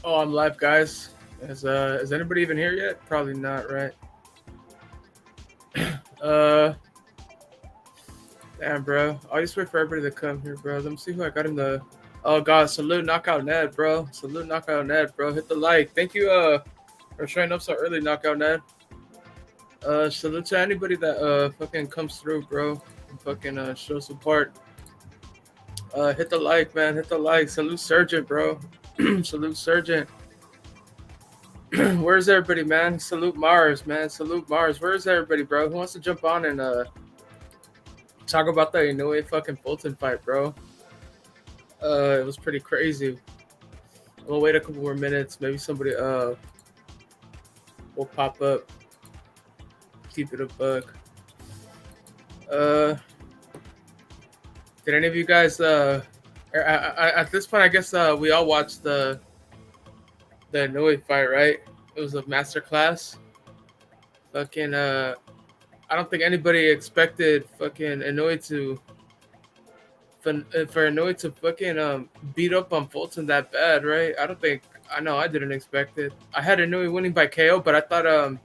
Oh, I'm live, guys. Is anybody even here yet? Probably not, right? Uh, Damn, bro. I'll just wait for everybody to come here, bro. Let me see who I got in the. Oh God, salute Knockout Ned, bro. Salute Knockout Ned, bro. Hit the like. Thank you, for showing up so early, Knockout Ned. Salute to anybody that fucking comes through, bro. And fucking show support. Hit the like, man. Hit the like. Salute Sergeant, bro. Salute Sergeant. Where's everybody, man? Salute Mars, man. Salute Mars. Where's everybody, bro? Who wants to jump on and talk about the Inoue fucking Fulton fight, bro? It was pretty crazy. We'll wait a couple more minutes. Maybe somebody will pop up. Keep it a buck. Did any of you guys at this point? I guess we all watched the Inoue fight, right? It was a master class. Fucking I don't think anybody expected fucking Inoue to for Inoue to fucking beat up on Fulton that bad, right? I know I didn't expect it. I had Inoue winning by KO, but I thought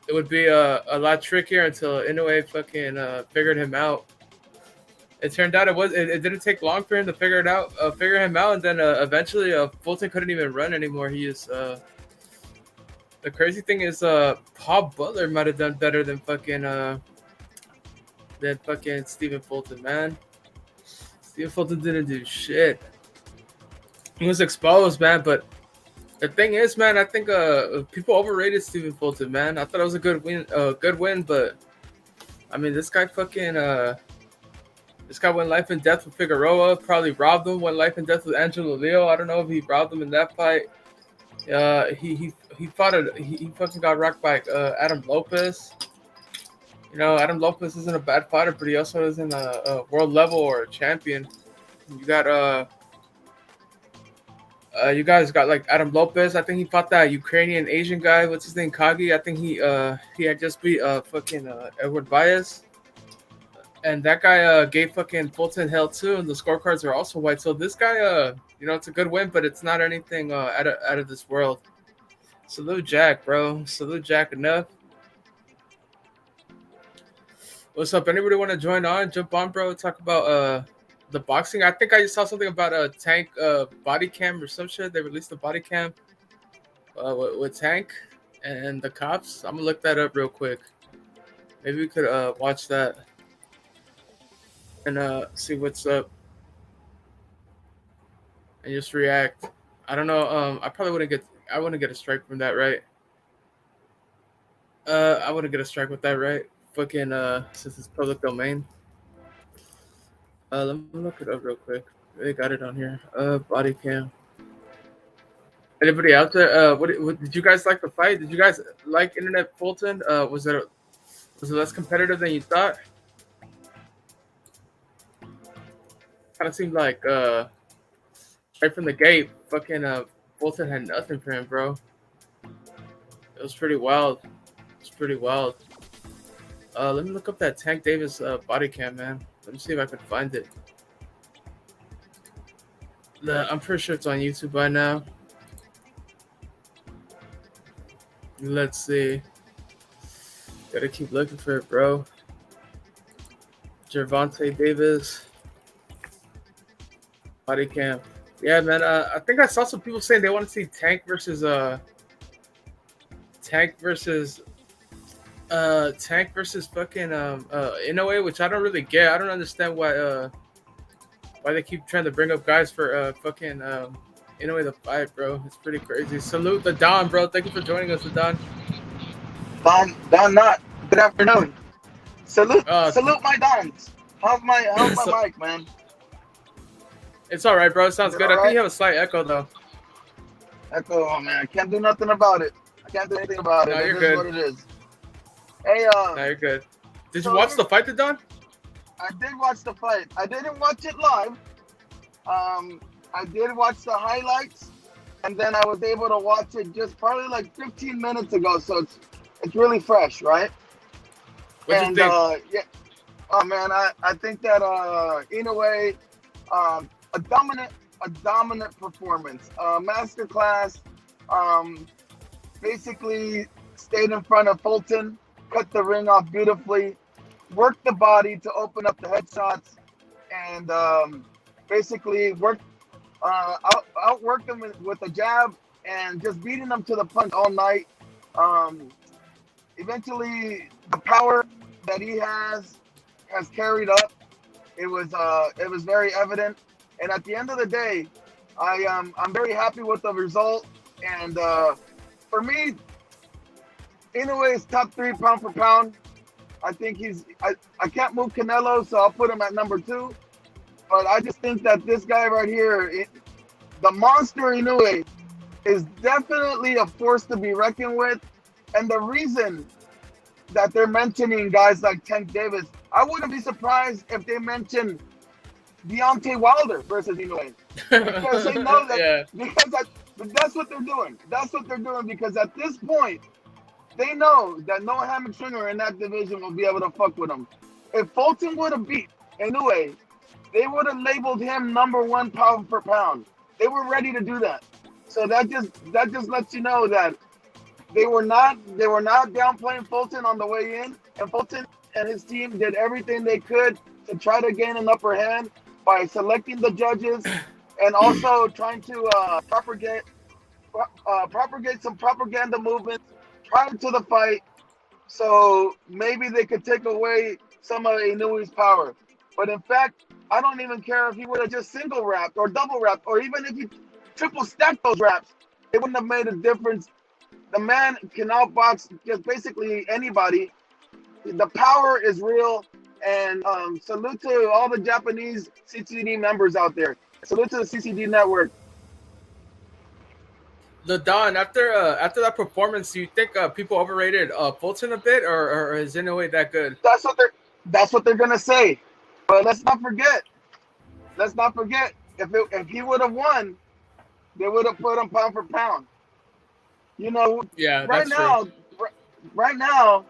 it would be a lot trickier until Inoue fucking figured him out. It turned out it didn't take long for him to figure him out, and then eventually Fulton couldn't even run anymore. He is the crazy thing is Paul Butler might have done better than fucking Stephen Fulton, man. Stephen Fulton didn't do shit. He was exposed, man, but the thing is, man, I think people overrated Stephen Fulton, man. I thought it was a good win, but I mean, this guy went life and death with Figueroa. Probably robbed him. Went life and death with Angelo Leo. I don't know if he robbed him in that fight. He fucking got rocked by Adam Lopez. You know, Adam Lopez isn't a bad fighter, but he also isn't a world level or a champion. You got you guys got like Adam Lopez. I think he fought that Ukrainian Asian guy. What's his name? Kagi. I think he had just beat fucking Edward Baez. And that guy gave fucking Fulton hell too, and the scorecards are also white. So this guy, you know, it's a good win, but it's not anything out of this world. Salute Jack, bro. Salute Jack enough. What's up? Anybody want to join on? Jump on, bro. Talk about the boxing. I think I just saw something about a Tank body cam or some shit. They released a body cam with Tank and the cops. I'm gonna look that up real quick. Maybe we could watch that and see what's up and just react. I don't know. I wouldn't get a strike from that, right? I wouldn't get a strike with that, right? Fucking since it's public domain. Let me look it up real quick. They got it on here. Body cam. Anybody out there? What did you guys like the fight? Did you guys like Internet Fulton? Was it less competitive than you thought? Kind of seemed like right from the gate, fucking Fulton had nothing for him, bro. It was pretty wild. Let me look up that Tank Davis body cam, man. Let me see if I can find it. I'm pretty sure it's on YouTube by now. Let's see. Gotta keep looking for it, bro. Gervonta Davis body cam. Yeah, man. I think I saw some people saying they want to see Tank versus fucking Inoue, which I don't really get. I don't understand why they keep trying to bring up guys for fucking Inoue the fight, bro. It's pretty crazy. Salute the Don, bro. Thank you for joining us, the Don. Don Not. Good afternoon. Salute my Dons. How's my mic, man? It's all right, bro. It sounds good. I think you have a slight echo, though. Echo, oh, man. I can't do nothing about it. I can't do anything about it. No, you're This good. is what it is. Hey, no, you're good. Did you watch the fight, the Don? I did watch the fight. I didn't watch it live. I did watch the highlights, and then I was able to watch it just probably like 15 minutes ago. So it's really fresh, right? What you think? Yeah. Oh man, I think that Inoue, a dominant a dominant performance, masterclass. Um, Basically stayed in front of Fulton, cut the ring off beautifully, worked the body to open up the headshots, and basically outworked him with a jab and just beating him to the punch all night. Um, Eventually, the power that he has carried up. It was very evident, and at the end of the day, I'm very happy with the result. And for me, Inoue is top 3 pound for pound. I think I can't move Canelo, so I'll put him at number 2. But I just think that this guy right here, the monster Inoue, is definitely a force to be reckoned with. And the reason that they're mentioning guys like Tank Davis, I wouldn't be surprised if they mention Deontay Wilder versus Inoue, because they know that that's what they're doing. That's what they're doing, because at this point, they know that no hammock swinger in that division will be able to fuck with him. If Fulton would have beat Inoue, they would have labeled him number 1 pound for pound. They were ready to do that. So that just lets you know that they were not downplaying Fulton on the way in, and Fulton and his team did everything they could to try to gain an upper hand by selecting the judges and also trying to propagate some propaganda movements prior to the fight, so maybe they could take away some of Inoue's power. But in fact, I don't even care if he would have just single wrapped or double wrapped, or even if he triple stacked those wraps, it wouldn't have made a difference. The man can outbox just basically anybody. The power is real, and salute to all the Japanese CCD members out there. Salute to the CCD network. The Don, after that performance, do you think people overrated Fulton a bit, or is Inoue that good? That's what they're gonna say. But let's not forget. If he would have won, they would have put him pound for pound. You know, Yeah, right that's now, true. right now,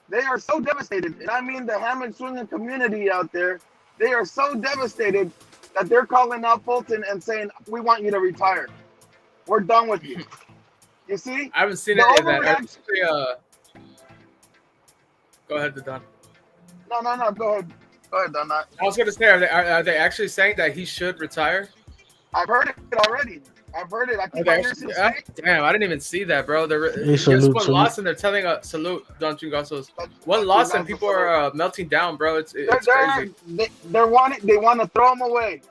they are so devastated, and I mean the hammock swinging community out there. They are so devastated that they're calling out Fulton and saying, "We want you to retire. We're done with you." You see? I haven't seen The any of that. overreaction. Go ahead, Don. No. Go ahead, Don. I was gonna say, are they actually saying that he should retire? I've heard it already. I think damn, I didn't even see that, bro. Just one loss, and they're telling salute, Don Chungasos. One loss, and people are melting down, bro. It's crazy. They want to throw him away.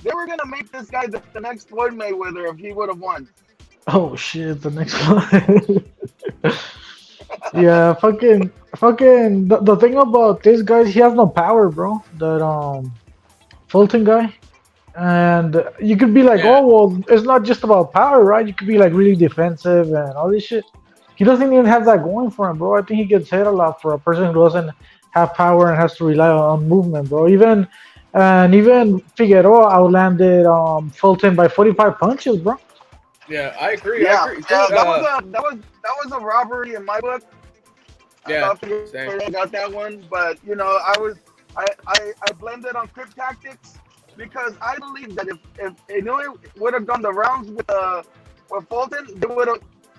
They were gonna make this guy the next Floyd Mayweather if he would have won. Oh shit, the next one. Yeah, fucking. The thing about this guy, he has no power, bro. That Fulton guy. And you could be like, oh, well, it's not just about power, right? You could be like really defensive and all this shit. He doesn't even have that going for him, bro. I think he gets hit a lot for a person who doesn't have power and has to rely on movement, bro. Even Figueroa outlanded Fulton by 45 punches, bro. Yeah, I agree. Yeah, I agree. That was a robbery in my book. Yeah, I got that one, but you know, I blamed it on Crip Tactics, because I believe that if Inoue would have gone the rounds with Fulton,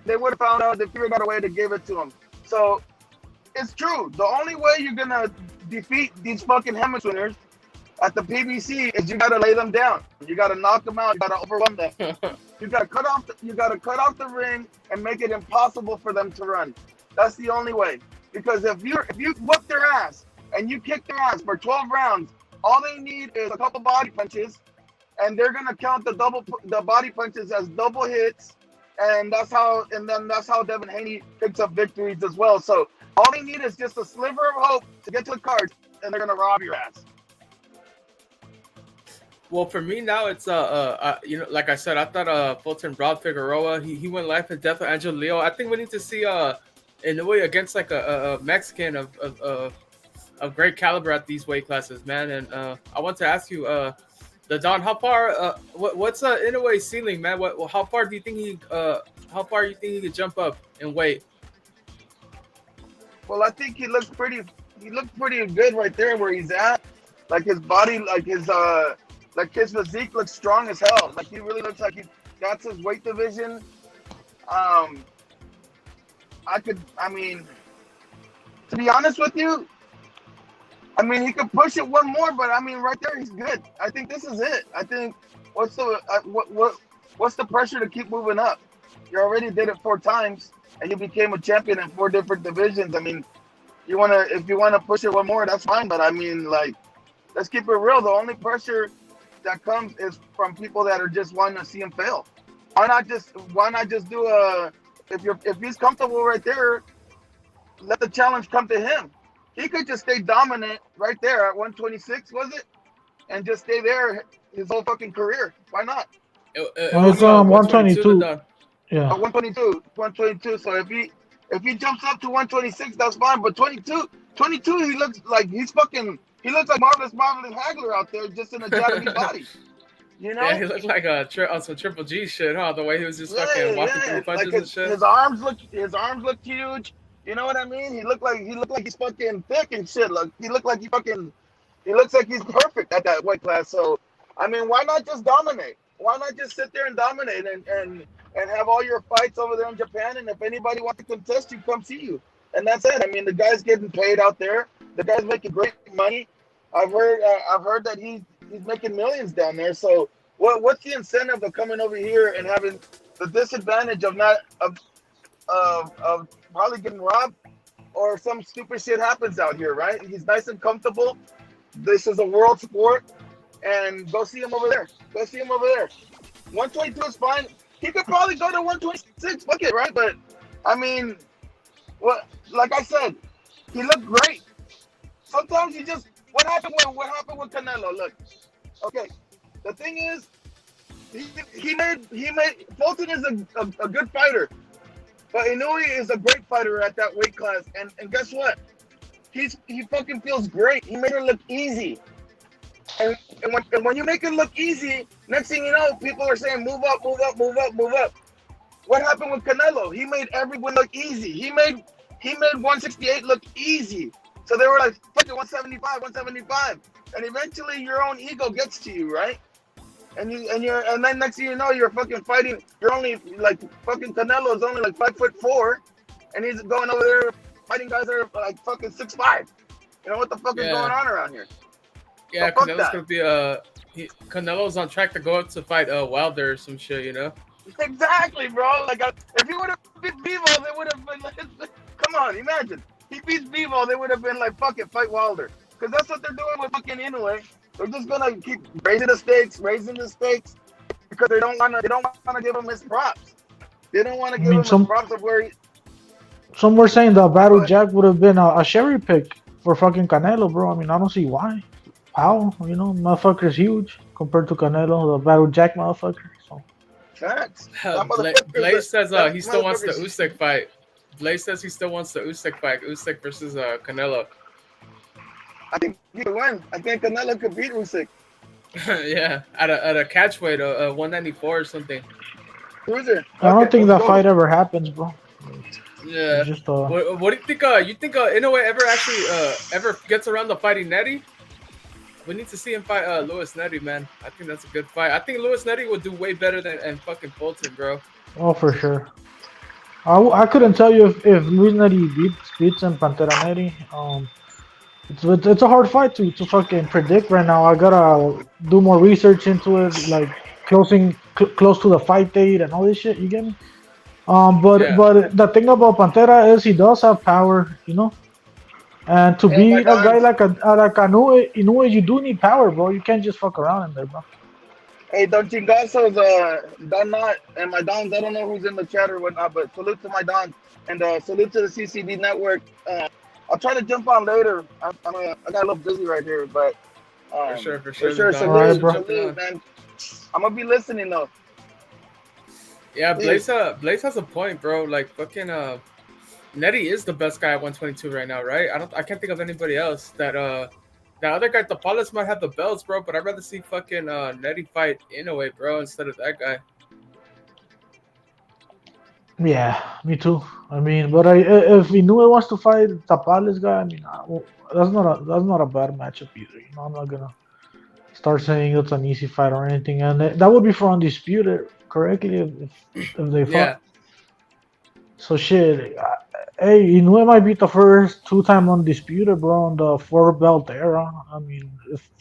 they would have found out, they figured out a way to give it to him. So it's true. The only way you're gonna defeat these fucking hammock winners at the PBC is you gotta lay them down. You gotta knock them out. You gotta overwhelm them. You gotta cut off the ring and make it impossible for them to run. That's the only way. Because if you whoop their ass and you kick their ass for 12 rounds, all they need is a couple body punches, and they're gonna count the body punches as double hits, and that's how Devin Haney picks up victories as well. So all they need is just a sliver of hope to get to the cards, and they're gonna rob your ass. Well, for me now, it's you know, like I said, I thought Fulton robbed Figueroa. He went life and death with Angel Leo. I think we need to see Inoue against like a Mexican of great caliber at these weight classes, man. And I want to ask you, the Don, how far? What's Inoue's ceiling, man? How far do you think he could jump up in weight? Well, I think he looked pretty good right there where he's at. Like his body, like his Like his physique looks strong as hell. Like he really looks like he got his weight division. Um, I mean, to be honest with you, I mean, he could push it one more, but I mean, right there, he's good. I think this is it. I think what's the pressure to keep moving up? You already did it 4 times, and you became a champion in 4 different divisions. I mean, if you wanna push it one more, that's fine. But I mean, like, let's keep it real. The only pressure that comes is from people that are just wanting to see him fail. Why not just do a if he's comfortable right there, let the challenge come to him. He could just stay dominant right there at 126, was it? And just stay there his whole fucking career. Why not? It Well, was it's 122 122. done. Yeah. 122. So if he jumps up to 126, that's fine. But 22, he looks like he looks like Marvelous Hagler out there just in a Japanese body. You know? Yeah, he looked like on some Triple G shit, huh? The way he was just fucking walking through punches like and shit. His arms look huge. You know what I mean? He looked like he's fucking thick and shit. Like he looks like he's perfect at that weight class. So I mean, why not just dominate? Why not just sit there and dominate and have all your fights over there in Japan? And if anybody wants to contest you, come see you. And that's it. I mean, the guy's getting paid out there. The guy's making great money. I've heard that he's making millions down there. So what's the incentive of coming over here and having the disadvantage of probably getting robbed or some stupid shit happens out here, right? He's nice and comfortable. This is a world sport, and go see him over there. 122 is fine. He could probably go to 126. Fuck it, right? But I mean, like I said, he looked great. Sometimes you just what happened with Canelo? Look, okay. The thing is, he made Fulton is a good fighter, but Inoue is a great fighter at that weight class. And guess what? He fucking feels great. He made it look easy. And when you make it look easy, next thing you know, people are saying move up. What happened with Canelo? He made everyone look easy. He made 168 look easy. So they were like, fuck it, 175. And eventually your own ego gets to you, right? And then next thing you know, you're fucking fighting. You're only like fucking Canelo is only like 5'4", and he's going over there fighting guys that are like fucking 6'5". You know what the fuck is going on around here? Yeah, so Canelo's gonna be Canelo's on track to go up to fight Wilder or some shit, you know? Exactly, bro. Like if he would have beat Bivol, they would have been like, come on, imagine he beats Bivol, they would have been like, fuck it, fight Wilder, because that's what they're doing with fucking Inoue. They're just gonna keep raising the stakes, because they don't wanna give him his props. They don't want to give him his props of where he. Some were saying the Battle Jack would have been a cherry pick for fucking Canelo, bro. I mean, I don't see why. How? You know, motherfucker's huge compared to Canelo, the Battle Jack motherfucker. So. Facts. Blaze says he still wants the Usyk fight. Blaze says he still wants the Usyk fight. Usyk versus Canelo. I think he could win. I think Canelo could beat Usyk. Yeah, at a catch weight, 194 or something. Cruiser. I don't think that fight ever happens, bro. Yeah. Just, what do you think? You think Inoue ever gets around to fighting Nettie? We need to see him fight Lewis Nettie, man. I think that's a good fight. I think Lewis Nettie would do way better than fucking Fulton, bro. Oh, for sure. I couldn't tell you if Lewis Nettie beats him Pantera Nettie. It's a hard fight to fucking predict right now. I gotta do more research into it, like close to the fight date and all this shit. You get me? But the thing about Pantera is he does have power, you know. And to beat a guy like Inoue, you do need power, bro. You can't just fuck around in there, bro. Hey, Don Chingazos, Don Knott, and my Dons. I don't know who's in the chat or whatnot, but salute to my Dons and salute to the CCB network. I'll try to jump on later. I got a little busy right here, but for sure. Salute, man. I'm gonna be listening though. Yeah, Blaze has a point, bro. Like fucking Nettie is the best guy at 122 right now, right? I can't think of anybody else that other guy, Tapales might have the belts, bro, but I'd rather see fucking Nettie fight Inoue, bro, instead of that guy. Yeah, me too. I mean, but if Inoue wants to fight Tapales guy, I mean, that's not a bad matchup either. You know, I'm not gonna start saying it's an easy fight or anything, and that would be for undisputed, correctly, if they Yeah. fought. So shit, hey, Inoue might be the first two-time undisputed, bro, in the four belt era. I mean,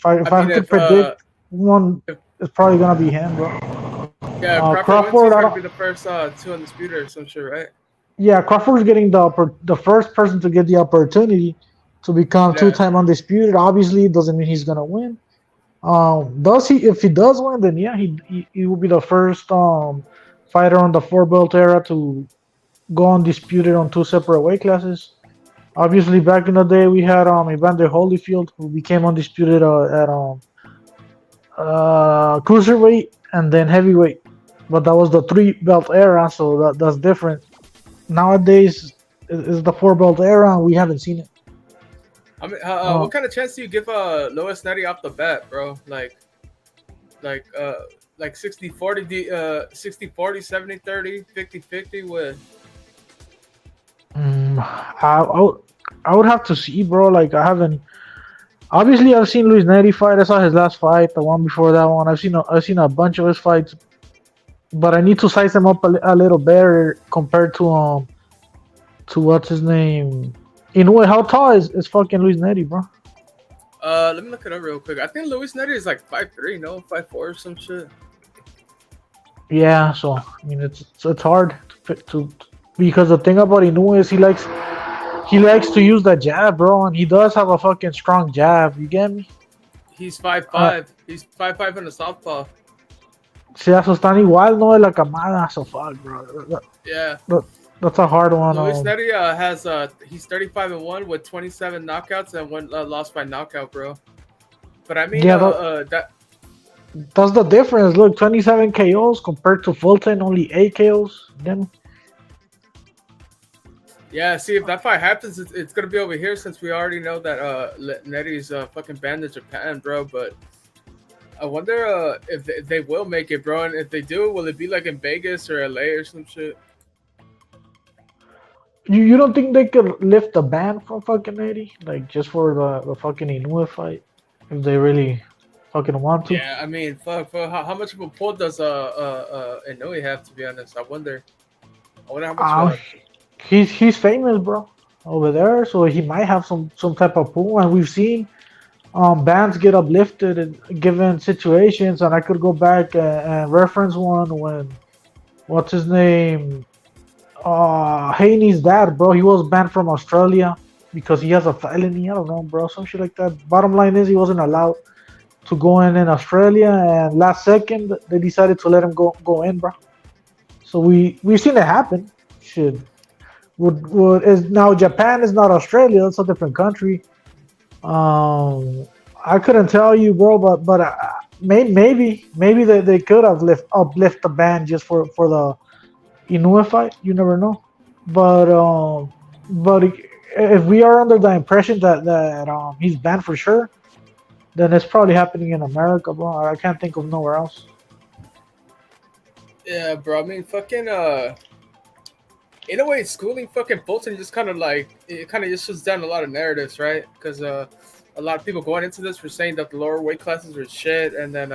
I if I mean, could predict one, if it's probably gonna be him, bro. yeah, Crawford wins, Crawford, he's I gonna don't. be the first two undisputed or some shit, right? Yeah, Crawford's getting the first person to get the opportunity to become Yeah. two-time undisputed. Obviously, it doesn't mean he's gonna win. Does he? If he does win, then yeah, he will be the first fighter on the four belt era to go undisputed on two separate weight classes. Obviously, back in the day, we had Evander Holyfield, who became undisputed at cruiserweight and then heavyweight. But that was the three belt era, so that's different. Nowadays, is the four belt era, and we haven't seen it. I mean, Uh, what kind of chance do you give Lois Netty off the bat, bro? Like uh, like 60-40, 60-40, 70-30, 50-50 with. I would have to see, bro. Like I haven't. Obviously, I've seen Luis Neri fight. I saw his last fight, the one before that one. I've seen a bunch of his fights, but I need to size him up a little better compared to what's his name. Inoue, how tall is fucking Luis Neri, bro? Let me look it up real quick. I think Luis Netty is like 5'3", no, 5'4" or some shit. Yeah, so I mean it's hard to because the thing about Inoue is he likes to use that jab, bro, and he does have a fucking strong jab. You get me? He's Uh, 5'5". He's 5'5" in the southpaw. si eso están igual, no de la camada, so fuck, bro. Yeah. That, that's a hard one. Luis Netty has he's 35-1 with 27 knockouts and one lost by knockout, bro. But I mean, Yeah, that's the difference. Look, 27 KOs compared to Fulton, only 8 KOs. Then yeah. See, if that fight happens, it's gonna be over here since we already know that Netty's fucking banned in Japan, bro. But I wonder if they will make it, bro. And if they do, will it be like in Vegas or LA or some shit? you don't think they could lift the ban from fucking 80? Like just for the fucking Inoue fight? If they really fucking want to? Yeah, I mean, fuck. How much of a pull does Inoue have? To be honest, I wonder. I wonder how much. Uh, he's famous, bro, over there, so he might have some type of pull. And we've seen bands get uplifted in given situations. And I could go back and reference one when what's his name? Haney's dad, bro. He was banned from Australia because he has a felony. I don't know, bro. Some shit like that. Bottom line is he wasn't allowed to go in Australia, and last second they decided to let him go in, bro. So we've seen it happen. Shit. Would is now Japan is not Australia. It's a different country. I couldn't tell you, bro, but maybe they could have uplift the ban just for the Inoue fight. You never know. But if we are under the impression that he's banned for sure, then it's probably happening in America, bro. I can't think of nowhere else. Yeah, bro. I mean, fucking in a way, schooling fucking Fulton just kind of like it kind of just shuts down a lot of narratives, right? Because a lot of people going into this were saying that the lower weight classes were shit, and then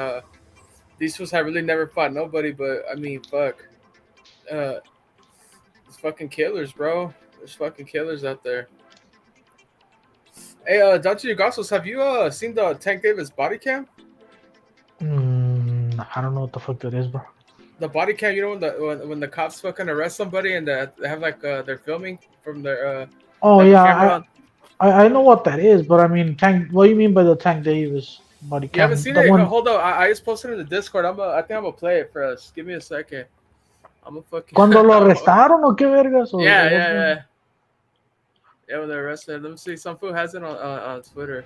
these fools have really never fought nobody. But I mean, fuck, it's fucking killers, bro. There's fucking killers out there. Hey, Dr. Ugasos, have you seen the Tank Davis body cam? I don't know what the fuck that is, bro. The body cam, you know, when the cops fucking arrest somebody and they have like they're filming from their Oh have the camera yeah, on. I know what that is, but I mean, Tank. What do you mean by the Tank Davis body You haven't cam? seen The it? one. Hold on, I just posted it in the Discord. I think I'm gonna play it for us. Give me a second. I'm gonna fucking. Cuando lo arrestaron o qué vergas? Yeah. Yeah, when they're arrested. Let me see. Some fool has it on Twitter.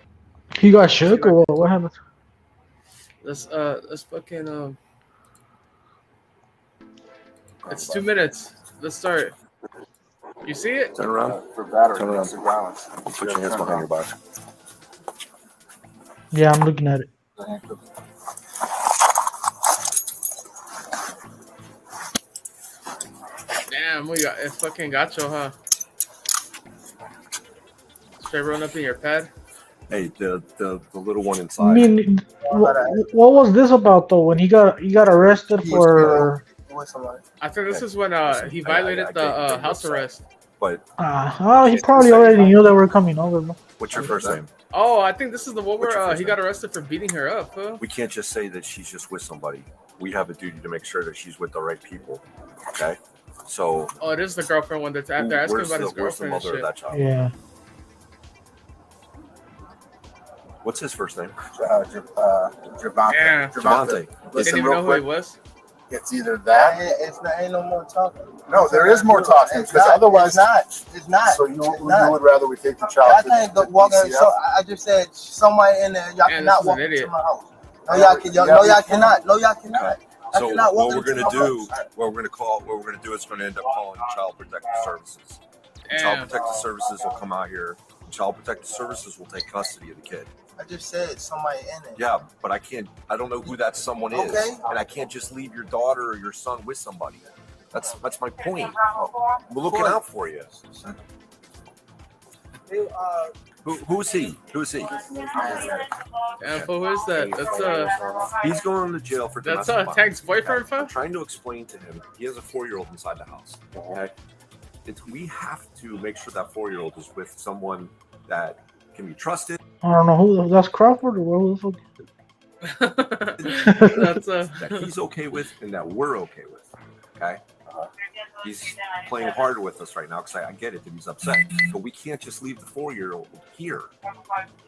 He got shook or what happened? Let's fucking It's 2 minutes. Let's start. You see it? Turn around. For battery, Turn around. domestic violence. Put your hands behind your back. Yeah, I'm looking at it. Damn, we got it. Fucking gacho, huh? Straight rolling up in your pad. Hey, the little one I inside. mean, what was this about though? When he got arrested for? I think this is when Listen, he I violated get the you're house upset. arrest. But Oh, he probably already knew that we're coming over, bro. what's your first name? Oh, I think this is the one What's your where first he got arrested for beating her up. Huh? We can't just say that she's just with somebody. We have a duty to make sure that she's with the right people. Okay. So. Oh, it is the girlfriend one that's they're asking about his Where's the girlfriend and mother of shit. that child? Yeah. What's his first name? Javante. Yeah. Javante. Didn't even know who he was. It's either that. Ain't no more talking. No, there is more talking because otherwise, It's not. So you would rather we take the child? I can't go walk in. So I just said somebody in there. Y'all Man, cannot this is walk an into idiot. my house. No, y'all can. No, y'all cannot. No, y'all cannot. I So cannot walk what we're into gonna my do, house. what we're gonna do is going to end up calling Child Protective Services. Child Damn. Protective Services will come out here. Child Protective Services will take custody of the kid. I just said somebody in there. Yeah, but I don't know who that someone is, Okay. and I can't just leave your daughter or your son with somebody. That's my point. We're looking out for you. Who's he? Who's he? Damn, fool, who is that? That's He's going to jail for that's domestic violence. Tank's boyfriend, fool. I'm trying to explain to him. He has a 4-year-old inside the house. Okay, we have to make sure that 4-year-old is with someone that can be trusted. I don't know who that's Crawford or who the fuck. That's that he's okay with and that we're okay with. Okay, he's playing harder with us right now because I get it that he's upset, but we can't just leave the 4-year-old here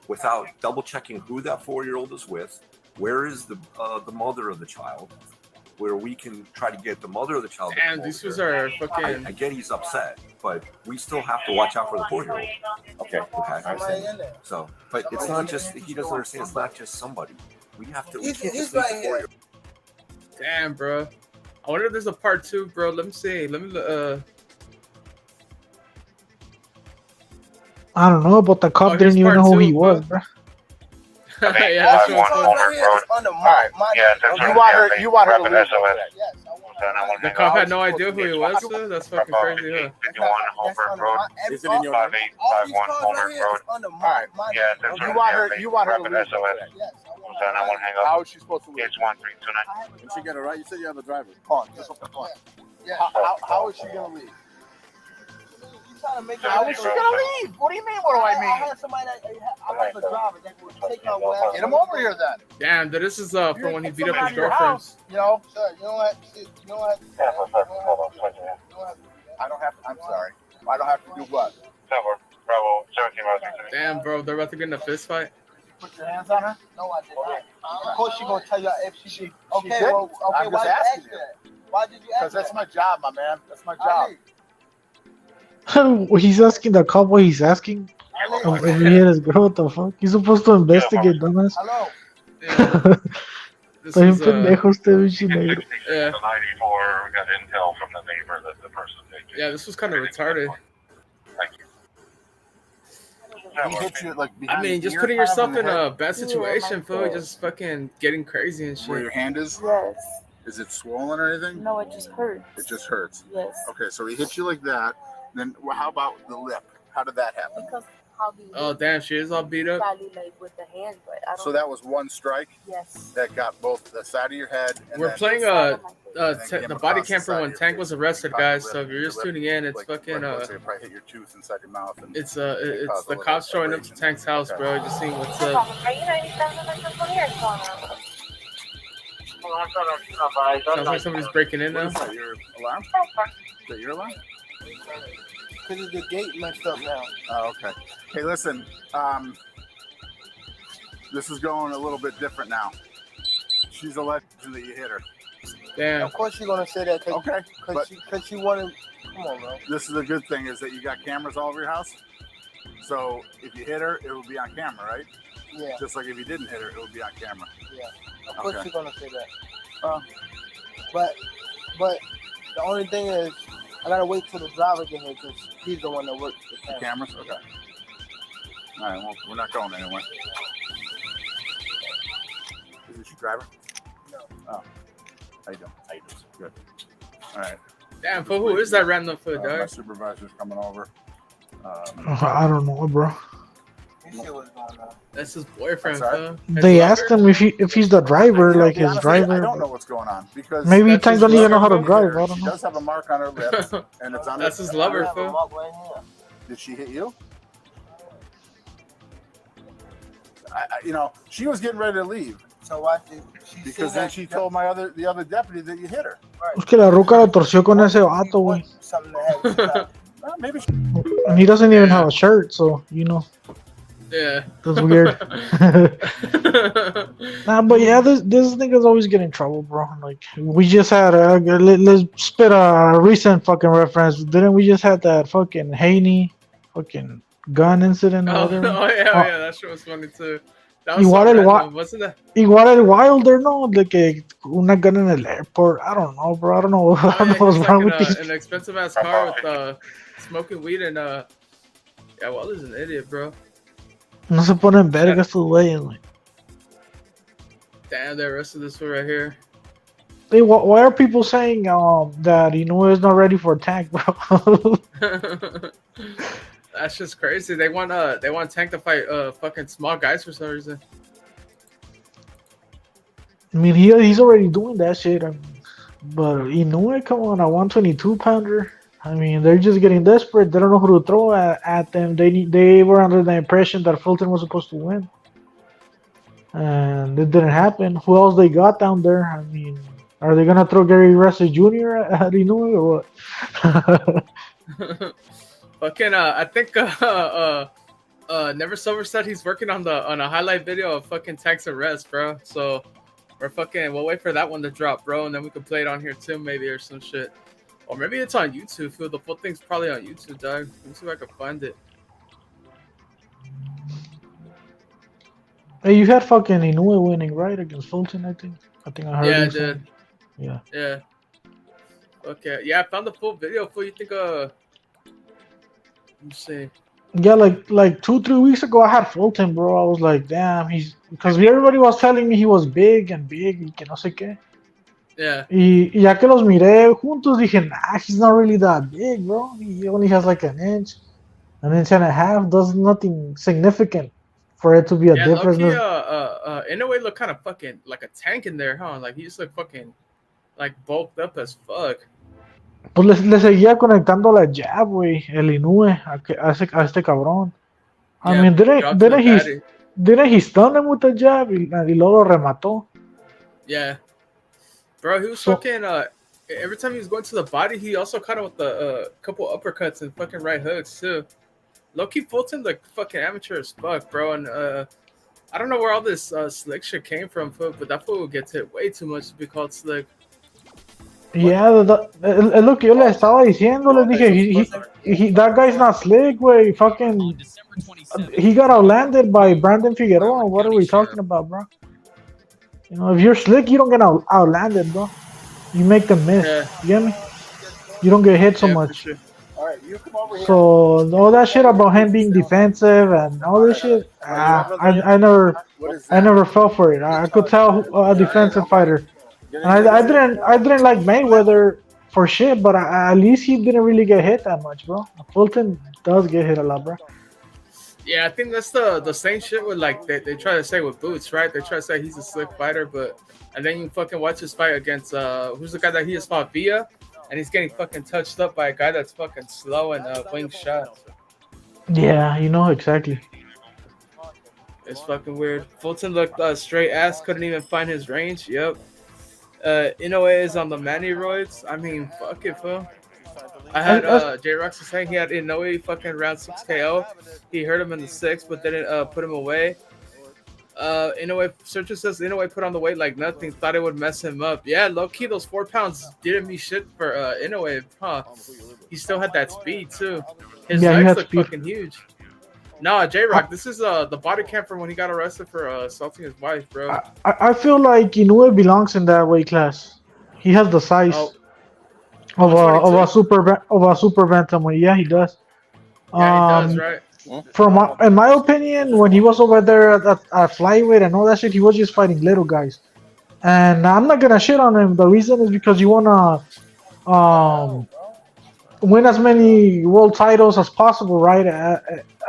without double checking who that 4-year-old is with. Where is the mother of the child? Where we can try to get the mother of the child. and these fools are fucking. I get he's upset, but we still have to watch out for the 4-year-old. Okay. Somebody in there. So, but it's not just he doesn't understand. It's not just somebody. We have to. We He's can't just right leave the here. 4-year-old. Damn, bro. I wonder if there's a part 2, bro. Let me see. Let me. I don't know, but the cop here's didn't even part know who 2, he bro. was, bro. Yeah, that's what's cool. You want her to leave. Yes, I want The cop had no idea who he was. Fool. That's fucking crazy, huh? 51 Holbrook Road. Is it in your? 5851 Holbrook Road. Yeah, that's You want her to leave. Rapid SOS. Yes, So I won't hang How up. is she supposed to leave? It's 1329. Did she get it right? You said you have a driver. Come on, Just come on. Yeah. How is she gonna leave? Trying to make How is she gonna leave? What do you mean? What do I I mean? had somebody that I have a driver that will take her where. Get him over here then. Damn, dude, this is for when he beat up his Somebody at your girlfriend. house, you know. Sir, you know what? You know what? I don't have. I'm sorry. I don't have to do what? Bravo 17 miles. Damn, bro, they're about to get in a fist fight. Put your hands on her. No, I did not. Of course, she gonna tell you if she. Okay, did? well, okay. I'm Why just did you asking ask that? Why did you ask Because that's that? my job, my man. That's my job. He's asking the cop what he's asking. If he hit his girl, what the fuck? He's supposed to investigate, dumbass. Hello. Yeah. This Está bien is, pendejo este bicho negro. yeah. 94, we got intel from the neighbor that the person taking. Yeah, this was kind of retarded. Thank you. He hit you like behind I mean, the just ear, putting kind of, yourself in in the head. a bad situation, fool. Just fucking getting crazy and Where shit. your hand is? Yes. Is it swollen or anything? No, it just hurts. It just hurts. Yes. Okay, so he hit you like that. Then how about the lip? How did that happen? Because how do you Oh, damn, she is all beat up. probably like with the hand, but I don't. So that was one strike Yes. that got both the side of your head. And We're then playing Side of my face. the body camper when Tank was arrested, guys. So if you're just tuning in, it's fucking let's say it probably hit your tooth inside your mouth. And it's the cops showing up to Tank's house, bro. Just seeing what's up. Are you 97 or something here? Sounds like somebody's breaking in What now. is that, your alarm? Is that your alarm? Because the gate messed up now. Oh, okay. Hey, listen. This is going a little bit different now. She's alleged that you hit her. Damn. Of course, you're gonna say that. Okay, but Because she wanted. Come on, bro. this is a good thing is that you got cameras all over your house. So if you hit her, it will be on camera, right? Yeah. Just like if you didn't hit her, it would be on camera. Of course, Okay. you're gonna say that. Uh, But the only thing is, I gotta wait till the driver get here because he's the one that works the camera. cameras? Okay. All right, well, we're not going anywhere. Is this your driver? No. Oh. How you doing? Good. All right. Damn, fool, who is that random foot, My dog? supervisor's coming over. I don't know, bro. You see what's going on. That's his boyfriend, sorry? Phil. His They lover? asked him if he's the driver, You know, like to be his honest with you, I driver. don't know what's going on because Maybe That's Tank his don't even know how lover, to Phil? drive. I don't she know. does have a mark on her lip, and it's on. That's his lover, Phil. Did she hit you? You know, she was getting ready to leave. So why did she? Because then she told the other deputy that you hit her. Es que la ruca lo torció con ese vato, güey. Something that had Well, maybe she, And he doesn't even Yeah. have a shirt, so you know Yeah. that's weird. Nah, but yeah, this nigga's always getting in trouble, bro. Like we just had let's spit a recent fucking reference. Didn't we just had that fucking Haney fucking gun incident or Oh, whatever? yeah, that shit was funny too. That was so Igual el, random, wasn't that? igual el Wilder, no, de que una gun in el airport. I don't know, bro. I don't know. I Oh, don't yeah, know he what's was wrong like with these. in an expensive ass car with smoking weed and yeah, Wilder's an idiot, bro. No se ponen vergas estos güeyes, güey. Damn, they arrested this fool right here. Hey, why are people saying that Inoue is not ready for Tank, bro? That's just crazy. They want Tank to fight fucking small guys for some reason. I mean, he's already doing that shit. I mean, but Inoue, come on, a 122 pounder. I mean, they're just getting desperate. They don't know who to throw at them. They were under the impression that Fulton was supposed to win, and it didn't happen. Who else they got down there? I mean, are they gonna throw Gary Russell Jr. at Inoue or what? Fucking I think Never Sober said he's working on a highlight video of fucking Tank's arrest, bro. So we'll wait for that one to drop, bro, and then we can play it on here too, maybe, or some shit. Or maybe it's on YouTube, Phil. The full thing's probably on YouTube, dog. Let me see if I can find it. Hey, you had fucking Inoue winning, right, against Fulton, I think. I heard Yeah, I you saying. did. Yeah. Yeah. Okay. Yeah, I found the full video. Phil, you think let me see. Yeah, like 2-3 weeks ago, I had Fulton, bro. I was like, damn, he's because everybody was telling me he was big and big y que no sé qué. Yeah. Y ya que los miré juntos, dije, nah, he's not really that big, bro. He only has like an inch and a half. Does nothing significant for it to be a Yeah, difference. low-key, Inoue looked kind of fucking like a tank in there, huh? Like he just looked fucking like bulked up as fuck. Pues le seguía conectando la jab, güey, el Inoue a este cabrón. I Yeah, mean, dropped the patty. didn't he stun him with the jab y luego lo remató? Yeah. Bro, he was fucking every time he was going to the body, he also caught him with a couple uppercuts and fucking right hooks too. Low-key Fulton like fucking amateur as fuck, bro, and I don't know where all this slick shit came from, but that fool gets hit way too much to be called slick. Yeah, es lo que yo le estaba diciendo. Les dije, that guy's not slick, güey. Fucking, he got outlanded by Brandon Figueroa. What are we talking about, bro? You know, if you're slick, you don't get outlanded, bro. You make them miss. Yeah. You get me? You don't get hit so Yeah, much. for sure. all right, you come over here. So all that shit about him being defensive and all this shit, I never fell for it. I could tell a defensive fighter. And I didn't like Mayweather for shit, but at least he didn't really get hit that much, bro. Fulton does get hit a lot, bro. Yeah, I think that's the same shit with like they try to say with Boots, right? They try to say he's a slick fighter, and then you fucking watch his fight against who's the guy that he has fought Villa, and he's getting fucking touched up by a guy that's fucking slow and wing shots. Yeah, you know exactly. It's fucking weird. Fulton looked straight ass, couldn't even find his range. Yep. Inoue is on the Maniroids. I mean, fuck it, fool. I had J-Rox was saying he had Inoue fucking round 6 KO. He hurt him in the 6th, but didn't put him away. Inoue, Searcher says Inoue put on the weight like nothing, thought it would mess him up. Yeah, low key, those 4 pounds didn't mean shit for Inoue, huh? He still had that speed too. His legs look fucking huge. No, J-Rock, this is the body cam from when he got arrested for assaulting his wife, bro. I feel like Inoue belongs in that weight class. He has the size of a super bantamweight. Yeah, he does. Yeah, he does, right? In my opinion, when he was over there at flyweight and all that shit, he was just fighting little guys. And I'm not gonna shit on him. The reason is because you wanna win as many world titles as possible, right?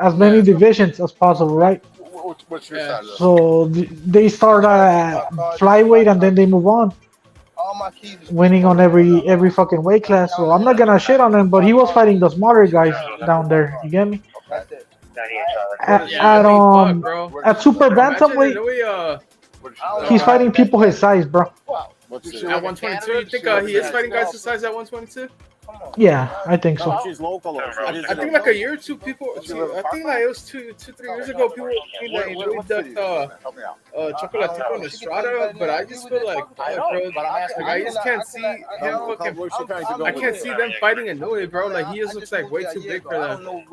As many divisions as possible, right? What's your Yeah. size? So they start at flyweight and then they move on, All my keys. is winning on every fucking weight class. So I'm not gonna shit on him, but he was fighting the smaller guys down there. You get me? That's it. Yeah, I mean, fuck, bro. At super Imagine bantamweight, Inoue, he's fighting people his size, bro. What's at 122. You think he is fighting guys his size at 122? Yeah, I think so. She's local. I think like a year or two, people. I think like it was 3 years ago. People were saying that Inoue ducked Help me out. Chocolatico and Estrada, but I just feel like, I know, bro, but I'm asking. like, I just can't see him fucking. I can't see them fighting Inoue, bro. Like he just looks like way too big for them.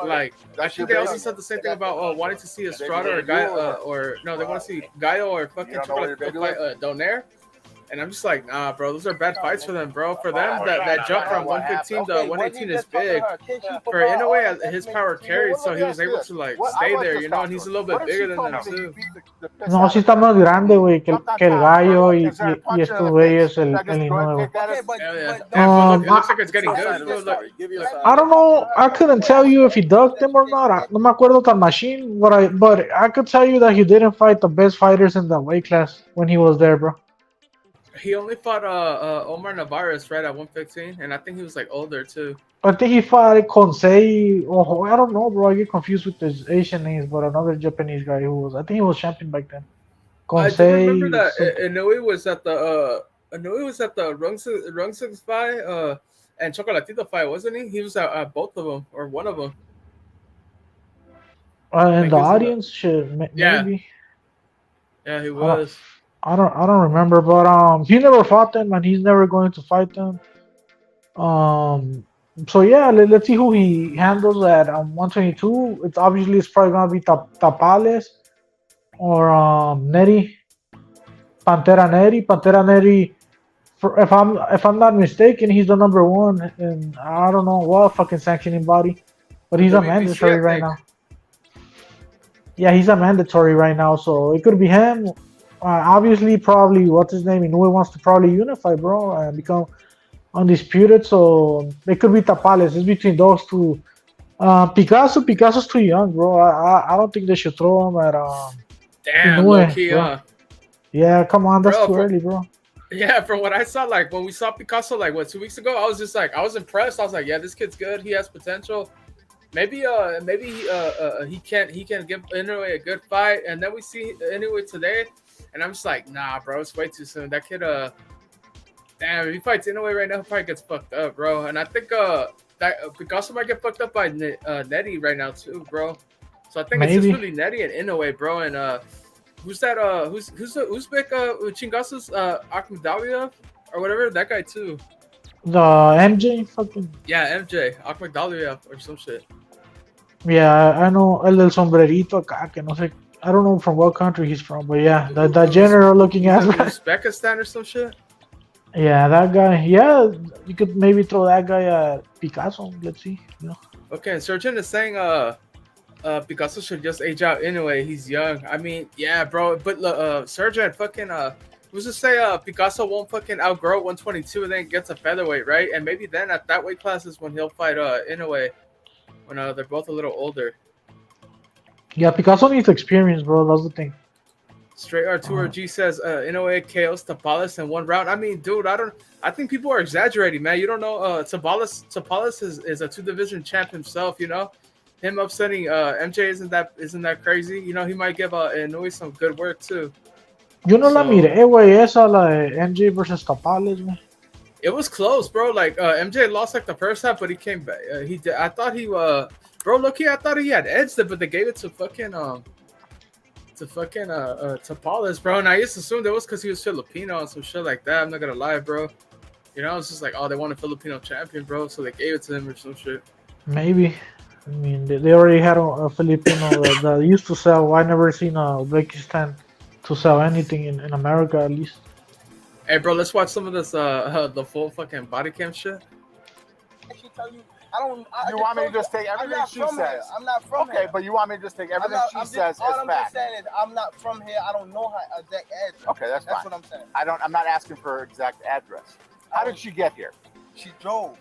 Like I think they also said the same thing about wanting to see Estrada or Guy or no, they want to see Gallo or fucking Chocolatico fight Donaire. And I'm just like, nah, bro. Those are bad fights for them, bro. For them, that jump from 115 to 118 is big. For Inoue, his power carried, so he was able to like stay there, you know. And he's a little bit bigger than them too. No, sí está más grande, güey, que el gallo y estos güeyes, el Inoue. Yeah, it looks like it's getting good. I don't know. I couldn't tell you if he ducked him or not. No me acuerdo tan machine, but I could tell you that he didn't fight the best fighters in the weight class when he was there, bro. He only fought Omar Navarez right at 115, and I think he was like older too. I think he fought Konsei. Oh, I don't know, bro. I get confused with the Asian names, but another Japanese guy who was, I think he was champion back then. I do remember that Inoue was at the Rung Six fight and Chocolatito fight, wasn't he? He was at both of them or one of them. In the audience, shit, maybe. Yeah, he was. I don't remember, but he never fought them, and he's never going to fight them. So yeah, let's see who he handles at 122. It's probably gonna be Tapales or Neri, Pantera Neri. If I'm not mistaken, he's the number one, and I don't know what fucking sanctioning body, but he's a mandatory right now. Yeah, he's a mandatory right now, so it could be him. Obviously, probably what's his name? Inoue wants to probably unify, bro, and become undisputed. So it could be Tapales. It's between those two. Picasso's too young, bro. I don't think they should throw him at Damn, Inoue, low-key, Yeah, come on, that's bro, too early, bro. Yeah, from what I saw, like when we saw Picasso, like 2 weeks ago, I was just like, I was impressed. I was like, yeah, this kid's good. He has potential. Maybe he can give Inoue a good fight. And then we see Inoue today, and I'm just like, nah, bro, it's way too soon. That kid, damn, if he fights Inoue right now, he probably gets fucked up, bro. And I think that Picasso might get fucked up by Nettie right now too, bro. So I think it's just really Nettie and Inoue, bro. And who's that? Who's Uzbek Chingasa's Akhmadaliev or whatever? That guy too. The MJ, fucking. Yeah, MJ Akhmadaliev or some shit. Yeah, I know El del Sombrerito acá, que no sé. I don't know from what country he's from, but yeah, that general looking ass guy. Uzbekistan or some shit. Yeah, that guy. Yeah, you could maybe throw that guy at Picasso. Let's see. You know. Okay, Surgeon is saying Picasso should just age out anyway. He's young. I mean, yeah, bro. But Surgeon fucking who's to say Picasso won't fucking outgrow 122 and then gets a featherweight, right? And maybe then at that weight class is when he'll fight Inoue when they're both a little older. Yeah, Picasso needs experience, bro. That's the thing. Straight Arturo G says Inoue KOs Tapales in 1 round. I mean, dude, I think people are exaggerating, man. You don't know Tapales is a 2-division champ himself, you know. Him upsetting MJ isn't that crazy. You know, he might give Inoue some good work too. Yo no la miré, güey, esa, la de MJ versus Tapales, güey. It was close, bro. Like MJ lost like the first half, but he came back. He did. I thought he bro, look-y, I thought he had edged it, but they gave it to fucking Tapales, bro. And I just assumed it was because he was Filipino and some shit like that. I'm not gonna lie, bro. You know, it's just like, oh, they want a Filipino champion, bro, so they gave it to him or some shit. Maybe. I mean, they already had a Filipino that used to sell. I never seen Uzbekistan to sell anything in America, at least. Hey, bro, let's watch some of this the full fucking body cam shit. You want me to just take everything she says? I'm not from here. Okay, but you want me to just take everything she says as I'm fact? just saying is I'm not from here. I don't know her exact address. Okay, that's fine. That's what I'm saying. I'm not asking for her exact address. How did she get here? She drove.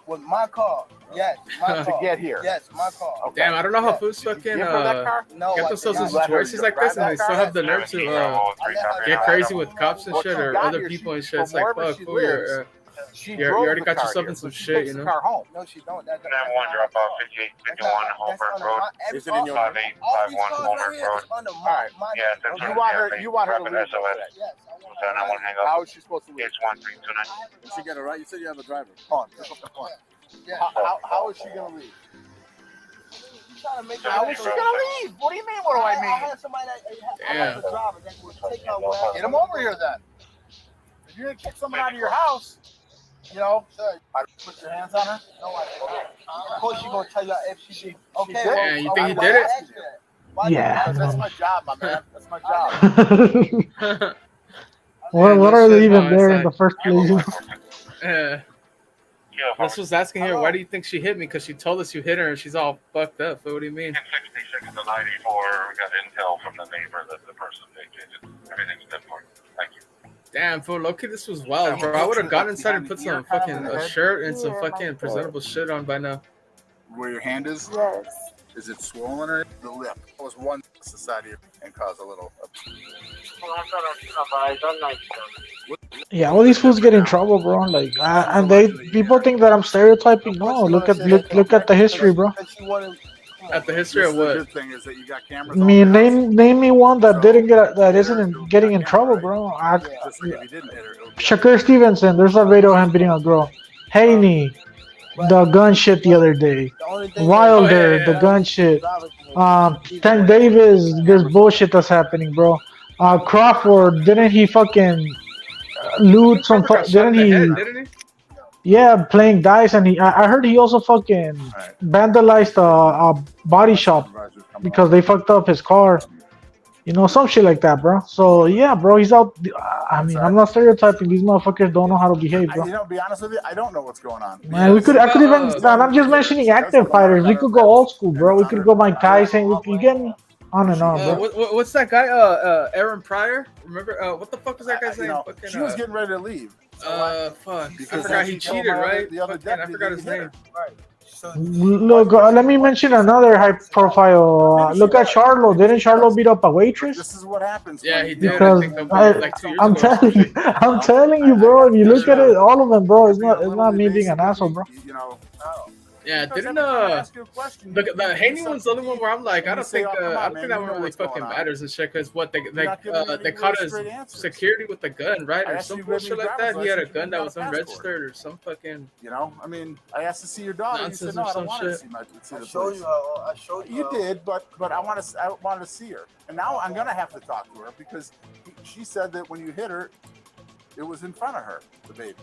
With my car. Yes, my To car. get here. Yes, my car. Okay. Damn, I don't know how Yeah. fools Did you fucking give her that car? No, get I themselves in did not. situations like this, and they still have the nerve to get crazy with cops and Well, shit she or got other here. people and shit. From It's like, wherever fuck, she fool, lives, she you drove already the got car yourself here, in some so she shit, takes you the know? car home. No, she don't. That, 9-1, drop off 5851 Holbrook Road. Is it in your name? 5851 Holbrook Road. Alright. Yeah, that's You right. want Yeah, her? they You want her to dropping leave SOS. today? Yes, So I want to hang How up. is she supposed to leave? It's 1329. Did she get it right? You said you have a driver. on. Pick up the phone. Yeah. How is she gonna leave? You trying to make How is she gonna leave? What do you mean? What do I I mean? had somebody that I have a driver that would take her wherever. Get him over here then. If you're gonna kick someone out of your house, you know, I put your hands on her. No, I didn't. Of course, she gonna tell you if she did. Okay, did? well, Yeah, you think he why did I it? asked you that? Why Yeah. Because that's my job, my man. That's my job. What are they even there in the first place? Yeah. This was asking her, why do you think she hit me? Because she told us you hit her and she's all fucked up. What do you mean? 66 to 94. We got intel from the neighbor that the person vacated. Everything's good for you. Thank you. Damn, fool, low-key, this was wild, bro. I would have gone inside and put some fucking shirt and some fucking presentable shit on by now. Where your hand is? Yes. Is it swollen or the lip? It was one society and caused a little. Yeah, all these fools get in trouble, bro. Like, and people think that I'm stereotyping. No, look at the history, bro. At the history of The what? good thing is that you got cameras. I all mean, around. name me one that isn't getting in trouble, bro. Just like if you didn't hit her, it would be Shakur Stevenson, there's a video of him beating a girl. Haney, the gun shit the other day. Wilder, the gun shit. Tank Davis, this bullshit that's happening, bro. Crawford, didn't he fucking loot some? Got shot in Didn't the he? head, didn't he? Yeah, playing dice, and I heard he also fucking vandalized a body shop because they fucked up his car. You know, some shit like that, bro. So yeah, bro, he's out. I mean, I'm not stereotyping. These motherfuckers don't know how to behave, bro. You know, to be honest with you, I don't know what's going on. Man, I could even. And I'm just mentioning active fighters. We could go old school, bro. We could go Mike Tyson. You get me? On and on, bro. What's that guy? Aaron Pryor. Remember? What the fuck was that guy's name? Fucking, she was getting ready to leave. Fuck. I Because forgot she he told cheated, my other- right? the other Fucking, I forgot his deputy name. Look, let me mention another high profile. Look at Charlo. Didn't Charlo beat up a waitress? This is what happens. Yeah, when he you- did. Because I think that was like 2 years I'm ago. telling you, bro. If you look at it, all of them, bro. It's not me being an asshole, bro. You know, Yeah, because didn't every time I ask you a question, the you Haney say one's the only one where I'm like, and I you don't say, think "Oh, come on, I don't man, think that you one know really what's going fucking on." matters and shit. Cause what You're not giving me they any caught real us straight answers. security with the gun, right, I or asked some you, give me bullshit your like that. driver's He had a license, gun that you was got a passport. unregistered or some fucking. You know, I mean, I asked to see your daughter. You said Nonsense no, or I don't some want to shit. see the I showed police. you. I showed you. You did, but I wanted to see her, and now I'm gonna have to talk to her because she said that when you hit her, it was in front of her, the baby.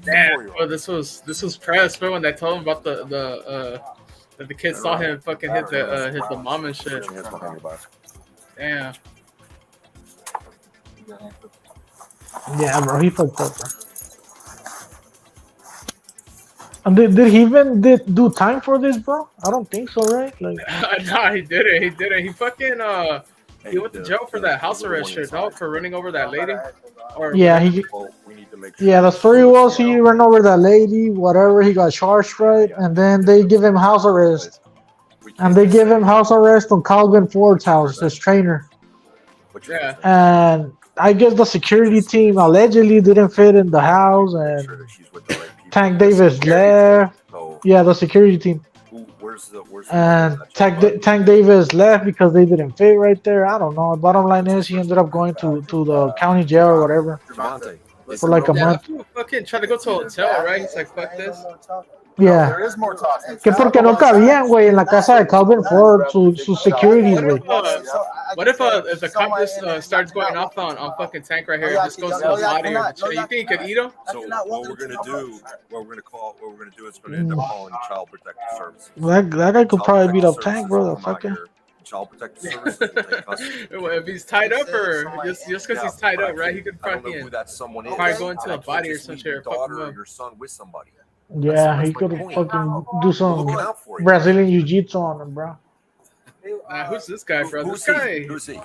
Damn, bro, this was press, bro, when they told him about that the kid saw him fucking hit the mom and shit. Damn. Yeah, bro, he fucked up, bro. And did he even do time for this, bro? I don't think so, right? Like, Nah, he didn't. He fucking he went to jail for that house arrest shit, no, for running over that lady. Or yeah, the story was he ran over that lady, whatever. He got charged, right? And then they give him house arrest, and they give him house arrest on Calvin Ford's house, his trainer. Yeah. And I guess the security team allegedly didn't fit in the house, and Tank Davis left. Yeah, the security team. And Tank Davis left because they didn't fit right there. I don't know. Bottom line is he ended up going to the county jail or whatever for like a month. Fucking trying to go to a hotel, right? He's like, fuck this. Yeah. There is more talk. Que porque no cabían, güey, en la casa de Calvin Ford, sus securities, güey. What if the cop just starts going off on fucking Tank right here, just goes to the body or shit? You think he could eat him? So what we're gonna do is we're gonna end up calling Child Protective Services. That guy could probably beat up Tank, bro. The fucking. Child Protective Services. If he's tied up or just because he's tied up, right? He could I don't know fucking who that someone is. probably go into I a body or just some leave shit or your fuck him daughter or up. your son with somebody. Yeah, he could fucking do some Brazilian jiu-jitsu on him, bro. Who's this guy, bro? Who's This he? guy, Who's he?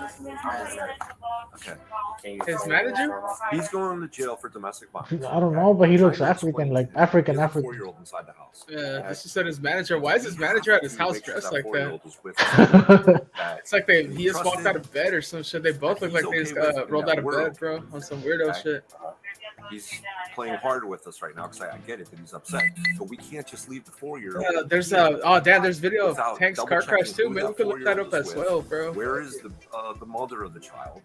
Okay. his manager? He's going to jail for domestic violence. I don't know, but he looks Trying to African, explain like to him. African, He has a African. 4-year-old inside the house. This just said his manager. Why is his manager at his house Make sure dressed like that? 4-year-old is with that It's like he just walked trusted. out of bed or some shit. They both look He's like they okay just with in rolled that out of world. bed, bro, on some weirdo Okay. shit. He's playing hard with us right now because I get it that he's upset. But we can't just leave the 4-year-old. There's oh damn, there's video Without of Tank's car double-checking crash too. who Maybe we that could look that up 4-year-old as is well, bro. Where is the mother of the child?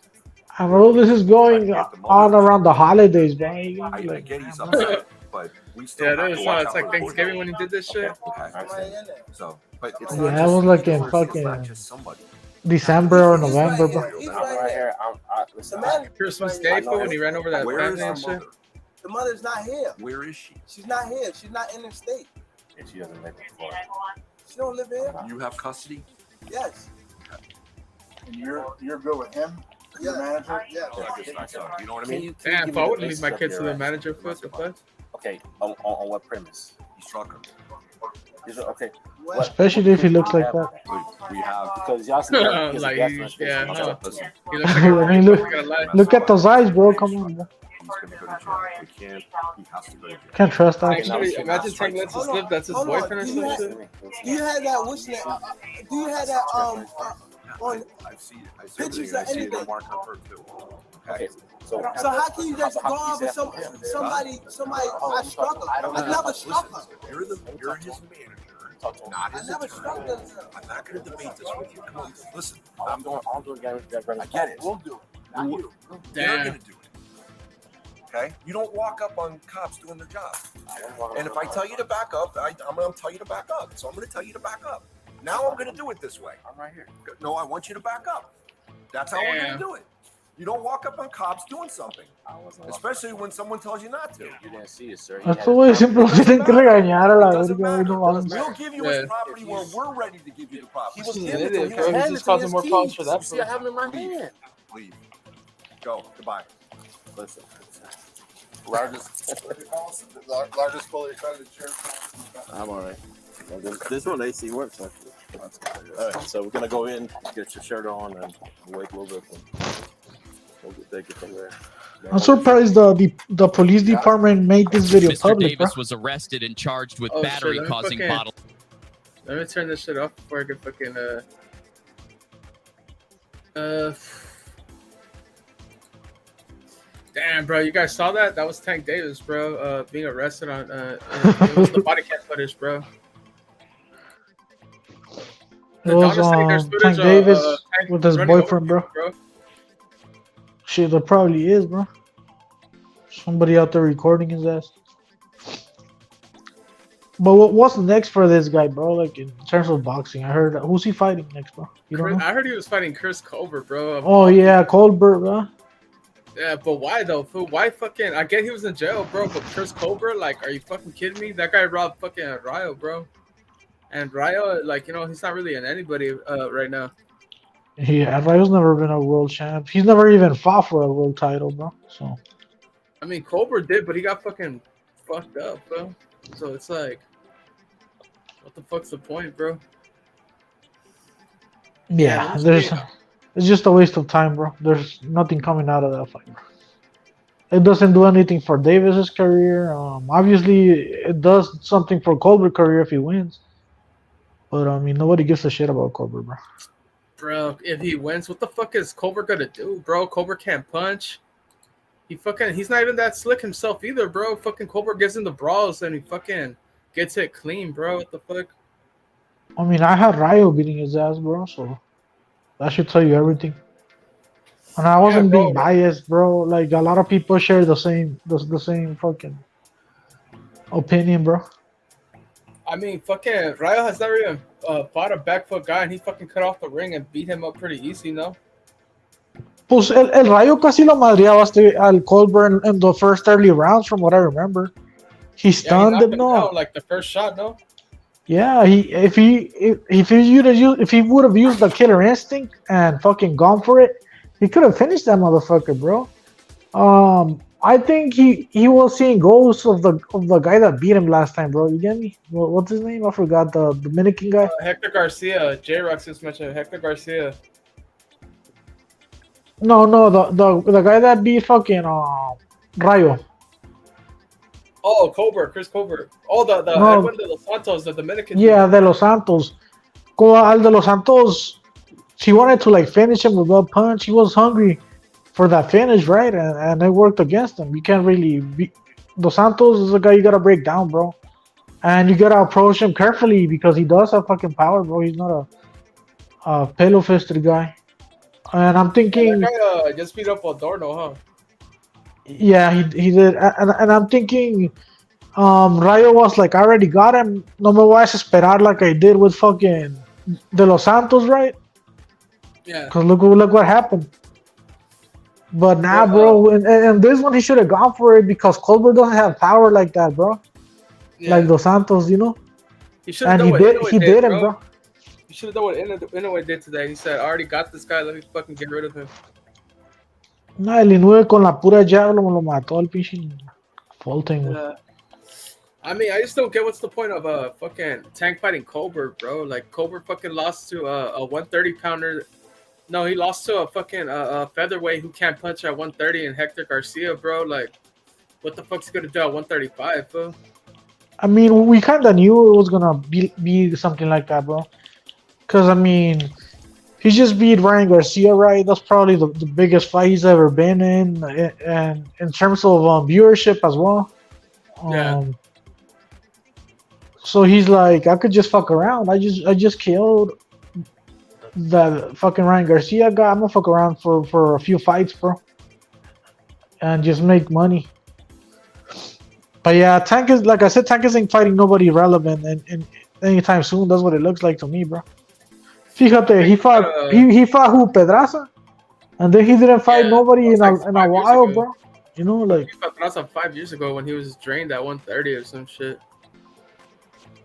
I know this is going on around the holidays, bro. I get he's upset, but we still Yeah, have that to was watch it's out like for the Thanksgiving 4-year-old. when he did this shit. Okay. So, but it's Yeah, not I just, was like in it's not fucking just somebody. December or November, bro. He's right here. Listen, Christmas Day, fool, when he ran over that Where is family the and shit. mother? the mother's not here. Where is she? She's not here. She's not in the state. And she doesn't live in Florida. She don't live here. You have custody? Yes. And you're good with him? Your manager? Yeah. You know what I Can mean? you Damn, give fool, I me the wouldn't leave basis my of kids to your, the manager, foot. The fuck? Okay, on what premise? He struck her. Okay, What? Especially if he looks like that. We have. because y'all see his Like, death yeah, sentence. no. Listen, He looks like I mean, a look- not gonna lie. Look at those eyes, bro. Come on, bro. he's going to go to jail. We can't. He has to go to jail. Can't trust that. Actually, imagine Tank lets it slip. That's his Hold on. boyfriend or Do you some have- shit. Do you have that wish that? Do you have that on? I've seen it. I see Pictures everything. I of see it anything. in Mark on her too. Okay, so So how can you just How go can you off with say that? somebody? I struck her. I don't I know. never struck her. You're his manager, not I his never attorney. struck her. I'm not going to debate this with you. Come on, listen. I'm doing I get it. We'll do it. Not you. You're Damn. going to do it. Okay? You don't walk up on cops doing their job. And if I tell you to back up, I'm going to tell you to back up. So I'm going to tell you to back up. Now I'm going to do it this way. I'm right here. No, I want you to back up. That's how we're going Damn. to do it. You don't walk up on cops doing something, I wasn't especially when someone tells you not to. You didn't see it, sir. He That's had the his way thumb- siempre lo tienen que regañar a la It doesn't verga. matter. No mames. We'll give you Yeah. his property where we're ready to give you the property. He was He's an giving it to idiot, me. bro. He was He's handing just to me causing his more keys. problems for that, You see, I have him in my hand. Leave. Go. Goodbye. Listen, Largest fully accredited church. I'm all right. This one AC works actually. All right, so we're gonna go in, get your shirt on, and wait a little bit. And we'll take it from there. I'm surprised the police department made this video Mr. public, bro. Davis was arrested and charged with Oh, shit, battery let me causing fucking- bodily. Let me turn this shit off before I get fucking Damn, bro, you guys saw that? That was Tank Davis, bro. Being arrested on it was the body cam footage, bro. It was Donna saying there's Tank footage of, Davis Tank with his running over boyfriend, bro. people, Shit, there probably is, bro. Somebody out there recording his ass. But what's next for this guy, bro? Like in terms of boxing, I heard who's he fighting next, bro? You don't know? I heard he was fighting Chris Colbert, bro. Oh yeah, Colbert, bro. Yeah, but why though? Fool? Why fucking? I get he was in jail, bro. But Chris Colbert, like, are you fucking kidding me? That guy robbed fucking Ryo, bro. And Ryo, like, you know, he's not really in anybody right now. Yeah, Ryo's never been a world champ. He's never even fought for a world title, bro. So I mean, Colbert did, but he got fucking fucked up, bro. So it's like, what the fuck's the point, bro? yeah, Yeah, there's it's just a waste of time, bro. There's nothing coming out of that fight, bro. It doesn't do anything for Davis's career. Obviously, it does something for Colbert's career if he wins. But I mean, nobody gives a shit about Colbert, bro. Bro, if he wins, what the fuck is Colbert gonna do, bro? Colbert can't punch. He's not even that slick himself either, bro. Fucking Colbert gives him the brawls and he fucking gets it clean, bro. What the fuck? I mean, I had Ryo beating his ass, bro. So that should tell you everything. And I wasn't bro. being biased, bro. Like a lot of people share the same fucking opinion, bro. I mean, fucking Ryo has never even fought a back foot guy, and he fucking cut off the ring and beat him up pretty easy, no? Pues el Rayo casi lo madreaba al Colbert in the first early rounds, from what I remember. He Yeah, stunned he him, knocked no. down, like the first shot, no? Yeah, if he would have used the killer instinct and fucking gone for it, he could have finished that motherfucker, bro. I think he was seeing ghosts of the guy that beat him last time, bro. You get me? What's his name? I forgot the Dominican guy. Hector Garcia. J-Rox just mentioned Hector Garcia. No, the guy that beat fucking Rayo. Oh, Colbert, Chris Colbert. Oh, the No, Edwin de los Santos, the Dominican yeah, dude. de los Santos. Como al de los Santos, she wanted to like finish him with one punch. He was hungry for that finish, right? And it worked against him. You can't really beat Dos Santos is a guy you gotta break down, bro. And you gotta approach him carefully because he does have fucking power, bro. He's not a pillow fisted guy. And I'm Yeah, that thinking, guy just beat up Adorno, huh? yeah, he did. And I'm thinking, Rayo was like, I already got him. No me voy a esperar like I did with fucking De Los Santos, right? Yeah. Because look what happened. But nah, Bro, bro. And this one, he should have gone for it because Colbert doesn't have power like that, bro. Like yeah. Dos Santos, you know? He should have And done what Inoue he did, did him, bro. bro. He should have done what Inoue did today. He said, I already got this guy. Let me fucking get rid of him. Nah, el Inoue con la pura llave lo mató al pinche Fulton, güey. Yeah. I mean, I just don't get what's the point of fucking Tank fighting Colbert, bro. Like Colbert fucking lost to a 130 pounder. No, he lost to a fucking featherweight who can't punch at 130 and Hector Garcia, bro. Like, what the fuck's he gonna do at 135, bro? I mean, we kind of knew it was gonna be something like that, bro. Cause I mean, he just beat Ryan Garcia, right? That's probably the biggest fight he's ever been in, and in terms of viewership as well. Yeah. So he's like, I could just fuck around. I just killed that fucking Ryan Garcia guy. I'm gonna fuck around for a few fights, bro, and just make money. But yeah, Tank is like I said, Tank isn't fighting nobody relevant, and anytime soon. That's what it looks like to me, bro. Fíjate, he fought who, Pedraza, and then he didn't fight nobody in like a while, bro. You know, like he fought Pedraza 5 years ago when he was drained at 130 or some shit.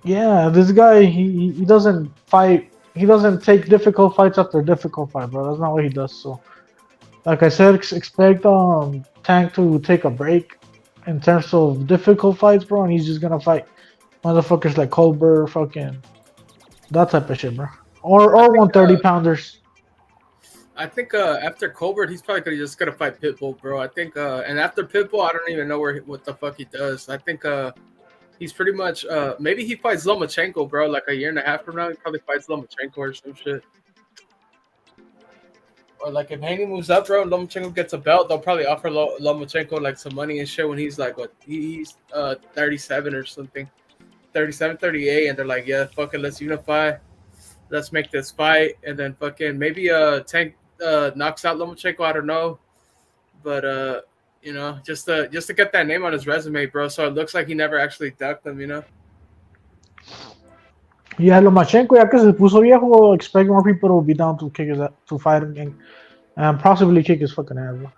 yeah, this guy he doesn't fight. He doesn't take difficult fights after difficult fight, bro. That's not what he does. So, like I said, expect Tank to take a break in terms of difficult fights, bro, and he's just gonna fight motherfuckers like Colbert, fucking that type of shit, bro. Or 130 pounders. I think after Colbert, he's probably just gonna fight Pitbull, bro. I think, and after Pitbull, I don't even know what the fuck he does. I think he's pretty much maybe he fights Lomachenko, bro. Like a year and a half from now, he probably fights Lomachenko or some shit. Or like if Haney moves up, bro, Lomachenko gets a belt, they'll probably offer Lomachenko like some money and shit when he's like what he's 37 or something, 37, 38, and they're like, yeah, fuck it, let's unify, let's make this fight, and then fucking maybe Tank knocks out Lomachenko, I don't know, but you know, just to get that name on his resume, bro, so it looks like he never actually ducked him, you know. Yeah, Lomachenko, ya que se puso viejo, expect more people to be down to kick his to fight him and possibly kick his fucking ass, bro.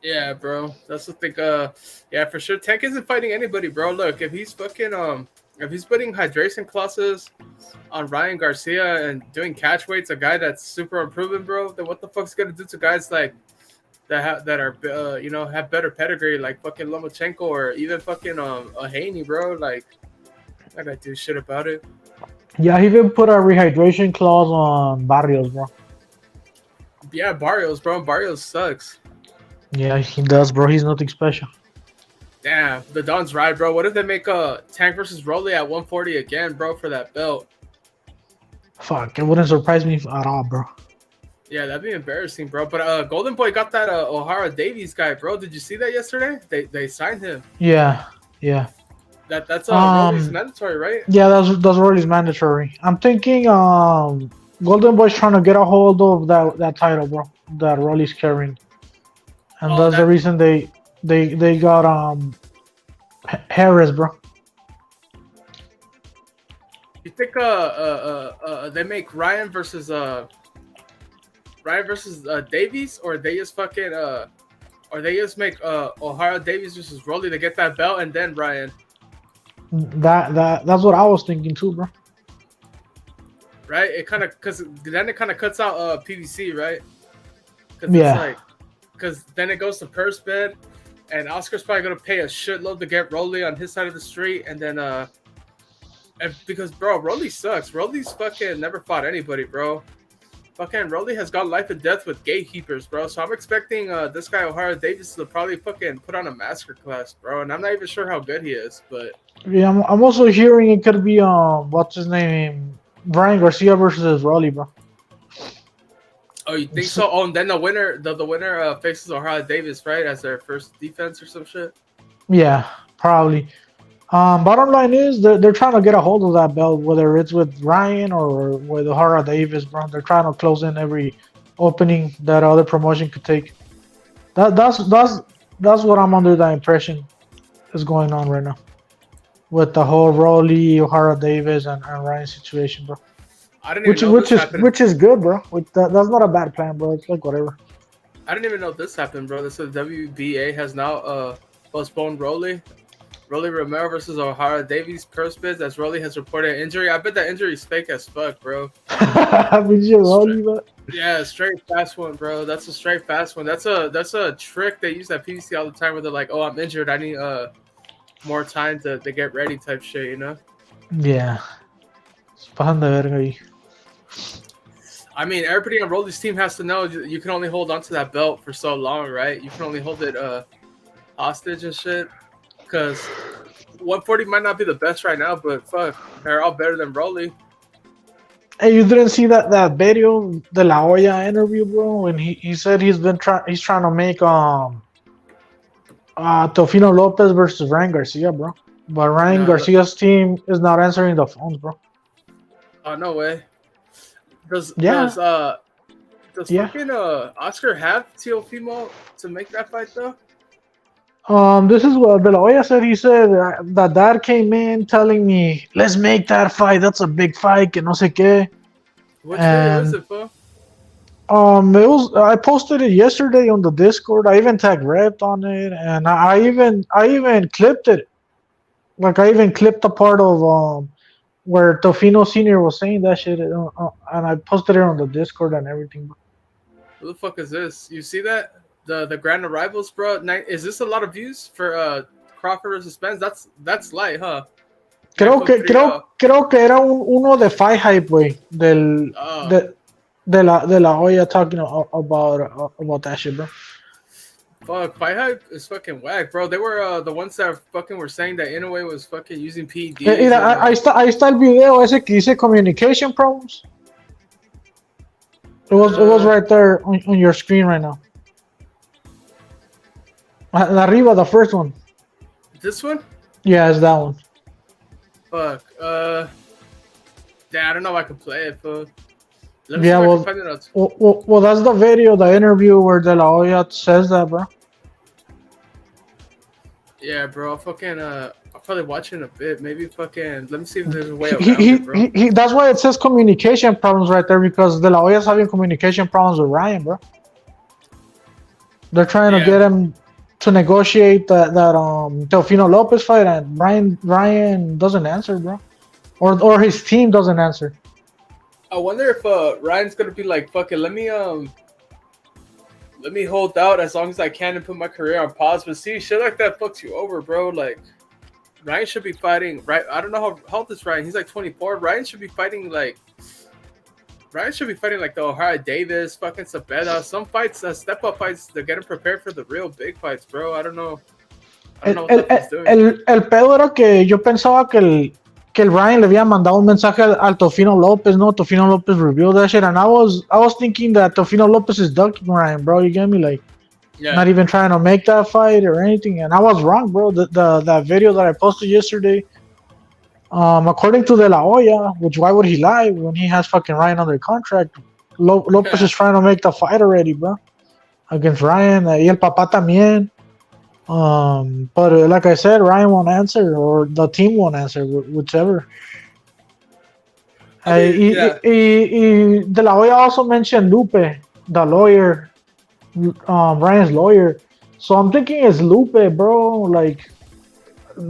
Yeah, bro. That's the thing. Yeah, for sure. Tank isn't fighting anybody, bro. Look, if he's fucking if he's putting hydration clauses on Ryan Garcia and doing catch weights, a guy that's super unproven, bro, then what the fuck's gonna do to guys like that are you know, have better pedigree, like fucking Lomachenko or even fucking a Haney, bro? Like, I gotta do shit about it. Yeah, he even put a rehydration clause on Barrios, bro. Yeah, Barrios, bro. Barrios sucks. Yeah, he does, bro. He's nothing special. Damn, the Don's right, bro. What if they make a Tank versus Rolly at 140 again, bro, for that belt? Fuck, it wouldn't surprise me at all, bro. Yeah, that'd be embarrassing, bro. But Golden Boy got that O'Hara Davies guy, bro. Did you see that yesterday? They signed him. Yeah. That's Rolly's mandatory, right? Yeah, that's Rolly's mandatory. I'm thinking Golden Boy's trying to get a hold of that title, bro, that Rolly's carrying. And that's the reason they got Harris, bro. You think they make Ryan versus Davies, or they just fucking or they just make O'Hara Davies versus Rolly to get that belt and then Ryan? That's what I was thinking too, bro. Right? It kind of because then it kind of cuts out PVC, right? Yeah. Because then it goes to purse bid, and Oscar's probably gonna pay a shitload to get Rolly on his side of the street, and then and because bro, Rolly sucks. Rolly's fucking never fought anybody, bro. Fucking Rolly has got life and death with gatekeepers, bro. So I'm expecting this guy O'Hara Davis to probably fucking put on a master class, bro. And I'm not even sure how good he is, but Yeah, I'm also hearing it could be what's his name, Brian Garcia versus Rolly, bro. oh, you think so? Oh, and then the winner faces O'Hara Davis, right, as their first defense or some shit. Yeah, probably. Bottom line is they're trying to get a hold of that belt, whether it's with Ryan or with O'Hara Davis, bro. They're trying to close in every opening that other promotion could take. That's what I'm under the impression is going on right now with the whole Rolly, O'Hara Davis, and Ryan situation, bro. I didn't even know this happened. Which is good, bro. That's not a bad plan, bro. It's like whatever. I didn't even know this happened, bro. This is WBA has now postponed Rolly Romero versus O'Hara Davies curse bids as Rolly has reported injury. I bet that injury is fake as fuck, bro. Rolly, bro. Yeah, straight fast one, bro. That's a straight fast one. That's a trick they use at PBC all the time where they're like, oh, I'm injured. I need more time to get ready type shit, you know? Yeah. Se pasan de verga ahí. I mean, everybody on Rolly's team has to know you can only hold onto that belt for so long, right? You can only hold it hostage and shit. Because 140 might not be the best right now, but fuck, they're all better than Rolly. Hey, you didn't see that video, the La Hoya interview, bro? When he said he's trying to make Tofino Lopez versus Ryan Garcia, bro. But Ryan Garcia's team is not answering the phones, bro. Oh, no way. Does fucking Oscar have Teofimo to make that fight though? This is what De La Hoya said. He said that dad came in telling me, let's make that fight. That's a big fight. Que no sé qué. Which video is it, for? I posted it yesterday on the Discord. I even tagged Red on it, and I even clipped it. Like I even clipped the part of where Tofino Senior was saying that shit, and I posted it on the Discord and everything. Who the fuck is this? You see that? The Grand Arrivals, bro. Is this a lot of views for Crawford versus Spence? That's light, huh? Creo que era uno de Fight Hype, güey, de la Hoya talking about that shit, bro. Fuck, Fight Hype is fucking whack, bro. They were the ones that fucking were saying that Inoue was fucking using PEDs. Mira, ahí está el video ese que dice communication problems. It was right there on your screen right now. Arriba, the first one. This one? Yeah, it's that one. Fuck. Yeah, I don't know if I can play it, but yeah, well, that's the video, the interview where De La Hoya says that, bro. Yeah, bro. Fucking I'll probably watch it in a bit. Maybe fucking let me see if there's a way around it, bro. That's why it says communication problems right there, because De La Hoya's having communication problems with Ryan, bro. They're trying to get him to negotiate that Teofimo Lopez fight, and Ryan doesn't answer, bro, or his team doesn't answer. I wonder if Ryan's gonna be like, fuck it, let me hold out as long as I can and put my career on pause. But see, shit like that fucks you over, bro. Like Ryan should be fighting, right? I don't know how old is Ryan. He's like 24. Ryan should be fighting like the O'Hara Davis, fucking Sabeda. Some fights, step up fights, to get him prepared for the real big fights, bro. I don't know what he's doing. El pedo era que yo pensaba que el Ryan le había mandado un mensaje al Tofino Lopez, no? Tofino Lopez revealed that shit, and I was thinking that Tofino Lopez is ducking Ryan, bro. You get me? Like, not even trying to make that fight or anything, and I was wrong, bro. That video that I posted yesterday, according to De La Hoya, which why would he lie when he has fucking Ryan under contract? Lopez is trying to make the fight already, bro, against Ryan. Y el papá también. But like I said, Ryan won't answer, or the team won't answer, whichever. De La Hoya also mentioned Lupe, the lawyer, Ryan's lawyer. So I'm thinking it's Lupe, bro, like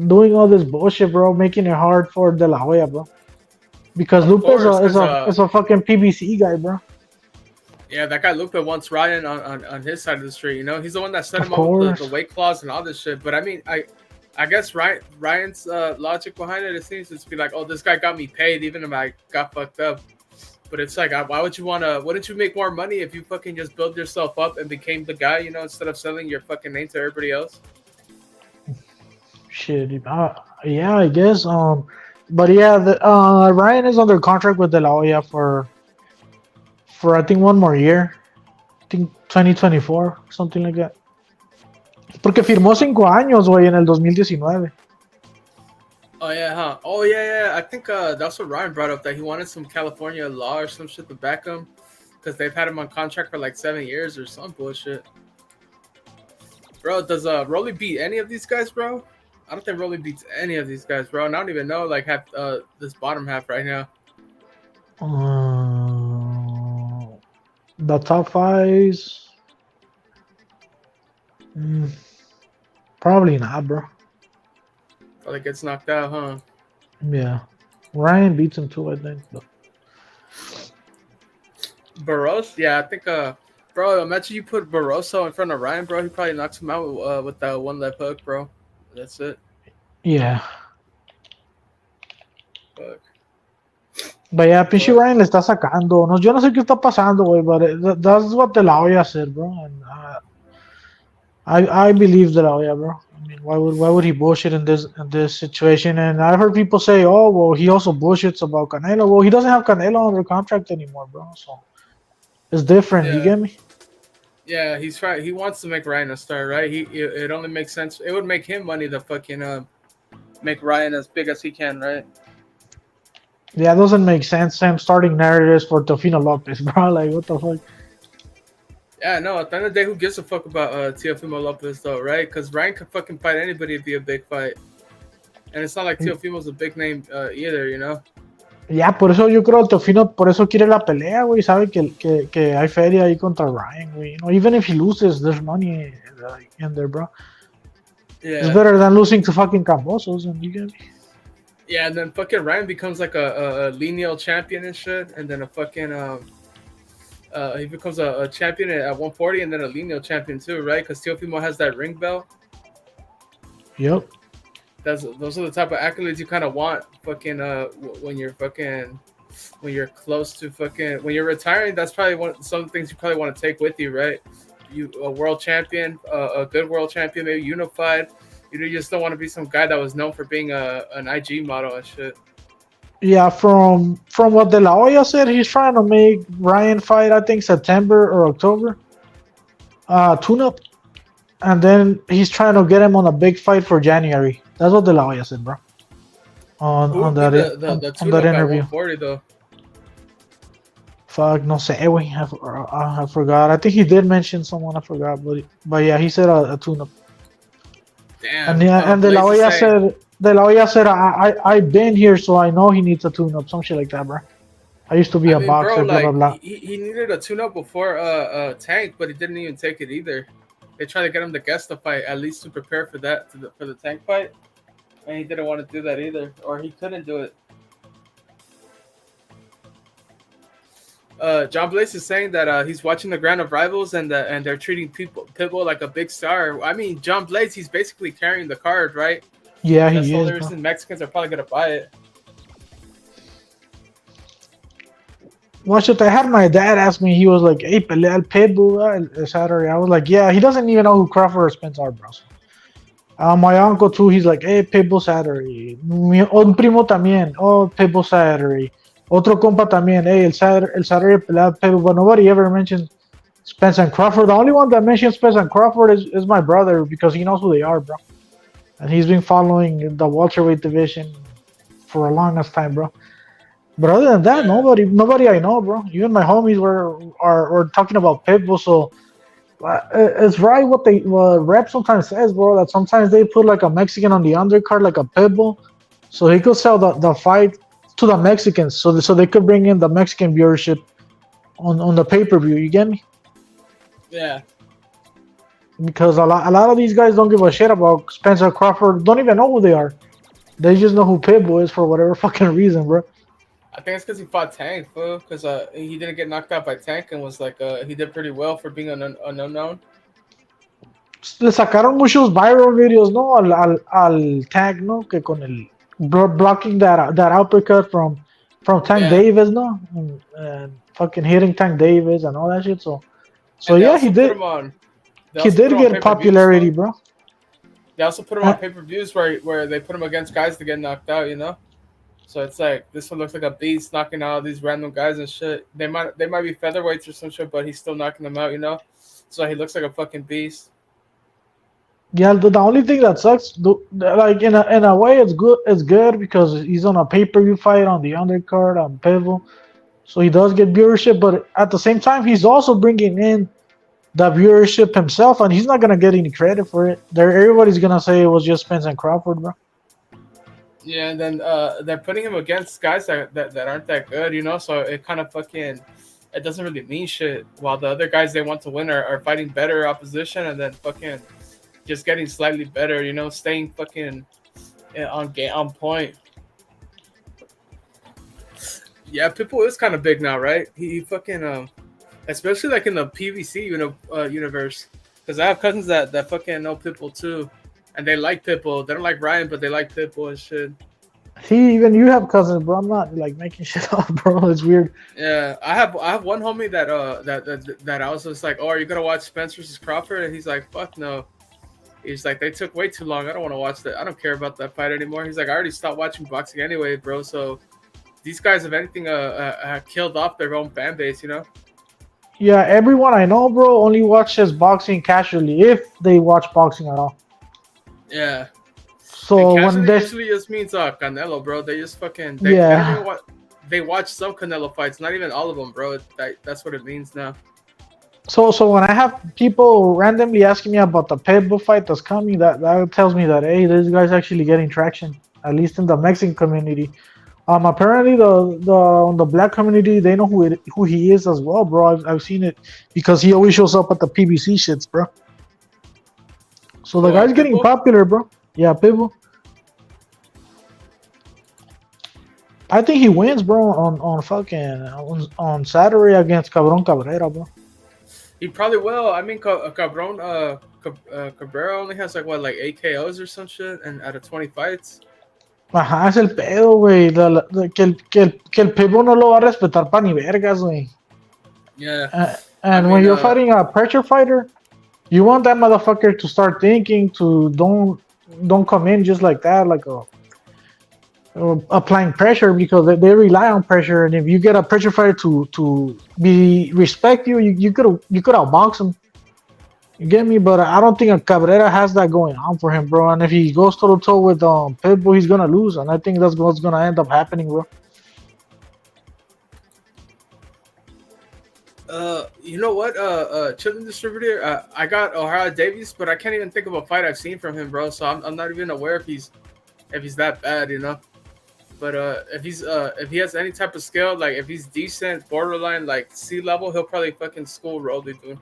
doing all this bullshit, bro, making it hard for De La Hoya, bro. Because Lupe is a fucking PBC guy, bro. Yeah, that guy Lupe wants Ryan on his side of the street. You know, he's the one that set Of him up with course. the weight clause and all this shit. But I mean, I guess Ryan's logic behind it seems to be like, oh, this guy got me paid even if I got fucked up. But it's like, why would you wanna? Wouldn't you make more money if you fucking just build yourself up and became the guy? You know, instead of selling your fucking name to everybody else. Shit. Yeah, I guess. But yeah, Ryan is under contract with De La Hoya for I think one more year. I think 2024, something like that. Porque firmó 5 años, güey, en el 2019. Oh yeah, huh? Oh yeah. I think that's what Ryan brought up, that he wanted some California law or some shit to back him, because they've had him on contract for like 7 years or some bullshit. Bro, does Rolly beat any of these guys, bro? I don't think Rolly beats any of these guys, bro. And I don't even know like half this bottom half right now. The top fives. Probably not, bro. Probably gets knocked out, huh? Yeah. Ryan beats him too, I think. But Barroso? Yeah, I think bro, imagine you put Barroso in front of Ryan, bro. He probably knocks him out with that one left hook, bro. That's it. yeah. Fuck. But yeah, pinche Ryan le está sacando. No, yo no sé qué está pasando, güey, but that's what De La Hoya said, bro. And I believe De La Hoya, bro. I mean, why would he bullshit in this situation? And I heard people say, oh, well, he also bullshits about Canelo. Well, he doesn't have Canelo under contract anymore, bro. So it's different. You Yeah. get me? Yeah, he's right. He wants to make Ryan a star, right? It only makes sense. It would make him money to fucking make Ryan as big as he can, right? Yeah, it doesn't make sense. Him starting narratives for Tofino Lopez, bro. Like, what the fuck? Yeah, no. At the end of the day, who gives a fuck about Teofimo Lopez though, right? Because Ryan could fucking fight anybody to be a big fight, and it's not like Teofimo's a big name either, you know. Ya, por eso yo creo que Tofino, por eso quiere la pelea, güey. Sabe que hay feria ahí contra Ryan, güey. You know, even if he loses, there's money in there, bro. Yeah. It's better than losing to fucking Cambosos, and you get me? Yeah, and then fucking Ryan becomes like a lineal champion and shit, and then a fucking he becomes a champion at 140, and then a lineal champion too, right? Because Teofimo has that ring belt. Yep. Those are the type of accolades you kind of want, fucking when you're close to fucking when you're retiring. That's probably some of the things you probably want to take with you, right? You a world champion, a good world champion, maybe unified. You just don't want to be some guy that was known for being an IG model and shit. Yeah, from what De La Hoya said, he's trying to make Ryan fight, I think, September or October. Tune-up. And then he's trying to get him on a big fight for January. That's what De La Hoya said, bro. On that interview. 140 though. Fuck, no sé, güey. I forgot. I think he did mention someone. I forgot, but yeah, he said a tune-up. Damn. And De La Hoya said, I've been here, so I know he needs a tune-up, some shit like that, bro. I used to be a boxer, bro, blah, blah, blah. He needed a tune-up before Tank, but he didn't even take it either. They tried to get him to guest the fight, at least to prepare for that, for the Tank fight, and he didn't want to do that either, or he couldn't do it. John Blaze is saying that he's watching the Grand of Rivals and they're treating Pitbull like a big star. I mean, John Blaze, he's basically carrying the card, right? Yeah, That's he the is. only reason Mexicans are probably gonna buy it. Watch it. I had my dad ask me. He was like, "Hey, pelea el Pitbull Saturday." I was like, "Yeah." He doesn't even know who Crawford or Spence are, bro. My uncle too. He's like, "Hey, Pitbull Saturday." Un primo también. Oh, Pitbull Saturday. Otro compa también. Hey, el Saturday pelea Pitbull. But nobody ever mentioned Spence and Crawford. The only one that mentions Spence and Crawford is my brother, because he knows who they are, bro. And he's been following the welterweight division for a longest time, bro. But other than that, nobody I know, bro. Even my homies are talking about Pitbull. So it's right what Rep sometimes says, bro. That sometimes they put like a Mexican on the undercard, like a Pitbull, so he could sell the fight to the Mexicans, so they could bring in the Mexican viewership on the pay-per-view. You get me? Yeah. Because a lot of these guys don't give a shit about Spencer Crawford. Don't even know who they are. They just know who Pitbull is for whatever fucking reason, bro. I think it's because he fought Tank, fool. Because he didn't get knocked out by Tank and was like he did pretty well for being an unknown. Le sacaron muchos viral videos, ¿no? Al Tank, ¿no? Que con el blocking that uppercut from Tank Yeah. Davis, ¿no? And fucking hitting Tank Davis and all that shit. So And they yeah, also he put did. him on. He did get popularity, bro. They also put him on pay-per-views where they put him against guys to get knocked out, you know. So it's like this one looks like a beast knocking out these random guys and shit. They might be featherweights or some shit, but he's still knocking them out, you know. So he looks like a fucking beast. Yeah, the only thing that sucks, like in a way, it's good. It's good because he's on a pay-per-view fight on the undercard on Pebble, so he does get viewership. But at the same time, he's also bringing in the viewership himself, and he's not gonna get any credit for it. Everybody's gonna say it was just Spence and Crawford, bro. Yeah, and then they're putting him against guys that aren't that good, you know. So it kind of fucking it doesn't really mean shit. While the other guys they want to win are fighting better opposition, and then fucking just getting slightly better, you know, staying fucking on point. Yeah, Pitbull is kind of big now, right? He fucking especially like in the PVC universe, because I have cousins that fucking know Pitbull too, and they like Pitbull. They don't like Ryan, but they like Pitbull and shit. See, even you have cousins, bro. I'm not like making shit up, bro. It's weird. Yeah, I have one homie that I was just like, oh, are you gonna watch Spence versus Crawford? And he's like, fuck no. He's like, they took way too long. I don't want to watch that. I don't care about that fight anymore. He's like, I already stopped watching boxing anyway, bro. So these guys, if anything, killed off their own fan base, you know? Yeah, everyone I know, bro, only watches boxing casually, if they watch boxing at all. Yeah. So and when they usually just means Canelo, bro. They just fucking they watch some Canelo fights, not even all of them, bro. That's what it means now. So when I have people randomly asking me about the Pitbull fight that's coming, that tells me that hey, this guy's actually getting traction, at least in the Mexican community. Apparently on the black community they know who he is as well, bro. I've seen it because he always shows up at the PBC shits, bro. So the guy's getting popular, bro. Yeah, Pitbull. I think he wins, bro, on Saturday against Cabron Cabrera, bro. He probably will. I mean, Cabron Cabrera only has like 8 KOs or some shit, and out of 20 fights. Ajá, es el pedo, güey. Que el Pitbull no lo va a respetar pa' ni vergas, güey. Yeah. And when you're fighting a pressure fighter, you want that motherfucker to start thinking, to don't come in just like that, like applying pressure, because they rely on pressure. And if you get a pressure fighter to respect you could outbox him. You get me? But I don't think Cabrera has that going on for him, bro. And if he goes toe to toe with Pitbull, he's gonna lose, and I think that's what's gonna end up happening, bro. You know what? Chitlin Distributor. I got O'Hara Davies, but I can't even think of a fight I've seen from him, bro. So I'm not even aware if he's that bad, you know. But if he has any type of skill, like if he's decent, borderline, like C level, he'll probably fucking school Rolly, dude.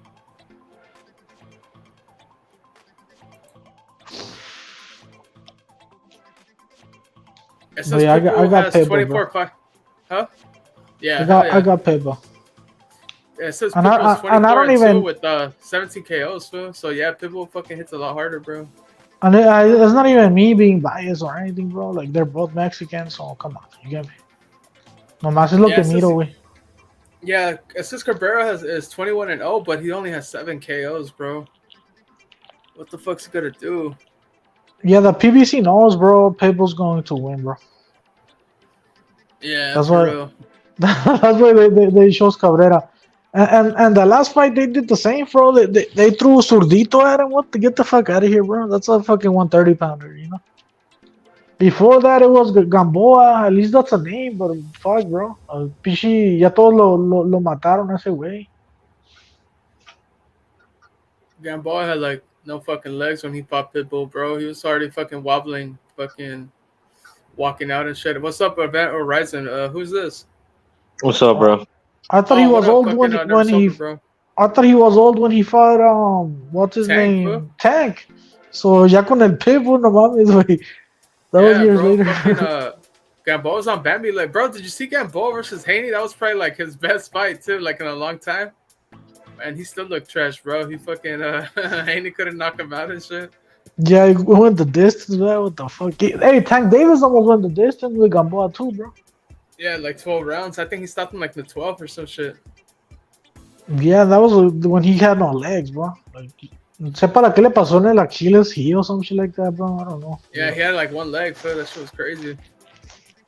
Yeah, I got Pitbull, 24 fight. Huh? Yeah, I got Pitbull. Yeah, it says And Pitbull's 24 I don't even with 17 KOs, fool. So yeah, Pitbull fucking hits a lot harder, bro. And it's not even me being biased or anything, bro. Like, they're both Mexican, so come on, you get me? Nomás es lo que miro, güey. Yeah, it says Cabrera is 21-0, but he only has 7 KOs, bro. What the fuck's he gonna do? Yeah, the PBC knows, bro. Pitbull's going to win, bro. Yeah, that's for why. Real. That's why they chose Cabrera. And the last fight they did the same, bro. They threw Zurdito at him. What? Get the fuck out of here, bro. That's a fucking 130 pounder, you know. Before that it was Gamboa. At least that's a name, but fuck, bro. Pichi, ya todos lo mataron ese güey. Gamboa had like no fucking legs when he fought Pitbull, bro. He was already fucking wobbling, fucking walking out and shit. What's up, Event Horizon? Who's this? What's up, bro? I thought he was old when he. I thought he was old when he fought what's his name? Bro? Tank. So ya con el Pitbull, no mames, güey. That was years later. Fucking, Gamboa's on Bambi. Like, bro, did you see Gamboa versus Haney? That was probably like his best fight too, like in a long time. And he still looked trash, bro. He fucking Haney couldn't knock him out and shit. Yeah, he went the distance, man. What the fuck? Hey, Tank Davis almost went the distance with Gamboa too, bro. Yeah, like 12 rounds. I think he stopped him like the 12 or some shit. Yeah, that was when he had no legs, bro. Like, sé para qué le pasó en el Achilles heel or some shit like that, bro. I don't know. Yeah, he had like one leg, so that shit was crazy.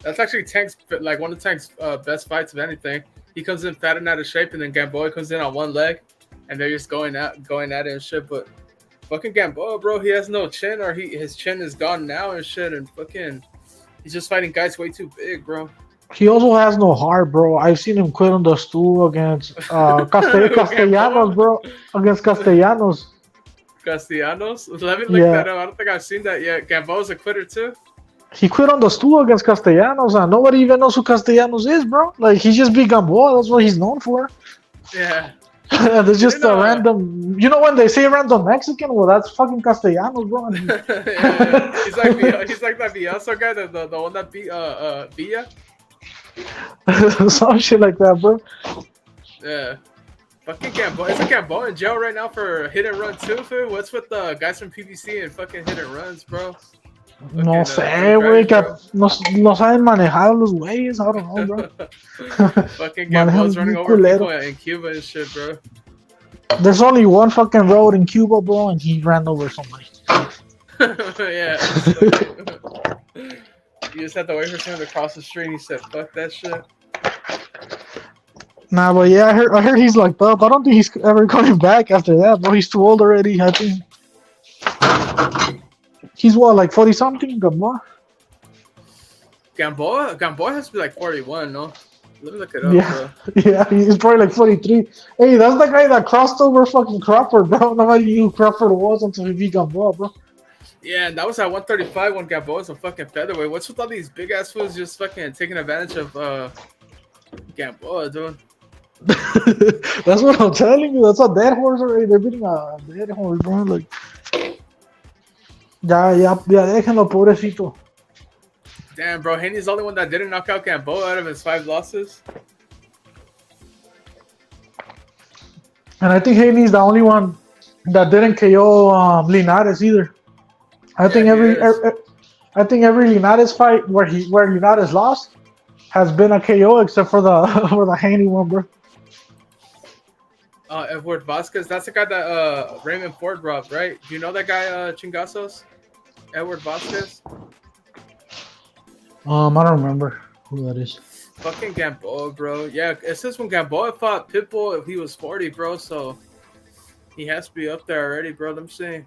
That's actually Tank's like one of Tank's best fights of anything. He comes in fat and out of shape, and then Gamboa comes in on one leg, and they're just going at it and shit. But fucking Gamboa, bro, he has no chin, or his chin is gone now and shit, and fucking he's just fighting guys way too big, bro. He also has no heart, bro. I've seen him quit on the stool against Castellanos, bro. Against Castellanos. Castellanos? Let me look that up. I don't think I've seen that yet. Gamboa's a quitter too? He quit on the stool against Castellanos, and nobody even knows who Castellanos is, bro. Like, he just beat Gamboa. That's what he's known for. Yeah. And it's just a random... You know when they say random Mexican? Well, that's fucking Castellanos, bro. Yeah. He's like that Villazo guy, the one that beat Villa. Some shit like that, bro. Yeah. Fucking Gamboa. Isn't Gamboa in jail right now for hit and run too, fool? What's with the guys from PBC and fucking hit and runs, bro? No sé, güey, que no saben manejar los güeyes. I don't know, bro. Fucking Gamboa's running over people in Cuba and shit, bro. There's only one fucking road in Cuba, bro, and he ran over somebody. Yeah. You just had to wait for someone to cross the street and he said, fuck that shit. Nah, but yeah, I heard he's locked up. I don't think he's ever coming back after that, bro. He's too old already, I think. He's what, like 40 something? Gamboa? Gamboa has to be like 41, no? Let me look it up, Yeah, bro. yeah, he's probably like 43. Hey, that's the guy that crossed over fucking Crawford, bro. Nobody knew who Crawford was until he beat Gamboa, bro. Yeah, and that was at 135 when Gamboa's a fucking featherweight. What's with all these big ass fools just fucking taking advantage of Gamboa, dude? That's what I'm telling you. That's a dead horse already. They're beating a dead horse, bro. Like, ya, déjenlo, pobrecito. Damn, bro. Haney's the only one that didn't knock out Gamboa out of his 5 losses. And I think Haney's the only one that didn't KO Linares either. I think every Linares fight where Linares lost has been a KO except for the Haney one, bro. Edward Vasquez, that's the guy that Raymond Ford robbed, right? Do you know that guy, Chingasos? Edward Vasquez? I don't remember who that is. Fucking Gamboa, bro. Yeah, it says when Gamboa fought Pitbull, he was 40, bro, so he has to be up there already, bro. Let me see.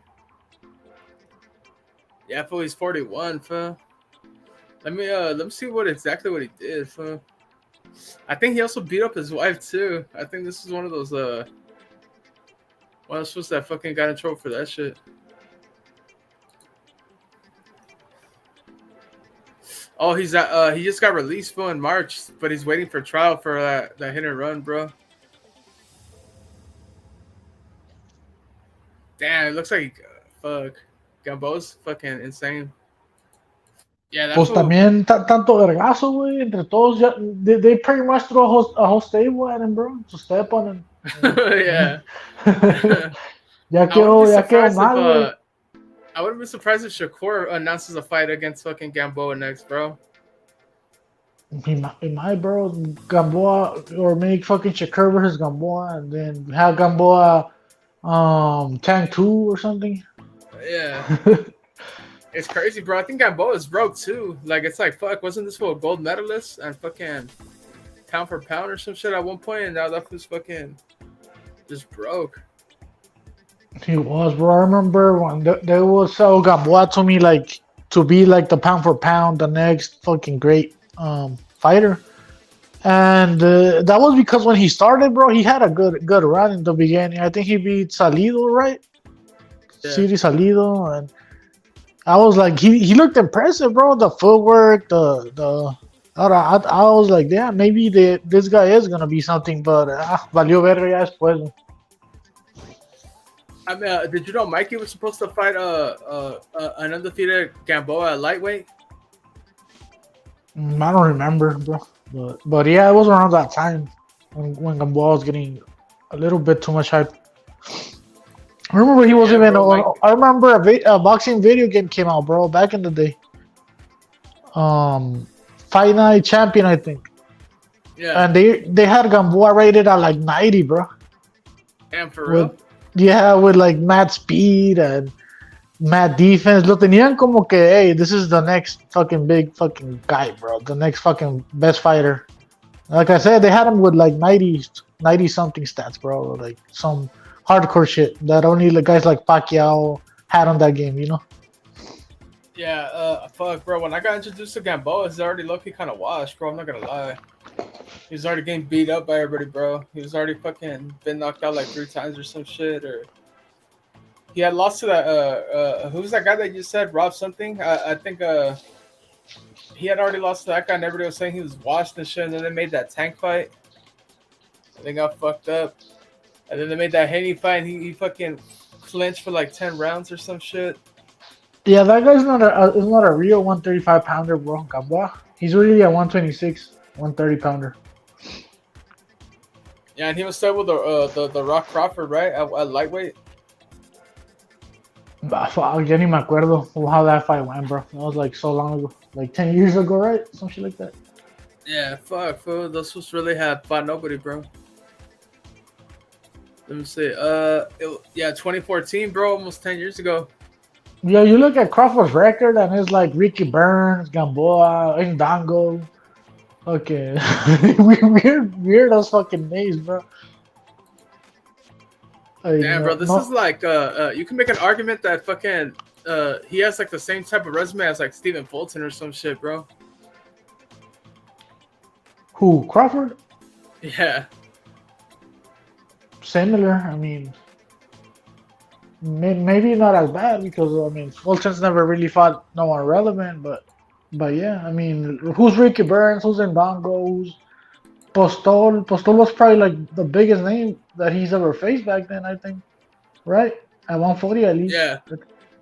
Yeah, fool, he's 41, fool. Let me see exactly what he did, fool. I think he also beat up his wife too. I think this is one of those that fucking got in trouble for that shit. Oh, he just got released in March, but he's waiting for trial for that hit and run, bro. Damn, it looks like fuck. Gamboa's fucking insane. Yeah, that's Pues también tanto vergazo, güey, entre todos. Ya, they pretty much threw a whole stable at him, bro, to step on him. Yeah. ya quedó mal, güey. I wouldn't be surprised if Shakur announces a fight against fucking Gamboa next, bro. He might, bro. Gamboa, or make fucking Shakur versus Gamboa, and then have Gamboa tank 2 or something. Yeah. It's crazy, bro. I think Gamboa is broke too. Like, it's like, fuck, wasn't this for a gold medalist and fucking pound for pound or some shit at one point, and now that was fucking just broke. He was, bro. I remember when they will sell Gamboa to me like to be like the pound for pound, the next fucking great fighter, and that was because when he started, bro, he had a good run in the beginning. I think he beat Salido, right? Yeah. City Salido, and I was like, he looked impressive, bro. The footwork, I was like, yeah, maybe this guy is gonna be something, but valió verga ya después. I mean, did you know Mikey was supposed to fight an undefeated Gamboa at lightweight? I don't remember, bro. But yeah, it was around that time when Gamboa was getting a little bit too much hype. I remember he was Yeah, even. bro, Mike. I remember a boxing video game came out, bro, back in the day. Fight Night Champion, I think. Yeah, And they had Gamboa rated at like 90, bro. and for With real. yeah, with like mad speed and mad defense. Lo tenían como que, hey, this is the next fucking big fucking guy, bro. The next fucking best fighter. Like I said, they had him with like 90 something stats, bro. Like some hardcore shit that only the guys like Pacquiao had on that game, you know? Yeah, fuck, bro. When I got introduced to Gamboa, he's already low-key kind of washed, bro. I'm not gonna lie. He's already getting beat up by everybody, bro. He was already fucking been knocked out like 3 times or some shit, or he had lost to that. Who's that guy that you said Rob something? I think he had already lost to that guy, and everybody was saying he was washed and shit. And then they made that tank fight, and they got fucked up. And then they made that Haney fight, and he fucking clinched for like 10 rounds or some shit. Yeah, that guy's is not a real 135 pounder, bro. Gamboa. He's really a 126, 130 pounder. Yeah, and he was still with the Rock Crawford, right? At lightweight. Fuck, ya ni me acuerdo how that fight went, bro. That was like so long ago. Like 10 years ago, right? Some shit like that. Yeah, fuck, fool. Those fools really had fought nobody, bro. Let me see. 2014, bro. Almost 10 years ago. Yeah, you look at Crawford's record and it's like Ricky Burns, Gamboa, Ndango. Okay. weird as fucking names, bro. Damn, bro. This is like you can make an argument that fucking he has like the same type of resume as like Stephen Fulton or some shit, bro. Who, Crawford? Yeah. Similar. I mean, maybe not as bad because I mean Fulton's never really fought no one relevant, but yeah, I mean, who's Ricky Burns? Who's Ndango? Who's Postol? Postol was probably like the biggest name that he's ever faced back then, I think. Right? At 140 at least. Yeah.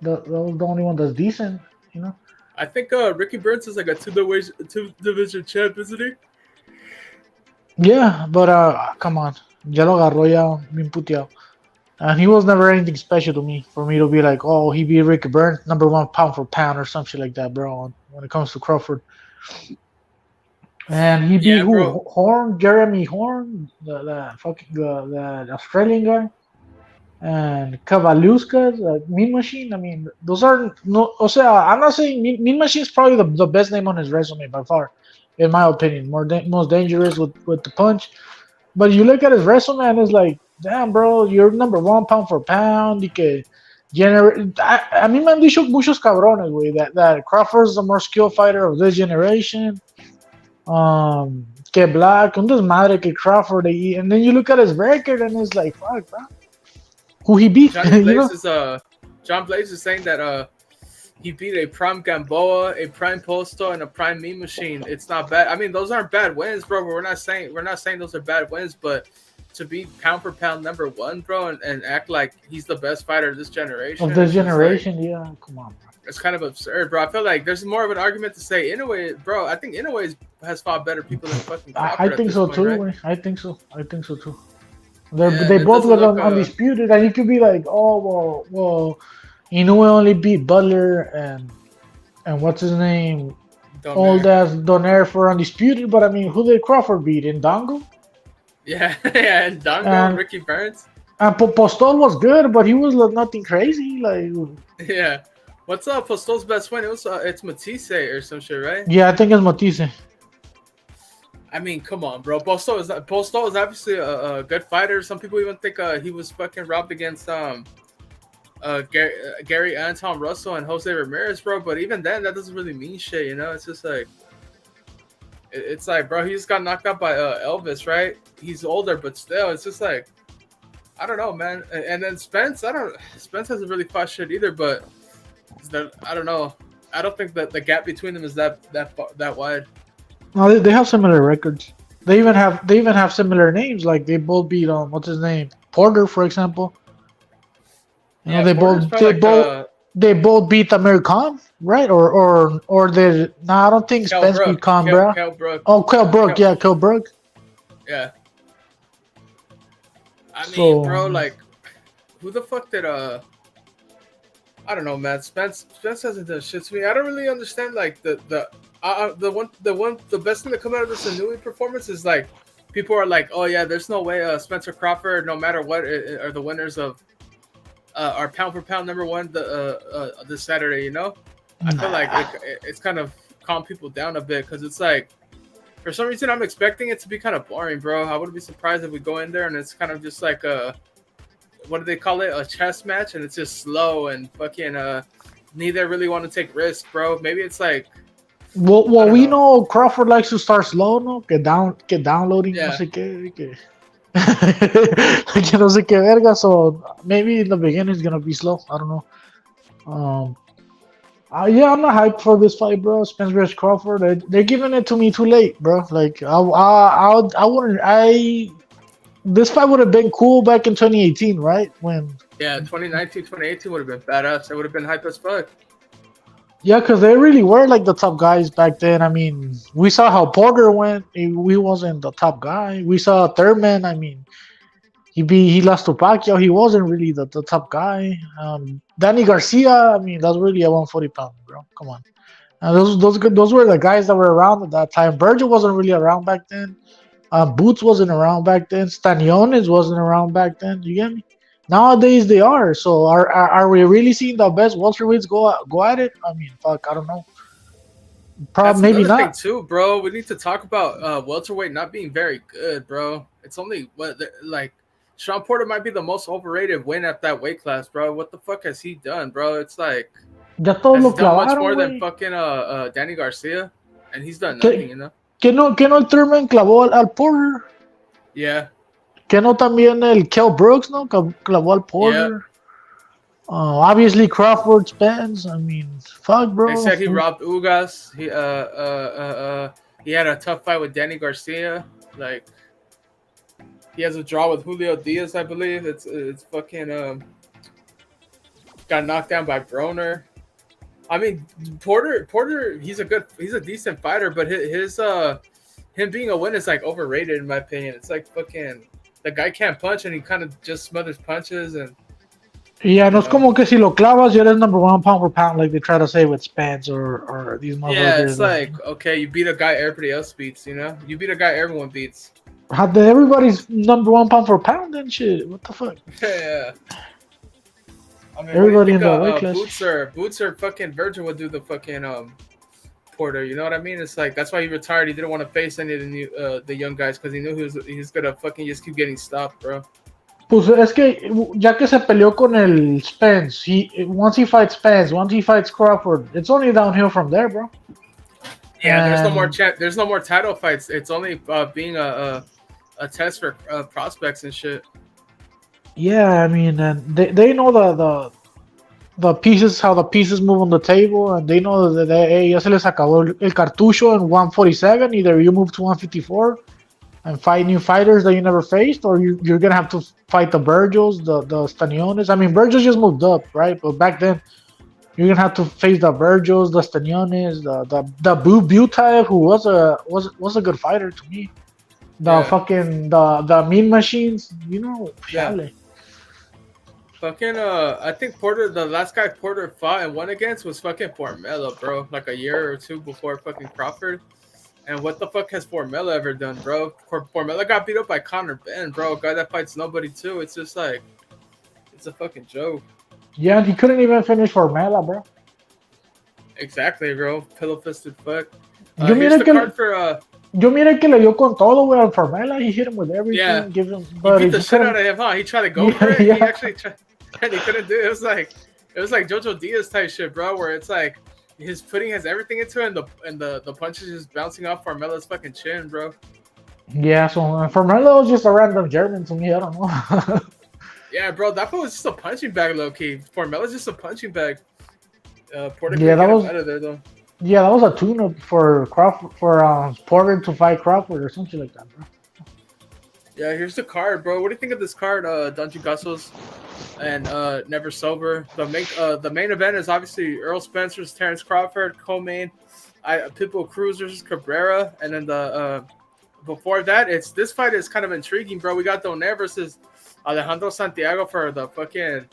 That was the only one that's decent, you know. I think Ricky Burns is like a two division champ, isn't he? Yeah, but come on, ya lo agarró ya bien puteado. And he was never anything special to me, for me to be like, oh, he beat Ricky Burns, #1 pound for pound or some shit like that, bro. When it comes to Crawford, and he beat who? bro. Horn, Jeremy Horn, the Australian guy, and Kavaluskas, Mean Machine. I mean, those are no. O sea, I'm not saying Mean Machine is probably the best name on his resume by far, in my opinion. Most dangerous with the punch. But you look at his resume and it's like, damn, bro, you're #1 pound for pound. I mí me han dicho muchos cabrones, güey, that Crawford's the more skilled fighter of this generation. Que Black, un desmadre que Crawford. And then you look at his record and it's like, fuck, bro. Who he beat? John Blaze is saying that he beat a prime Gamboa, a prime Posto, and a prime Mean Machine. It's not bad. I mean, those aren't bad wins, bro. We're not saying those are bad wins, but to be pound for pound #1, bro, and act like he's the best fighter of this generation. Of this generation, like, yeah. Come on, bro. It's kind of absurd, bro. I feel like there's more of an argument to say Inoue, bro. I think Inoue has fought better people than fucking Crawford. I think so point, too, right? I think so too. They both were undisputed, and you could be like, oh well, Inoue only beat Butler and what's his name, old ass Donaire for undisputed. But I mean, who did Crawford beat? Ndango? Yeah, and Ndango, Ricky Burns. And Postol was good, but he was like nothing crazy. Like, yeah, what's up? Postol's best win? It's Matisse or some shit, right? Yeah, I think it's Matisse. I mean, come on, bro. Postol is obviously a good fighter. Some people even think he was fucking robbed against Gary Anton Russell and Jose Ramirez, bro. But even then, that doesn't really mean shit, you know? It's just like, it's like, bro, he just got knocked out by Elvis, right? He's older, but still, it's just like, I don't know, man. And then Spence hasn't really fought shit either, but I don't know. I don't think that the gap between them is that wide. No, they have similar records. They even have similar names. Like they both beat what's his name, Porter, for example. You know, they both they both beat Amir Khan, right? Or they? Nah, I don't think Kel Spence beat Brook. Khan, bro. Kel Brook. Oh, Kell Brook, yeah, Kell Brook. Yeah. I mean, So bro, like, who the fuck did I don't know, man. Spence hasn't done shit to me. I don't really understand like the best thing to come out of this Inoue performance is like people are like, oh yeah, there's no way Spencer Crawford, no matter what, are the winners of our pound for pound number one this Saturday. You know, I feel like it's kind of calmed people down a bit because it's like for some reason I'm expecting it to be kind of boring, bro. I wouldn't be surprised if we go in there and it's kind of just like a what do they call it? A chess match, and it's just slow and fucking neither really want to take risks, bro. Maybe it's like well, I don't we know. know Crawford likes to start slow, no? Que downloading, no Yeah. sé qué, que que no sé qué verga. So maybe in the beginning it's gonna be slow. I don't know. Yeah, I'm not hyped for this fight, bro. Spence versus Crawford. They're giving it to me too late, bro. Like I wouldn't. This fight would have been cool back in 2018, right? When Yeah, 2019, 2018 would have been badass. It would have been hype as fuck. yeah, because they really were like the top guys back then. I mean, we saw how Porter went. He wasn't the top guy. We saw Thurman. I mean, he lost to Pacquiao. He wasn't really the top guy. Danny Garcia. I mean, that's really a 140 pound, bro. Come on. Those were the guys that were around at that time. Virgil wasn't really around back then. Boots wasn't around back then. Stanionis wasn't around back then. You get me? Nowadays they are. So are we really seeing the best welterweights go at it? I mean, fuck, I don't know. That's Maybe another thing not. too, bro. We need to talk about welterweight not being very good, bro. It's only what like Sean Porter might be the most overrated win at that weight class, bro. What the fuck has he done, bro? It's like Ya todos has lo he done much clavaron, more than güey. fucking Danny Garcia, and he's done nothing, you know. Que no el Thurman clavó al Porter. Yeah. Que no también el Kell Brooks, no clavó al Porter. Obviously Crawford, Spence. I mean, fuck, bro. They said he robbed Ugas. He had a tough fight with Danny Garcia. Like he has a draw with Julio Diaz, I believe. It's fucking got knocked down by Broner. I mean, Porter, he's a decent fighter, but his him being a win is like overrated in my opinion. It's like fucking the guy can't punch and he kind of just smothers punches and. Yeah, no es como que si lo clavas, you eres number one pound for pound, like they try to say with Spence or these motherfuckers. Yeah, it's like okay, you beat a guy everybody else beats, you know. You beat a guy everyone beats. Everybody's number one pound for pound and shit. What the fuck? Yeah. I mean, Everybody in the weight class. Boots or fucking Virgil would do the fucking Porter. You know what I mean? It's like that's why he retired. He didn't want to face any of the young guys because he knew he was gonna fucking just keep getting stopped, bro. Pues es que ya que se peleó con el Spence, once he fights Spence, once he fights Crawford, it's only downhill from there, bro. Yeah, there's no more there's no more title fights. It's only being a test for prospects and shit. Yeah, I mean, and they know the pieces, how the pieces move on the table, and they know that hey, ya se les acabó el cartucho in 147. Either you move to 154 and fight new fighters that you never faced, or you're gonna have to fight the Virgils, the Staniones. I mean, Virgils just moved up, right? But back then, you're gonna have to face the Virgils, the Staniones, the Butaev, who was a good fighter to me. Fucking the mean machines, you know. Yeah. Fucking I think Porter, the last guy Porter fought and won against was fucking Formella, bro. Like a year or two before fucking Crawford. And what the fuck has Formella ever done, bro? Formella got beat up by Conor Ben, bro. A guy that fights nobody too. It's just like, it's a fucking joke. Yeah, and he couldn't even finish Formella, bro. Exactly, bro. Pillow-fisted fuck. Yo miré que le dio con todo, güey, al Formella. He hit him with everything. Yeah. Give him, He but beat the shit out of him, huh? He tried to go for it. Yeah. He actually tried, and he couldn't do it. It was like Jojo Diaz type shit, bro, where it's like his footing has everything into it, and the punches just bouncing off Formella's fucking chin, bro. Yeah, so Formella was just a random German to me. I don't know. Yeah, bro, that was just a punching bag, low key. Formella's just a punching bag. Porter Yeah, that was out of there though. Yeah, that was a tune-up for Crawford, for Porter to fight Crawford or something like that, bro. Yeah, here's the card, bro. What do you think of this card, Don Gigasos? and Never Sober. The main event is obviously Earl Spencer's Terrence Crawford co-main. Pitbull Cruz versus Cabrera, and then the before that, this fight is kind of intriguing, bro. We got Donaire versus Alejandro Santiago for the fucking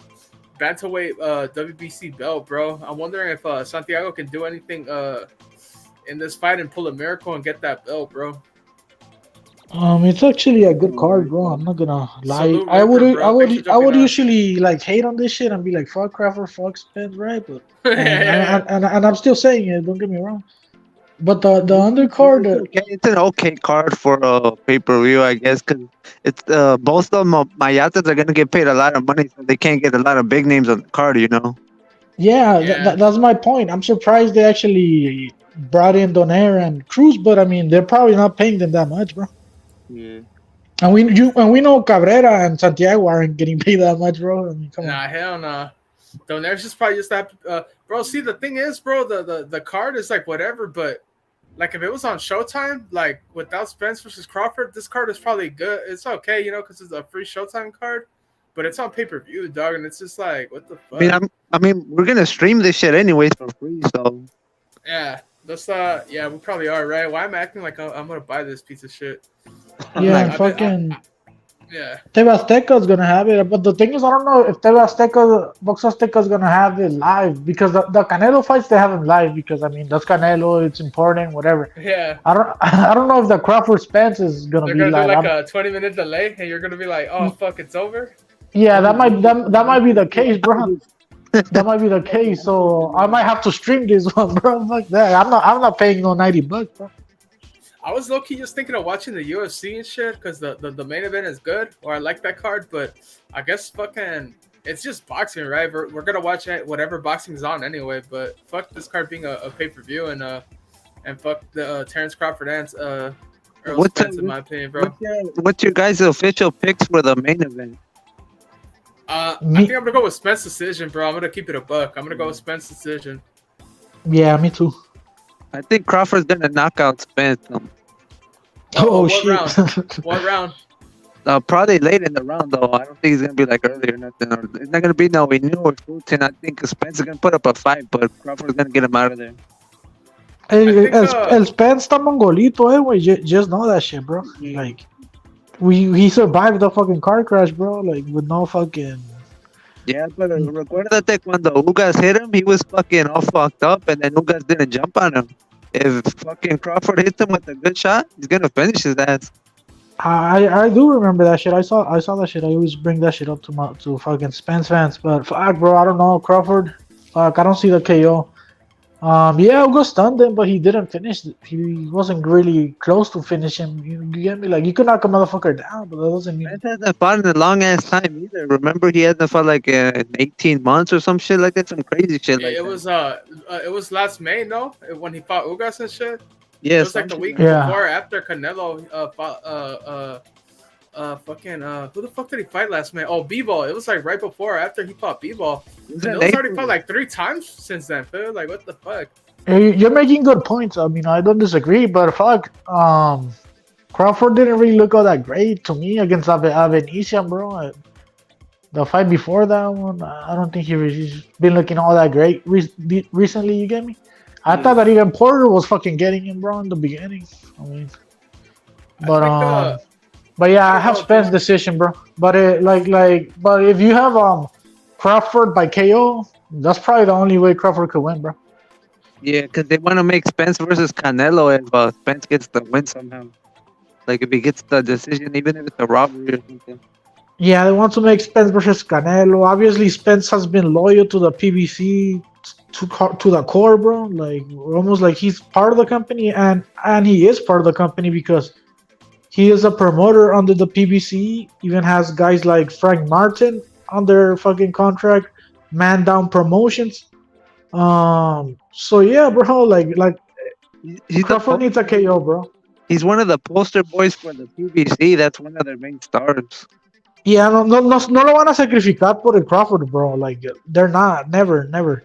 bantamweight WBC belt, bro. I'm wondering if Santiago can do anything in this fight and pull a miracle and get that belt, bro. It's actually a good card, bro. I'm not gonna lie. Salute I would, Ripper, bro. I would, Thanks for I would jumping on. usually like hate on this shit and be like, "Fuck Crawford, fuck Spence," right? But Yeah. and I'm still saying it. Don't get me wrong. But the undercard, It's an okay card for a pay per view, I guess, because it's both of them. Mayatas are gonna get paid a lot of money, so they can't get a lot of big names on the card, you know. yeah, Yeah. that's my point. I'm surprised they actually brought in Donaire and Cruz, but I mean, they're probably not paying them that much, bro. Yeah. And we know Cabrera and Santiago aren't getting paid that much, bro. I mean, come on. Nah, hell nah. Donaire's just probably just that. Bro, see, the thing is, bro, the card is like whatever, but like if it was on Showtime, like without Spence versus Crawford, this card is probably good. It's okay, you know, because it's a free Showtime card, but it's on pay-per-view, dog, and it's just like, what the fuck? I mean, we're gonna stream this shit anyways for free, so Yeah, that's yeah, we probably are, right? Why am I acting like I'm gonna buy this piece of shit? Yeah, Like, fucking. Yeah. TV Azteca is gonna have it, but the thing is, I don't know if TV Azteca, Box Azteca is gonna have it live because the Canelo fights they have them live because I mean that's Canelo, it's important, whatever. Yeah. I don't know if the Crawford Spence is gonna They're be gonna live. do like a 20-minute delay, and you're gonna be like, "Oh fuck, it's over." Yeah, that might be the case, bro. That might be the case. So I might have to stream this one, bro. Fuck that. I'm not paying no $90, bro. I was low key just thinking of watching the UFC and shit because the main event is good, or I like that card, but I guess fucking it's just boxing, right? We're gonna watch it whatever boxing's on anyway, but fuck this card being a pay per view and fuck the Terrence Crawford and Earl Spence in my opinion, bro. What's your guys' official picks for the main event? I think I'm gonna go with Spence decision, bro. I'm gonna keep it a buck. I'm gonna go with Spence decision. Yeah, me too. I think Crawford's gonna knock out Spence. Oh what shit! round? What round? Probably late in the round though. I don't think it's gonna be like early or nothing. It's not gonna be no Inoue or Fulton. I think Spence is gonna put up a fight, but Crawford's gonna get him out of there. El Spence está mongolito, güey. Just know that shit, bro. Like, he survived the fucking car crash, bro. Like with no fucking. Yeah, but recuérdate cuando Ugas hit him, he was fucking all fucked up, and then Ugas didn't jump on him. If fucking Crawford hits him with a good shot, he's gonna finish his ass. I do remember that shit. I saw that shit. I always bring that shit up to fucking Spence fans, but fuck, bro, I don't know Crawford. Fuck, I don't see the KO. Yeah, Ugo stunned him, but he didn't finish. He wasn't really close to finishing. You get me? Like, you could knock a motherfucker down, but that doesn't mean. Spence hasn't fought in a long ass time either. Remember, he hasn't fought like in 18 months or some shit like that. Some crazy shit like that. It was last May, no? When he fought Ugas and shit. Yeah, it was like the week Yeah. before after Canelo fought who the fuck did he fight last May? Oh, B-Ball. It was like right before or after he fought B-Ball. Canelo's already fought like 3 times since then, Phil. Like, what the fuck? You're making good points. I mean, I don't disagree, but fuck, Crawford didn't really look all that great to me against Avenician, bro. The fight before that one, I don't think he's been looking all that great recently. You get me? I thought that even Porter was fucking getting him, bro, in the beginning. I mean, but yeah, I have Spence decision, bro. But but if you have Crawford by KO, that's probably the only way Crawford could win, bro. Yeah, because they want to make Spence versus Canelo if Spence gets the win somehow. Like if he gets the decision, even if it's a robbery or something. Yeah, they want to make Spence versus Canelo. Obviously, Spence has been loyal to the PBC to the core, bro. Like almost like he's part of the company, and he is part of the company because he is a promoter under the PBC. Even has guys like Frank Martin under fucking contract, Man Down Promotions. So yeah, bro. Like Crawford needs a KO, bro. He's one of the poster boys for the PBC. That's one of their main stars. Yeah, no lo van a sacrificar por el Crawford, bro. Like they're not, never.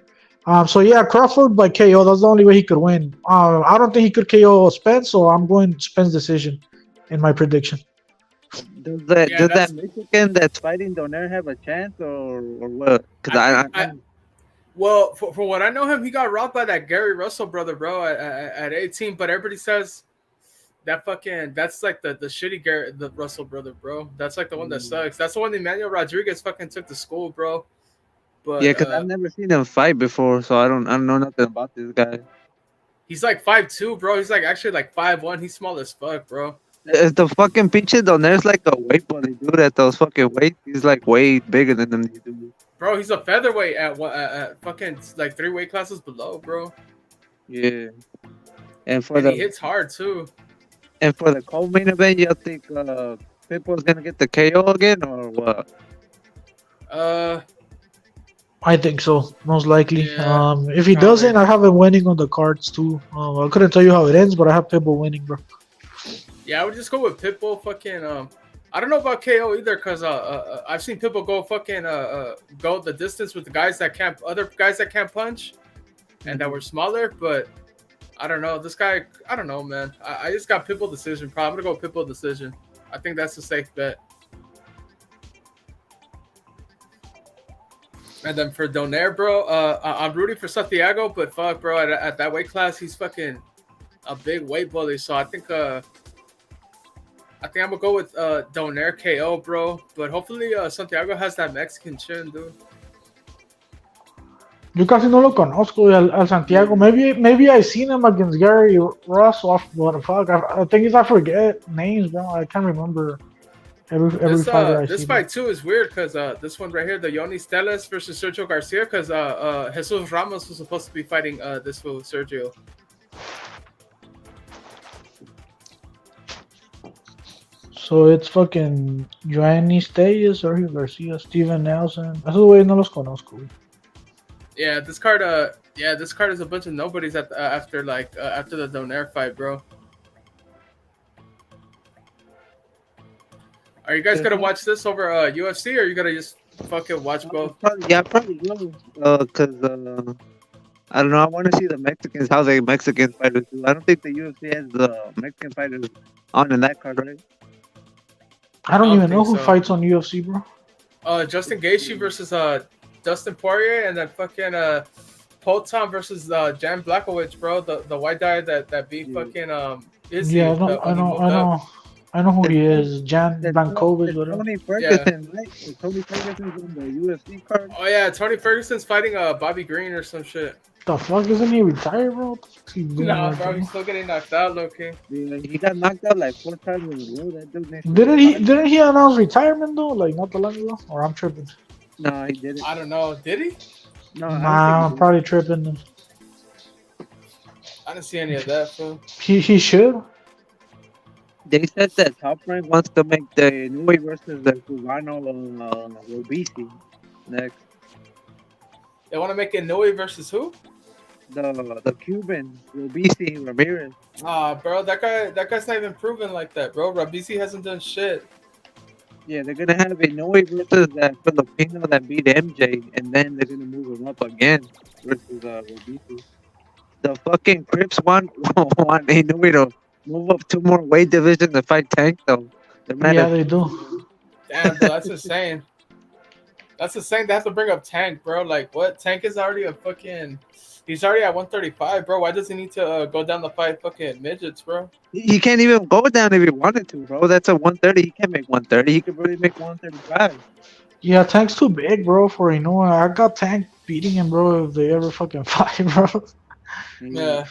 So yeah, Crawford by KO. That's the only way he could win. I don't think he could KO Spence, so I'm going Spence decision in my prediction. Yeah, does that's that Mexican that's fighting Donaire have a chance or what? Because well, for what I know him, he got robbed by that Gary Russell brother, bro, at 18. But everybody says that's like the shitty the Russell brother, bro. That's like the one that sucks. That's the one Emmanuel Rodriguez fucking took to school, bro. yeah, But because I've never seen him fight before, so I don't know nothing about this guy. he's like 5'2", bro. He's like actually like 5'1". He's small as fuck, bro. Is the fucking pinche Donaire's like a weight bully dude at those fucking weights? He's like way bigger than them dudes. Bro, he's a featherweight at fucking like 3 weight classes below, bro. Yeah, and He hits hard too. And for the co-main event, you think Pitbull's gonna get the KO again or what? I think so, most likely. Yeah, If he probably. doesn't, I have him winning on the cards too. I couldn't tell you how it ends, but I have Pitbull winning, bro. Yeah, I would just go with Pitbull. Fucking I don't know about KO either, cause I've seen Pitbull go fucking go the distance with the other guys that can't punch, and that were smaller. But I don't know. This guy, I don't know, man. I just got Pitbull decision. Probably I'm gonna go Pitbull decision. I think that's a safe bet. And then for Donaire, bro, I'm rooting for Santiago, but fuck, bro, at that weight class, he's fucking a big weight bully. So I think I'm gonna go with Donaire KO, bro. But hopefully Santiago has that Mexican chin, dude. Yo casi no lo conozco al Santiago. Maybe I seen him against Gary Russell, but fuck, I think I forget names, bro. I can't remember every fighter I see. This fight too is weird because this one right here, the Yoni Steles versus Sergio Garcia, because Jesus Ramos was supposed to be fighting this fool Sergio. So it's fucking Joanny Steyes, Sergio Garcia, Steven Nelson. Esos güeyes no los conozco. Yeah, this card is a bunch of nobodies after the Donaire fight, bro. Are you guys gonna watch this over UFC, or are you gonna just fucking watch both? Probably will. Cause I don't know. I want to see the Mexicans, how the Mexican fighters do. I don't think the UFC has the Mexican fighters on in that card, right? I don't even know who so. fights on UFC, bro. Justin Gaethje versus Dustin Poirier, and then fucking Polton versus Jan Blachowicz, bro. The white guy that beat fucking Izzy. Yeah, I know who he is. Jan Blachowicz, whatever. Tony Ferguson, right? Tony Ferguson's on the UFC card. Oh yeah, Tony Ferguson's fighting Bobby Green or some shit. The fuck, isn't he retired, bro? Nah, bro, he's still getting knocked out, low-key. Yeah, he got knocked out like 4 times in a row. That dude Didn't he announce retirement though? Like not the long ago? Or I'm tripping? No, he didn't. I don't know. Did he? No, I'm probably tripping. I didn't see any of that, fool. He should. They said that Top Rank wants to make the Inoue versus the Cubano Robisi next. They want to make Inoue versus who? The Cuban Robisi Ramirez. Bro, that guy's not even proven like that, bro. Rabisi hasn't done shit. Yeah, they're gonna have Inoue versus that Filipino that beat MJ, and then they're gonna move him up again versus Robisi. The fucking Crips want Inoue to move up 2 more weight divisions to fight Tank, though. Yeah, they do. Damn, bro, that's insane. That's insane. They have to bring up Tank, bro. Like, what? Tank is already he's already at 135, bro. Why does he need to go down to fight fucking midgets, bro? He can't even go down if he wanted to, bro. That's a 130. He can't make 130. He could really make 135. Yeah, Tank's too big, bro, for Inoue. I got Tank beating him, bro, if they ever fucking fight, bro. Yeah.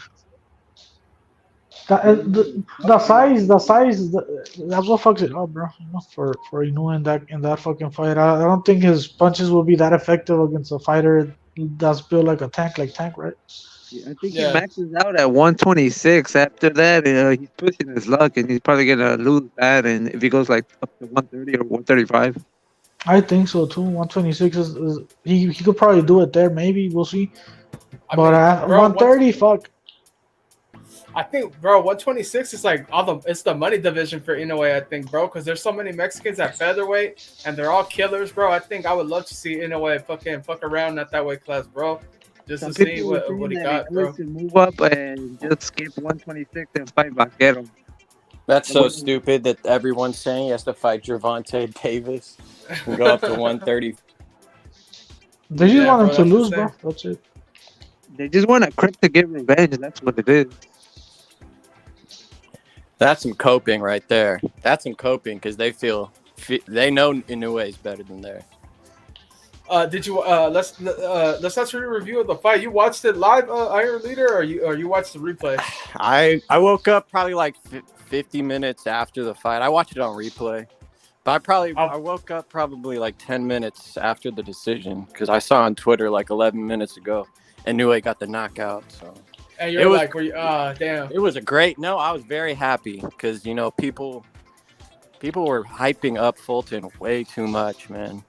The size, that's what fucks it up, bro. You know, for Inoue in that fucking fight. I don't think his punches will be that effective against a fighter that's built like a tank, right? Yeah, I think he maxes out at 126. After that, he's pushing his luck, and he's probably gonna lose that. And if he goes like up to 130 or 135, I think so too. 126 is he could probably do it there. Maybe we'll see. But at 130, fuck. I think, bro, 126 is like it's the money division for Inoue, I think, bro, because there's so many Mexicans at featherweight, and they're all killers, bro. I think I would love to see Inoue fuck around at that weight class, bro, just to see what he got, bro. To move up and just skip 126 and fight Vaquero. That's so stupid that everyone's saying he has to fight Gervonta Davis and go up to 130. They just Yeah, want him bro, to that's lose, insane. bro. That's it. They just want a Crip to get revenge. That's what it is. That's some coping right there. That's some coping because they know Inoue is better than there. Did you let's not really review the fight. You watched it live, Iron Leader, or you watched the replay? I woke up probably like 50 minutes after the fight. I watched it on replay, but I woke up probably like 10 minutes after the decision because I saw on Twitter like 11 minutes ago Inoue got the knockout. So And you're like, were you? Damn. it was a great. No, I was very happy because people were hyping up Fulton way too much, man.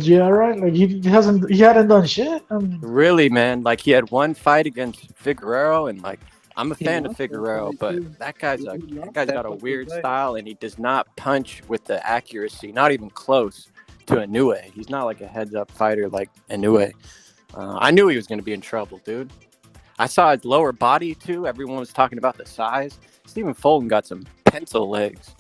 Yeah, right. Like he hadn't done shit. I mean, Really, man. Like he had one fight against Figueroa, and like I'm a fan of Figueroa, but that guy's got a weird style, and he does not punch with the accuracy, not even close to Inoue. He's not like a heads-up fighter like Inoue. I knew he was going to be in trouble, dude. I saw his lower body too. Everyone was talking about the size. Stephen Fulton got some pencil legs.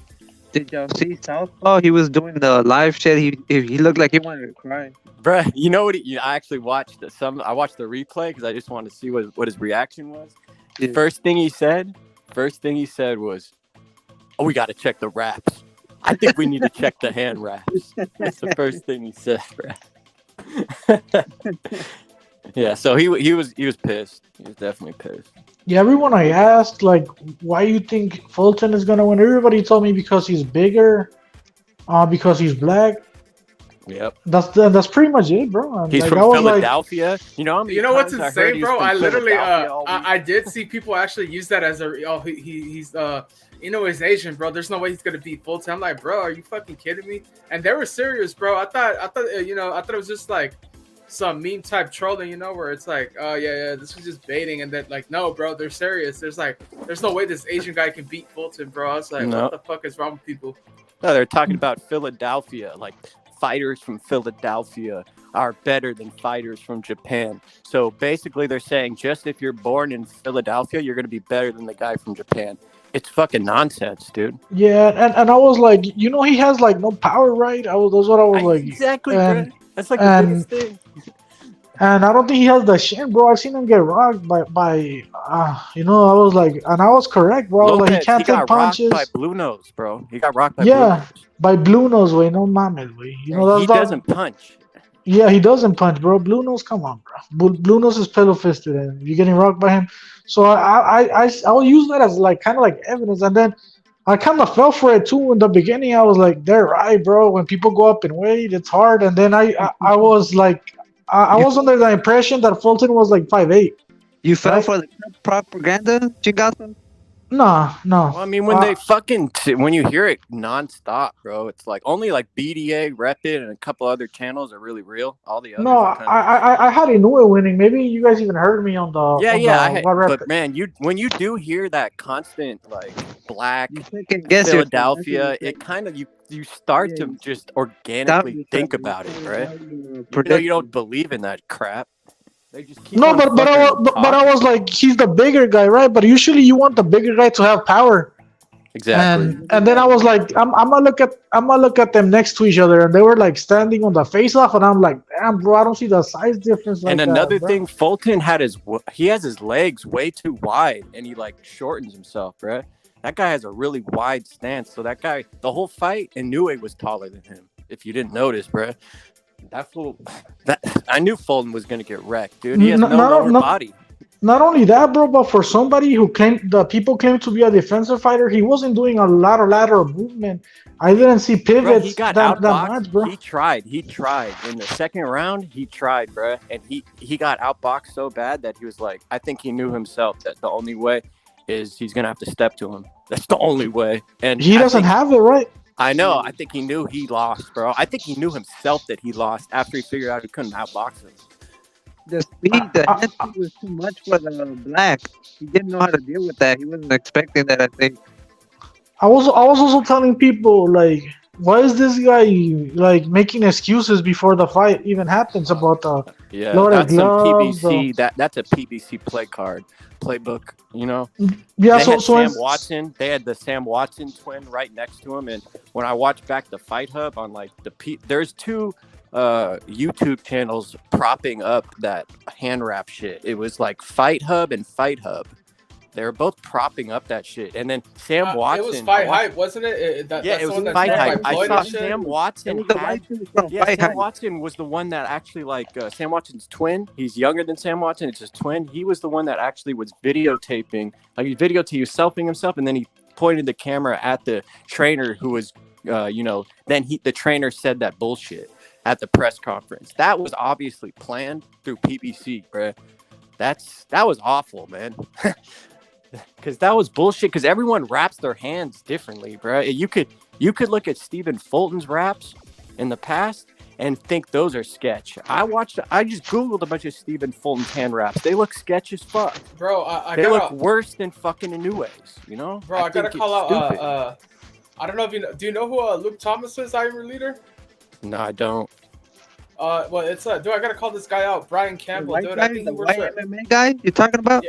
Did y'all see Southpaw? He was doing the live shit. He looked like he wanted to cry. Bruh, you know what? I actually watched I watched the replay because I just wanted to see what his reaction was. The first thing he said was, "Oh, we got to check the wraps. I think we need to check the hand wraps." That's the first thing he said, bruh. Yeah, so he was pissed. He was definitely pissed. yeah, everyone I asked, like, why you think Fulton is gonna win? Everybody told me because he's bigger, because he's black. Yep. That's pretty much it, bro. He's like, from I was Philadelphia. Like, you know what's insane, bro? I literally I I did see people actually use that as he's Inoue's Asian, bro. There's no way he's gonna beat Fulton. I'm like, bro, are you fucking kidding me? And they were serious, bro. I thought it was just like some meme type trolling, where it's like, oh yeah, this was just baiting, and then like, no, bro, they're serious. There's no way this Asian guy can beat Fulton, bro. I was like, what the fuck is wrong with people? No, they're talking about Philadelphia, like fighters from Philadelphia are better than fighters from Japan. So basically, they're saying just if you're born in Philadelphia, you're gonna be better than the guy from Japan. It's fucking nonsense, dude. yeah, and I was like, he has like no power, right? That's what I was like. Exactly, bro. That's like the biggest thing. And I don't think he has the shin, bro. I've seen him get rocked by I was like, and I was correct, bro. Lopez, like, he can't take punches. By Blue Nose, bro. He got rocked by Blue Nose. By Blue Nose, way. No mames, way. He doesn't punch. Yeah, he doesn't punch, bro. Blue Nose, come on, bro. Blue Nose is pillow fisted, and you're getting rocked by him. So I'll use that as like kind of like evidence, and then I kind of fell for it too in the beginning. I was like, they're right, bro. When people go up in weight, it's hard. And then I was like, I was under the impression that Fulton was like 5'8". You fell for the propaganda, Chingazo? No. Well, I mean, when when you hear it nonstop, bro, it's like only like BDA, Repit, and a couple other channels are really real. All the others. No, I had Inoue winning. Maybe you guys even heard me on the but man, when you do hear that constant like black Philadelphia, it kind of you start to just organically think about it, right? You don't believe in that crap. They just keep but I was like, he's the bigger guy, right? But usually you want the bigger guy to have power. Exactly. And then I was like, I'm gonna look at them next to each other, and they were like standing on the face off, and I'm like, damn, bro, I don't see the size difference. And another thing, Fulton has his legs way too wide, and he like shortens himself, bro. That guy has a really wide stance, so that guy, the whole fight, Inoue was taller than him. If you didn't notice, bro. I knew Fulton was gonna get wrecked, dude. He has no lower body. Not only that, bro, but for somebody who people claim to be a defensive fighter, he wasn't doing a lot of lateral movement. I didn't see pivots. Bro, he got that outboxed. much, bro. He tried in the second round. He tried, bro, and he got outboxed so bad that he was like, I think he knew himself that the only way is he's gonna have to step to him. That's the only way. And he doesn't have it, right? I know. I think he knew he lost, bro. I think he knew himself that he lost after he figured out he couldn't outbox him. The speed, the head speed was too much for the black. He didn't know how to deal with that. He wasn't expecting that, I think. I was also telling people, like, why is this guy like making excuses before the fight even happens about the Yeah, loaded that's some gloves? PBC. That's a PBC playbook. You know, Yeah, they had so Sam it's Watson. They had the Sam Watson twin right next to him. And when I watched back the Fight Hub on like there's two YouTube channels propping up that hand wrap shit. It was like Fight Hub and Fight Hub. They were both propping up that shit. And then Sam Watson. It was Fight Hype, wasn't it? Yeah, that's it the was one that's Fight run by Hype. I Floyd saw and shit. Sam Watson. Sam Watson was the one that actually like Sam Watson's twin. He's younger than Sam Watson. It's his twin. He was the one that actually was videotaping. Like he videotaped he was selfing himself, and then he pointed the camera at the trainer who was, Then the trainer said that bullshit at the press conference. That was obviously planned through PBC, bruh. That was awful, man. Because that was bullshit. Because everyone wraps their hands differently, bro. You could look at Stephen Fulton's raps in the past and think those are sketch. I just googled a bunch of Stephen Fulton's hand wraps. They look sketch as fuck, bro. They look worse than fucking Inoue's. You know, bro. I gotta call out. I don't know if you know. Do you know who Luke Thomas is? Ivy leader. No, I don't. Well, it's dude. I gotta call this guy out, Brian Campbell, dude. I think he works for MMA guy you talking about?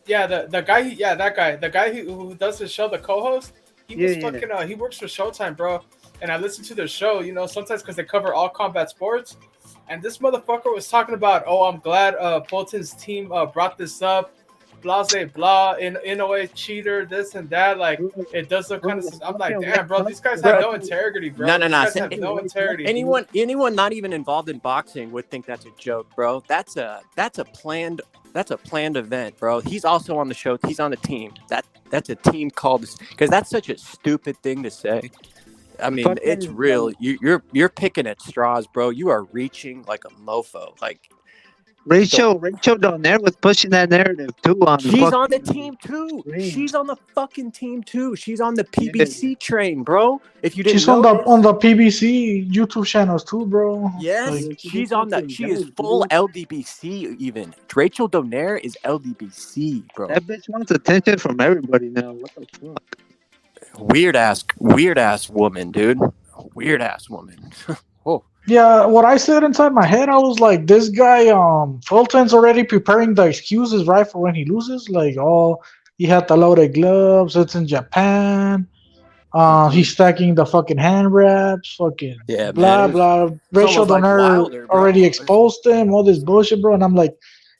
Yeah, the guy. That guy. The guy who does the show, the co-host. He works for Showtime, bro. And I listen to their show, sometimes because they cover all combat sports. And this motherfucker was talking about, I'm glad Fulton's team brought this up. Blah, blah, Inoue cheater, this and that. Like, it does look kind of. I'm like, damn, bro, these guys have no integrity, bro. No. These guys have no integrity. Anyone not even involved in boxing would think that's a joke, bro. That's a planned event, bro. He's also on the show. He's on the team. That's a team called, because that's such a stupid thing to say. I mean, it's real. You're picking at straws, bro. You are reaching like a mofo. Like Rachel Donner was pushing that narrative too. She's on the team too. She's on the fucking team too. She's on the PBC train, bro. If you didn't she's know on the PBC YouTube channels too, bro. Yes, she's on that. She is full LDBC even. Rachel Donner is LDBC, bro. That bitch wants attention from everybody now. What the fuck? Weird ass woman, dude. Weird ass woman. Oh. Yeah, what I said inside my head, I was like, this guy, Fulton's already preparing the excuses, right, for when he loses. Like, he had the loaded gloves, it's in Japan. He's stacking the fucking hand wraps, fucking blah, blah. Rachel Donner already exposed him, all this bullshit, bro. And I'm like,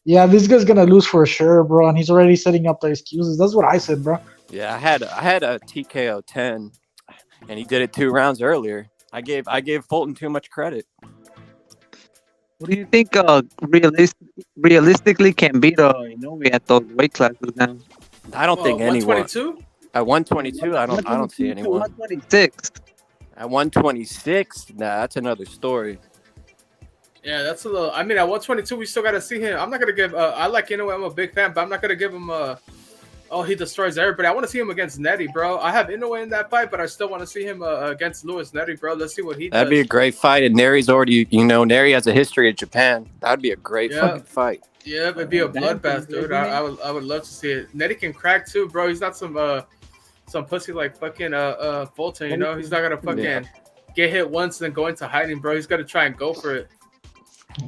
yeah, this guy's gonna lose for sure, bro. And he's already setting up the excuses. That's what I said, bro. Yeah, I had a TKO 10, and he did it 2 rounds earlier. I gave Fulton too much credit. What do you think realistically can beat Inoue at those weight classes now? I don't think anyone. 122? At 122, I don't see anyone. 126. At 126, nah, that's another story. Yeah, that's a little. I mean, at 122, we still gotta see him. I'm not gonna give. I like Inoue. I'm a big fan, but I'm not gonna give him he destroys everybody. I want to see him against Nettie, bro. I have Inoue in that fight, but I still want to see him against Louis Nettie, bro. Let's see what he does. That'd be a great fight. And Neri's already, Neri has a history in Japan. That'd be a great fucking fight. Yeah, it'd be a bloodbath, dude. I would love to see it. Nettie can crack too, bro. He's not some pussy like fucking Fulton, He's not gonna fucking get hit once and then go into hiding, bro. He's gotta try and go for it.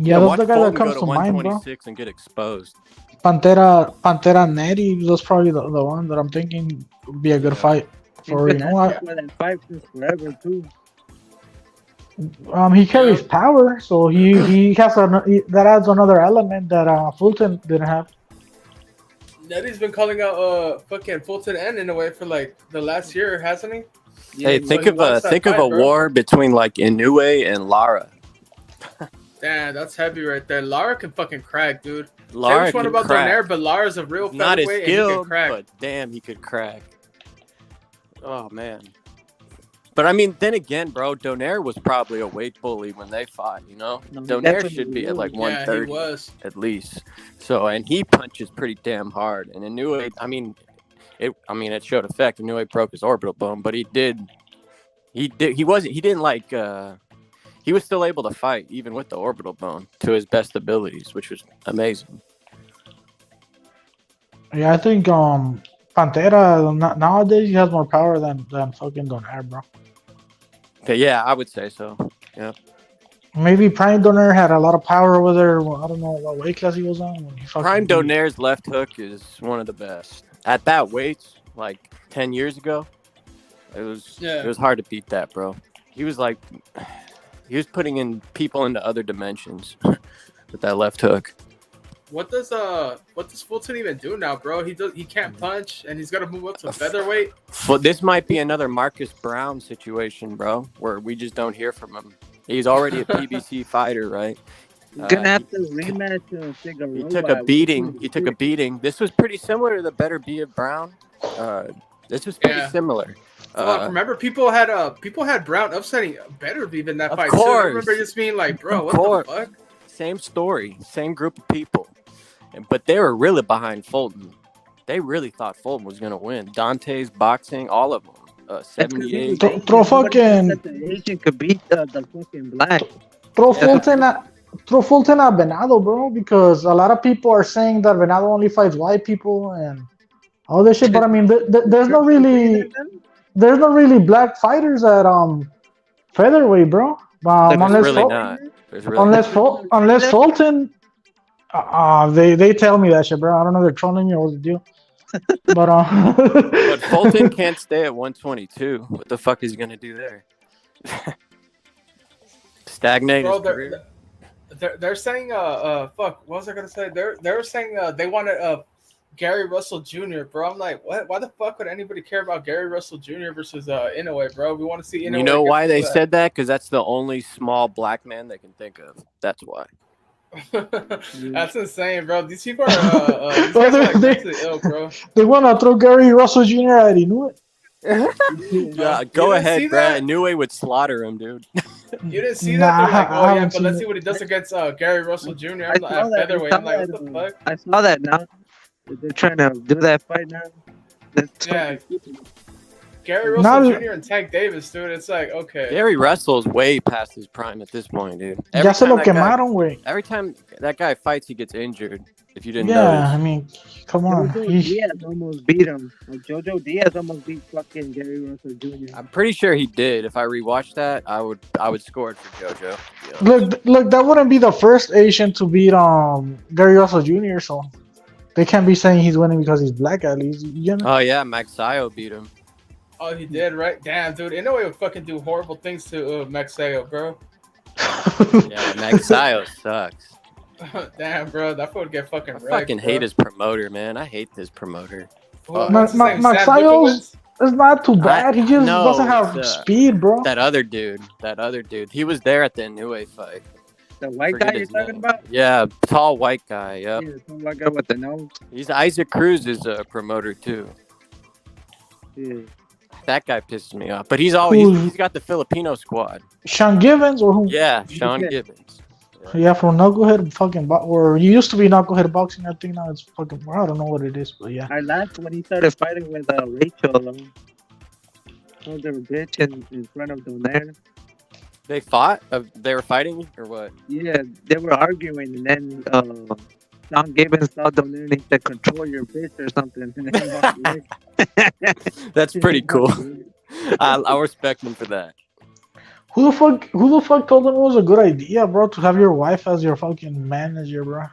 Yeah, that's the guy that comes to to mind, bro. 126 and get exposed. Pantera Neri, that's probably the one that I'm thinking would be a good fight for That fight since forever too. He carries power, so he has that adds another element that Fulton didn't have. Nettie's been calling out fucking Fulton and Inoue for like the last year, hasn't he? Hey, think of a war between like Inoue and Lara. Damn, that's heavy right there. Lara can fucking crack, dude. Lara one about Donaire, but Lara's a real not as featherweight skilled, and he can crack. but damn, he could crack. Oh man. But I mean, then again, bro, Donaire was probably a weight bully when they fought. Donaire should be at like 130 at least. So, and he punches pretty damn hard. And Inoue, it showed effect. Inoue broke his orbital bone, but he was still able to fight even with the orbital bone to his best abilities, which was amazing. Yeah, I think Pantera, nowadays he has more power than fucking Donaire, bro. But yeah, I would say so. Yeah. Maybe Prime Donor had a lot of power over there. Well, I don't know what weight class he was on when he fucking Prime beat- Donaire's left hook is one of the best. At that weight, like 10 years ago, it was hard to beat that, bro. He was putting in people into other dimensions with that left hook. What does Fulton even do now, bro? He can't punch, and he's got to move up to featherweight. Well, this might be another Marcus Brown situation, bro, where we just don't hear from him. He's already a PBC fighter, right? Gonna have to rematch Figueroa. He took a beating. He took a beating. This was pretty similar to the better B of Brown. This was pretty similar. Fuck, remember people had Brown upsetting Better B in that Of fight too. I course. remember just being like, bro, Of what course. the fuck? Same story, same group of people, but they were really behind Fulton. They really thought Fulton was gonna win. Dante's boxing, all of them. 78. Throw fucking The Asian could beat the fucking black. throw Fulton at Venado, bro, because a lot of people are saying that Venado only fights white people and all this shit. But I mean, there's not really black fighters at featherweight, bro. There's really not. There's really Unless Fulton, they tell me that shit, bro. I don't know if they're trolling me or what's the deal. But But Fulton can't stay at 122. What the fuck is he gonna do there? Stagnate his Bro, career? they're saying fuck, what was I gonna say? They're saying they wanted Gary Russell Jr., bro. I'm like, what? Why the fuck would anybody care about Gary Russell Jr. versus Inoue, bro? We want to see Inoue. You know get why they that. said that? Because that's the only small black man they can think of. That's why. That's insane, bro. These people are these guys are like mentally ill, bro. they want to throw Gary Russell Jr. at Inoue. Yeah, go ahead, Brad. Inoue would slaughter him, dude. You didn't see that? They're like, I oh yeah, haven't but let's seen see what he does against Gary Russell Jr. I I'm saw at that. featherweight. I'm like, what the fuck? I saw that now. They're trying to do that fight now. Yeah. Gary Now- Russell Jr. and Tank Davis, dude. It's like, okay. Gary Russell's way past his prime at this point, dude. Ya se lo that guy- quemaron, güey. every time that guy fights, he gets injured. If you didn't Yeah, notice. I mean, come on. Jojo Diaz almost beat him. Like Jojo Diaz almost beat fucking Gary Russell Jr. I'm pretty sure he did. If I rewatched that, I would score it for JoJo. Yeah. Look, that wouldn't be the first Asian to beat Gary Russell Jr. So they can't be saying he's winning because he's black at least. You know? Oh yeah, Maxio beat him. Oh, he did, right? Damn, dude. Inoue would fucking do horrible things to Maxeo, bro. Yeah, Maxio sucks. Damn, bro. That fool would get fucking I wrecked, fucking bro. hate his promoter, man. I hate this promoter. What's his name? Sam Maxio's is not too bad. He just No, doesn't have it's, speed, bro. That other dude. He was there at the Inoue fight. The white Forget guy you're his talking name. about? Yeah, tall white guy. Yep. Yeah, the white guy with the nose. He's Isaac Cruz is a promoter too. Yeah. That guy pisses me off. But he's he's got the Filipino squad. Sean Givens or who? Yeah, Sean Gibbons. Yeah, from Knucklehead fucking or he used to be Knucklehead boxing. I think now it's fucking. I don't know what it is, but yeah. I laughed when he started fighting with Rachel. Oh, they were bitch in front of Donaire. They fought? They were fighting or what? Yeah, they were arguing, and then Sean Gibbons saw Donaire and he said, "Control your bitch" or something. And then he walked away. That's pretty cool. I respect him for that. Who the fuck told him it was a good idea, bro, to have your wife as your fucking manager, bro?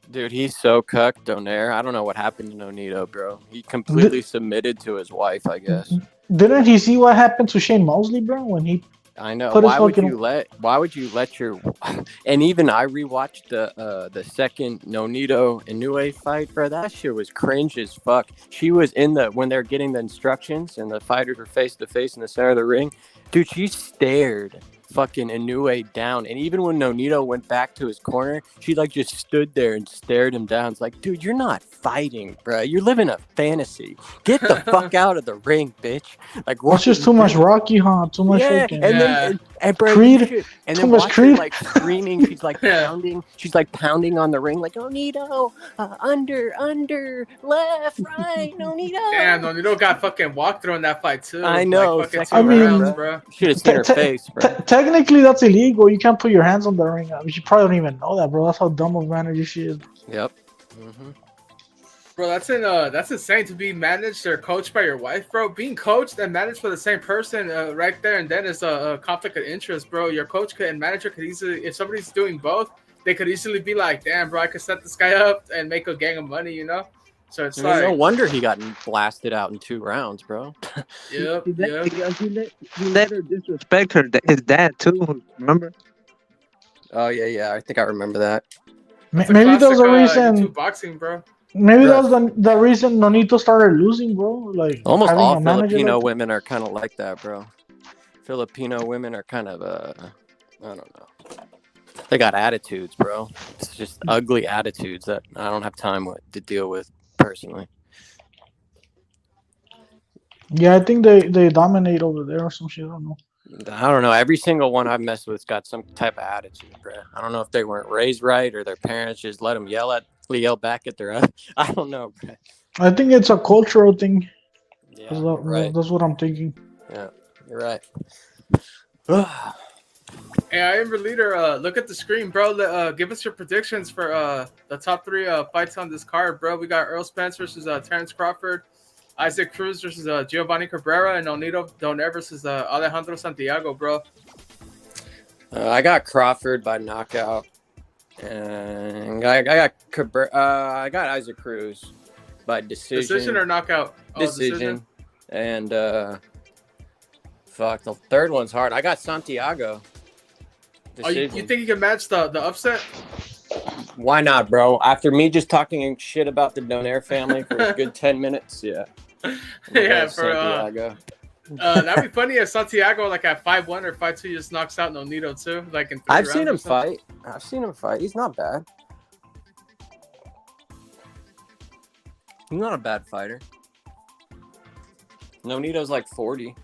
Dude, he's so cucked, Donaire. I don't know what happened to Nonito, bro. He completely submitted to his wife, I guess. Didn't he see what happened to Shane Mosley, bro, when he I know. put his Why would fucking- you let your and even I rewatched the second Nonito Inoue fight, bro. That shit was cringe as fuck. She was when they're getting the instructions and the fighters were face to face in the center of the ring. Dude, she stared fucking Inoue down. And even when Nonito went back to his corner, she like just stood there and stared him down. It's like, dude, you're not fighting, bro. You're living a fantasy. Get the fuck out of the ring, bitch. Like, It's just too much Rocky, huh? Too much fucking. And bro, Creed. and Too then much watch her, Creed. like screaming. She's like pounding. She's like pounding on the ring, like Nonito, under, left, right, Nonito. Damn, Nonito got fucking walked through in that fight too. I know. Like fucking second 2 round, rounds, bro. Should have seen her face, bro. Technically, that's illegal. You can't put your hands on the ring. I mean, you probably don't even know that, bro. That's how dumb of a manager she is. Yep. Mm-hmm. Bro, that's insane to be managed or coached by your wife, bro. Being coached and managed by the same person, right there and then is a conflict of interest, bro. Your coach and manager could easily, if somebody's doing both, they could easily be like, "Damn, bro, I could set this guy up and make a gang of money," you know. So it's like, no wonder he got blasted out in 2 rounds, bro. Yep. He let her disrespect his dad too. Remember? Oh yeah, I think I remember that. Maybe there was a reason. Boxing, bro. Maybe that was the reason Nonito started losing, bro. Like Almost having all a manager Filipino like women are kind of like that, bro. Filipino women are kind of I don't know. They got attitudes, bro. It's just ugly attitudes that I don't have time to deal with personally. Yeah, I think they dominate over there or some shit. I don't know. I don't know. Every single one I've messed with got some type of attitude, bro. I don't know if they weren't raised right or their parents just let them yell back at their. I don't know, bro. I think it's a cultural thing. Yeah, right. That's what I'm thinking. Yeah, you're right. Hey, I am your leader. Look at the screen, bro. Give us your predictions for the top 3 fights on this card, bro. We got Earl Spence versus Terrence Crawford, Isaac Cruz versus Giovanni Cabrera, and Onito Donaire versus Alejandro Santiago, bro. I got Crawford by knockout, and I got Isaac Cruz by decision. Decision or knockout? Oh, decision. And fuck, the third one's hard. I got Santiago. Oh, you think you can match the upset? Why not, bro? After me just talking shit about the Donaire family for a good 10 minutes, yeah. Yeah, for Santiago. That'd be funny if Santiago like at 5-1 or 5-2 just knocks out Nonito too, like in 3 I've rounds seen him or something. fight. I've seen him fight. He's not bad. He's not a bad fighter. Nonito's like 40.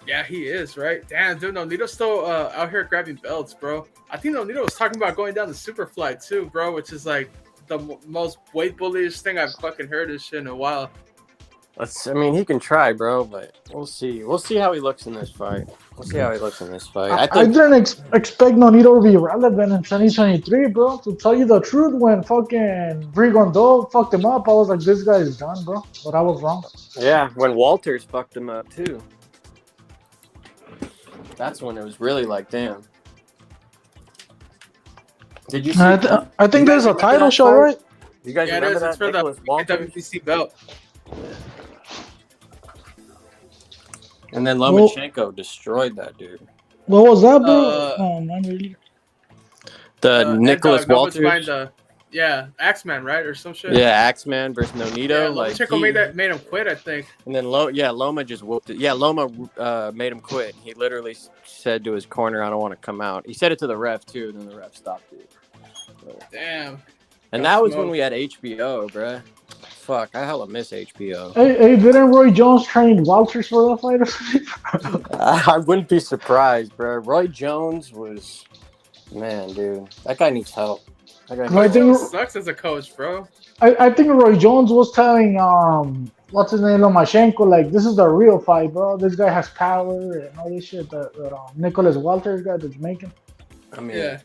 Yeah, he is, right? Damn, dude, Nonito's still out here grabbing belts, bro. I think Nonito was talking about going down to Superfly too, bro, which is like the most weight bullish thing I've fucking heard this shit in a while. I mean, he can try, bro, but we'll see. We'll see how he looks in this fight. I didn't expect Nonito to be relevant in 2023, bro. To tell you the truth, when fucking Brigondo fucked him up, I was like, this guy is done, bro. But I was wrong. Yeah, when Walters fucked him up too. That's when it was really like, damn. Did you see? I think there's a title show, right? You guys remember that? It's for the WBC belt. And then Lomachenko destroyed that dude. What was that, bro? Not really. The Nicholas Walters. Axeman, right, or some shit. Yeah, Axeman versus Nonito. Yeah, Lomachenko made him quit, I think. And then Loma just whooped it. Yeah, Loma made him quit. He literally said to his corner, "I don't want to come out." He said it to the ref too, and then the ref stopped it. So. Damn. And that was when we had HBO, bruh. Fuck, I hella miss HBO. Hey, didn't Roy Jones train Walters for the fight or something? I wouldn't be surprised, bro. Roy Jones was, man, dude. That guy needs help. Roy Jones sucks as a coach, bro. I think Roy Jones was telling what's his name, Lomachenko, like, this is the real fight, bro. This guy has power and all this shit that Nicholas Walters guy that's making. I mean,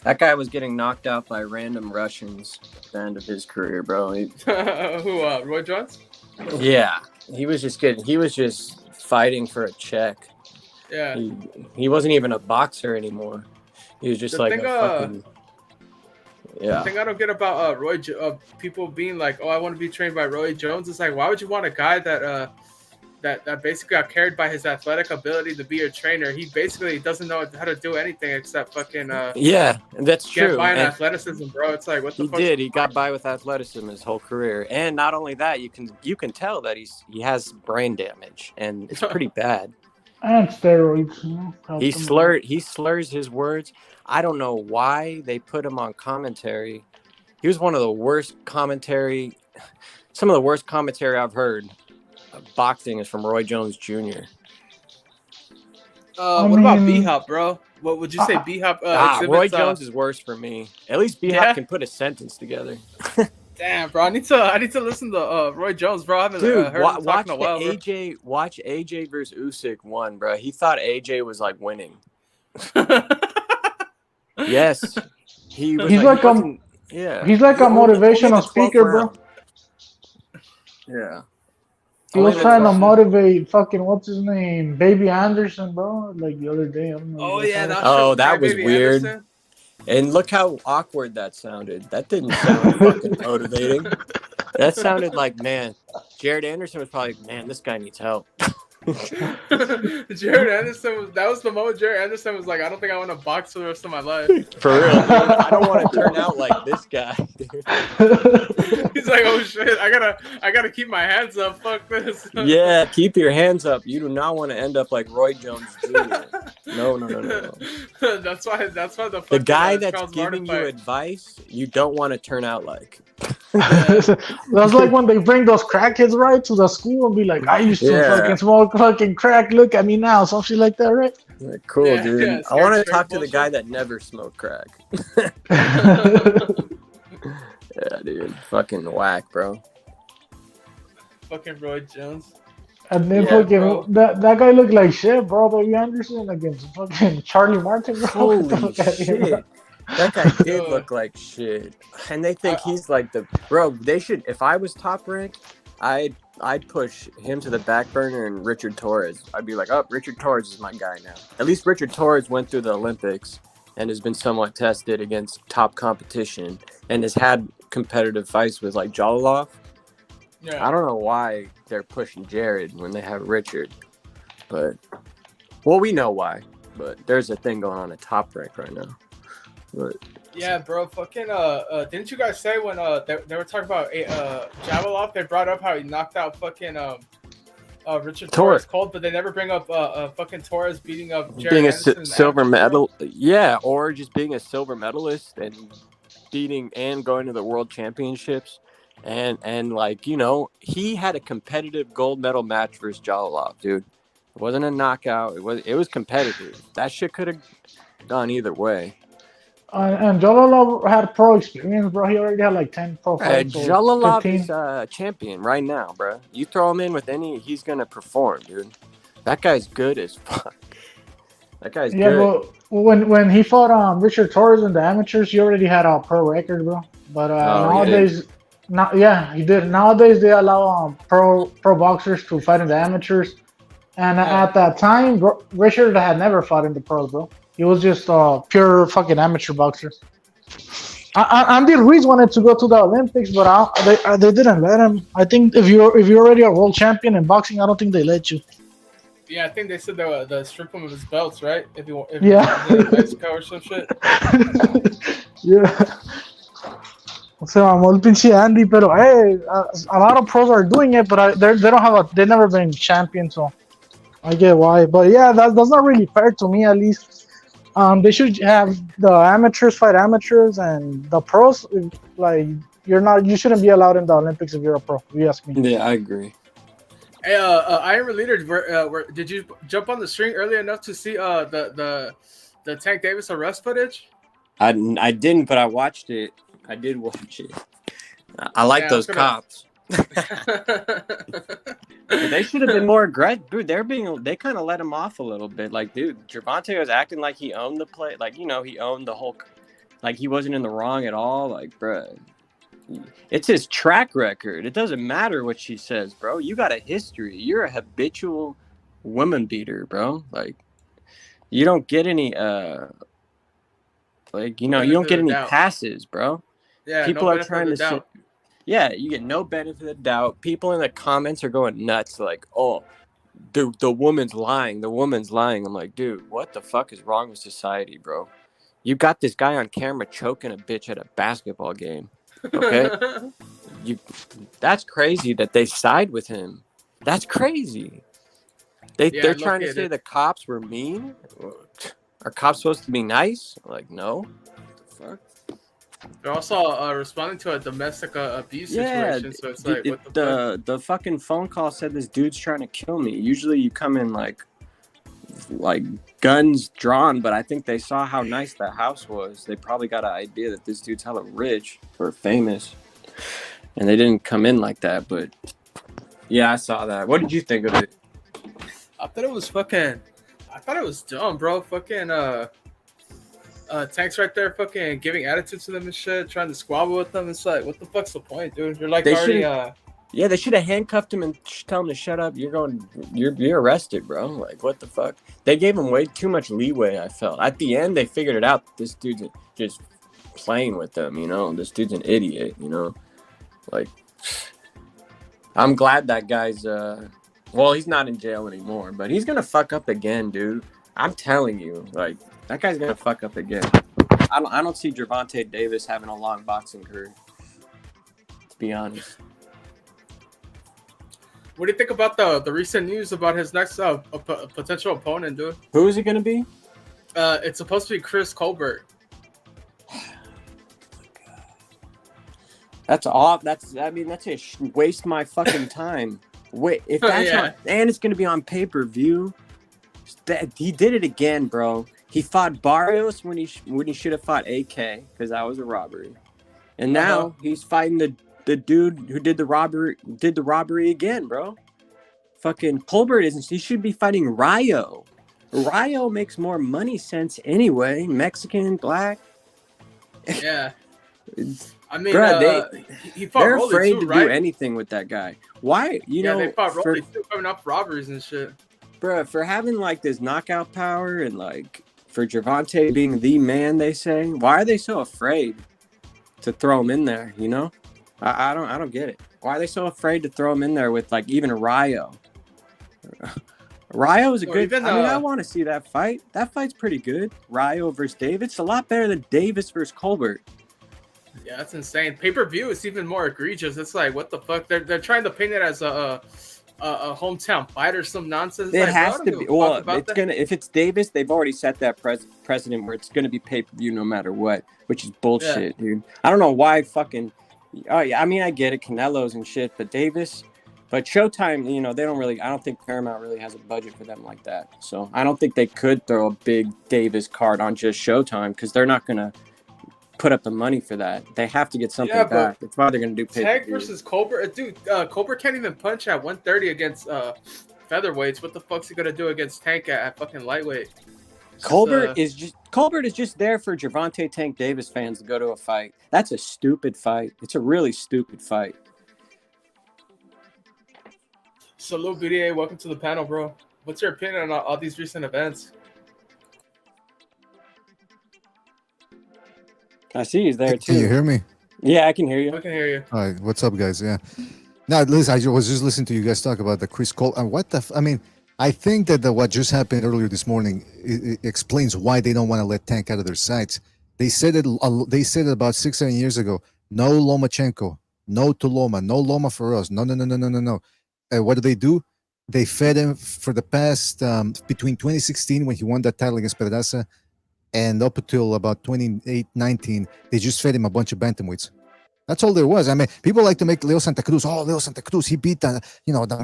that guy was getting knocked out by random Russians at the end of his career, bro. Who, Roy Jones? Yeah, he was just fighting for a check. Yeah, he wasn't even a boxer anymore. He was just fucking. Yeah. The thing I don't get about people being like, "Oh, I want to be trained by Roy Jones." It's like, why would you want a guy that that basically got carried by his athletic ability to be your trainer? He basically doesn't know how to do anything except fucking. Yeah, that's true. Get by in athleticism, bro. It's like, what the fuck? He got by with athleticism his whole career, and not only that, you can tell that he has brain damage, and it's pretty bad. And steroids. He slurs his words. I don't know why they put him on commentary. He was one of the worst commentary. Some of the worst commentary I've heard of boxing is from Roy Jones Jr. What about B-Hop, bro? What would you say B-Hop? Roy Jones is worse for me. At least B-Hop can put a sentence together. Damn, bro. I need to listen to Roy Jones, bro. I haven't heard him talk in a while, bro. Watch AJ versus Usyk 1, bro. He thought AJ was like winning. Yes, he was. Yeah. He's like a Only the motivational 12th speaker, bro. round. Yeah. He Only was the trying to 12th. motivate fucking what's his name, Baby Anderson, bro. Like the other day, I don't know. Oh if you yeah, guys that saw Oh, shit. that was Baby weird. Anderson. And look how awkward that sounded. That didn't sound fucking motivating. That sounded like, man, Jared Anderson was probably, man, this guy needs help. Jared Anderson that was the moment Jared Anderson was like, I don't think I want to box for the rest of my life. For real, dude. I don't want to turn out like this guy, dude. He's like, oh shit, I gotta keep my hands up. Fuck this. Yeah, keep your hands up. You do not want to end up like Roy Jones Jr. No. That's why The fucking, guy that's Charles giving Martin you fight. advice, you don't want to turn out like. That's like when they bring those crackheads right to the school and be like, I used to Yeah. fucking smoke fucking crack. Look at me now, some shit like that, right? Cool, Yeah, dude. yeah, I want to straight talk to the bullshit. guy that never smoked crack. Yeah, dude. Fucking whack, bro. Fucking Roy Jones. And then Yeah, fucking bro. that guy looked like shit, bro. Baby Anderson against fucking Charlie Martin, bro. Get the Holy fuck outta here, bro. shit. That guy did Dude. look like shit. And they think he's like the bro, they should if I was top rank, I'd push him to the back burner and Richard Torres. I'd be like, oh, Richard Torres is my guy now. At least Richard Torres went through the Olympics and has been somewhat tested against top competition and has had competitive fights with like Jalilov. Yeah. I don't know why they're pushing Jared when they have Richard. But well, we know why. But there's a thing going on at top rank right now. But Yeah, bro. Fucking didn't you guys say when they were talking about Javelov, they brought up how he knocked out fucking Richard Torres cold, but they never bring up fucking Torres beating up Jared being a Anderson in silver amateur medal, yeah, or just being a silver medalist and beating and going to the world championships, and like, you know, he had a competitive gold medal match versus Jalilov, dude. It wasn't a knockout. It was competitive. That shit could have gone either way. And Jalilov had pro experience, bro. He already had like 10 pro fights. or Jalilov 15. is a champion right now, bro. You throw him in with any, he's gonna perform, dude. That guy's good as fuck. That guy's Yeah, good. but when he fought Richard Torres in the amateurs, he already had a pro record, bro. But nowadays, he did. Nowadays they allow pro boxers to fight in the amateurs, and at that time, Richard had never fought in the pros, bro. He was just pure fucking amateur boxer. Andy Ruiz wanted to go to the Olympics, but they didn't let him. I think if you're already a world champion in boxing, I don't think they let you. Yeah, I think they said they strip him of his belts, right? If you Yeah. in Mexico or some shit. Yeah. O sea, mamó el pinche Andy, pero hey, a lot of pros are doing it, but they don't have they've never been champions, so I get why. But yeah, that's not really fair to me, at least. They should have the amateurs fight amateurs, and the pros, like, you shouldn't be allowed in the Olympics if you're a pro. If you ask me. Yeah, I agree. Hey, Iron Leader, did you jump on the string early enough to see the Tank Davis arrest footage? I didn't, but I watched it. I did watch it. I like those cops. They should have been more aggressive, dude. They kind of let him off a little bit. Like, dude, Gervonta was acting like he owned the play. Like, you know, he owned the whole. Like, he wasn't in the wrong at all. Like, bruh, it's his track record. It doesn't matter what she says, bro. You got a history. You're a habitual woman beater, bro. Like, you don't get any like, you know, you don't get any passes, bro. Yeah, people are trying to say, yeah, you get no benefit of the doubt. People in the comments are going nuts, like, oh, the woman's lying. The woman's lying. I'm like, dude, what the fuck is wrong with society, bro? You got this guy on camera choking a bitch at a basketball game. Okay? That's crazy that they side with him. That's crazy. They're trying to say the cops were mean. Are cops supposed to be nice? Like, no. What the fuck? They're also responding to a domestic abuse situation, so it's like, what the fucking phone call said this dude's trying to kill me. Usually you come in like guns drawn, but I think they saw how nice the house was. They probably got an idea that this dude's hella rich or famous, and they didn't come in like that. But yeah, I saw that. What did you think of it? I thought it was dumb, bro. Fucking Tank's right there, fucking giving attitude to them and shit, trying to squabble with them. It's like, what the fuck's the point, dude? You're like They already. Yeah, they should have handcuffed him and tell him to shut up. You're arrested, bro. Like, what the fuck? They gave him way too much leeway, I felt. At the end, they figured it out. This dude's just playing with them, you know? This dude's an idiot, you know? Like, I'm glad that guy's, well, he's not in jail anymore, but he's gonna fuck up again, dude. I'm telling you, like, that guy's gonna fuck up again. I don't see Gervonta Davis having a long boxing career, to be honest. What do you think about the recent news about his next potential opponent, dude? Who is it gonna be? It's supposed to be Chris Colbert. That's all. That's a waste my fucking time. Wait, if that's Yeah. on, and it's gonna be on pay-per-view. He did it again, bro. He fought Barrios when he should have fought AK because that was a robbery, and now he's fighting the dude who did the robbery again, bro. Fucking Colbert isn't. He should be fighting Rayo. Rayo makes more money sense anyway. Mexican, black. Yeah. I mean, Bro, he fought they're Rolly afraid too, to right? do anything with that guy. Why? You know, they fought Rolly too, coming up robberies and shit. Bro, for having like this knockout power and like for Gervonta being the man, they say, why are they so afraid to throw him in there? You know, I don't get it. Why are they so afraid to throw him in there with like even Rayo? Rayo is a good. Even, I mean, I want to see that fight. That fight's pretty good. Rayo versus Davis, it's a lot better than Davis versus Colbert. Yeah, that's insane. Pay-per-view is even more egregious. It's like, what the fuck? They're trying to paint it as a hometown fight or some nonsense. It like, has bro, to be. Well, it's gonna. If it's Davis, they've already set that precedent where it's gonna be pay-per-view no matter what, which is bullshit, dude. I don't know why fucking. Oh yeah, I mean I get it, Canelo's and shit, but Davis. But Showtime, you know, they don't really. I don't think Paramount really has a budget for them like that. So I don't think they could throw a big Davis card on just Showtime because they're not gonna put up the money for that. They have to get something back. That's why they're gonna do pay-per-view. Tank versus Colbert, dude. Colbert can't even punch at 130 against featherweights. What the fuck's he gonna do against Tank at fucking lightweight? Colbert is just there for Gervonta Tank Davis fans to go to a fight. That's a stupid fight. It's a really stupid fight. Salute, BDA. Welcome to the panel, bro. What's your opinion on all these recent events? I see he's there too. Can you hear me? Yeah, I can hear you. I can hear you. All right, what's up, guys? Yeah. Now, listen, I was just listening to you guys talk about the Chris Cole. And what the? I mean, I think that what just happened earlier this morning it explains why they don't want to let Tank out of their sights. They said it. They said it about 6-7 years ago. No Lomachenko. No to Loma. No Loma for us. No. What do? They fed him for the past between 2016 when he won that title against Pedraza and up until about 2019, they just fed him a bunch of bantamweights. That's all there was. I mean, people like to make Leo Santa Cruz. Oh, Leo Santa Cruz, he beat the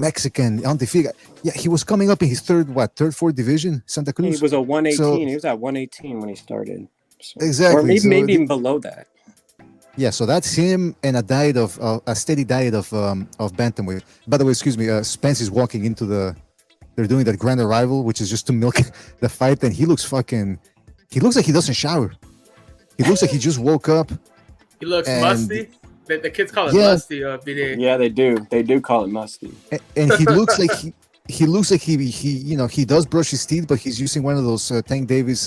Mexican undefeated. Yeah, he was coming up in his third, fourth division, Santa Cruz. He was a 118. So, he was at 118 when he started. So. Exactly. Or maybe even below that. Yeah, so that's him and a steady diet of bantamweight. By the way, excuse me, Spence is walking into they're doing that grand arrival, which is just to milk the fight, and he looks like he doesn't shower. He looks like he just woke up. He looks musty. The kids call it musty, BDA. Yeah, they do. They do call it musty. And he looks like he does brush his teeth, but he's using one of those Tank Davis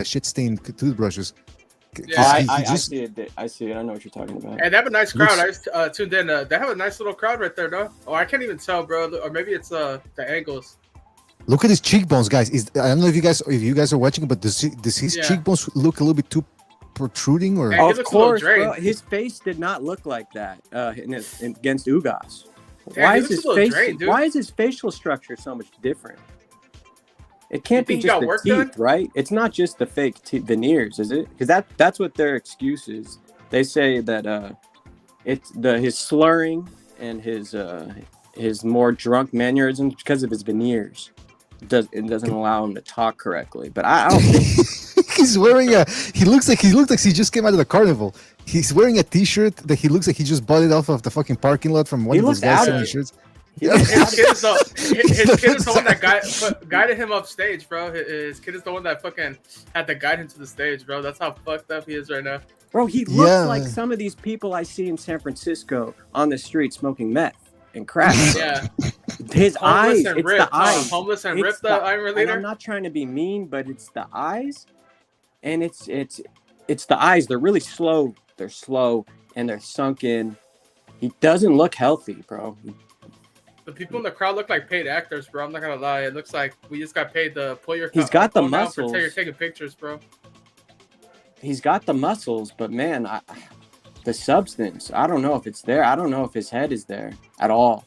shit stained toothbrushes. Yeah, I see it. I see it. I know what you're talking about. And they have a nice crowd. I just tuned in. They have a nice little crowd right there, no? Oh, I can't even tell, bro. Or maybe it's the angles. Look at his cheekbones, guys. I don't know if you guys are watching, but does his cheekbones look a little bit too protruding? Or of course, bro. His face did not look like that against Ugas. Why is his face? Why is his facial structure so much different? It can't be just the teeth, right? It's not just the fake veneers, is it? Because that's what their excuse is. They say that it's his slurring and his more drunk mannerisms because of his veneers. It doesn't allow him to talk correctly. But I don't think he's wearing he looks like he just came out of the carnival. He's wearing a t-shirt that he looks like he just bought it off of the fucking parking lot from one of those guys selling shirts. His kid is the one that guided him up stage, bro. His kid is the one that fucking had to guide him to the stage, bro. That's how fucked up he is right now. Bro, he looks like some of these people I see in San Francisco on the street smoking meth and crack. Yeah. His eyes, and it's ripped, the eyes. Homeless and It's ripped, the Iron and Leader. I'm not trying to be mean, but it's the eyes, and it's the eyes. They're really slow. They're slow and they're sunken. He doesn't look healthy, bro. The people in the crowd look like paid actors, bro. I'm not gonna lie. It looks like we just got paid to pull your. He's got the phone out muscles. You're taking pictures, bro. He's got the muscles, but man, the substance. I don't know if it's there. I don't know if his head is there at all.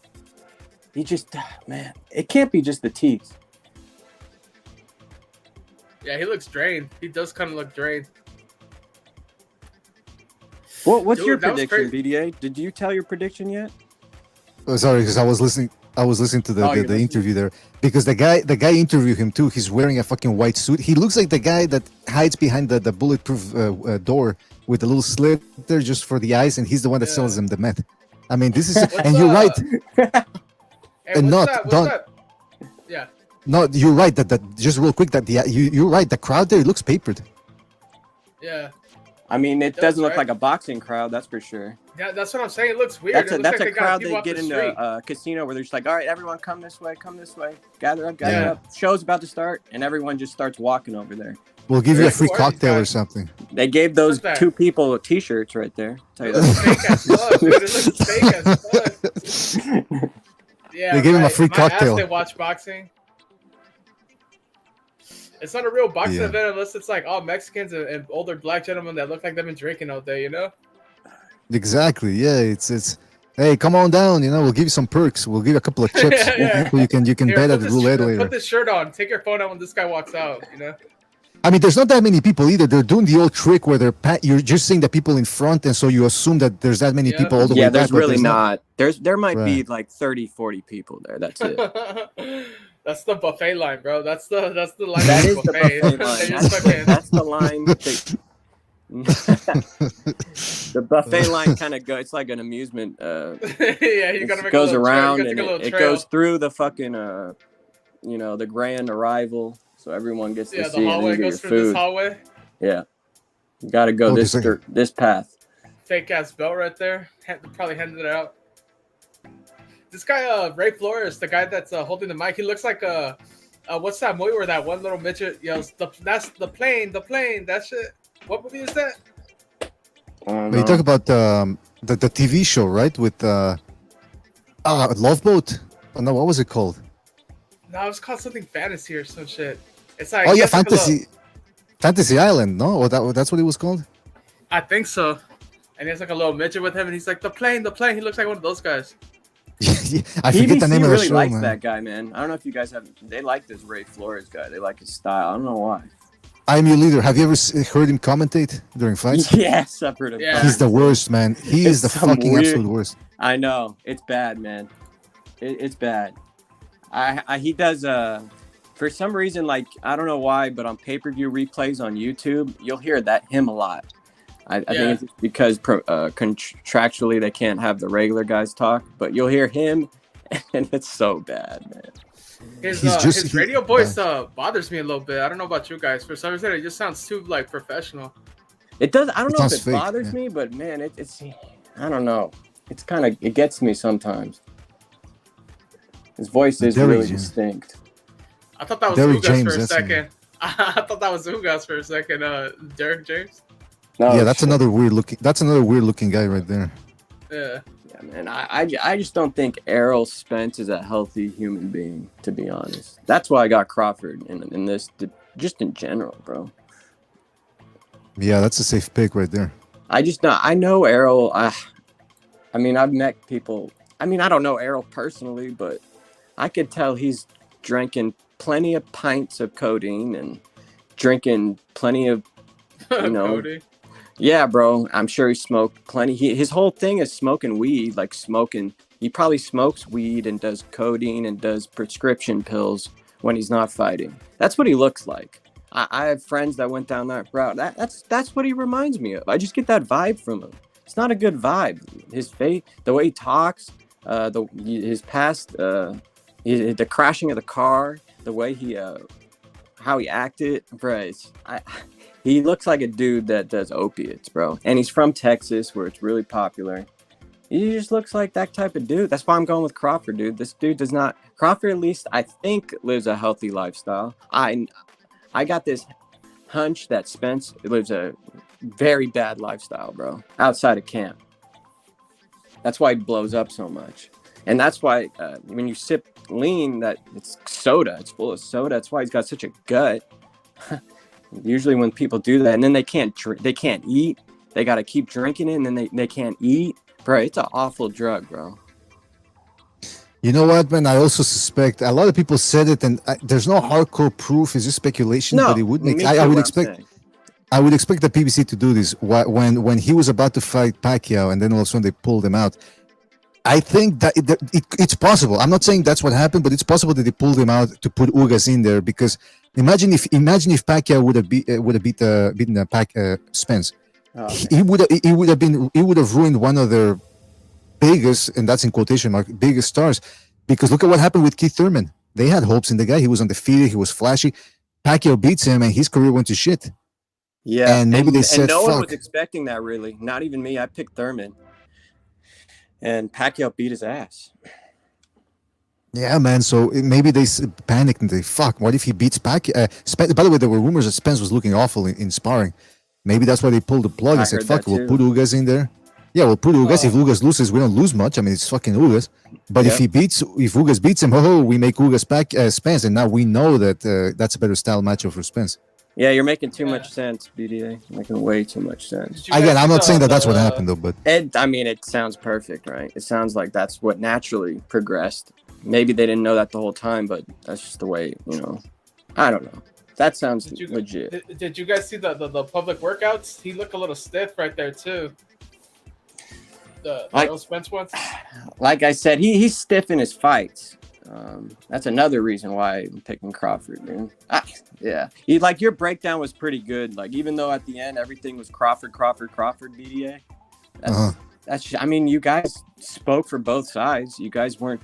He just, man, it can't be just the teeth. Yeah, he looks drained. He does kind of look drained. What's Dude, your that was prediction, BDA? Did you tell your prediction yet? Oh, sorry, because I was listening to the interview there, because the guy interviewed him too. He's wearing a fucking white suit. He looks like the guy that hides behind the bulletproof door with a little slit there just for the eyes, and he's the one that sells him the meth. I mean, this is, and you're right. And not don't. Yeah. No, you're right. That just real quick. You're right. The crowd there looks papered. Yeah. I mean, it doesn't look like a boxing crowd, that's for sure. Yeah, that's what I'm saying. It looks weird. That's a crowd they get into a casino where they're just like, all right, everyone come this way, gather up. Show's about to start, and everyone just starts walking over there. We'll give you a free cocktail or something. They gave those two people T-shirts right there. Tell you that. Fake as fuck, dude. It looks fake as fuck. Yeah, they gave him a free cocktail. They watch boxing. It's not a real boxing event unless it's like all Mexicans and older black gentlemen that look like they've been drinking all day, you know? Exactly. Yeah. It's. Hey, come on down. You know, we'll give you some perks. We'll give you a couple of chips. You can Here, bet at the roulette later. Put this shirt on. Take your phone out when this guy walks out. You know. I mean, there's not that many people either. They're doing the old trick where you're just seeing the people in front, and so you assume that there's that many people all the way back. There's really not. There might be like 30, 40 people there. That's it. That's the buffet line, bro. That's the line. That is the buffet line. That's the line. The buffet line kind of goes. It's like an amusement. Yeah, you gotta make goes a around trail. and it goes through the fucking the grand arrival, so everyone gets to see the hallway and get goes your through food. this hallway. Yeah, you got to go this path. Fake ass belt right there. Probably handed it out. This guy, Ray Flores, the guy that's holding the mic, he looks like what's that movie where that one little midget yells, "That's the plane, that shit." What movie is that? You talk about the TV show, right? With Love Boat. Oh no, what was it called? No, it was called something fantasy or some shit. It's like Fantasy Island. No, that's what it was called. I think so. And he has like a little midget with him, and he's like the plane. He looks like one of those guys. I forget the name of the really show, likes man. that guy, man. I don't know if you guys have. They like this Ray Flores guy. They like his style. I don't know why. I'm your leader. Have you ever heard him commentate during fights? Yes, I've heard of him. He's the worst, man. He is the fucking absolute worst. I know. It's bad, man. It's bad. He does for some reason, like I don't know why, but on pay-per-view replays on YouTube, you'll hear him a lot. I think it's because contractually they can't have the regular guys talk, but you'll hear him, and it's so bad, man. His radio voice bothers me a little bit. I don't know about you guys. For some reason, it just sounds too like professional. It does. I don't know if it bothers me, but man, it's I don't know. It's it gets me sometimes. His voice is really distinct. I thought that was Ugas for a second. I thought that was Ugas for a second. Derek James. No, yeah, that's another weird looking guy right there. Yeah. Yeah, man. I just don't think Errol Spence is a healthy human being, to be honest. That's why I got Crawford in this, just in general, bro. Yeah, that's a safe pick right there. I know Errol. I mean, I've met people. I mean, I don't know Errol personally, but I could tell he's drinking plenty of pints of codeine and drinking plenty of, Codeine. Yeah, bro. I'm sure he smoked plenty. His whole thing is smoking weed, like smoking. He probably smokes weed and does codeine and does prescription pills when he's not fighting. That's what he looks like. I have friends that went down that route. That's what he reminds me of. I just get that vibe from him. It's not a good vibe. His face, the way he talks, his past, the crashing of the car, the way he how he acted, bro. He looks like a dude that does opiates, bro. And he's from Texas, where it's really popular. He just looks like that type of dude. That's why I'm going with Crawford, dude. This dude does not. Crawford, at least, I think, lives a healthy lifestyle. I got this hunch that Spence lives a very bad lifestyle, bro, outside of camp. That's why he blows up so much. And that's why when you sip lean, that it's soda. It's full of soda. That's why he's got such a gut. Usually when people do that, and then they can't eat. They got to keep drinking it, and then they can't eat. Bro, it's an awful drug, bro. You know what, man? I also suspect a lot of people said it, and there's no hardcore proof. It's just speculation, but it would make. I would expect. I would expect the PBC to do this when he was about to fight Pacquiao, and then all of a sudden they pulled him out. I think that it's possible. I'm not saying that's what happened, but it's possible that they pulled him out to put Ugas in there, because imagine if Pacquiao would have beaten Spence. Oh, he would have ruined one of their biggest, and that's in quotation mark, biggest stars, because look at what happened with Keith Thurman. They had hopes in the guy. He was undefeated. He was flashy. Pacquiao beats him, and his career went to shit. Yeah, and maybe they said, and no one was expecting that, really. Not even me. I picked Thurman, and Pacquiao beat his ass. Yeah, man. So maybe they panicked and they fuck. What if he beats Pacquiao? By the way, there were rumors that Spence was looking awful in sparring. Maybe that's why they pulled the plug and said, "Fuck, we'll put Ugas in there." Yeah, we'll put Ugas. If Ugas loses, we don't lose much. I mean, it's fucking Ugas. But if Ugas beats him, we make Ugas Spence, and now we know that that's a better style matchup for Spence. Yeah, you're making too much sense, BDA. Making way too much sense. Again, I'm not saying that that's what happened, though. But I mean, it sounds perfect, right? It sounds like that's what naturally progressed. Maybe they didn't know that the whole time, but that's just the way, I don't know. That sounds legit. Did you guys see the public workouts? He looked a little stiff right there too. The Earl Spence ones. Like I said, he's stiff in his fights. That's another reason why I'm picking Crawford, man. Yeah, your breakdown was pretty good. Like, even though at the end everything was Crawford, BDA. That's. I mean, you guys spoke for both sides. You guys weren't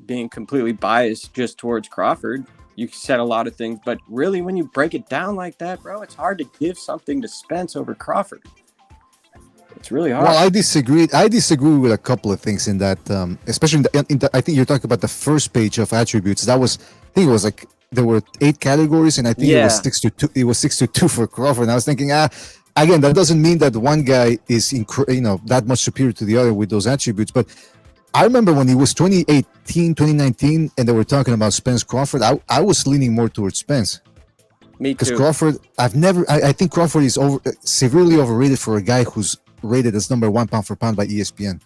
being completely biased just towards Crawford. You said a lot of things, but really, when you break it down like that, bro, it's hard to give something to Spence over Crawford. It's really hard. Well, I disagree. I disagree with a couple of things in that, especially I think you're talking about the first page of attributes. That was, I think it was like there were 8 categories, and I think it was 6-2. It was 6-2 for Crawford. And I was thinking, again, that doesn't mean that one guy is that much superior to the other with those attributes, but. I remember when it was 2018, 2019, and they were talking about Spence Crawford. I was leaning more towards Spence. Me too. Because Crawford, I think Crawford is severely overrated for a guy who's rated as number 1 pound for pound by ESPN.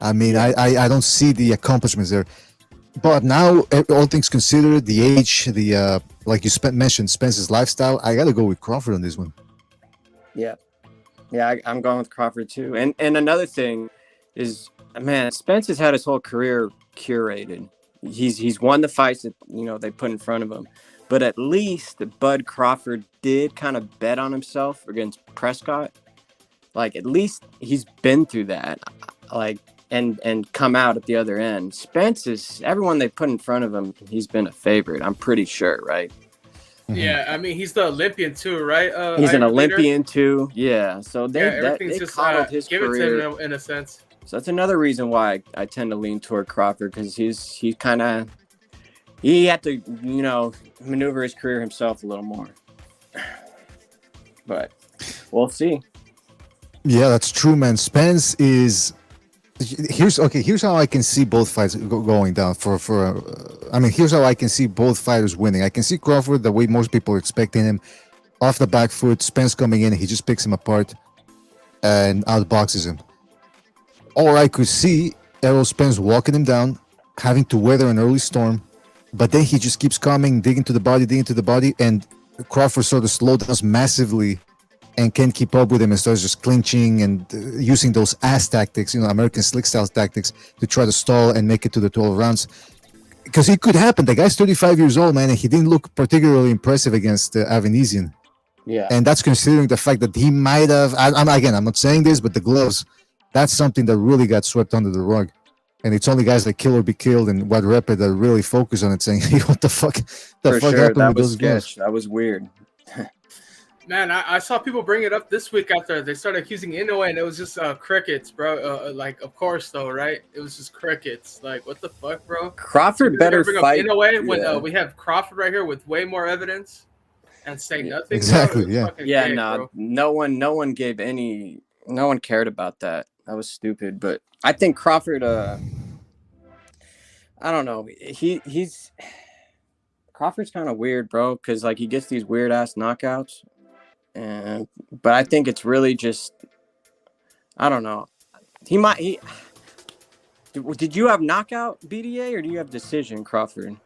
I mean, I don't see the accomplishments there. But now, all things considered, the age, the like you mentioned, Spence's lifestyle, I got to go with Crawford on this one. Yeah, I'm going with Crawford too. And another thing is. Man, Spence has had his whole career curated. He's won the fights that they put in front of him, but at least Bud Crawford did kind of bet on himself against Prescott. Like, at least he's been through that, and come out at the other end. Spence is everyone they put in front of him. He's been a favorite. I'm pretty sure, right? Yeah, I mean, he's the Olympian too, right? He's an Olympian too. Yeah, so they just coddled his give career. it to him in a sense. So that's another reason why I tend to lean toward Crawford, because he had to maneuver his career himself a little more. But we'll see. Yeah, that's true, man. Spence is here's how I can see both fights going down. Here's how I can see both fighters winning. I can see Crawford the way most people are expecting him, off the back foot. Spence coming in, he just picks him apart and outboxes him. Or I could see Errol Spence walking him down, having to weather an early storm, but then he just keeps coming, digging to the body, and Crawford sort of slows down massively and can't keep up with him and starts just clinching and using those ass tactics, American slick style tactics to try to stall and make it to the 12 rounds. Because it could happen. The guy's 35 years old, man, and he didn't look particularly impressive against Avanesian. Yeah. And that's considering the fact that he might have, I'm not saying this, but the gloves, that's something that really got swept under the rug. and it's only guys like Kill or Be Killed and What Rapid that really focus on it, saying, hey, what the fuck For sure, happened that with was those guys? sketch. That was weird. Man, I saw people bring it up this week after they started accusing Inoue, and it was just crickets, bro. Like, of course, though, right? It was just crickets. Like, what the fuck, bro? Crawford better bring fight. up Inoue when Yeah. we have Crawford right here with way more evidence and say nothing. Exactly, Bro. It was fucking Yeah, gay, nah, bro. no one gave any. No one cared about that. That was stupid. But I think Crawford. I don't know. He's Crawford's kind of weird, bro, because like he gets these weird ass knockouts, but I think it's really just. I don't know. Did you have knockout BDA or do you have decision, Crawford?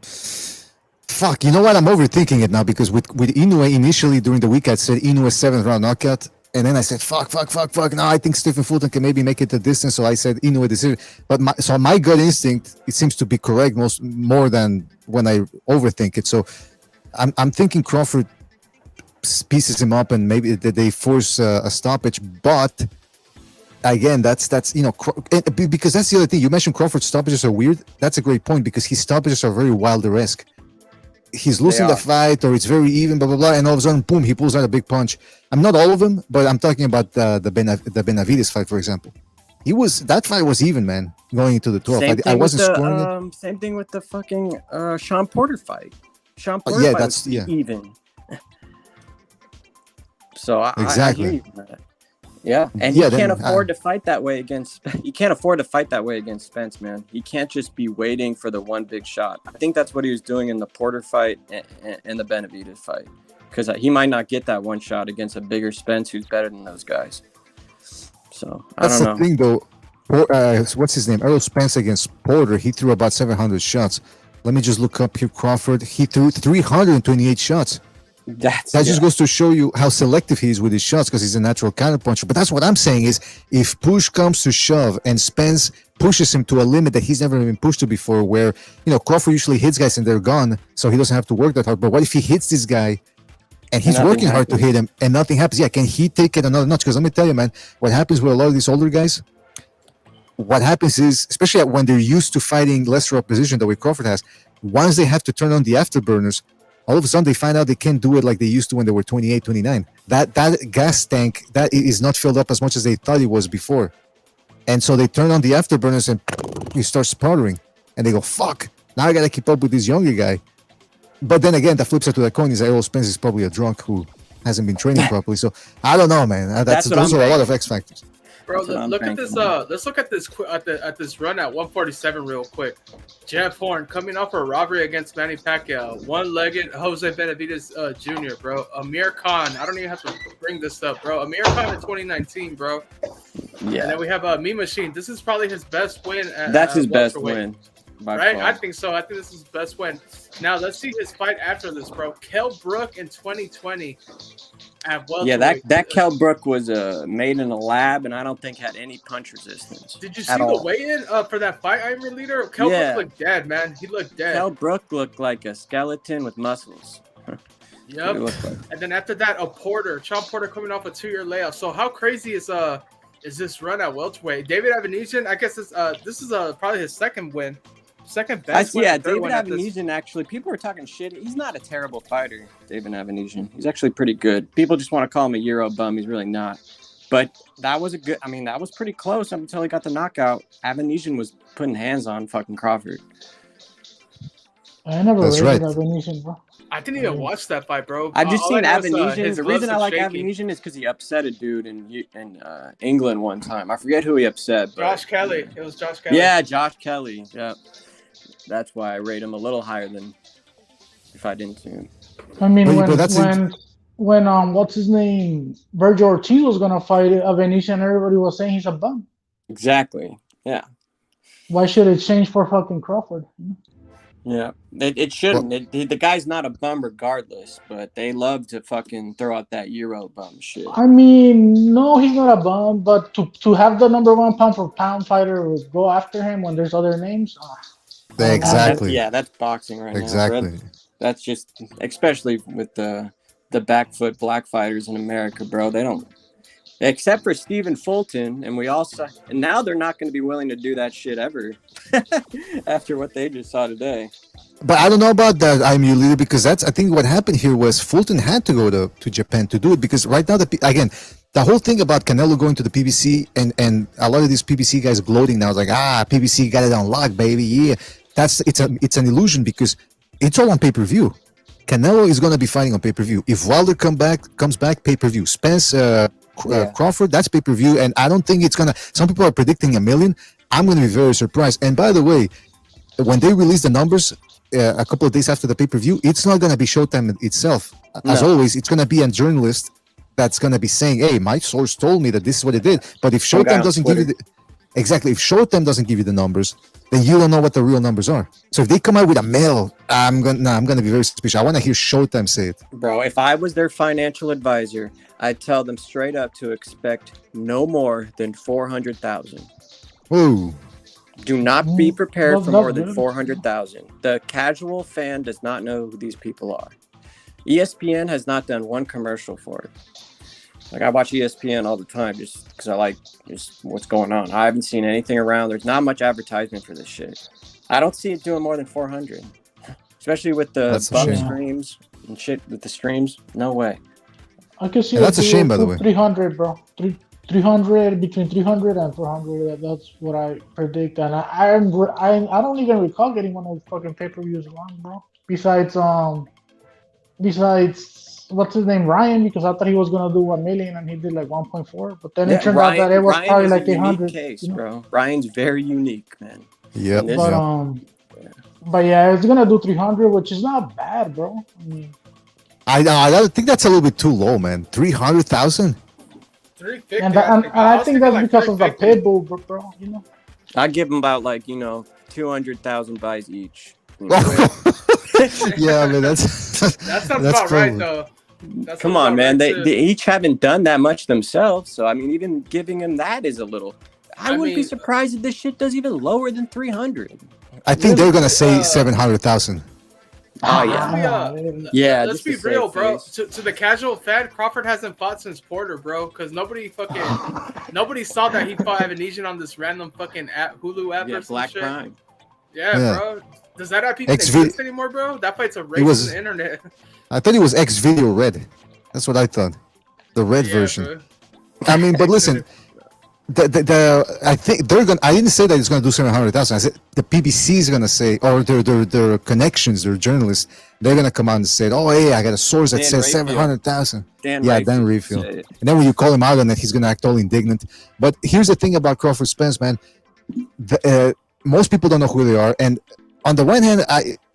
Fuck, you know what? I'm overthinking it now because with Inoue initially during the week I said Inoue 7th round knockout, and then I said fuck. No, I think Stephen Fulton can maybe make it the distance, so I said Inoue decision. But my gut instinct, it seems to be correct more than when I overthink it. So I'm thinking Crawford pieces him up and maybe they force a stoppage, but. Again, that's because that's the other thing. You mentioned Crawford's stoppages are weird. That's a great point because his stoppages are very Wilder-esque. He's losing the fight or it's very even, blah, blah, blah, and all of a sudden, boom, he pulls out a big punch. I'm not all of them, but I'm talking about the Benavides fight, for example. That fight was even, man, going into the 12th. I wasn't scoring it. Same thing with the fucking Sean Porter fight. Sean Porter fight was even. So exactly. I hear you. Yeah, and he can't afford to fight that way against. He can't afford to fight that way against Spence, man. He can't just be waiting for the one big shot. I think that's what he was doing in the Porter fight and the Benavides fight, because he might not get that one shot against a bigger Spence who's better than those guys. So I don't know. That's the thing, though. What's his name? Errol Spence against Porter. He threw about 700 shots. Let me just look up here. Crawford. He threw 328 shots. That just goes to show you how selective he is with his shots because he's a natural counterpuncher. But that's what I'm saying is if push comes to shove and Spence pushes him to a limit that he's never been pushed to before, where, Crawford usually hits guys and they're gone, so he doesn't have to work that hard. But what if he hits this guy and he's working hard to hit him and nothing happens? Yeah, can he take it another notch? Because let me tell you, man, what happens with a lot of these older guys, what happens is, especially when they're used to fighting lesser opposition the way Crawford has, once they have to turn on the afterburners, all of a sudden they find out they can't do it like they used to when they were 28, 29. That gas tank, that is not filled up as much as they thought it was before. And so they turn on the afterburners and you start sputtering. And they go, fuck, now I got to keep up with this younger guy. But then again, the flip side to the coin is that Errol Spence is probably a drunk who hasn't been training properly. So I don't know, man. Those are a lot of X factors. Bro, look at this. Let's look at this at this run at 147 real quick. Jeff Horn coming off a robbery against Manny Pacquiao. One-legged Jose Benavides Jr. Bro. Amir Khan. I don't even have to bring this up, bro. Amir Khan in 2019, bro. Yeah. And then we have Me Machine. This is probably his best win. That's his best win. Right? Far. I think so. I think this is his best win. Now let's see his fight after this, bro. Kell Brook in 2020. Yeah, that Kell Brook was made in a lab, and I don't think had any punch resistance. Did you see the weigh-in for that fight, Iron Leader? Kell Brook looked dead, man. He looked dead. Kell Brook looked like a skeleton with muscles. Yep. And then after that, Sean Porter coming off a 2-year layoff. So how crazy is this run at welterweight? David Avenesian, I guess this is probably his second win. Second best. Yeah, David Avenesian, actually, people are talking shit. He's not a terrible fighter, David Avenesian. He's actually pretty good. People just want to call him a Euro bum. He's really not. But that was that was pretty close until he got the knockout. Avenesian was putting hands on fucking Crawford. I never rated Avenesian, bro. I didn't even watch that fight, bro. I've just seen Avenesian. The reason I like Avenesian is because he upset a dude in England one time. I forget who he upset. Josh Kelly. It was Josh Kelly. Yeah, Josh Kelly. Yeah. That's why I rate him a little higher than if I didn't see him. I mean, when what's his name, Virgil Ortiz was gonna fight Avenesian, everybody was saying he's a bum. Exactly. Yeah. Why should it change for fucking Crawford? Yeah, it shouldn't. The guy's not a bum regardless, but they love to fucking throw out that Euro bum shit. I mean, no, he's not a bum, but to have the #1 pound for pound fighter go after him when there's other names. Exactly. That's boxing right now. Exactly. That's just, especially with the back foot black fighters in America, bro. Except for Stephen Fulton, and we all saw, and now they're not going to be willing to do that shit ever after what they just saw today. But I don't know about that, I'm you leader, because that's I think what happened here was Fulton had to go to Japan to do it because right now the whole thing about Canelo going to the PBC and a lot of these PBC guys gloating now is like PBC got it on lock, baby. Yeah, it's an illusion because it's all on pay-per-view. Canelo is going to be fighting on pay-per-view. If Wilder comes back, pay-per-view. Spence Crawford, that's pay-per-view, and I don't think it's gonna. Some people are predicting 1 million. I'm going to be very surprised. And by the way, when they release the numbers a couple of days after the pay-per-view, it's not going to be Showtime itself. As always, it's going to be a journalist that's going to be saying, "Hey, my source told me that this is what it did." But if Showtime doesn't give you if Showtime doesn't give you the numbers, then you don't know what the real numbers are. So if they come out with a mail, I'm gonna be very suspicious. I want to hear Showtime say it. Bro, if I was their financial advisor, I'd tell them straight up to expect no more than 400,000. Whoa. Do not be prepared for more than 400,000. The casual fan does not know who these people are. ESPN has not done one commercial for it. Like, I watch ESPN all the time just because I like just what's going on. I haven't seen anything around. There's not much advertisement for this shit. I don't see it doing more than 400, especially with the bump streams and shit with the streams. No way. I can see that's a shame, by the way. 300, bro. 300 between 300 and 400. That's what I predict, and I don't even recall getting one of those fucking pay-per-views long, bro. Besides what's his name, Ryan, because I thought he was gonna do 1 million and he did like 1.4, but then it turned out that it was Ryan probably is like a 800. Case, bro. Ryan's very unique, man. Yeah. But yeah, it's gonna do 300, which is not bad, bro. I think that's a little bit too low, man. 300,000. 350. And I think that's because of the Pitbull, bro. You know. I'd give them about 200,000 buys each. Yeah, man, that sounds about right though. Come on, man. They each haven't done that much themselves, so I mean, even giving them that is a little. I wouldn't be surprised if this shit does even lower than 300. I think they're gonna say 700,000. Oh yeah, yeah. Let's be real, bro. To the casual fan, Crawford hasn't fought since Porter, bro, because nobody saw that he fought Evanesian on this random fucking Hulu app or some Black shit. Prime. Yeah, bro. Does that app even exist anymore, bro? That fight's a race on the internet. I thought it was X Video Red. That's what I thought. The red version. Bro. I mean, but listen, I think they're gonna. I didn't say that it's gonna do 700,000. I said the PBC is gonna say, or their connections, their journalists, they're gonna come out and say, "Oh, hey, I got a source that says 700,000." Dan Refield. And then when you call him out on it, he's gonna act all indignant. But here's the thing about Crawford Spence, man. Most people don't know who they are, and on the one hand,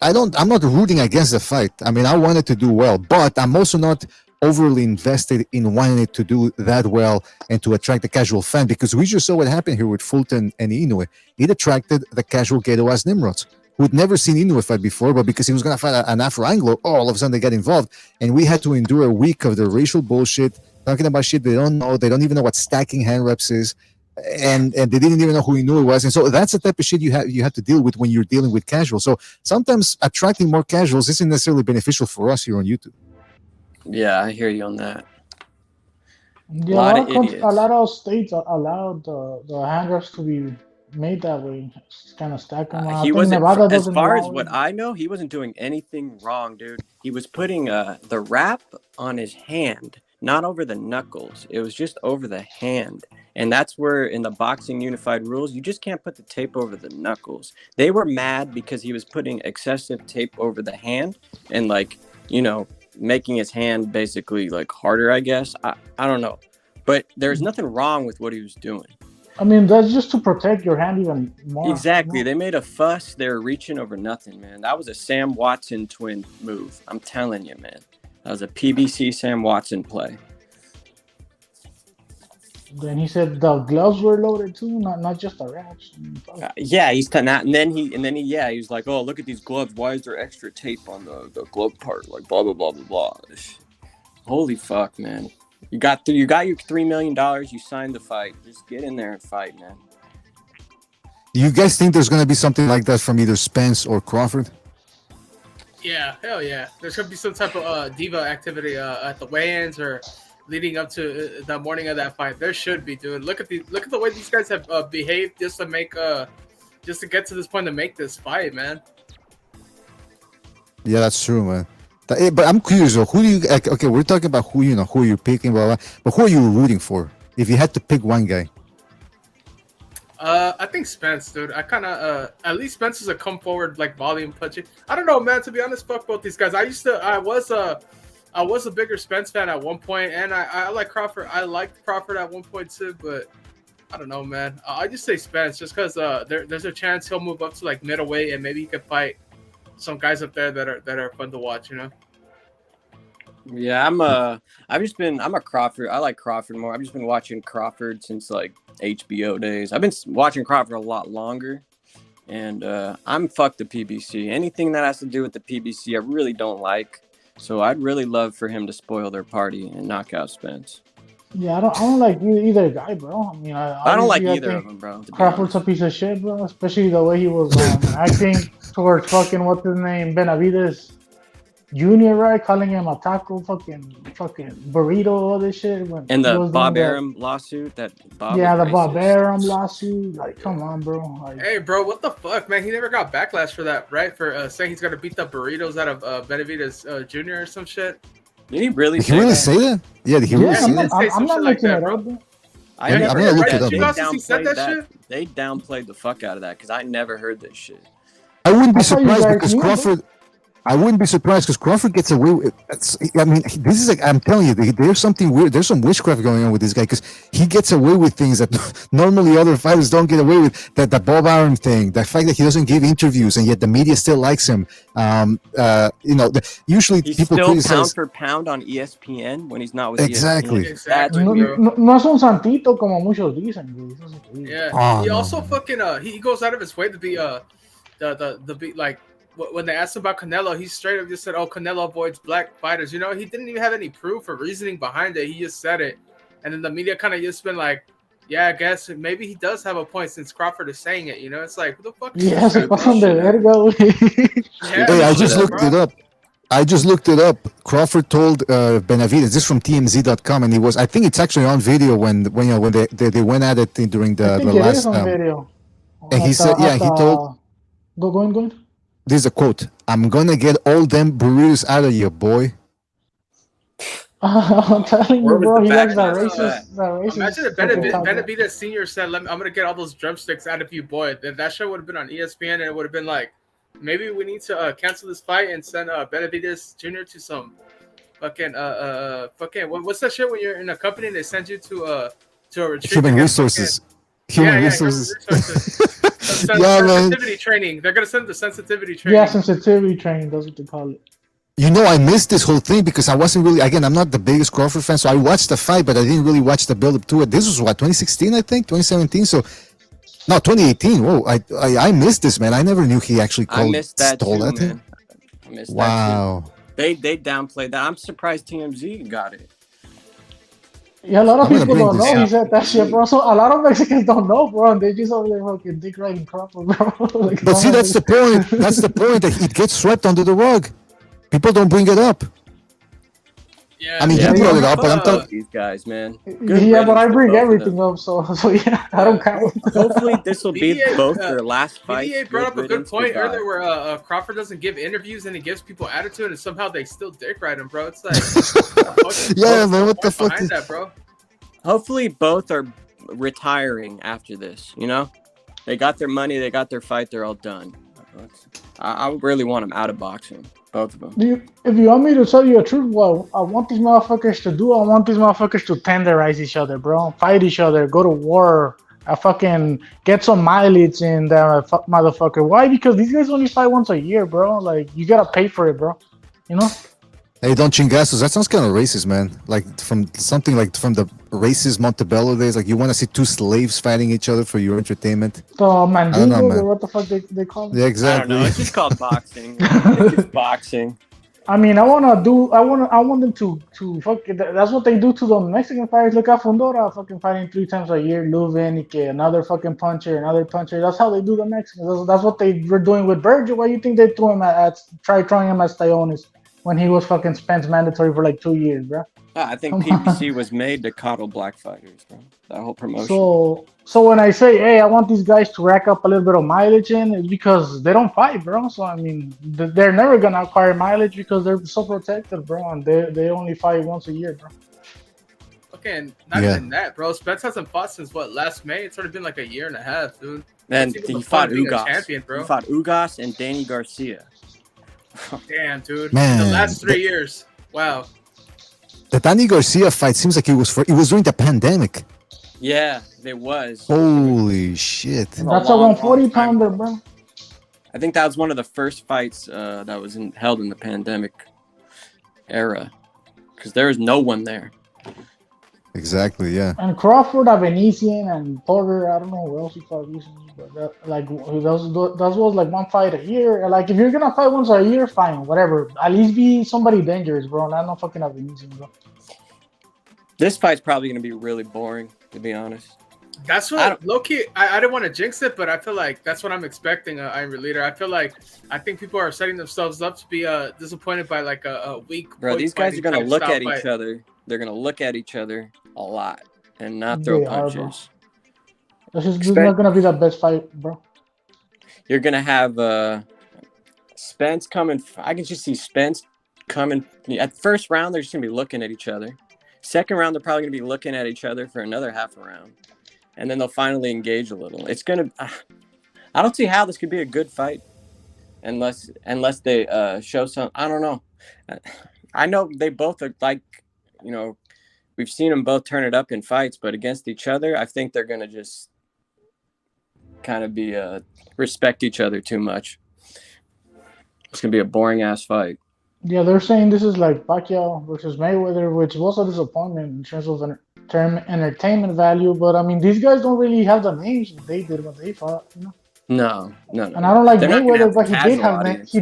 I'm not rooting against the fight. I mean, I want it to do well, but I'm also not overly invested in wanting it to do that well and to attract the casual fan, because we just saw what happened here with Fulton and Inoue. It attracted the casual ghetto-ass Nimrods who'd never seen Inoue fight before, but because he was going to fight an Afro-Anglo, all of a sudden they got involved, and we had to endure a week of the racial bullshit, talking about shit they don't know. They don't even know what stacking hand reps is. And they didn't even know who Inoue was, and so that's the type of shit you have to deal with when you're dealing with casuals. So sometimes attracting more casuals isn't necessarily beneficial for us here on YouTube. Yeah, I hear you on that. Yeah, a lot of states allowed the hand reps to be made that way. Just kind of stack them. He wasn't, as far as what I know, he wasn't doing anything wrong, dude. He was putting the wrap on his hand, not over the knuckles. It was just over the hand. And that's where, in the boxing unified rules, you just can't put the tape over the knuckles. They were mad because he was putting excessive tape over the hand and, making his hand basically, harder, I guess. I don't know. But there's nothing wrong with what he was doing. I mean, that's just to protect your hand even more. Exactly. They made a fuss. They were reaching over nothing, man. That was a Sam Watson twin move. I'm telling you, man. That was a PBC Sam Watson play. Then he said the gloves were loaded too, not just the wraps. Yeah, he's done that, and then he was like, "Oh, look at these gloves. Why is there extra tape on the glove part? Like blah blah blah blah blah." Holy fuck, man! You got your $3 million. You signed the fight. Just get in there and fight, man. Do you guys think there's gonna be something like that from either Spence or Crawford? Yeah, hell yeah. There should be some type of diva activity at the weigh-ins or leading up to the morning of that fight. There should be, dude. Look at the way these guys have behaved just to make just to get to this point to make this fight, man. Yeah, that's true, man. But I'm curious though. Who do you? Okay, we're talking about who who you're picking, blah, blah, but who are you rooting for? If you had to pick one guy. I think Spence, dude. I kind of at least Spence is a come forward like volume puncher. I don't know, man. To be honest, fuck both these guys. I was a bigger Spence fan at one point, and I like Crawford. I liked Crawford at one point too, but I don't know, man. I just say Spence just because there's a chance he'll move up to like middleweight and maybe he could fight some guys up there that are fun to watch, you know. Yeah, I'm a Crawford. I like Crawford more. I've just been watching Crawford since like HBO days. I've been watching Crawford a lot longer, and I'm fuck the PBC. Anything that has to do with the PBC, I really don't like. So I'd really love for him to spoil their party and knock out Spence. Yeah, I don't like either guy, bro. I mean, I don't like either of them, bro. Crawford's a piece of shit, bro. Especially the way he was acting towards fucking what's his name, Benavides Junior, right? Calling him a taco, fucking burrito, all this shit. And the Bob Arum lawsuit that Bob. Yeah, the Bob Arum lawsuit. Like, come on, bro. Like, hey, bro, what the fuck, man? He never got backlash for that, right? For saying he's gonna beat the burritos out of Benavides Jr. or some shit. Did he really? Did he really say that? Yeah, did he really say that? I'm not making it up, bro. I'm gonna look it up. They downplayed the fuck out of that because I never heard this shit. I wouldn't be surprised because Crawford. I wouldn't be surprised because Crawford gets away with. I mean, this is like I'm telling you, there's something weird. There's some witchcraft going on with this guy because he gets away with things that normally other fighters don't get away with. That the Bob Arum thing, the fact that he doesn't give interviews and yet the media still likes him. Usually he's people still criticize pound for pound on ESPN when he's not with exactly. ESPN. Exactly. No es un santito como muchos dicen, güey. Yeah, he also fucking he goes out of his way to be the like. When they asked him about Canelo, he straight up just said, "Oh, Canelo avoids black fighters." You know, he didn't even have any proof or reasoning behind it. He just said it, and then the media kind of just been like, "Yeah, I guess maybe he does have a point since Crawford is saying it." You know, it's like, who the fuck? Yeah, se pasan de verga, güey. Hey, I just looked it up. Crawford told Benavides, this is from TMZ.com, and he was. I think it's actually on video when they went at it during the last. Video. And he said, yeah, he told. Go on. This is a quote. "I'm gonna get all them burritos out of you, boy." I'm telling you, bro. He likes that racist. Imagine if Benavides Senior said, "I'm gonna get all those drumsticks out of you, boy." Then that show would have been on ESPN, and it would have been like, maybe we need to cancel this fight and send Benavides Jr. to some fucking what's that shit when you're in a company and they send you to a retreat? Human resources. Human resources. Sensitivity training. They're gonna send the sensitivity training. Yeah, sensitivity training. That's what they call it. You know, I missed this whole thing because I wasn't really. Again, I'm not the biggest Crawford fan, so I watched the fight, but I didn't really watch the build up to it. This was what 2016, I think, 2017. So, no, 2018. Whoa, I missed this, man. I never knew he actually called. I missed that too, that man. I missed wow. That too. They downplayed that. I'm surprised TMZ got it. Yeah, a lot of people don't know he said that shit, bro. So a lot of Mexicans don't know, bro. And they just over there fucking dick riding Crawford, bro. Like, but see, that's the point. That's the point that it gets swept under the rug. People don't bring it up. Yeah, I mean, you brought it up, but I'm talking these guys, man. Yeah, but I bring everything up, so yeah, I don't count. Hopefully, this will be both their last fight. BDA brought up a good point earlier, where Crawford doesn't give interviews and he gives people attitude, and somehow they still dick ride him, bro. It's like, yeah, man, what the fuck? Behind that, bro. Hopefully, both are retiring after this. You know, they got their money, they got their fight, they're all done. I really want them out of boxing. Both of them. If you want me to tell you the truth, what I want these motherfuckers to do, I want these motherfuckers to tenderize each other, bro. Fight each other, go to war. I fucking get some mileage in the motherfucker. Why? Because these guys only fight once a year, bro. Like, you gotta pay for it, bro. You know? Hey, Don Chingazos, that sounds kind of racist, man. Like from something like from the racist Montebello days. Like, you want to see two slaves fighting each other for your entertainment? Mandingo, or what the fuck they call it? Yeah, exactly. I don't know. It's just called boxing. It's just boxing. I mean, I want them to fuck. That's what they do to the Mexican fighters. Look at Fundora fucking fighting 3 times a year. Leuven, another fucking puncher, another puncher. That's how they do the Mexicans. That's what they were doing with Virgil. Why do you think they threw him throwing him at Stalliones when he was fucking Spence mandatory for like 2 years, bro. I think Come on. PBC was made to coddle black fighters, bro. That whole promotion. So when I say, hey, I want these guys to rack up a little bit of mileage in, it's because they don't fight, bro. So I mean, they're never gonna acquire mileage because they're so protected, bro, and they only fight once a year, bro. Okay, not even that, bro. Spence hasn't fought since what, last May? It's already been like a year and a half, dude. And he fought Ugas. Champion, bro. He fought Ugas and Danny Garcia. Damn, dude. Man, the last 3 years. Wow. The Danny Garcia fight seems like it was during the pandemic. Yeah, it was. Holy shit. That's a 140 pounder, bro. I think that was one of the first fights that was held in the pandemic era. Because there was no one there. Exactly, yeah. And Crawford, Venetian, and Porter, I don't know who else he fought recently, but that was like one fight a year. Like, if you're gonna fight once a year, fine, whatever. At least be somebody dangerous, bro. Not no fucking Venetian, bro. This fight's probably gonna be really boring, to be honest. That's what low-key, I didn't want to jinx it, but I feel like that's what I'm expecting, Iron Leader. I think people are setting themselves up to be disappointed by like a weak. Bro, these guys are gonna look at each other. They're gonna look at each other a lot and not throw punches. This is not gonna be the best fight, bro. You're gonna have Spence coming. I can just see Spence coming. At first round, they're just gonna be looking at each other. Second round, they're probably gonna be looking at each other for another half a round, and then they'll finally engage a little. It's gonna. I don't see how this could be a good fight, unless they show some. I don't know. I know they both are like, you know, we've seen them both turn it up in fights, but against each other, I think they're gonna just kind of be respect each other too much. It's gonna be a boring ass fight. Yeah, they're saying this is like Pacquiao versus Mayweather, which was a disappointment in terms of entertainment value. But I mean, these guys don't really have the names they did when they fought, you know. No. And I don't like They're Mayweather, but he did have names.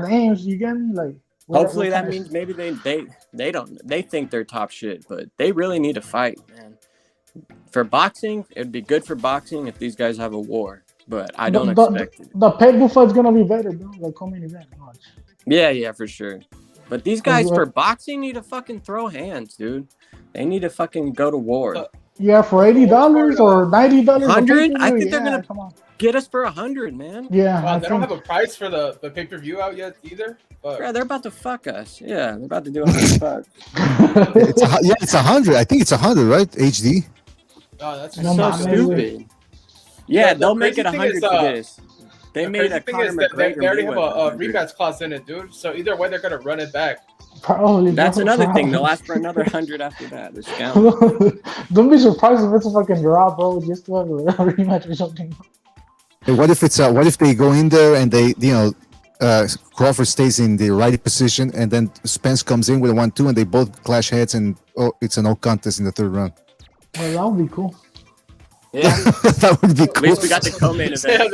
names. You get me? Like, Hopefully that means maybe they think they're top shit, but they really need to fight, man. For boxing, it'd be good for boxing if these guys have a war, but I don't expect it. The Pegbowl fight's gonna be better, bro. The co-main event. Watch. Yeah, for sure. But these guys for boxing need to fucking throw hands, dude. They need to fucking go to war. Yeah, for $80 or $90. $100? I think they're gonna get us for $100, man. Yeah. Wow, they don't have a price for the pay-per-view out yet either. But... Yeah, they're about to fuck us. Yeah, they're about to do $100. It's 100. I think it's 100, right? HD. Oh, that's so stupid. Yeah, they'll make it 100 for this. They made a Conor McGregor. They already have a rematch clause in it, dude. So either way, they're gonna run it back. Probably. That's another thing. They'll ask for another 100 after that. They're scoundrels. Don't be surprised if it's a fucking draw, bro. Just to have a rematch or something. Hey, what if they go in there and they, Crawford stays in the right position and then Spence comes in with a 1-2 and they both clash heads and it's a no contest in the third round. Well, that would be cool. Yeah, that would be cool. At least we got the co-main event. Yeah,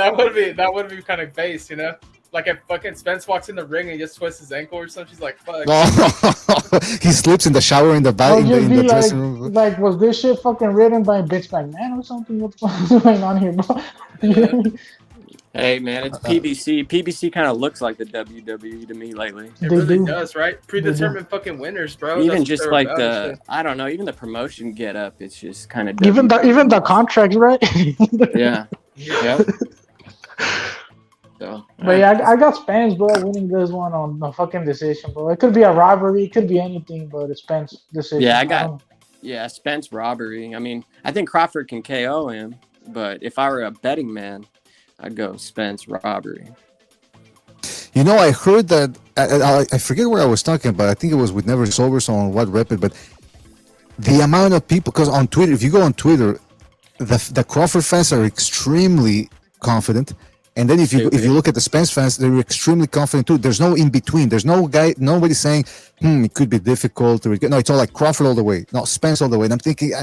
that would be kind of base, you know. Like if fucking Spence walks in the ring and just twists his ankle or something, she's like, "Fuck." He slips in the shower in the bath in the dressing room. Like, was this shit fucking written by Vince McMahon or something? What's going on here, bro? Hey man, it's PBC. PBC kind of looks like the WWE to me lately. It really does, right? Predetermined fucking winners, bro. Even just like I don't know, even the promotion get up, it's just kind of even the contracts, right? Yeah. Yep. So, but yeah, I got Spence, bro, winning this one on a fucking decision, bro. It could be a robbery, it could be anything, but it's Spence decision. Yeah, Spence robbery. I mean, I think Crawford can KO him, but if I were a betting man, I'd go Spence robbery. You know, I heard that I forget what I was talking about. I think it was with Never Sober, so on what rep it, but the amount of people, because on Twitter, if you go on Twitter, the Crawford fans are extremely confident. And then if you look at the Spence fans, they're extremely confident too. There's no in between. There's nobody saying, it could be difficult. No, it's all like Crawford all the way, not Spence all the way. And I'm thinking,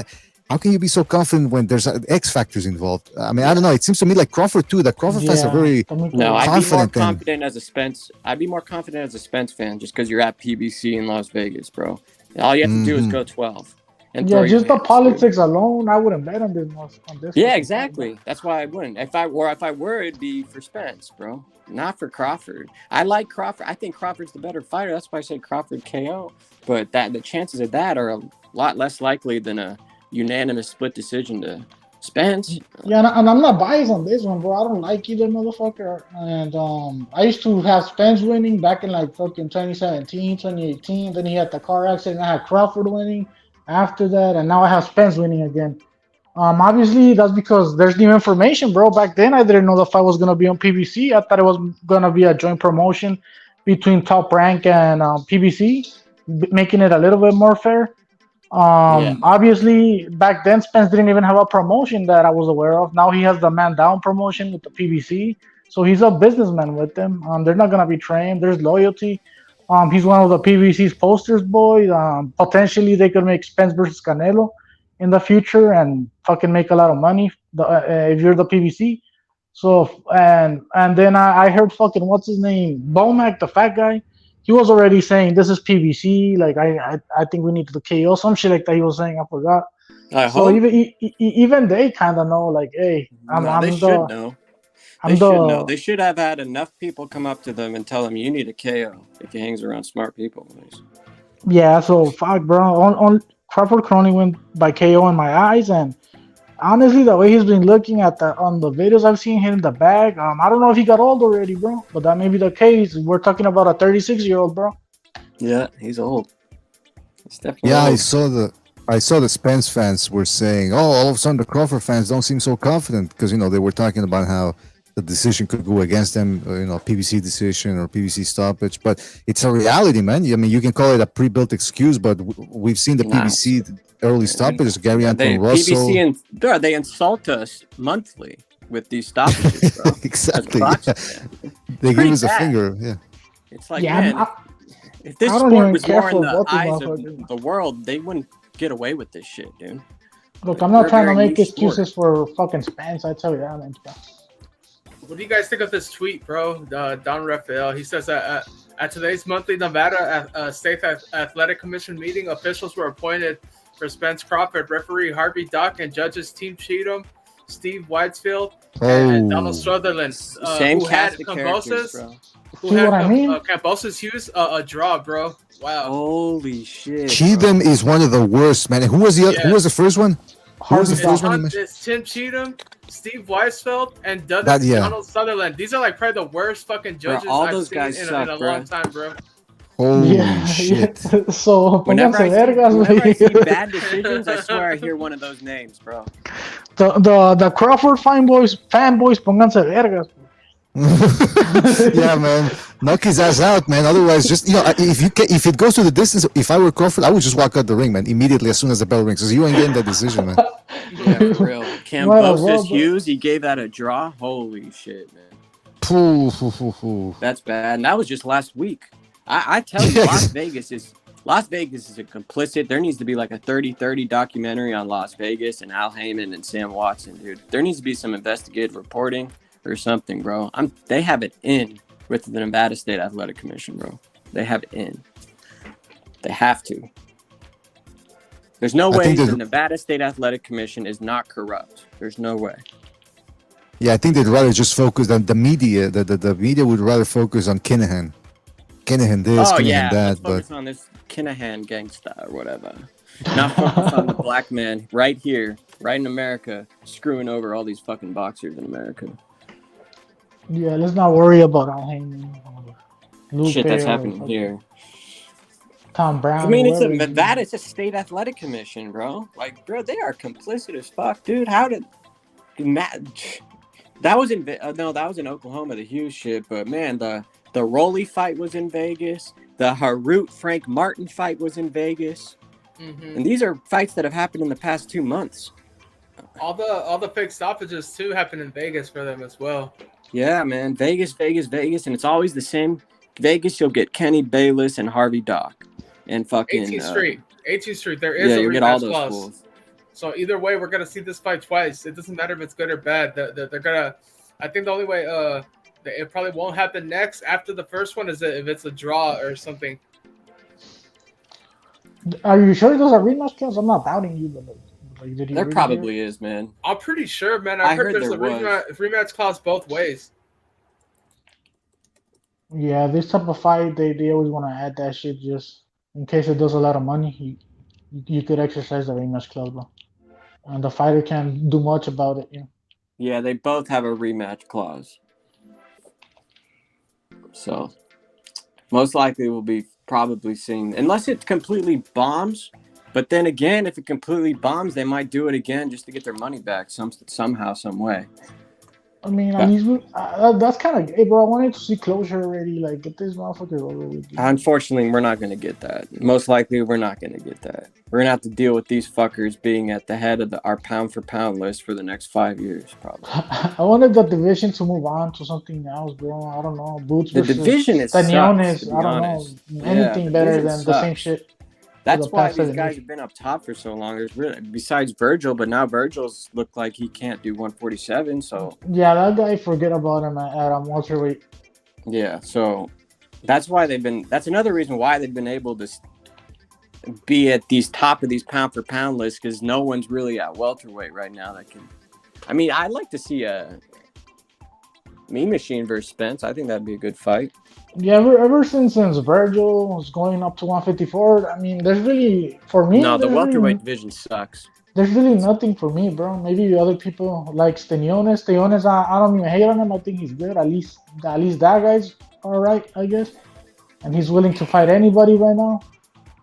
how can you be so confident when there's X factors involved? I mean, I don't know. It seems to me like Crawford too. The Crawford fans are very No, I'd be more confident as a Spence. I'd be more confident as a Spence fan just because you're at PBC in Las Vegas, bro. All you have to do is go 12. and Yeah, throw your just the hands, dude. politics alone, I wouldn't bet on this on this. Yeah, fucking fight, exactly. That's why I wouldn't. If I were, it'd be for Spence, bro. Not for Crawford. I like Crawford. I think Crawford's the better fighter. That's why I said Crawford KO. But the chances of that are a lot less likely than a unanimous split decision to Spence. Yeah, and I'm not biased on this one, bro. I don't like either motherfucker. And I used to have Spence winning back in like fucking 2017, 2018. Then he had the car accident. I had Crawford winning after that, and now I have Spence winning again. Obviously that's because there's new information, bro. Back then I didn't know the fight was gonna be on PBC. I thought it was gonna be a joint promotion between Top Rank and PBC, making it a little bit more fair. Yeah. Obviously back then Spence didn't even have a promotion that I was aware of. Now he has the Man Down promotion with the PBC, so he's a businessman with them. They're not gonna be trained. There's loyalty. He's one of the PBC's posters boy. Potentially they could make Spence versus Canelo in the future and fucking make a lot of money if you're the PBC. So and then I heard fucking what's his name, Bomac, the fat guy. He was already saying this is PBC. Like I think we need to KO some shit like that. He was saying I forgot. So hope. even they kind of know like, hey, They should know. They should have had enough people come up to them and tell them you need a KO if he hangs around smart people. Yeah, so fuck, bro. On Crawford can only win by KO in my eyes, and honestly, the way he's been looking at on the videos I've seen hitting the bag, I don't know if he got old already, bro. But that may be the case. We're talking about a 36-year-old, bro. Yeah, he's old. He's definitely Yeah, old. I saw the Spence fans were saying, "Oh, all of a sudden the Crawford fans don't seem so confident because they were talking about how the decision could go against them, PBC decision or PBC stoppage. But it's a reality, man. I mean, you can call it a pre-built excuse, but we've seen the PBC early stoppages. Gary Anton Russell. PBC and they insult us monthly with these stoppages, bro. Exactly. Yeah. They give us a finger. Yeah. It's like, man, if this sport was more in the eyes of the world, they wouldn't get away with this shit, dude. Look, I'm not trying to make excuses for fucking Spence. I tell you that, man. What do you guys think of this tweet, bro? Don Rafael. He says that at today's monthly Nevada State Athletic Commission meeting, officials were appointed for Spence Crawford, referee Harvey Dock, and judges Team Cheatham, Steve Whitesfield, and Donald Sutherland. Same cast of characters, bro. Who had Cambosis Hughes a draw, bro. Wow. Holy shit. Cheatham is one of the worst, man. Who was Who was the first one? Who was the first one? It's Tim Cheatham, Steve Weisfeld, and Donald Sutherland. These are like probably the worst fucking judges I've seen in a long time, bro. Holy shit. So, whenever I see bad decisions, I swear I hear one of those names, bro. The Crawford fanboys, pónganse vergas. Yeah, man, knock his ass out, man. Otherwise, just if it goes to the distance, if I were Crawford, I would just walk out the ring, man, immediately as soon as the bell rings, because you ain't getting that decision, man. Yeah, for real. Cambosis Hughes, he gave that a draw. Holy shit, man. That's bad. And that was just last week. I tell you, Las Vegas is a complicit. There needs to be like a 30-30 documentary on Las Vegas and Al Heyman and Sam Watson, dude. There needs to be some investigative reporting or something, bro. They have it in with the Nevada State Athletic Commission, bro. They have it in. They have to. There's no way the Nevada State Athletic Commission is not corrupt. There's no way. Yeah, I think they'd rather just focus on the media. The media would rather focus on Kinahan this, Kinahan that. Let's focus on this Kinahan gangsta or whatever. Not focus on the black man right here, right in America, screwing over all these fucking boxers in America. Yeah, let's not worry about Al Heyman. Shit that's happening here. Tom Brown. I mean, it's a state athletic commission, bro. Like, bro, they are complicit as fuck, dude. How did that was in Oklahoma, the Hughes shit, but man, the Rolly fight was in Vegas. The Harut Frank Martin fight was in Vegas. Mm-hmm. And these are fights that have happened in the past 2 months. All the fake stoppages too happened in Vegas for them as well. Yeah, man. Vegas, and it's always the same. Vegas, you'll get Kenny Bayless and Harvey Dock, and fucking 18th Street. There is a you get all those clause. fools. So either way, we're gonna see this fight twice. It doesn't matter if it's good or bad. They're gonna. I think the only way it probably won't happen next after the first one is if it's a draw or something. Are you sure those are rematch clause? I'm not doubting you, but like, did you There really probably is, man. I'm pretty sure, man. I I heard heard there's there a was. rematch clause both ways. Yeah, this type of fight, they always want to add that shit just in case it does a lot of money. You could exercise the rematch clause, bro, and the fighter can't do much about it. You know. Yeah, they both have a rematch clause. So most likely we'll be probably seeing, unless it completely bombs. But then again, if it completely bombs, they might do it again just to get their money back somehow, some way. I mean, at But least that's kind of gay, bro. I wanted to see closure already. Like, get this motherfucker over with. Dude. unfortunately, we're not going to get that. Most likely, we're not going to get that. We're going to have to deal with these fuckers being at the head of our pound for pound list for the next 5 years, probably. I wanted the division to move on to something else, bro. I don't know. Boots The versus division sucks, to Staniones. be I don't know honest. Yeah, anything better division than the same sucks. shit. That's why these 7 guys years. have been up top for so long. There's really, besides Virgil, but now Virgil's looked like he can't do 147. So Yeah, that guy. Forget about him at welterweight. yeah, so that's why they've been. That's another reason why they've been able to be at these top of these pound for pound lists, because no one's really at welterweight right now that can. I mean, I'd like to see a Mean Machine versus Spence. I think that'd be a good fight. Yeah, ever since Virgil was going up to 154, I mean, there's really for me. No, the welterweight division sucks. There's really nothing for me, bro. Maybe other people like Staniones. Staniones, I don't even hate on him. I think he's good. At least that guy's all right, I guess. And he's willing to fight anybody right now.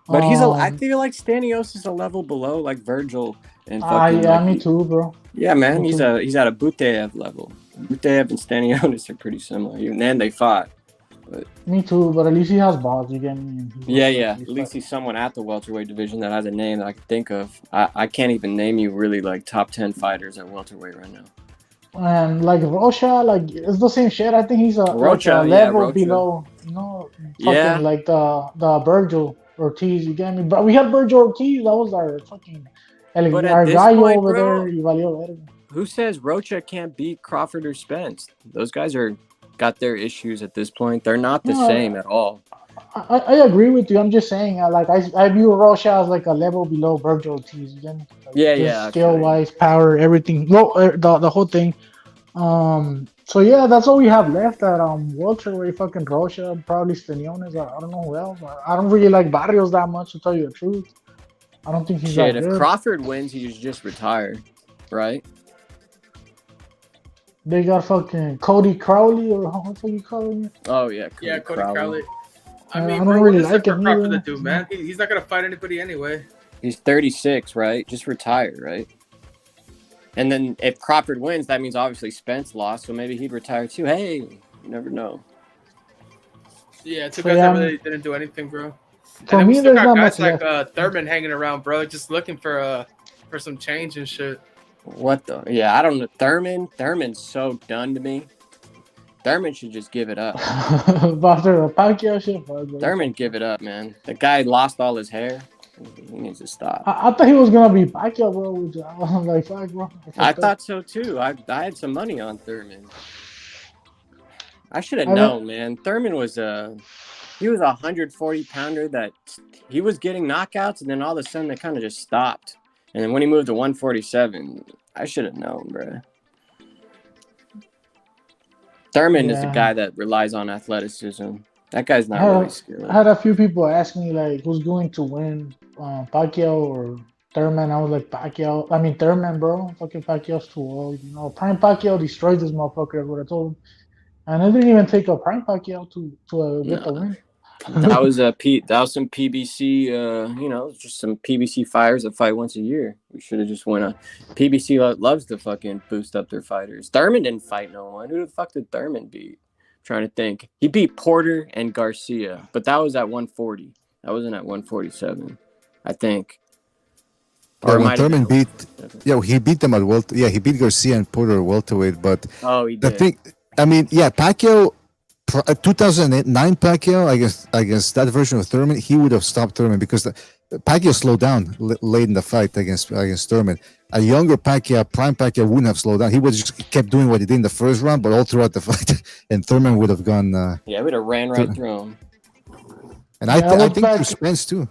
But I feel like Stanios is a level below, like Virgil and fucking. Yeah, me too, bro. Yeah, man, Me he's too. at a Butev level. Butev and Stanionis are pretty similar. Even then, they fought. But Me too, but at least he has balls. You get me? yeah. At least he's someone at the welterweight division that has a name that I can think of. I can't even name you really like top 10 fighters at welterweight right now. And like Rocha, like it's the same shit. I think he's Rocha, like a level below, Yeah. like the Virgil Ortiz. You get me? But we had Virgil Ortiz. That was our fucking But at our this guy point, over bro, there. Y valió verga. who says Rocha can't beat Crawford or Spence? Those guys got their issues at this point. They're not the No, same at all. I agree with you. I'm just saying, I view Rocha as like a level below Virgil Ortiz. You get me? Like, Yeah. skill wise, power, everything. No, the whole thing. So yeah, that's all we have left at welterweight. Fucking Rocha, probably Staniones. I don't know who else. I don't really like Barrios that much, to tell you the truth. I don't think he's Shit, that if good. Crawford wins, he just retire, right? They got fucking Cody Crowley, or what the fuck you calling it? Oh yeah, Cody Crowley. I I mean, don't bro, really what is there like for him Crawford to either. do, man? He's not gonna fight anybody anyway. He's 36, right? Just retire, right? And then if Crawford wins, that means obviously Spence lost, so maybe he'd retire too. Hey, you never know. Yeah, two guys that really didn't do anything, bro. And For then we me, still there's got not guys much like Thurman hanging around, bro, just looking for some change and shit. What the? Yeah, I don't know. Thurman's so done to me. Thurman should just give it up. After the Pacquiao shit, bro. Thurman, give it up, man. The guy lost all his hair. He needs to stop. I thought he was gonna be Pacquiao, bro. Which I was like, fuck, bro. I thought so too. I had some money on Thurman. I should have known, man. Thurman was he was a 140 pounder that he was getting knockouts, and then all of a sudden they kind of just stopped. And then when he moved to 147, I should have known, bro. Thurman is a guy that relies on athleticism. That guy's not really skilled. I had a few people ask me like, who's going to win, Pacquiao or Thurman? I was like, Pacquiao. I mean, Thurman, bro. Fucking Pacquiao's too old. You know, Prime Pacquiao destroyed this motherfucker. Is what I told him. And it didn't even take a Prime Pacquiao to get the win. That was some PBC, just some PBC fighters that fight once a year. We should have just won a PBC loves to fucking boost up their fighters. Thurman didn't fight no one. Who the fuck did Thurman beat? I'm trying to think. He beat Porter and Garcia, but that was at 140. That wasn't at 147, I think. Or when Thurman he beat them at welter. Yeah, he beat Garcia and Porter at welterweight. But he did. Pacquiao. 2009 Pacquiao against that version of Thurman, he would have stopped Thurman because Pacquiao slowed down late in the fight against Thurman. A younger Pacquiao, Prime Pacquiao, wouldn't have slowed down. He would just kept doing what he did in the first round, but all throughout the fight, and Thurman would have gone. Would have ran right through him. And I think through Spence too.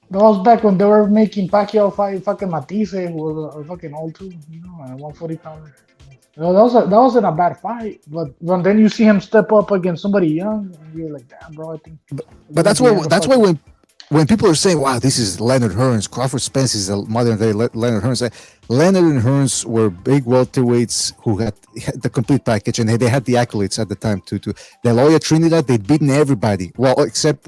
That was back when they were making Pacquiao fight fucking Matisse, who was a fucking old too, you know, at 140 pounder. No, that wasn't a bad fight, but when then you see him step up against somebody young, and you're like, damn, bro, I think. But that's why when people are saying, "Wow, this is Leonard Hearns, Crawford Spence is a modern day Leonard Hearns," Leonard and Hearns were big welterweights who had the complete package, and they had the accolades at the time too. De La Hoya, Trinidad, they'd beaten everybody. Well, except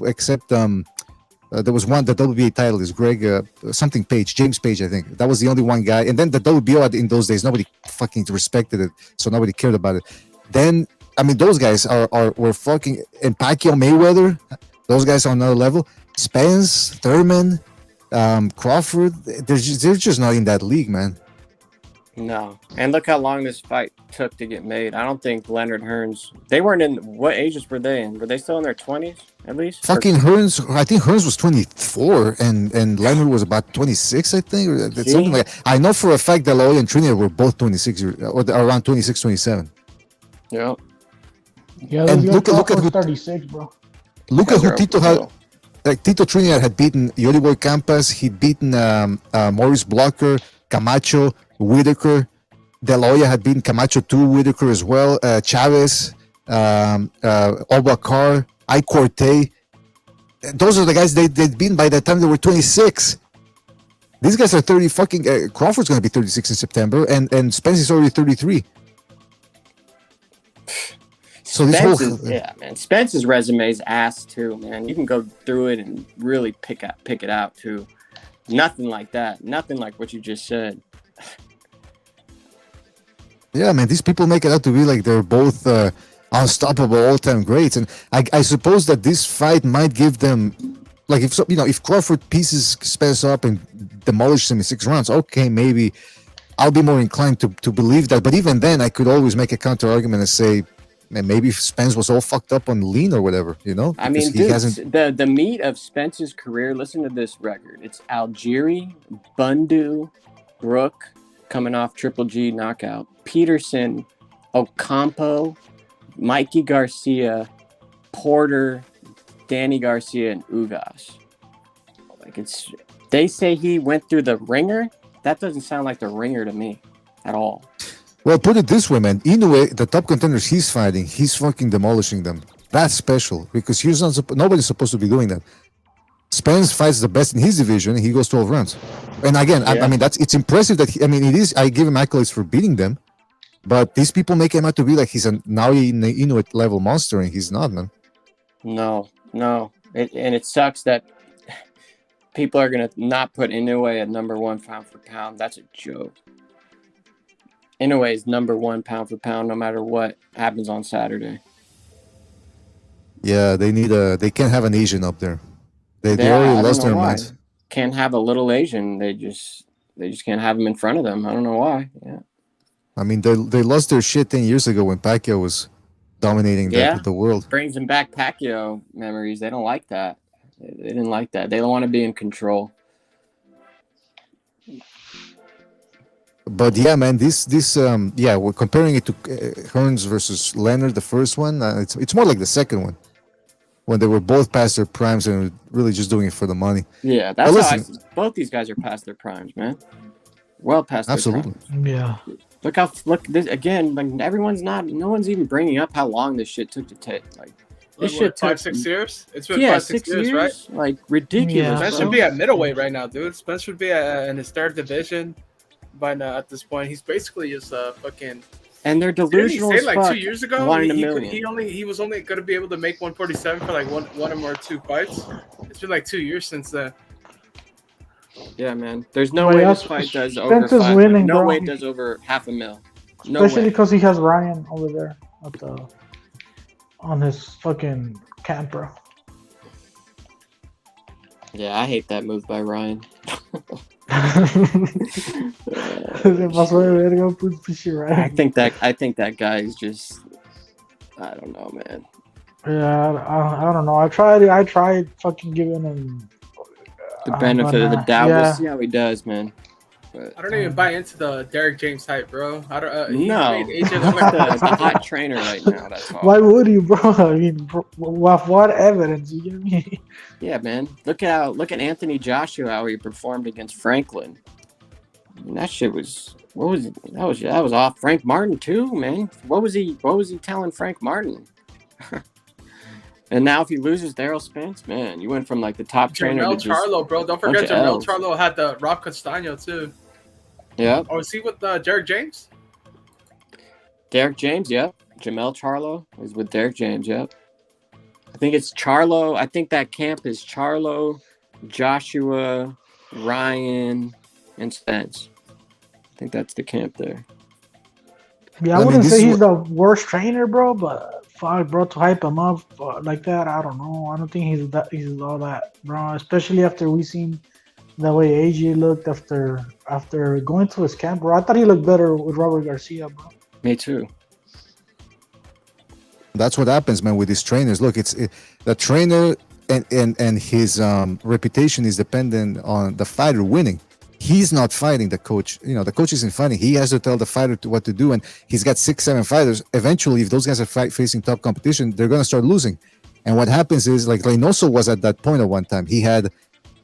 there was one, the WBA title is Greg something Page, James Page, I think. That was the only one guy. And then the WBO in those days, nobody fucking respected it, so nobody cared about it. Then, I mean, those guys were fucking, and Pacquiao, Mayweather, those guys are on another level. Spence, Thurman, Crawford, they're just not in that league, man. No. And look how long this fight took to get made. I don't think Leonard Hearns, they weren't in, what ages were they in? Were they still in their 20s at least? Fucking Hearns, I think Hearns was 24 and Leonard was about 26, I think. Or something like that. I know for a fact that Loya and Trinidad were both 26 or around 26, 27. Yeah. Yeah, and look at who 36, bro. Look at who Tito had. Like Tito Trinidad had beaten Yuri Boy Campas, he'd beaten Maurice Blocker, Camacho, Whitaker. De La Hoya had beaten Camacho too, Whitaker as well, Chavez, Obakar, I Corte. Those are the guys they'd beaten by the time they were 26. These guys are 30 fucking. Crawford's going to be 36 in September, and Spence is already 33. So yeah, man. Spence's resume is ass too, man. You can go through it and really pick it out too. Nothing like that. Nothing like what you just said. Yeah, man. These people make it out to be like they're both unstoppable all-time greats, and I suppose that this fight might give them, like, if Crawford pieces Spence up and demolishes him in 6 rounds, okay, maybe I'll be more inclined to believe that. But even then, I could always make a counter argument and say, man, maybe Spence was all fucked up on lean or whatever, you know? I mean, dude, the meat of Spence's career, listen to this record. It's Algieri, Bundu, Brook, coming off Triple G knockout, Peterson, Ocampo, Mikey Garcia, Porter, Danny Garcia, and Ugas. Like, they say he went through the ringer. That doesn't sound like the ringer to me at all. Well, put it this way, man. Inoue, the top contenders he's fighting, he's fucking demolishing them. That's special because nobody's supposed to be doing that. Spence fights the best in his division, and he goes 12 rounds. And again, I mean, it's impressive that it is. I give him accolades for beating them, but these people make him out to be like he's a Inoue level monster, and he's not, man. No. And it sucks that people are gonna not put Inoue at number 1 pound for pound. That's a joke. Inoue is number 1 pound for pound, no matter what happens on Saturday. Yeah, they can't have an Asian up there. They already lost their minds. Can't have a little Asian. They just can't have him in front of them. I don't know why. Yeah. I mean, they lost their shit 10 years ago when Pacquiao was dominating the world. Brings them back Pacquiao memories. They don't like that. They didn't like that. They don't want to be in control. But yeah, man, we're comparing it to Hearns versus Leonard, the first one. It's more like the second one, when they were both past their primes and really just doing it for the money. Yeah, that's both these guys are past their primes, man. Well past their absolutely. primes. Yeah. Look this again. Like no one's even bringing up how long this shit took to take. Like this shit took 5-6 years. It's been 5-6 years, right? Like ridiculous. Spence should be at middleweight right now, dude. Spence should be in his 3rd division. By now, at this point, he's basically just fucking. And they're delusional. Didn't he say like 2 years ago he was only going to be able to make 147 for like one or 2 fights? It's been like 2 years since then. Yeah, man. There's no way this fight does over 5 winning, no bro. way it does over $500,000. No Especially way. because he has Ryan over there on his fucking camp, bro. Yeah, I hate that move by Ryan. I think that guy is just, I don't know, man. Yeah, I don't know. I tried fucking giving him the benefit of the doubt. Yeah. We'll see how he does, man. But I don't even buy into the Derek James hype, bro. I don't. He no, made AJ he's look like the hot trainer right now. That's all. Why would you, bro? I mean, what evidence? You get me? Yeah, man. Look at Anthony Joshua, how he performed against Franklin. I mean, that shit was that was off. Frank Martin too, man. What was he telling Frank Martin? And now if he loses Daryl Spence, man, you went from like the top trainer to Jamel just Charlo, bro. Don't bunch forget of Jamel L's. Charlo had the Rob Castano too. Yep. Oh, is he with Derek James? Derek James, yep. Jamel Charlo is with Derek James, yep. I think it's Charlo. I think that camp is Charlo, Joshua, Ryan, and Spence. I think that's the camp there. Yeah, I wouldn't say he's the worst trainer, bro, but fuck, bro, to hype him up like that, I don't know. I don't think he's all that, bro. Especially after we seen the way AJ looked after going to his camp, bro. I thought he looked better with Robert Garcia, bro. Me too. That's what happens, man, with these trainers. Look, the trainer and his reputation is dependent on the fighter winning. He's not fighting the coach. You know, the coach isn't fighting. He has to tell the fighter what to do. And he's got 6-7 fighters. Eventually, if those guys are facing top competition, they're going to start losing. And what happens is, like Reynoso was at that point at one time. He had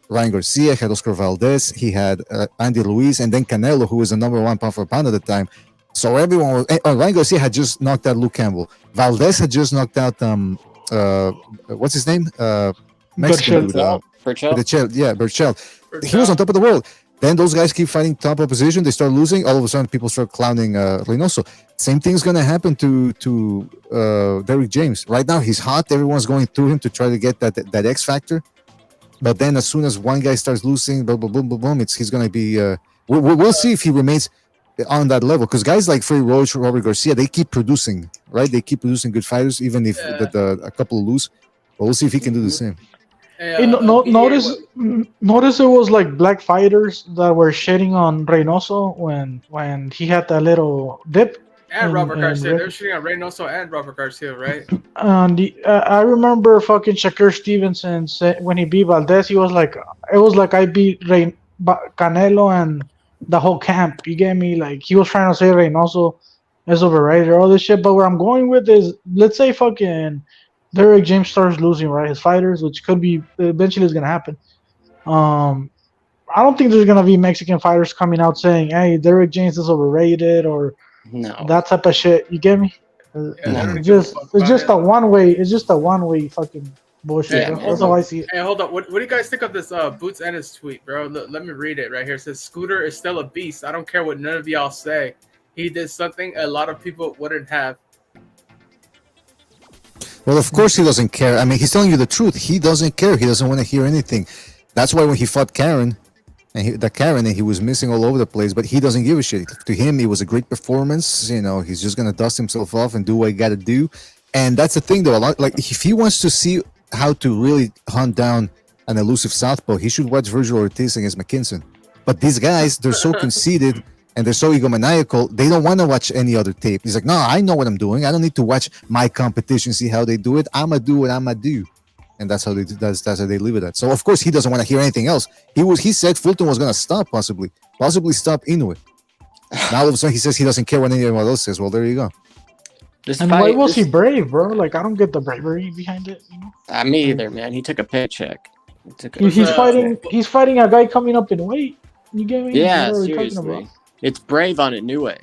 Ryan Garcia, had Oscar Valdez, he had Andy Ruiz, and then Canelo, who was the number 1 pound for pound at the time. So everyone was. Ryan Garcia had just knocked out Luke Campbell. Valdez had just knocked out what's his name? Mexican dude. Berchelt. Yeah, Berchelt. He was on top of the world. Then those guys keep fighting top opposition. They start losing. All of a sudden, people start clowning Reynoso. Same thing's gonna happen to Derek James. Right now, he's hot. Everyone's going through him to try to get that X factor. But then, as soon as one guy starts losing, boom, boom, boom, boom, boom, he's gonna be. We'll see if he remains on that level, because guys like Freddie Roach, Robert Garcia, they keep producing, right? They keep producing good fighters, even if a couple lose. But we'll see if he can do the same. Hey, notice it was like black fighters that were shitting on Reynoso when he had that little dip. And Robert Garcia. They're shooting at Reynoso and Robert Garcia, right? And I remember fucking Shakur Stevenson said when he beat Valdez, it was like I beat Canelo and the whole camp. You get me? Like, he was trying to say Reynoso is overrated, all this shit. But where I'm going with is, let's say fucking Derek James starts losing, right, his fighters, which could be eventually is gonna happen. I don't think there's gonna be Mexican fighters coming out saying, "Hey, Derek James is overrated" or that type of shit. You get me? It's just a one way. It's just a one way fucking bullshit. That's how I see it. Hey, hold up. What do you guys think of this Boots Ennis tweet, bro? Let me read it right here. It says, "Scooter is still a beast. I don't care what none of y'all say. He did something a lot of people wouldn't have." Well, of course he doesn't care. I mean, he's telling you the truth. He doesn't care. He doesn't want to hear anything. That's why when he fought Karen, and he was missing all over the place, but he doesn't give a shit. To him, it was a great performance. You know, he's just gonna dust himself off and do what he got to do. And that's the thing, though. Like, if he wants to see how to really hunt down an elusive southpaw, he should watch Virgil Ortiz against McKinson. But these guys, they're so conceited and they're so egomaniacal, they don't want to watch any other tape. He's like, no, I know what I'm doing. I don't need to watch my competition, see how they do it. I'm going to do what I'm going to do. And that's how they leave it at. So, of course, he doesn't want to hear anything else. He said Fulton was going to stop, possibly stop Inoue. Now, all of a sudden, he says he doesn't care what anyone else says. Well, there you go. Why was he brave, bro? Like, I don't get the bravery behind it. You know? Me either, man. He took a paycheck. He's fighting a guy coming up in weight. You get me? Yeah, seriously. It's brave on Inoue.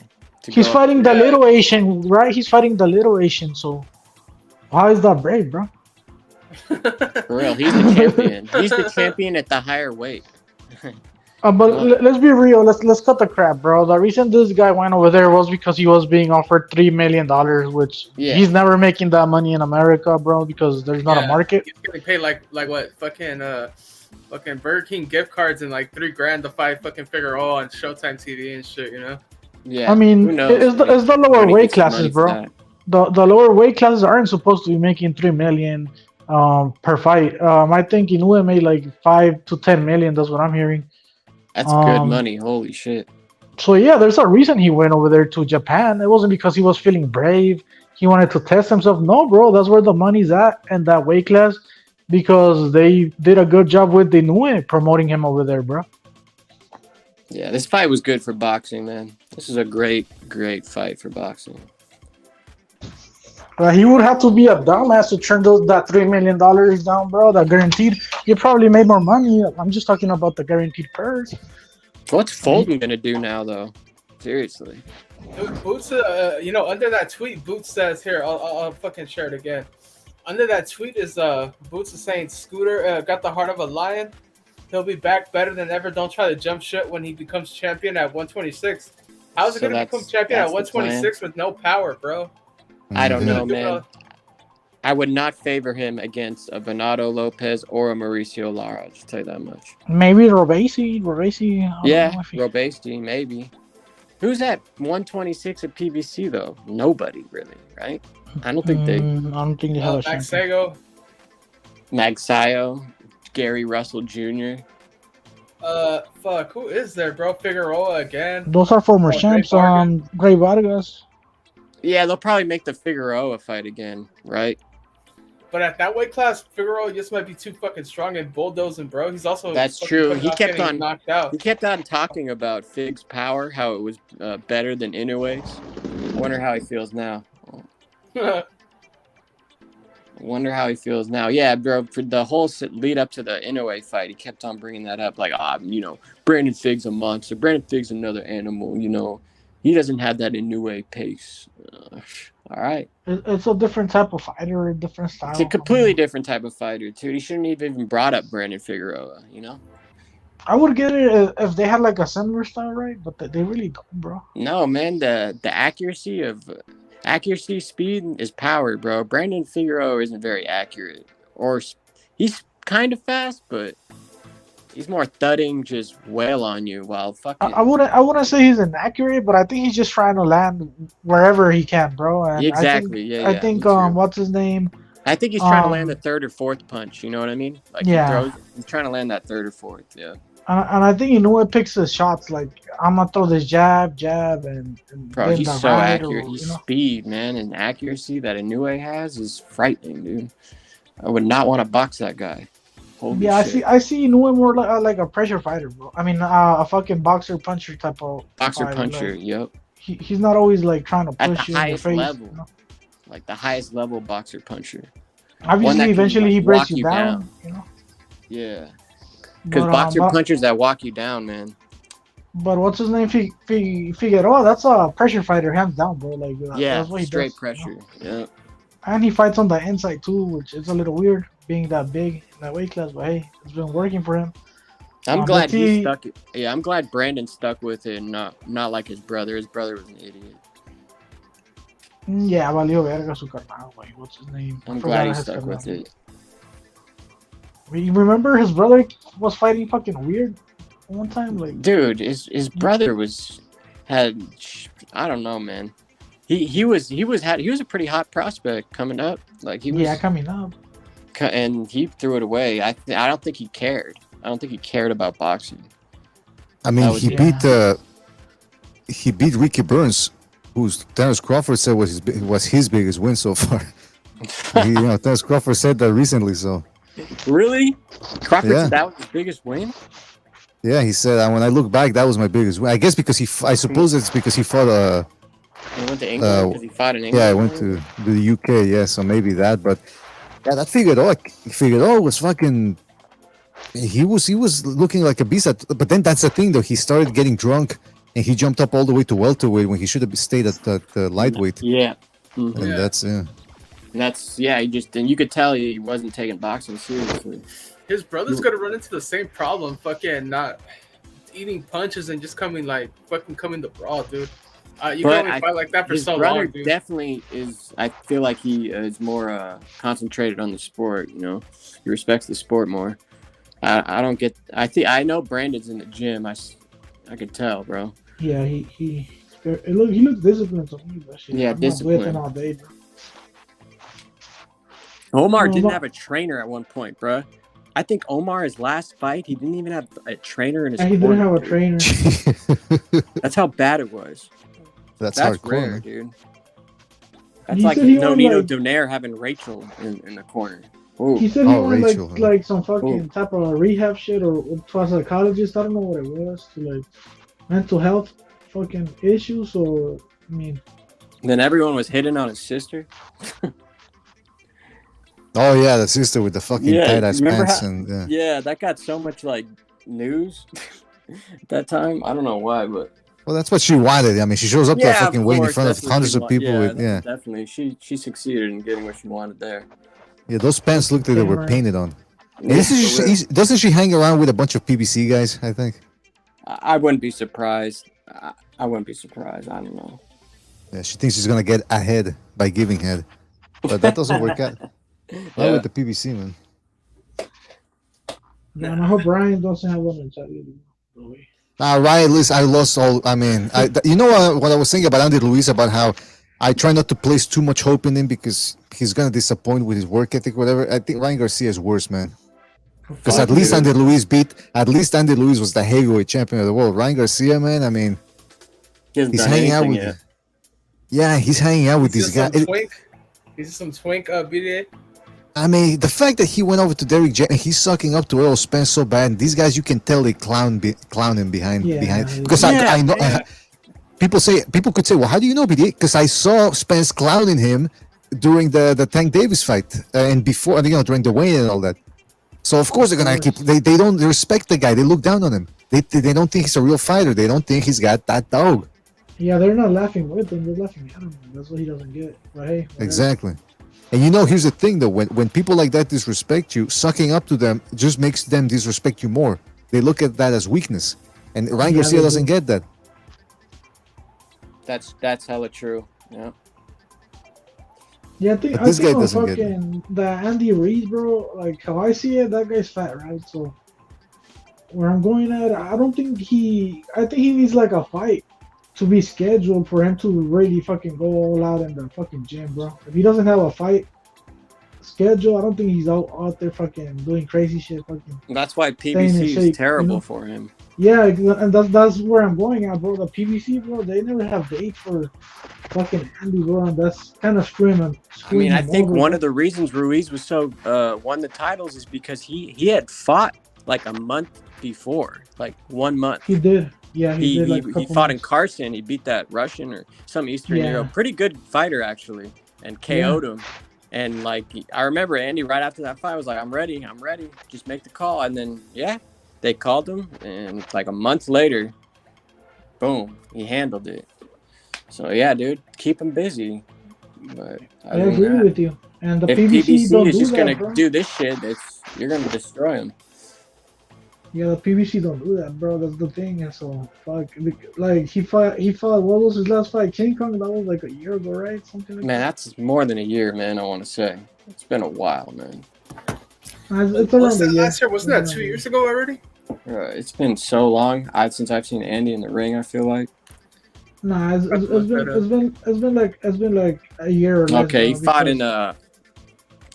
He's fighting the little Asian, right? He's fighting the little Asian, so how is that brave, bro? For real, he's the champion. He's the champion at the higher weight. But let's be real. Let's cut the crap, bro. The reason this guy went over there was because he was being offered $3 million, which he's never making that money in America, bro, because there's not a market. He's getting paid like what fucking Burger King gift cards and like $3,000 to fight fucking Figueroa on Showtime TV and shit, you know? Yeah. I mean, it's the lower weight classes, bro. The lower weight classes aren't supposed to be making $3 million per fight. I think Inoue made like $5 to $10 million. That's what I'm hearing. That's good money. Holy shit. So yeah, there's a reason he went over there to Japan. It wasn't because he was feeling brave. He wanted to test himself. No, bro, that's where the money's at in that weight class, because they did a good job with Inoue promoting him over there, bro. Yeah, this fight was good for boxing, man. This is a great fight for boxing. He would have to be a dumbass to turn that $3 million down, bro. That guaranteed. He probably made more money. I'm just talking about the guaranteed purse. What's Fulton gonna do now, though? Seriously. Dude, Boots, under that tweet, Boots says here. I'll fucking share it again. Under that tweet is Boots is saying Scooter got the heart of a lion. He'll be back better than ever. Don't try to jump shit when he becomes champion at 126. How's it So gonna become champion at 126 with no power, bro? I don't know, man. I would not favor him against a Bernardo Lopez or a Mauricio Lara. I'll just tell you that much. Maybe Robesi. Yeah, Robesi, maybe. Who's at 126 at PBC though? Nobody really, right? I don't think they. I don't think they have a chance. Magsayo, Gary Russell Jr. Fuck, who is there, bro? Figueroa again. Those are former champs. Gray Vargas. Yeah, they'll probably make the Figueroa fight again, right? But at that weight class, Figueroa just might be too fucking strong and bulldozing, bro. He's also that's true. He kept on knocked out. He kept on talking about Fig's power, how it was better than Inoue's. I wonder how he feels now. Wonder how he feels now. Yeah, bro. For the whole lead up to the Inoue fight, he kept on bringing that up, like, Brandon Fig's a monster. Brandon Fig's another animal. He doesn't have that Inoue pace. All right. It's a different type of fighter, a different style. It's a completely different type of fighter, too. He shouldn't have even brought up Brandon Figueroa, I would get it if they had like a similar style, right? But they really don't, bro. No, man. The accuracy, speed is power, bro. Brandon Figueroa isn't very accurate. Or he's kind of fast, but he's more thudding, just wail on you while fucking. I wouldn't say he's inaccurate, but I think he's just trying to land wherever he can, bro. And exactly. I think what's his name? I think he's trying to land the third or fourth punch. You know what I mean? Like he's trying to land that third or fourth. Yeah. And I think Inoue picks his shots like I'm gonna throw this jab, and bro, he's so accurate. He's speed, man, and accuracy that Inoue has is frightening, dude. I would not want to box that guy. Holy shit. I see Inoue more like a pressure fighter, bro. I mean, a fucking boxer puncher type of boxer fighter. puncher. Like, yep. He's not always like trying to push you in the face. Level, like the highest level boxer puncher. Obviously, eventually he breaks you down. Yeah. Because boxer punchers that walk you down, man. But what's his name? Figueroa. That's a pressure fighter, hands down, bro. Like that's what he straight does, pressure. Yeah. And he fights on the inside too, which is a little weird, being that big in that weight class. But hey, it's been working for him. I'm glad he stuck. Yeah, I'm glad Brandon stuck with it, and not like his brother. His brother was an idiot. Yeah, valió verga su carnal. Like, what's his name? I'm glad he stuck with it. You remember his brother was fighting fucking weird one time, like dude, his brother had I don't know, man. He was a pretty hot prospect coming up. Like he was coming up, and he threw it away. I don't think he cared. I don't think he cared about boxing. I mean, he beat Ricky Burns, who's Terence Crawford said was his biggest win so far. Terence Crawford said that recently, so. Really? Crawford said that was his biggest win? Yeah, he said when I look back, that was my biggest win. I guess because I suppose it's because he fought. He went to England because he fought in England. Yeah, I went to the UK. Yeah, so maybe that. But yeah, that Figueroa was fucking. He was looking like a beast. But then that's the thing, though. He started getting drunk, and he jumped up all the way to welterweight when he should have stayed at the lightweight. Yeah. Mm-hmm. And that's he just, and you could tell he wasn't taking boxing seriously. His brother's gonna run into the same problem, fucking not eating punches and just coming to brawl, dude. You can only fight like that for so long, dude. Definitely is. I feel like he is more concentrated on the sport. He respects the sport more. I don't get. I know Brandon's in the gym. I could tell, bro. Yeah, he looks disciplined to me, but shit. Yeah, disciplined all day, bro. Omar didn't have a trainer at one point, bro. I think Omar's last fight, he didn't even have a trainer in his corner. He didn't have a trainer. That's how bad it was. That's rare, hardcore, dude. That's like Nonito Donaire having Rachel in the corner. He said he Oh, went Rachel. like some fucking type of rehab shit or to a psychologist. I don't know what it was, to like mental health fucking issues, or I mean, Then everyone was hitting on his sister. Oh yeah, the sister with the fucking Yeah, tight ass remember pants how? and Yeah, that got so much like news at that time. I don't know why, but well, that's what she wanted. I mean, she shows up to a yeah, of fucking weigh in course, front of that's what she hundreds of wanted. people Yeah, with yeah, definitely. She succeeded in getting what she wanted there. yeah. Those pants looked like they were painted on. And Yeah, isn't for real. doesn't she hang around with a bunch of PBC guys? I think. I wouldn't be surprised. I wouldn't be surprised. I don't know. Yeah, she thinks she's gonna get ahead by giving head, but that doesn't work out. Not with the PBC, man. yeah, and I hope Ryan doesn't have one inside either. Right, listen, I lost all. I mean, you know what I was thinking about Andy Luis, about how I try not to place too much hope in him because he's gonna disappoint with his work ethic, whatever. I think Ryan Garcia is worse, man. Because at least Andy Luis was the heavyweight champion of the world. Ryan Garcia, man, I mean, he's hanging out with. Yeah, he's hanging out with these guys. He's some twink BDA. I mean, the fact that he went over to Derek J and he's sucking up to Earl Spence so bad, and these guys, you can tell they clown him behind. Because I know people could say, well, how do you know BDA? Because I saw Spence clowning him during the Tank Davis fight and before, during the weigh-in and all that. So of course they're gonna keep. They don't respect the guy. They look down on him. They don't think he's a real fighter. They don't think he's got that dog. Yeah, they're not laughing with him. They're laughing at him. That's what he doesn't get. But hey, whatever. Exactly. And here's the thing though, when people like that disrespect you, sucking up to them just makes them disrespect you more. They look at that as weakness. And Ryan Garcia doesn't get that. That's hella true. Yeah. Yeah, I think This guy on doesn't get fucking the Andy Reid, bro. Like how I see it, that guy's fat, right? So where I'm going at, I think he needs like a fight to be scheduled for him to really fucking go all out in the fucking gym, bro. If he doesn't have a fight schedule, I don't think he's out there fucking doing crazy shit. Fucking. That's why PBC is terrible for him. Yeah, and that's where I'm going at, bro. The PBC, bro, they never have dates for fucking Andy, bro, and that's kind of screwing him. I mean, I think one of the reasons Ruiz was so won the titles is because he had fought like a month before, like 1 month. He did. Yeah, he did. Like he fought in Carson. He beat that Russian or some Eastern Europe, pretty good fighter actually, and KO'd him. And like I remember Andy right after that fight was like, I'm ready, just make the call. And then they called him, and like a month later, boom, he handled it. So yeah, dude, keep him busy. But I agree with you. And the if PBC don't is do just that, gonna bro. do this shit, you're gonna destroy him. Yeah, the PBC don't do that, bro. That's the thing. And so, fuck, like he fought. What was his last fight? King Kong. That was like a year ago, right? Something like Man, that. that's more than a year, man. I want to say it's been a while, man. It's around a year. Last year? Wasn't that 2 years ago already? It's been so long. Since I've seen Andy in the ring, I feel like. Nah, it's been like a year or less. Okay, he now fought in because-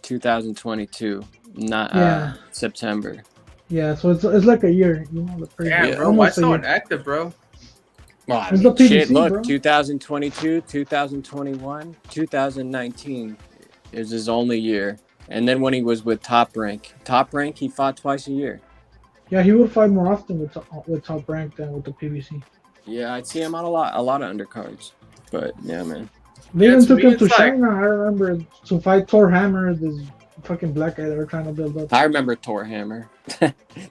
2022, not September. Yeah, so it's like a year. Damn, bro. Why so inactive, bro? Well, I It's mean, the PBC, shit, look, bro. 2022, 2021, 2019 is his only year. And then when he was with Top Rank, he fought twice a year. Yeah, he would fight more often with Top Rank than with the PBC. Yeah, I'd see him on a lot of undercards. But yeah, man. They even took him to it's like- China. I remember to fight Thor Hammer, this fucking black guy they were trying to build up. I remember Thor Hammer.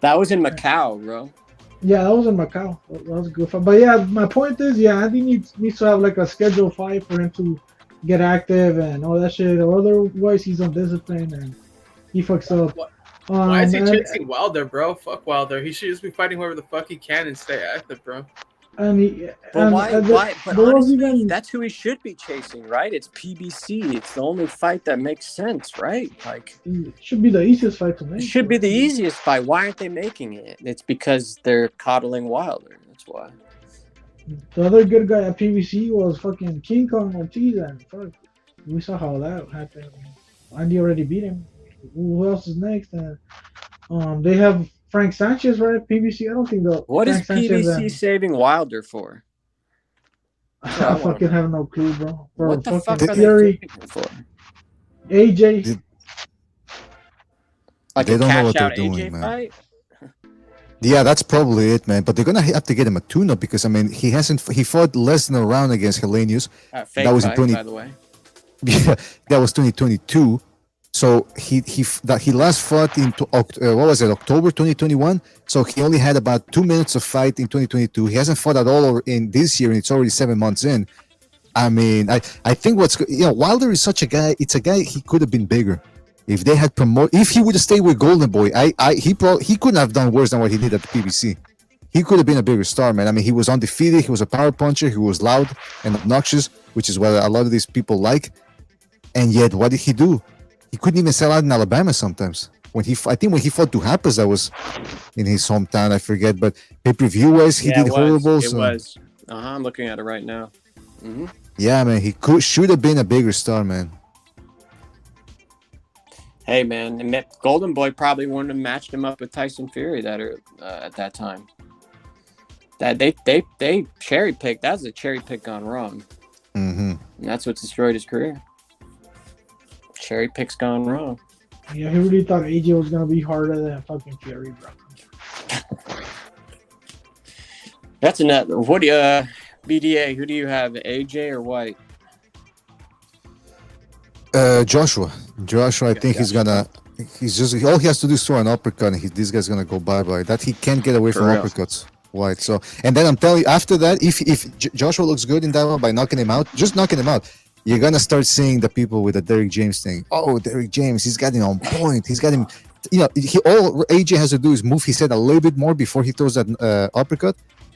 That was in Macau, bro. Yeah, that was in Macau. That was a good fight. But yeah, my point is, Andy needs to have like a scheduled fight for him to get active and all that shit. Or otherwise, he's undisciplined and he fucks up. Why is he chasing Wilder, bro? Fuck Wilder. He should just be fighting whoever the fuck he can and stay active, bro. And he, But and, why? and Why? But there was honestly, even that's who he should be chasing, right? It's PBC. It's the only fight that makes sense, right? Like, it should be the easiest fight to it make. should be the easiest fight. Why aren't they making it? It's because they're coddling Wilder. That's why. The other good guy at PBC was fucking King Kong Ortiz, and fuck, we saw how that happened. Andy already beat him. Who else is next? And they have Frank Sanchez, right? PBC. I don't think the What is Frank Sanchez PBC saving Wilder for? I fucking have no clue, bro. What the fuck are they Fury, saving him for? AJ. Like they a don't know cash what they're out doing, AJ man. fight? Yeah, that's probably it, man. But they're gonna have to get him a tune-up because I mean he fought less than a round against Hellenius. Fake That was in fight, 20. by the way. Yeah, that was 2022. So he last fought in what was it, October 2021. So he only had about 2 minutes of fight in 2022. He hasn't fought at all in this year, and it's already 7 months in. I mean, I think Wilder is such a guy. It's a guy he could have been bigger. If they had if he would have stayed with Golden Boy, he couldn't have done worse than what he did at the PBC. He could have been a bigger star, man. I mean, he was undefeated. He was a power puncher. He was loud and obnoxious, which is what a lot of these people like. And yet, what did he do? He couldn't even sell out in Alabama sometimes. I think when he fought Duhapis, that was in his hometown. I forget, but pay-per-view wise, he did horrible. It was. I'm looking at it right now. Mm-hmm. Yeah, man, he should have been a bigger star, man. Hey, man, Golden Boy probably wouldn't have matched him up with Tyson Fury at that time. That they cherry picked. That's a cherry pick gone wrong. Mm-hmm. And that's what destroyed his career. Cherry picks gone wrong. Yeah, he really thought AJ was gonna be harder than fucking Fury, bro. That's another. What do you, BDA? Who do you have, AJ or White? Joshua, I think he's gonna. He's just all he has to do is throw an uppercut, and this guy's gonna go bye. That he can't get away from uppercuts. White. So, and then I'm telling you, after that, if Joshua looks good in that one by knocking him out, just knocking him out, you're gonna start seeing the people with the Derrick James thing. Oh, Derrick James, he's got him on point. He's got him. All AJ has to do is move his head a little bit more before he throws that uppercut.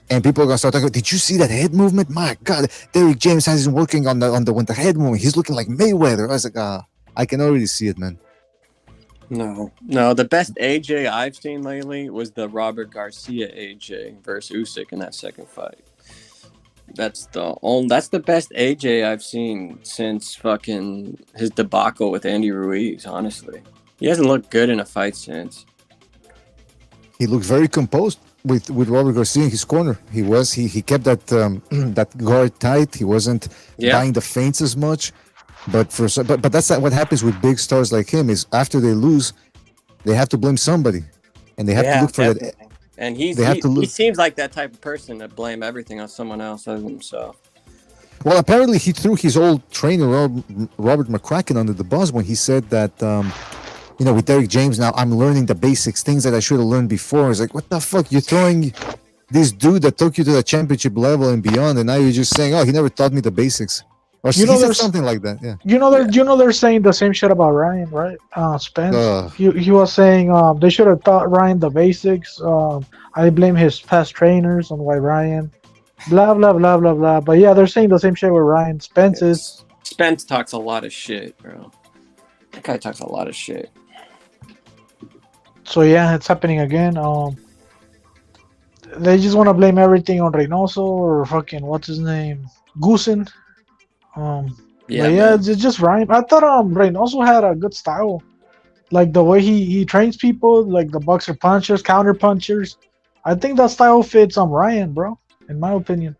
And people are gonna start talking. Did you see that head movement? My God, Derrick James has been working on the head movement. He's looking like Mayweather. I was like, I can already see it, man. No. The best AJ I've seen lately was the Robert Garcia AJ versus Usyk in that second fight. That's the best AJ I've seen since fucking his debacle with Andy Ruiz. Honestly, he hasn't looked good in a fight since. He looked very composed with Robert Garcia in his corner. He kept that that guard tight. He wasn't buying the feints as much. But that's not what happens with big stars like him. Is after they lose, they have to blame somebody, and they have to look for that. And he seems like that type of person to blame everything on someone else other than himself. Well, apparently he threw his old trainer Robert McCracken under the bus when he said that with Derrick James now I'm learning the basics, things that I should have learned before. It's like, what the fuck? You're throwing this dude that took you to the championship level and beyond, and now you're just saying, oh, he never taught me the basics. Or he said something like that, yeah. They're saying the same shit about Ryan, right? Spence. He was saying they should have taught Ryan the basics. I blame his past trainers on why Ryan. Blah blah blah blah blah. But yeah, they're saying the same shit with Ryan. Spence talks a lot of shit, bro. That guy talks a lot of shit. So yeah, it's happening again. They just want to blame everything on Reynoso or fucking what's his name, Goosen. It's just Ryan. I thought Reynoso had a good style, like the way he trains people, like the boxer punchers, counter punchers. I think that style fits Ryan, bro, in my opinion.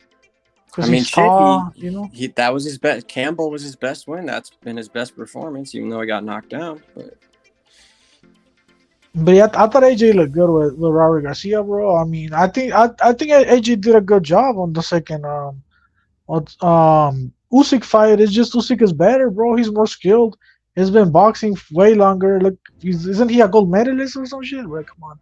I mean, that was his best. Campbell was his best win. That's been his best performance, even though he got knocked down. But yeah, I thought AJ looked good with Robert Garcia, bro. I mean, I think AJ did a good job on the second Usyk fight. It's just Usyk is better, bro. He's more skilled. He's been boxing way longer. Look, isn't he a gold medalist or some shit? Bro, come on.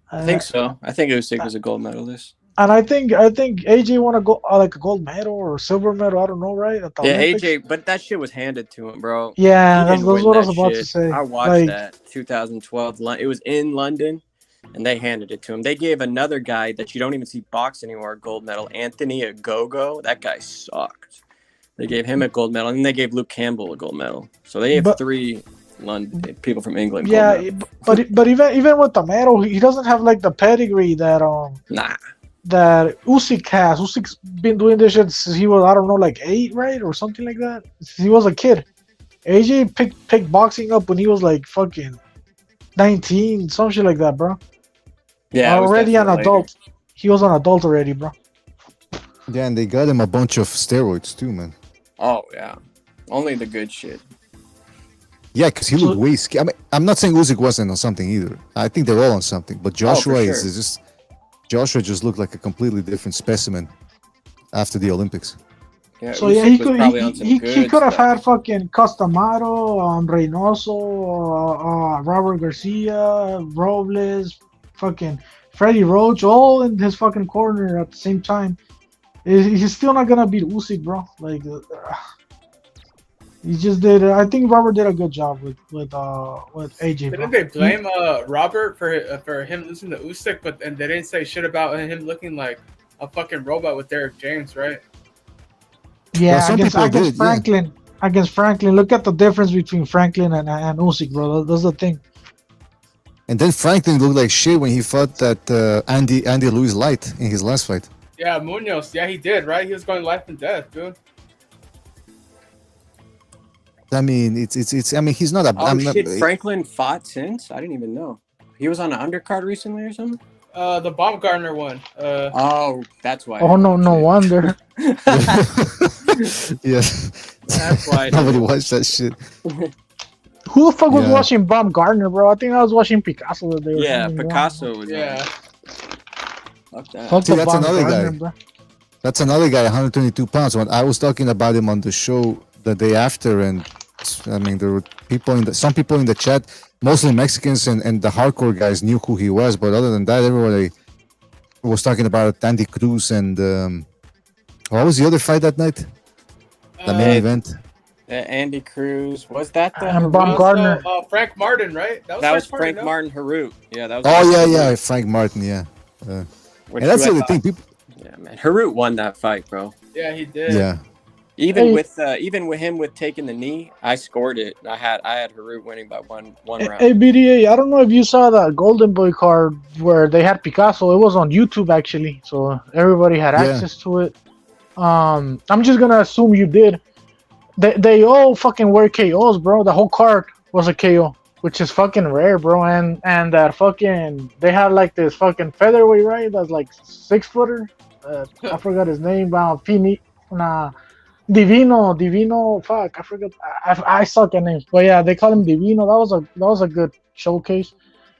I think so. I think Usyk was a gold medalist. And I think AJ won a gold medal or silver medal. I don't know, right? At the Olympics. AJ, but that shit was handed to him, bro. Yeah, that's what I was about to say. I watched that 2012. It was in London, and they handed it to him. They gave another guy that you don't even see box anymore a gold medal, Anthony Ogogo. That guy sucked. They gave him a gold medal, and they gave Luke Campbell a gold medal. So they gave three London people from England. Yeah, but even with the medal, he doesn't have like the pedigree that that Usyk has. Usyk's been doing this shit since he was, I don't know, like 8, right? Or something like that. He was a kid. AJ picked boxing up when he was like fucking 19, some shit like that, bro. Yeah. Already an adult. He was an adult already, bro. Yeah, and they got him a bunch of steroids too, man. Oh, yeah. Only the good shit. Yeah, because he looked way scared. I mean, I'm not saying Usyk wasn't on something either. I think they're all on something. But Joshua sure. is just Joshua just looked like a completely different specimen after the Olympics. Yeah, So Usyk yeah, he was could probably on some he good could have stuff. had fucking Costamaro, Reynoso, Robert Garcia, Robles, fucking Freddie Roach, all in his fucking corner at the same time. He's still not gonna beat Usyk, bro. Like he just did. I think Robert did a good job with AJ. Didn't Bro. they blame Robert for him losing to Usyk, and they didn't say shit about him looking like a fucking robot with Derek James, right? Yeah, some against people did, Franklin. Against Franklin, look at the difference between Franklin and Usyk, bro. That's the thing. And then Franklin looked like shit when he fought that Andy Louis Light in his last fight. Yeah, Munoz. Yeah, he did, right? He was going life and death, dude. I mean, it's. I mean, he's not a. Oh I'm shit! not, Franklin fought since? I didn't even know. He was on an undercard recently or something. The Baumgartner one. Oh, that's why. Oh no wonder. Yes. That's why. Nobody watched that shit. Who the fuck was Yeah. watching Baumgartner, bro? I think I was watching Picasso the day. Yeah, Picasso was. Yeah. Fuck that. Fuck See, the that's another Baumgartner, guy. bro. That's another guy, 122 pounds. When I was talking about him on the show the day after, and I mean, there were some people in the chat, mostly Mexicans and the hardcore guys knew who he was, but other than that, everybody was talking about Andy Cruz and what was the other fight that night? The main event. Andy Cruz, was that the And Harut? Baumgartner. Frank Martin, right? That was Frank no? Martin Harut. Yeah, that was. Oh Frank yeah, Harut. Frank Martin, yeah. Which And that's I the other thought- thing, people. Yeah, man, Harut won that fight, bro. Yeah, he did. Yeah. Even Hey. with him with taking the knee, I scored it. I had Harut winning by one round. Hey BDA, I don't know if you saw that Golden Boy card where they had Picasso. It was on YouTube actually, so everybody had Yeah. access to it. I'm just gonna assume you did. They all fucking were KOs, bro. The whole card was a KO, which is fucking rare, bro. And that fucking they had like this fucking featherweight, right? That's like 6 footer. I forgot his name, but Divino. Fuck, I forgot. I suck at names, but yeah, they call him Divino. That was a good showcase.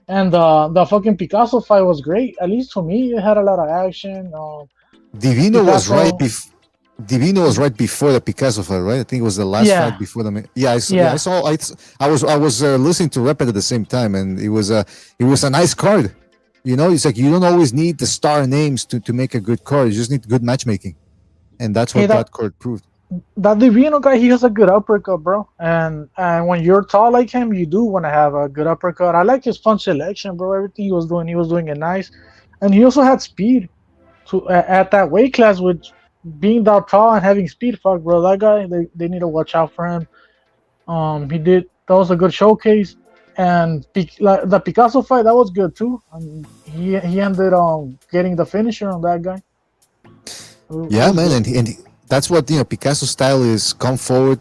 And the fucking Picasso fight was great. At least for me, it had a lot of action. Divino was Picasso- right before. Divino was right before the Picasso fight, right? I think it was the last Yeah. fight before the. Yeah, I saw. Yeah. I saw. I was listening to Rep It at the same time, and it was a nice card. You know, it's like you don't always need the star names to make a good card. You just need good matchmaking, and that's what Hey, that card proved. That Divino guy, he has a good uppercut, bro. And when you're tall like him, you do want to have a good uppercut. I like his punch selection, bro. Everything he was doing it nice. And he also had speed to at that weight class, which being that tall and having speed, fuck, bro. That guy, they need to watch out for him. That was a good showcase. And the Picasso fight, that was good too. He ended getting the finisher on that guy. Yeah, man, and that's what Picasso's style is: come forward,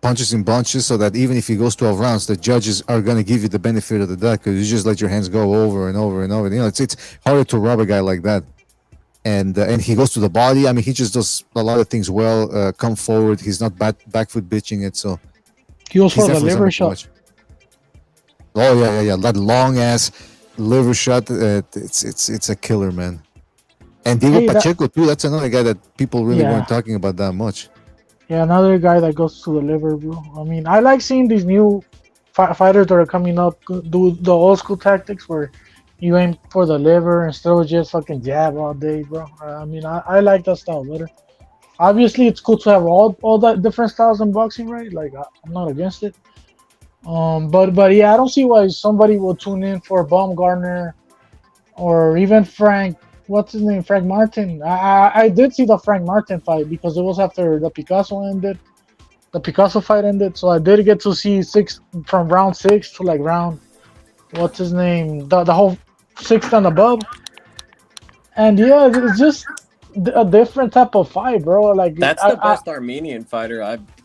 punches in bunches, so that even if he goes 12 rounds, the judges are gonna give you the benefit of the doubt because you just let your hands go over and over and over. It's harder to rob a guy like that. And he goes to the body. I mean, he just does a lot of things well. Come forward. He's not back foot bitching it. So He was he's for the definitely liver something to shot. watch. Oh yeah. That long ass liver shot. It's a killer, man. And Diego Hey, Pacheco too. That's another guy that people really Yeah. weren't talking about that much. Yeah, another guy that goes to the liver, bro. I mean, I like seeing these new fighters that are coming up do the old school tactics where you aim for the liver instead of just fucking jab all day, bro. I mean, I like that style better. Obviously, it's cool to have all that different styles in boxing, right? Like, I'm not against it. But yeah, I don't see why somebody will tune in for Baumgartner or even Frank. What's his name? Frank Martin. I did see the Frank Martin fight because it was after the Picasso ended. The Picasso fight ended, so I did get to see from round 6 to like round. What's his name? The whole 6th and above. And yeah, it's just a different type of fight, bro. Like That's the best Armenian fighter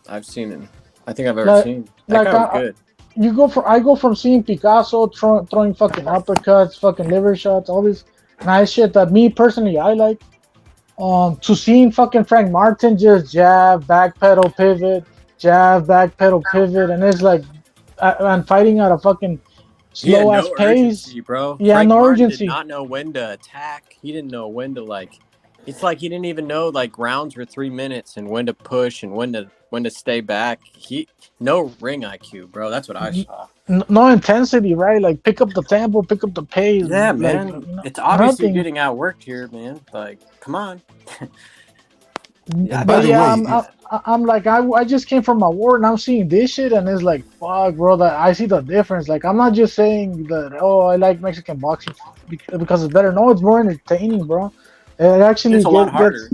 I've seen him. I think I've ever Like- seen. That like, guy was good. I go from seeing Picasso throwing fucking uppercuts, fucking liver shots, all this nice shit that me personally I like, to seeing fucking Frank Martin just jab, backpedal, pivot, jab, backpedal, pivot, and it's like and fighting at a fucking He had slow ass no pace. urgency, bro. Yeah, Frank no Martin urgency. did not know when to attack. He didn't know when to like. It's like he didn't even know like rounds were 3 minutes and when to push and when to stay back. No ring IQ, bro. That's what I saw. No intensity, right? Like pick up the tempo, pick up the pace. Yeah, like, man. It's obviously nothing. getting outworked here, man. Like, come on. But yeah, I'm like I just came from my war and I'm seeing this shit and it's like fuck, bro. That I see the difference. Like I'm not just saying that I like Mexican boxing because it's better. No, it's more entertaining, bro. It actually It's a lot harder.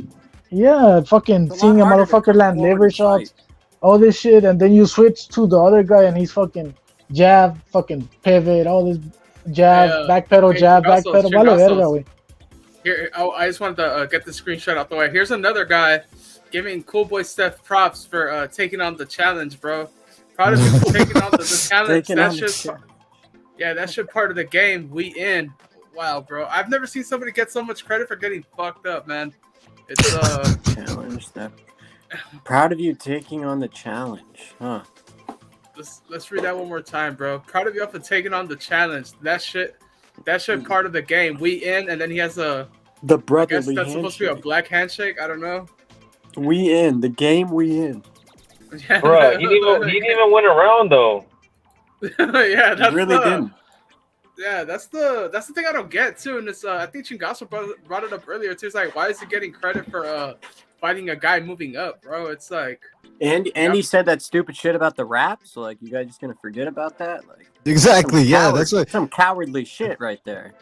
fucking It's a seeing a lot harder to motherfucker come land forward liver and shots, fight. all this shit, and then you switch to the other guy and he's fucking jab, fucking pivot, all this jab, backpedal, jab, backpedal. Vale verga, güey. Here, I just wanted to get the screenshot out the way. Here's another guy giving Cool Boy Steph props for taking on the challenge, bro. Proud of you for taking on the challenge. That's just, that's shit part of the game. We in. Wow, bro. I've never seen somebody get so much credit for getting fucked up, man. It's challenge that. Proud of you taking on the challenge, huh? Let's read that one more time, bro. Proud of you for taking on the challenge. That shit part of the game. We in, and then he has the brotherly that's supposed to be a black handshake. I don't know. We in the game. We in. Yeah. Bro, he didn't even win a round though. Yeah, that's really didn't. Yeah, that's the thing I don't get too. And this, I think Chingaso brought it up earlier too. It's like, why is he getting credit for fighting a guy moving up, bro? It's like, and he said that stupid shit about the raps. Like, you guys just gonna forget about that? Like, exactly. Yeah, that's what some cowardly shit right there.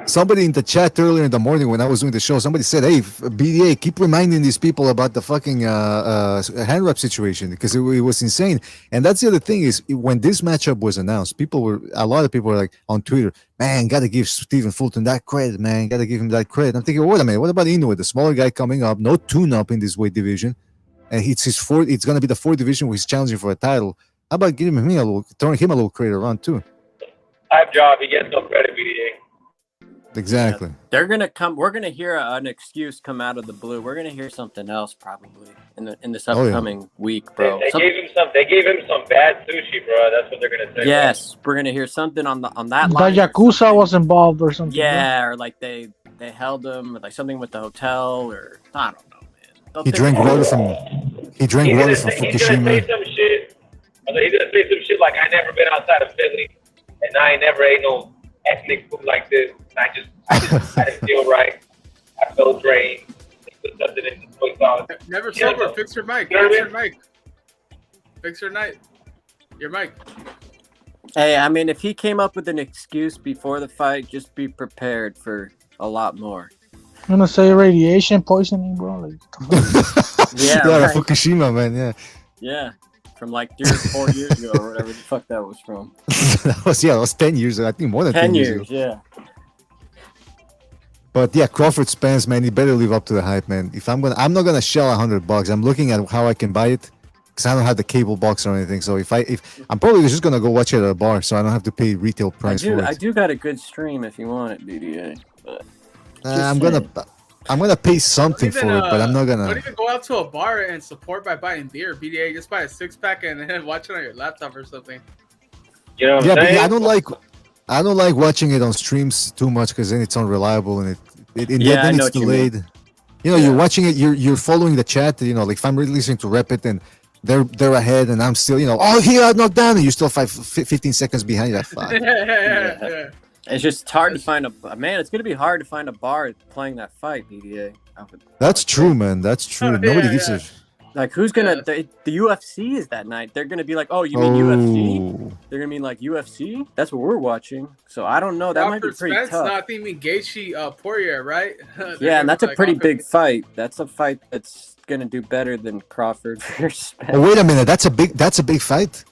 Somebody in the chat earlier in the morning when I was doing the show, somebody said, "Hey, BDA, keep reminding these people about the fucking hand wrap situation because it was insane." And that's the other thing is when this matchup was announced, a lot of people were like on Twitter, "Man, gotta give Stephen Fulton that credit, man. Gotta give him that credit." I'm thinking, wait a minute, what about Inoue, the smaller guy coming up, no tune-up in this weight division, and it's gonna be the fourth division where he's challenging for a title. How about throwing him a little credit around too? Hype job. He gets no credit, BDA. Exactly. Yeah, they're gonna come. We're gonna hear an excuse come out of the blue. We're gonna hear something else probably in this upcoming week, bro. They gave him some bad sushi, bro. That's what they're gonna say. Yes, we're gonna hear something on that The line. Yakuza was involved or something. Yeah, or like they held him, like something with the hotel, or I don't know, man. He drank water from Fukushima. He's gonna say some shit. He's gonna say some shit like, "I never been outside of Philly, and I ain't never ate no ethnic food like this. I didn't feel right. I felt drained. Put something in the soy sauce." Never sober. Fix your mic. Fix your mic. Your mic. Hey, I mean, if he came up with an excuse before the fight, just be prepared for a lot more. I'm gonna say radiation poisoning, bro. Like, yeah, right. Fukushima, man. Yeah, from like 3 or 4 years ago, or whatever the fuck that was from. that was 10 years ago. I think more than 10 years ago. Yeah. But yeah, Crawford Spence, man, he better live up to the hype, man. I'm not gonna shell $100. I'm looking at how I can buy it because I don't have the cable box or anything. So if I'm probably just gonna go watch it at a bar, so I don't have to pay retail price for it. I do got a good stream if you want it, BDA. But I'm gonna pay something for it, but I'm not gonna. Don't even go out to a bar and support by buying beer, BDA. Just buy a 6-pack and then watch it on your laptop or something. You know what I'm saying? But I don't like watching it on streams too much because then it's unreliable and then it's delayed. You're watching it, you're following the chat. Like if I'm really listening to Repit and they're ahead and I'm still, he got knocked down and you're still 15 seconds behind that fight. Yeah. It's just hard to find it's gonna be hard to find a bar playing that fight, BDA. That's true, man. That's true. Nobody gives a. Like, who's gonna? The UFC is that night. They're gonna be like, "Oh, you mean UFC?" They're gonna mean like UFC. That's what we're watching. So I don't know. That might be pretty tough. Not thinking Gaethje Poirier, right? Yeah, and that's a pretty big fight. That's a fight that's gonna do better than Crawford versus Spence. Oh, wait a minute. That's a big fight.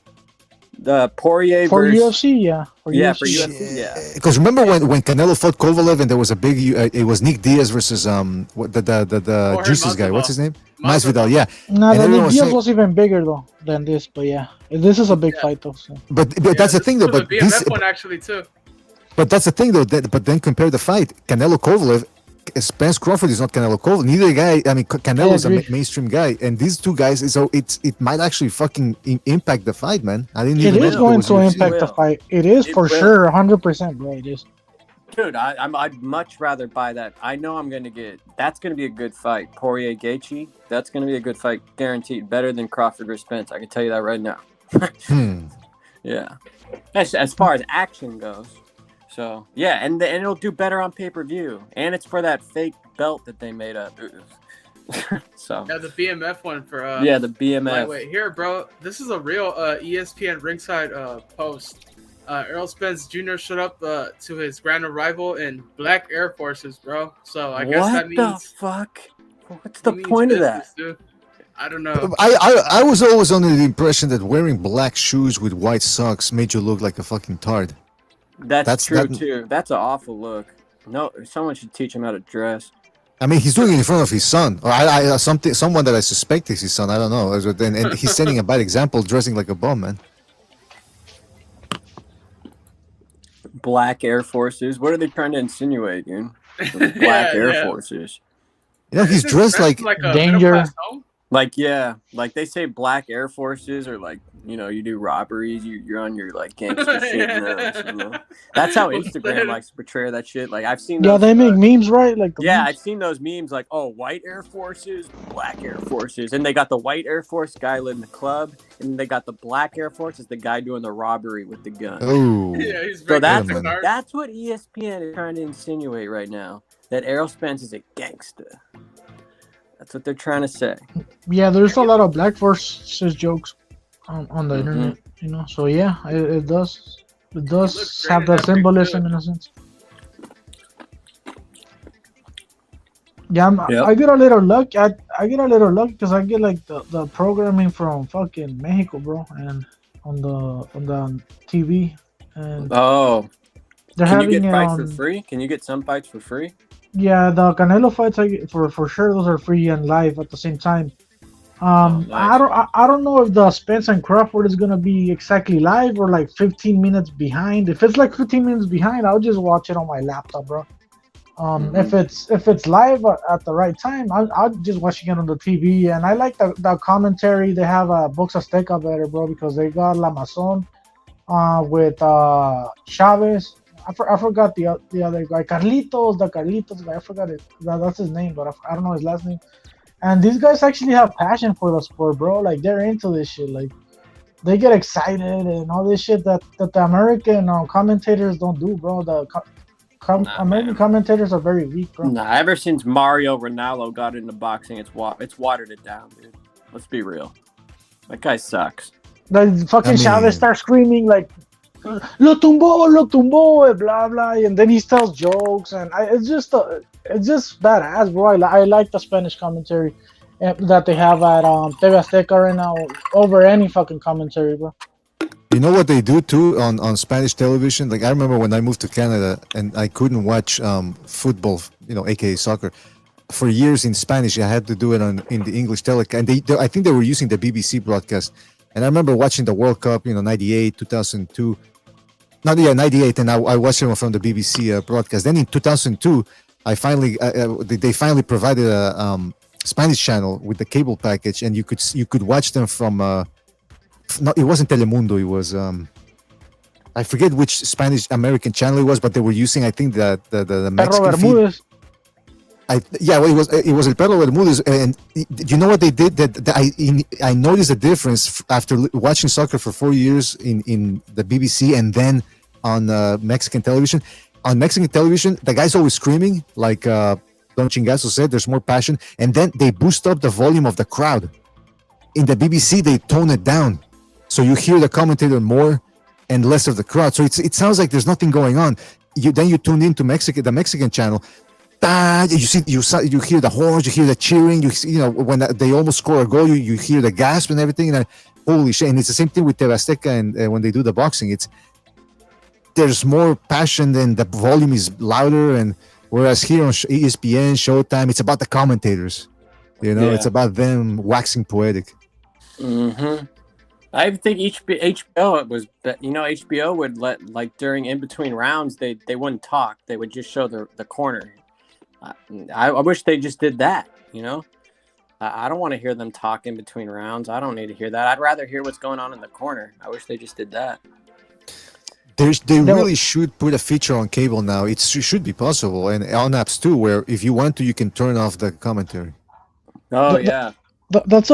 The Poirier for versus UFC, yeah. For UFC, yeah. Because remember when Canelo fought Kovalev and there was a big, it was Nick Diaz versus the Juices guy. What's his name? Masvidal. Yeah. No, the Nick Diaz was even bigger though than this, but yeah, this is a big fight though. So. But that's the thing though. But the BMF one actually too. But that's the thing though. But then compare the fight, Canelo Kovalev. Spence Crawford is not Canelo Cole. Neither guy. I mean, Canelo's a mainstream guy, and these two guys. So it might actually fucking impact the fight, man. I didn't It even know is that going was to UFC. impact the fight. It is It for will. sure, 100%, bro. It is. Dude, I'd much rather buy that. I know I'm going to get. That's going to be a good fight. Poirier Gaethje. That's going to be a good fight, guaranteed. Better than Crawford or Spence. I can tell you that right now. Yeah. As far as action goes. So yeah, and it'll do better on pay-per-view, and it's for that fake belt that they made up. So Yeah, the BMF one for the BMF. lightweight. Here, bro, this is a real ESPN ringside post. Errol Spence Jr. showed up to his grand arrival in black Air Forces, bro. So I guess that means What the fuck? What's the point of that? Dude. I don't know. I was always under the impression that wearing black shoes with white socks made you look like a fucking tard. That's true too. That's an awful look. No, someone should teach him how to dress. I mean, he's doing it in front of his son, or someone that I suspect is his son. I don't know. And he's setting a bad example, dressing like a bum, man. Black Air Forces. What are they trying to insinuate, dude? Black Air Forces. You know, he's dressed like danger. Like they say black Air Forces, or like, you know, you do robberies, you're on your like gangster shit. You know? That's how Instagram likes to portray that shit. Like I've seen. Yeah, those, they make memes, right? Like yeah, memes. I've seen those memes. Like, oh, white Air Forces, black Air Forces, and they got the white Air Force guy in the club, and they got the black Air Force is the guy doing the robbery with the gun. Oh, yeah, he's so that's what ESPN is trying to insinuate right now. That Errol Spence is a gangster. That's what they're trying to say. Yeah, there's a lot of Black Forces jokes on the internet, you know. So yeah, it does have that symbolism in a sense. Yeah, I get a little luck. I get a little luck because I get like the programming from fucking Mexico, bro, and on the TV. And they're can having you get fights it for on. free? Can you get some fights for free? Yeah, the Canelo fights I get for sure. Those are free and live at the same time. Nice. I don't know if the Spence and Crawford is gonna be exactly live or like 15 minutes behind. If it's like 15 minutes behind, I'll just watch it on my laptop, bro. If it's live at the right time, I'll just watch it on the TV. And I like the commentary. They have Box Azteca better, bro, because they got La Mazon with Chavez. I forgot the other guy, Carlitos guy. I forgot it. That's his name, but I don't know his last name. And these guys actually have passion for the sport, bro. Like they're into this shit. Like they get excited and all this shit that the American commentators don't do, bro. The American commentators are very weak, bro. Nah, ever since Mario Ronaldo got into boxing, it's watered it down, dude. Let's be real. That guy sucks. The fucking Chavez starts screaming like, lo tumbó, blah blah, and then he tells jokes, and it's just badass, bro. I like the Spanish commentary that they have at TV Azteca right now over any fucking commentary, bro. You know what they do too on Spanish television? Like I remember when I moved to Canada and I couldn't watch football, you know, aka soccer, for years in Spanish. I had to do it in the English telecast, and I think they were using the BBC broadcast. And I remember watching the World Cup, you know, 98, 2002. 98, and I watched it from the BBC broadcast. Then in 2002, they finally provided a Spanish channel with the cable package, and you could watch them from. It wasn't Telemundo. It was I forget which Spanish American channel it was, but they were using, I think, the Mexican feed. It was El Perro Bermudez, and you know what they did? I noticed a difference after watching soccer for 4 years in the BBC and then on Mexican television. On Mexican television, the guy's always screaming, like Don Chingazo said. There's more passion, and then they boost up the volume of the crowd. In the BBC, they tone it down, so you hear the commentator more and less of the crowd. So it sounds like there's nothing going on. Then you tune into the Mexican channel. You hear the horns, you hear the cheering, you know when they almost score a goal, you hear the gasp and everything, and holy shit! And it's the same thing with TV Azteca and when they do the boxing, there's more passion and the volume is louder. And whereas here on ESPN, Showtime, it's about the commentators, you know, it's about them waxing poetic. I think HBO HBO would let, like, during in between rounds they wouldn't talk, they would just show the corner. I wish they just did that. You know, I don't want to hear them talk in between rounds. I don't need to hear that. I'd rather hear what's going on in the corner. I wish they just did that. They really should put a feature on cable now. It should be possible, and on apps too, where if you want to, you can turn off the commentary. Oh yeah. But there's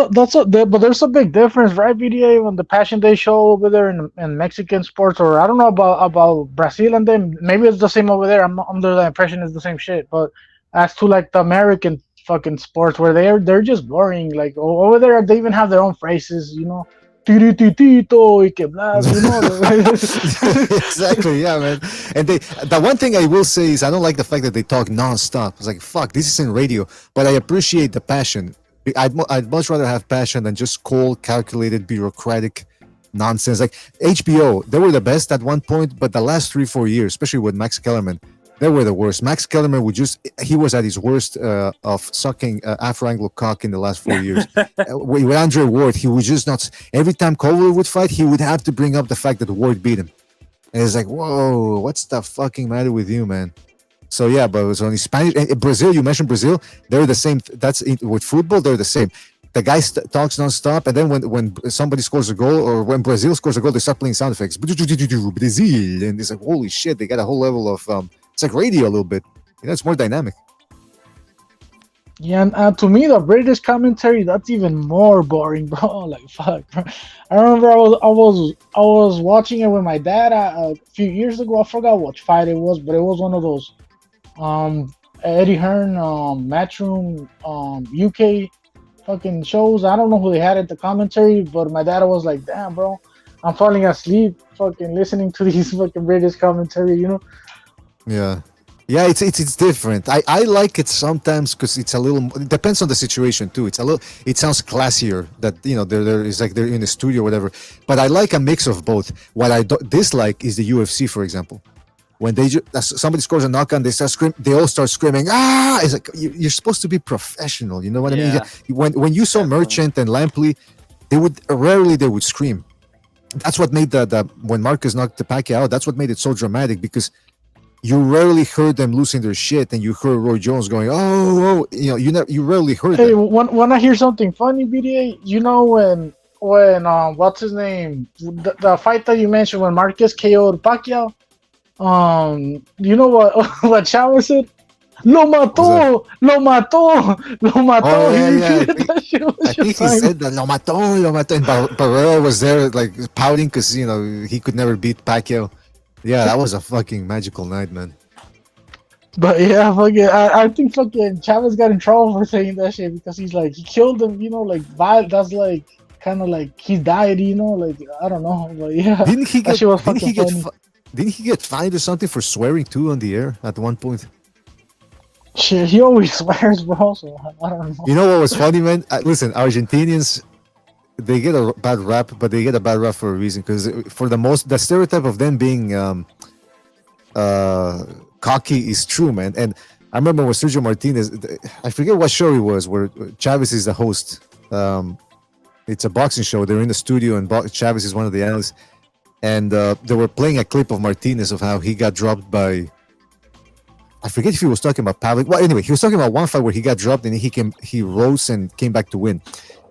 a big difference, right, BDA, when the Passion they show over there in Mexican sports, or I don't know about Brazil and them. Maybe it's the same over there. I'm under the impression it's the same shit. But as to like the American fucking sports, where they're just boring. Like over there, they even have their own phrases, you know. Tirititito y que blas, you know. Exactly, yeah, man. And the one thing I will say is I don't like the fact that they talk nonstop. It's like, fuck, this isn't radio, but I appreciate the passion. I'd much rather have passion than just cold, calculated, bureaucratic nonsense. Like HBO, they were the best at one point, but the last 3-4 years, especially with Max Kellerman, they were the worst. Max Kellerman he was at his worst of sucking Afro-Anglo cock in the last 4 years. With Andre Ward, he would just not, every time Culver would fight, he would have to bring up the fact that Ward beat him. And it's like, whoa, what's the fucking matter with you, man? So yeah, but it was only Spanish. Brazil, you mentioned Brazil, they're the same. With football, they're the same. The guy talks nonstop, and then when somebody scores a goal, or when Brazil scores a goal, they start playing sound effects. Brazil, and it's like, holy shit, they got a whole level of it's like radio a little bit. You know, it's more dynamic. Yeah, and to me, the British commentary, that's even more boring, bro. Like, fuck, bro. I remember I was watching it with my dad a few years ago. I forgot what fight it was, but it was one of those Eddie Hearn Matchroom UK fucking shows. I don't know who they had at the commentary, but my dad was like, damn, bro, I'm falling asleep fucking listening to these fucking British commentary, you know? Yeah. Yeah, it's different. I like it sometimes because it's a little. It depends on the situation too. It sounds classier that, you know, there is like they're in the studio or whatever. But I like a mix of both. What I dislike is the UFC, for example. When somebody scores a knockout, they start screaming. They all start screaming. Ah! It's like you're supposed to be professional. You know what I mean? When you saw Merchant and Lampley, they would scream. That's what made when Marcus knocked the Pacquiao out. That's what made it so dramatic, because you rarely heard them losing their shit, and you heard Roy Jones going, "Oh," you know, you rarely heard. Hey, when I hear something funny, BDA, you know when what's his name, the fight that you mentioned when Marquez KO'd Pacquiao, you know what Chavo said? Lo mató, lo mató, lo mató. Oh, yeah. I think he said that, lo mató. And Barrera was there like pouting because, you know, he could never beat Pacquiao. Yeah, that was a fucking magical night, man. But yeah, fucking, I think fucking Chavez got in trouble for saying that shit, because he's like, he killed him, you know, like, that's like kind of like he died, you know, like, I don't know, but yeah. Didn't he get fined or something for swearing too on the air at one point? Shit, he always swears, bro. So I don't know. You know what was funny, man? Listen, Argentinians, they get a bad rap, but they get a bad rap for a reason. Because for the stereotype of them being cocky is true, man. And I remember when Sergio Martinez, I forget what show it was, where Chavez is the host. It's a boxing show. They're in the studio, and Chavez is one of the analysts. And they were playing a clip of Martinez of how he got dropped by, I forget if he was talking about Pavlik. Well, anyway, he was talking about one fight where he got dropped and he rose and came back to win.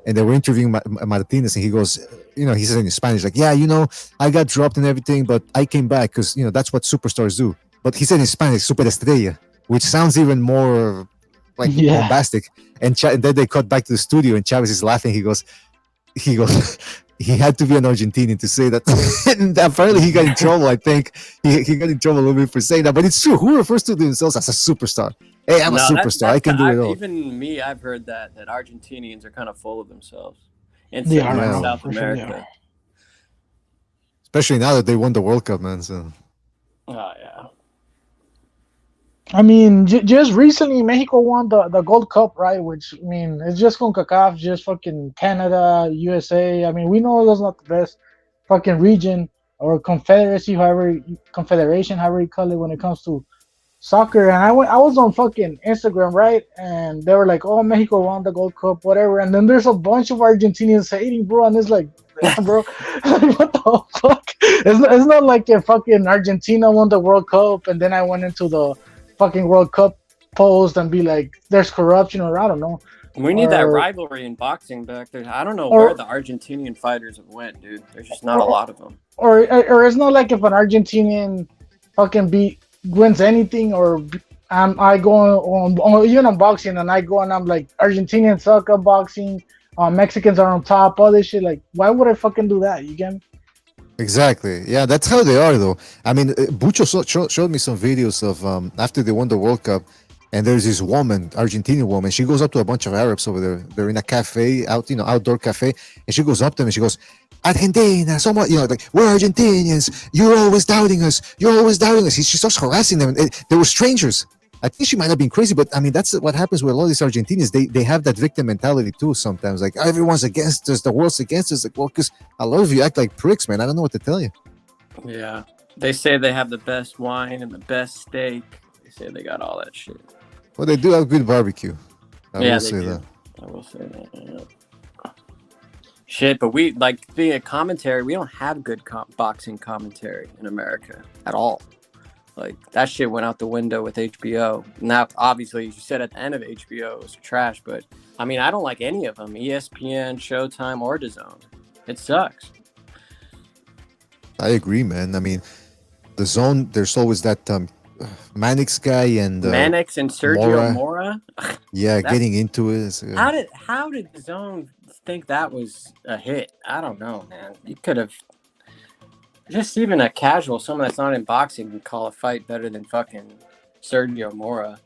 And they were interviewing Martinez, and he goes, you know, he says in Spanish, like, yeah, you know, I got dropped and everything, but I came back because, you know, that's what superstars do. But he said in Spanish, superestrella, which sounds even more like bombastic. And then they cut back to the studio, and Chavez is laughing. He goes, he had to be an Argentinian to say that. And apparently he got in trouble. I think he got in trouble a little bit for saying that, but it's true. Who refers to themselves as a superstar? Hey, I'm a superstar. I can do it all. Even me, I've heard that Argentinians are kind of full of themselves in South America. Especially now that they won the World Cup, man. So. Oh yeah. I mean, just recently Mexico won the Gold Cup, right? Which, I mean, it's just CONCACAF, just fucking Canada, USA. I mean, we know that's not the best fucking region or confederacy, confederation, however you call it, when it comes to soccer. And I was on fucking Instagram, right? And they were like, "Oh, Mexico won the Gold Cup, whatever." And then there's a bunch of Argentinians hating, bro. And it's like, yeah, bro, what the fuck? It's not like if fucking Argentina won the World Cup and then I went into the fucking World Cup post and be like, "There's corruption," or I don't know. We need that Or- rivalry in boxing back there. I don't know Or- where the Argentinian fighters have went, dude. There's just not a lot of them. Or it's not like if an Argentinian fucking wins anything, or I go on even on boxing and I go and I'm like, Argentinians suck at boxing, Mexicans are on top, all this shit. Like, why would I fucking do that? You get me? Exactly. Yeah, that's how they are, though. I mean, Bucho showed me some videos of after they won the World Cup, and there's this woman, Argentinian woman. She goes up to a bunch of Arabs over there. They're in a cafe, outdoor cafe, and she goes up to them and she goes, "Argentina, somewhat, like we're Argentinians. You're always doubting us. You're always doubting us." She starts harassing them. They were strangers. I think she might have been crazy, but I mean, that's what happens with a lot of these Argentinians. They have that victim mentality too. Sometimes, like, everyone's against us, the world's against us. Like, well, because a lot of you act like pricks, man. I don't know what to tell you. Yeah. They say they have the best wine and the best steak. They say they got all that shit. Well, they do have good barbecue. I will say do. that. I will say that. Yeah. Shit, but we being a commentary. We don't have good boxing commentary in America at all. Like, that shit went out the window with HBO. Now, obviously, you said at the end of HBO it was trash, but I mean, I don't like any of them. ESPN, Showtime, or DAZN. It sucks. I agree, man. I mean, the zone. There's always that Mannix guy and Mannix and Sergio Mora. Yeah, getting into it. How did DAZN think that was a hit? I don't know, man. You could have just even a casual, someone that's not in boxing, can call a fight better than fucking Sergio Mora.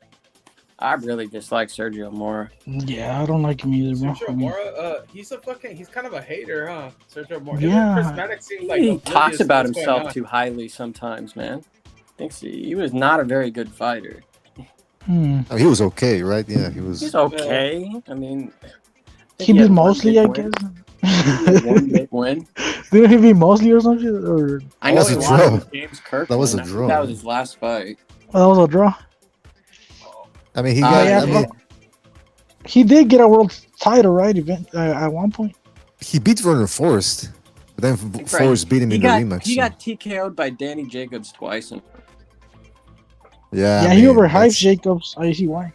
I really dislike Sergio Mora. Yeah, I don't like him either, bro. Sergio Mora, he's kind of a hater, huh? Sergio Mora. Yeah. Chris Mannix seems like He oblivious talks to about what's going himself on. too highly sometimes, man. Thinks he was not a very good fighter. Oh, he was okay, right? Yeah, he was. He's okay. I mean, He did mostly, I guess. One big win. Didn't he be mostly or something? Or I know was he a lost draw. with James Kirkland. That was a I think draw. That was his last fight. that was a draw. I mean, he got. yeah, I mean, He did get a world title, right? Event at one point. he beat Werner Forrest, but then Forrest beat him in the rematch. He so- got TKO'd by Danny Jacobs twice. Yeah, Yeah, I he mean, overhyped Jacobs. I see why.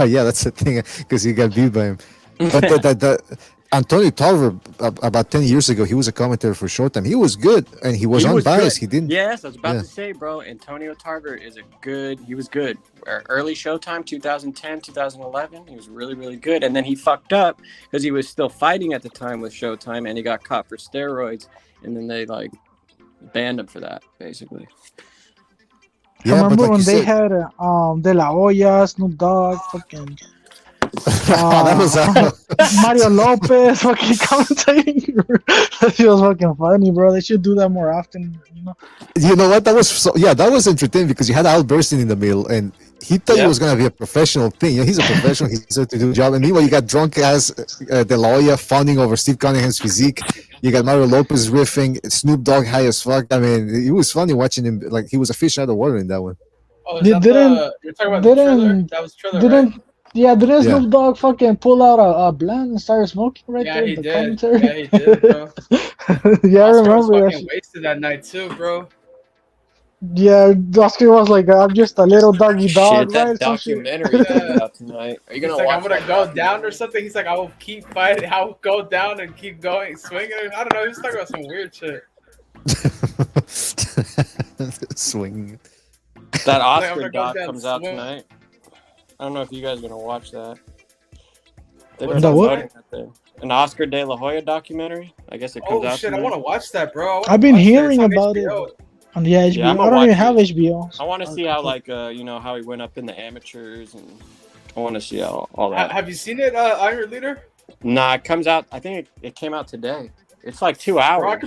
yeah, that's the thing, because he got beat by him. But Antonio Tarver, about 10 years ago, he was a commentator for Showtime. He was good, and he was unbiased. He didn't. Yes, I was about Yeah. to say, bro. Antonio Tarver he was good. Early Showtime, 2010, 2011. He was really, really good. And then he fucked up because he was still fighting at the time with Showtime, and he got caught for steroids. And then they banned him for that, basically. Yeah, Remember but like when you they said, had De La Hoya, Snoop Dogg, fucking that was Mario Lopez fucking commentating? That shit was fucking funny, bro. They should do that more often. You know what? That was entertaining because you had Al Bernstein in the middle, and he thought it was gonna be a professional thing. Yeah, he's a professional. He's there to do a job, and meanwhile, you got drunk ass De La Hoya fawning over Steve Cunningham's physique. You got Mario Lopez riffing, Snoop Dogg high as fuck. I mean, it was funny watching him. Like, he was a fish out of water in that one. Oh, is that you're talking about the Triller? That was Triller, right? Didn't Yeah. Snoop Dogg fucking pull out a blunt and start smoking right Yeah, there he in the did. commentary? Yeah, he did, bro. Yeah, I Oscar was remember that fucking shit. wasted that night too, bro. Yeah, Oscar was like, I'm just a little doggy dog, Shit, that right? Some shit. documentary comes out tonight. Are you He's gonna like, watch I'm gonna that go documentary? down or something. He's like, I will keep fighting. I will go down and keep going, swinging. I don't know. He was talking about some weird shit. Swinging. That I'm Oscar gonna go doc down comes out swing. tonight. I don't know if you guys are gonna watch that. They've What's been that, what? promoting that thing. An Oscar De La Hoya documentary. I guess it comes Oh out shit! tonight. I want to watch that, bro. I wanna I've been watch that. hearing It's on about it. HBO. On the HBO. Yeah, I'm I gonna don't even watch have it. HBO. I want to see how how he went up in the amateurs, and I want to see all that. Have you seen it, Iron Leader? Nah, it comes out. I think it came out today. It's like 2 hours. Bro, we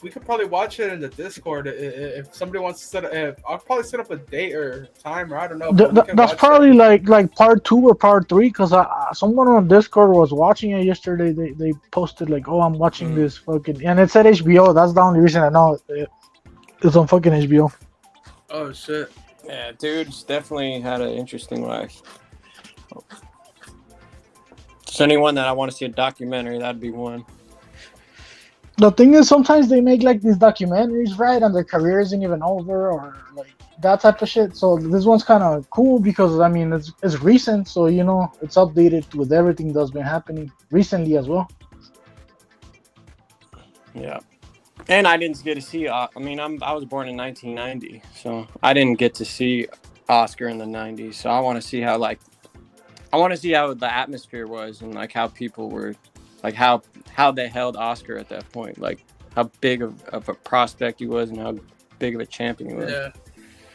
could probably watch it in the Discord if somebody wants to set up. I'll probably set up a date or time, or I don't know. but we can That's watch probably like part 2 or part 3, because someone on Discord was watching it yesterday. They posted like, oh, I'm watching this fucking, and it said HBO. That's the only reason I know it's on fucking HBO. Oh shit! Yeah, dude's definitely had an interesting life. Just anyone that I want to see a documentary, that'd be one. The thing is, sometimes they make like these documentaries, right, and their career isn't even over, or like that type of shit. So this one's kind of cool because I mean it's recent, so you know it's updated with everything that's been happening recently as well. Yeah. And I didn't get to see. I mean, I was born in 1990, so I didn't get to see Oscar in the 90s. So I want to see how the atmosphere was and like how people were, like how they held Oscar at that point, like how big of a prospect he was and how big of a champion he was. Yeah.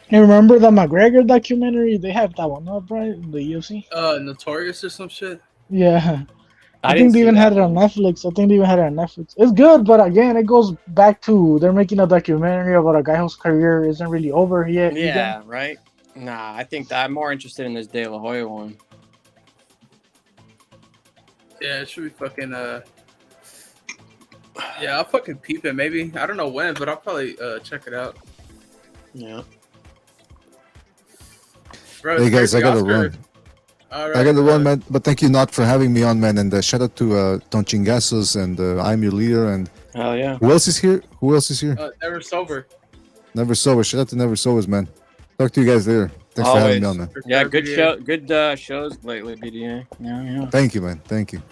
You remember the McGregor documentary? They have that one up, right? The UFC. Notorious or some shit. Yeah. I didn't think they see even that had it on one. Netflix. It's good, but again, it goes back to they're making a documentary about a guy whose career isn't really over yet. Yeah, right. Nah, I think that I'm more interested in this De La Hoya one. Yeah, it should be fucking. Yeah, I'll fucking peep it. Maybe I don't know when, but I'll probably check it out. Yeah. Bro, Hey it's guys, crazy. I gotta Oscar. run. All right, I gotta run, man. But thank you, not for having me on, man. And shout out to Don Chingazos and I'm your leader. And hell yeah. Who else is here? Never sober. Never Sober. Shout out to Never Sobers, man. Talk to you guys later. Thanks for having me on, man. Yeah, good shows lately, BDA. Yeah. Thank you, man. Thank you.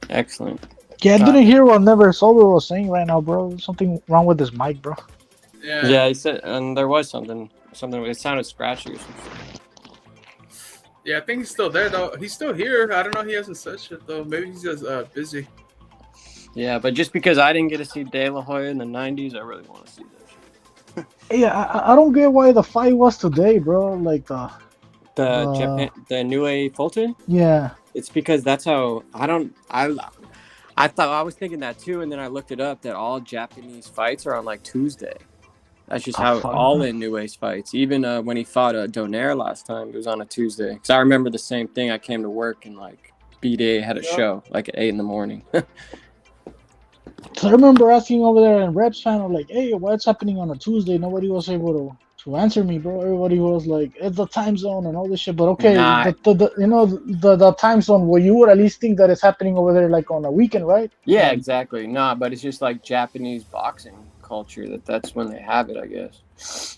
Excellent. Yeah, I didn't hear what Never Sober was saying right now, bro. Something wrong with his mic, bro. Yeah, he said, and there was something. It sounded scratchy or something. Yeah, I think he's still there though. He's still here. I don't know. He hasn't said shit though. Maybe he's just busy. Yeah, but just because I didn't get to see De La Hoya in the 90s, I really want to see that shit. Yeah, I don't get why the fight was today, bro. Like the Inoue Fulton. Yeah. It's because that's how I was thinking that too, and then I looked it up that all Japanese fights are on like Tuesday. That's just how all Inoue's fights. Even when he fought Donaire last time, it was on a Tuesday. Because I remember the same thing. I came to work and like B-Day had a show like at 8 a.m. So I remember asking over there in Reps panel, like, "Hey, what's happening on a Tuesday?" Nobody was able to answer me, bro. Everybody was like, "It's the time zone and all this shit." But okay, Nah. the time zone where you would at least think that it's happening over there, like on a weekend, right? Yeah, exactly. Nah, but it's just like Japanese boxing culture that's when they have it, I guess.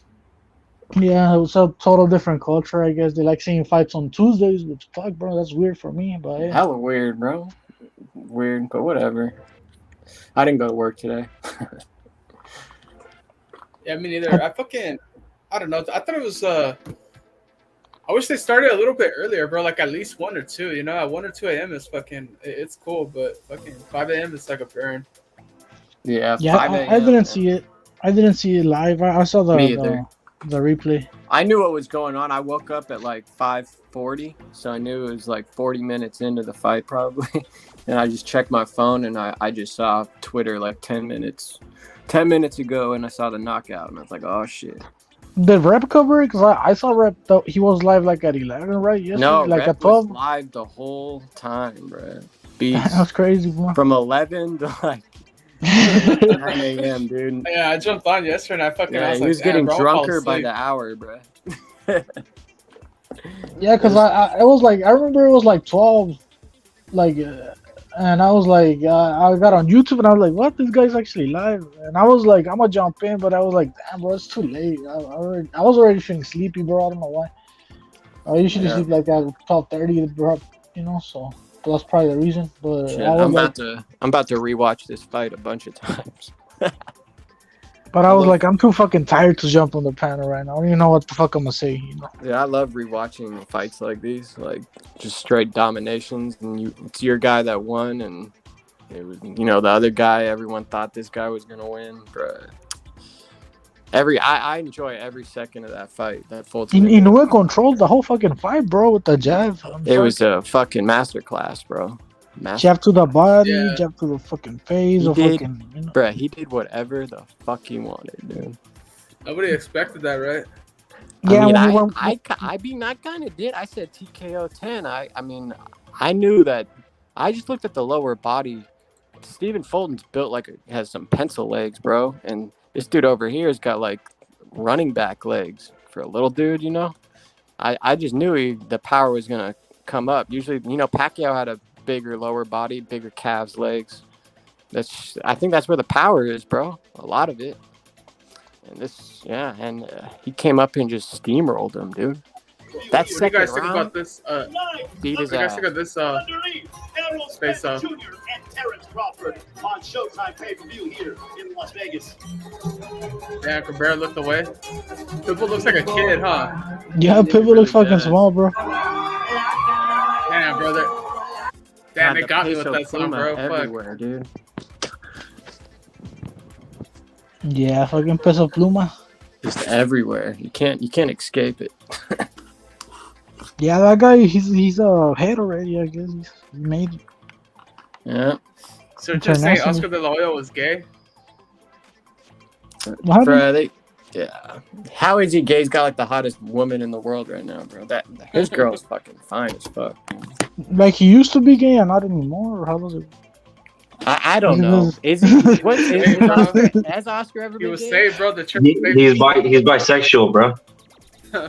Yeah, it was a total different culture, I guess. They like seeing fights on Tuesdays, which fuck, bro, that's weird for me. But yeah. Hella weird, bro. Weird, but whatever. I didn't go to work today. Yeah, me neither. I don't know. I thought it was I wish they started a little bit earlier, bro. Like at least 1 or 2. You know, at 1 or 2 a.m. is it's cool, but fucking 5 a.m. is like a burn. Yeah, I didn't see it. I didn't see it live. I saw the replay. I knew what was going on. I woke up at like 5:40, so I knew it was like 40 minutes into the fight probably. And I just checked my phone and I just saw Twitter like 10 minutes ago, and I saw the knockout, and I was like, oh shit. Did Rep cover it? Because I saw Rep, he was live like at 11, right? Yesterday? No, like Rep at 12? was live the whole time, bro. Beast. That's crazy, bro. From 11 to like 9 a.m., dude. Yeah, I jumped on yesterday and I was he was like, getting bro, drunker by the hour, bro. Yeah, because I was like, I remember it was like 12, like, and I was like, I got on YouTube and I was like, what? This guy's actually live. And I was like, I'm gonna jump in, but I was like, damn, bro, it's too late. I was already feeling sleepy, bro. I don't know why. I usually sleep like at 12:30, bro, you know, so that's probably the reason. But Shit, I was I'm about to rewatch this fight a bunch of times. But I was like, I'm too fucking tired to jump on the panel right now. I don't even know what the fuck I'm gonna say, you know. Yeah, I love rewatching fights like these, like just straight dominations, and it's your guy that won, and it was, the other guy. Everyone thought this guy was gonna win, bruh. I enjoy every second of that fight. That full. Inoue controlled the whole fucking fight, bro, with the jab. It was a fucking masterclass, bro. Jab to the body, jab to the fucking face, bruh, he did whatever the fuck he wanted, dude. Nobody expected that, right? Yeah, I kind of did. I said TKO 10. I knew that. I just looked at the lower body. Stephen Fulton's built has some pencil legs, bro, and this dude over here has got like running back legs for a little dude, you know. I just knew the power was gonna come up. Usually, Pacquiao had a bigger lower body, bigger calves, legs. I think that's where the power is, bro. A lot of it. And he came up and just steamrolled him, dude. That What do you second guys think round, about this? beat his What do you guys ass. think of this space off? Jr. and Terrence Crawford on Showtime pay-per-view here in Las Vegas. Damn, Cabrera looked away. Pitbull looks like a kid, huh? Yeah, Pitbull looks fucking small, bro. Damn, brother. Damn, they the got me with Peso that song, Pluma bro. Fuck. everywhere, dude. Yeah, fucking Peso Pluma. Just everywhere. You can't escape it. Yeah, that guy, he's a head already, I guess. He's made it. Yeah. So just saying Internationally. Oscar De La Hoya was gay? What Bro, how is he gay? He's got like the hottest woman in the world right now, bro. His girl's fucking fine as fuck. Like, he used to be gay and not anymore, or how does it? I don't He know. was- Is he? Has Oscar ever He been was gay? saved, bro. The church. He's bisexual, bro.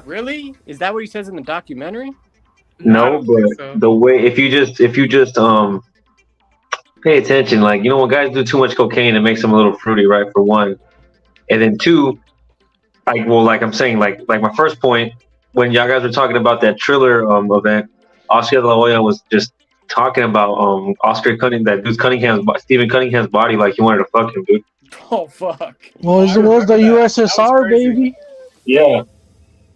Really? Is that what he says in the documentary? No, but the way if you just pay attention, like, you know, when guys do too much cocaine, it makes them a little fruity, right? For one, and then two, like I'm saying, like my first point, when y'all guys were talking about that Triller event, Oscar De La Hoya was just talking about Stephen Cunningham's body, like he wanted to fuck him, dude. Oh fuck. Was the USSR, baby? Yeah.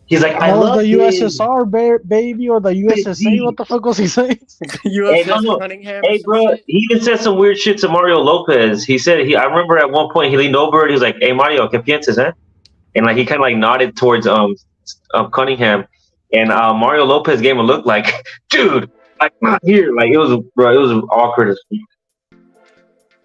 He's like, I love the him. USSR, baby, or the USSA? What the fuck was he saying? Hey, hey, bro, he even said some weird shit to Mario Lopez. He said I remember at one point he leaned over and he was like, "Hey, Mario, ¿qué piensas, eh?" And like he kind of like nodded towards Cunningham, and Mario Lopez gave him a look like, "Dude, like not here." Like it was awkward as fuck.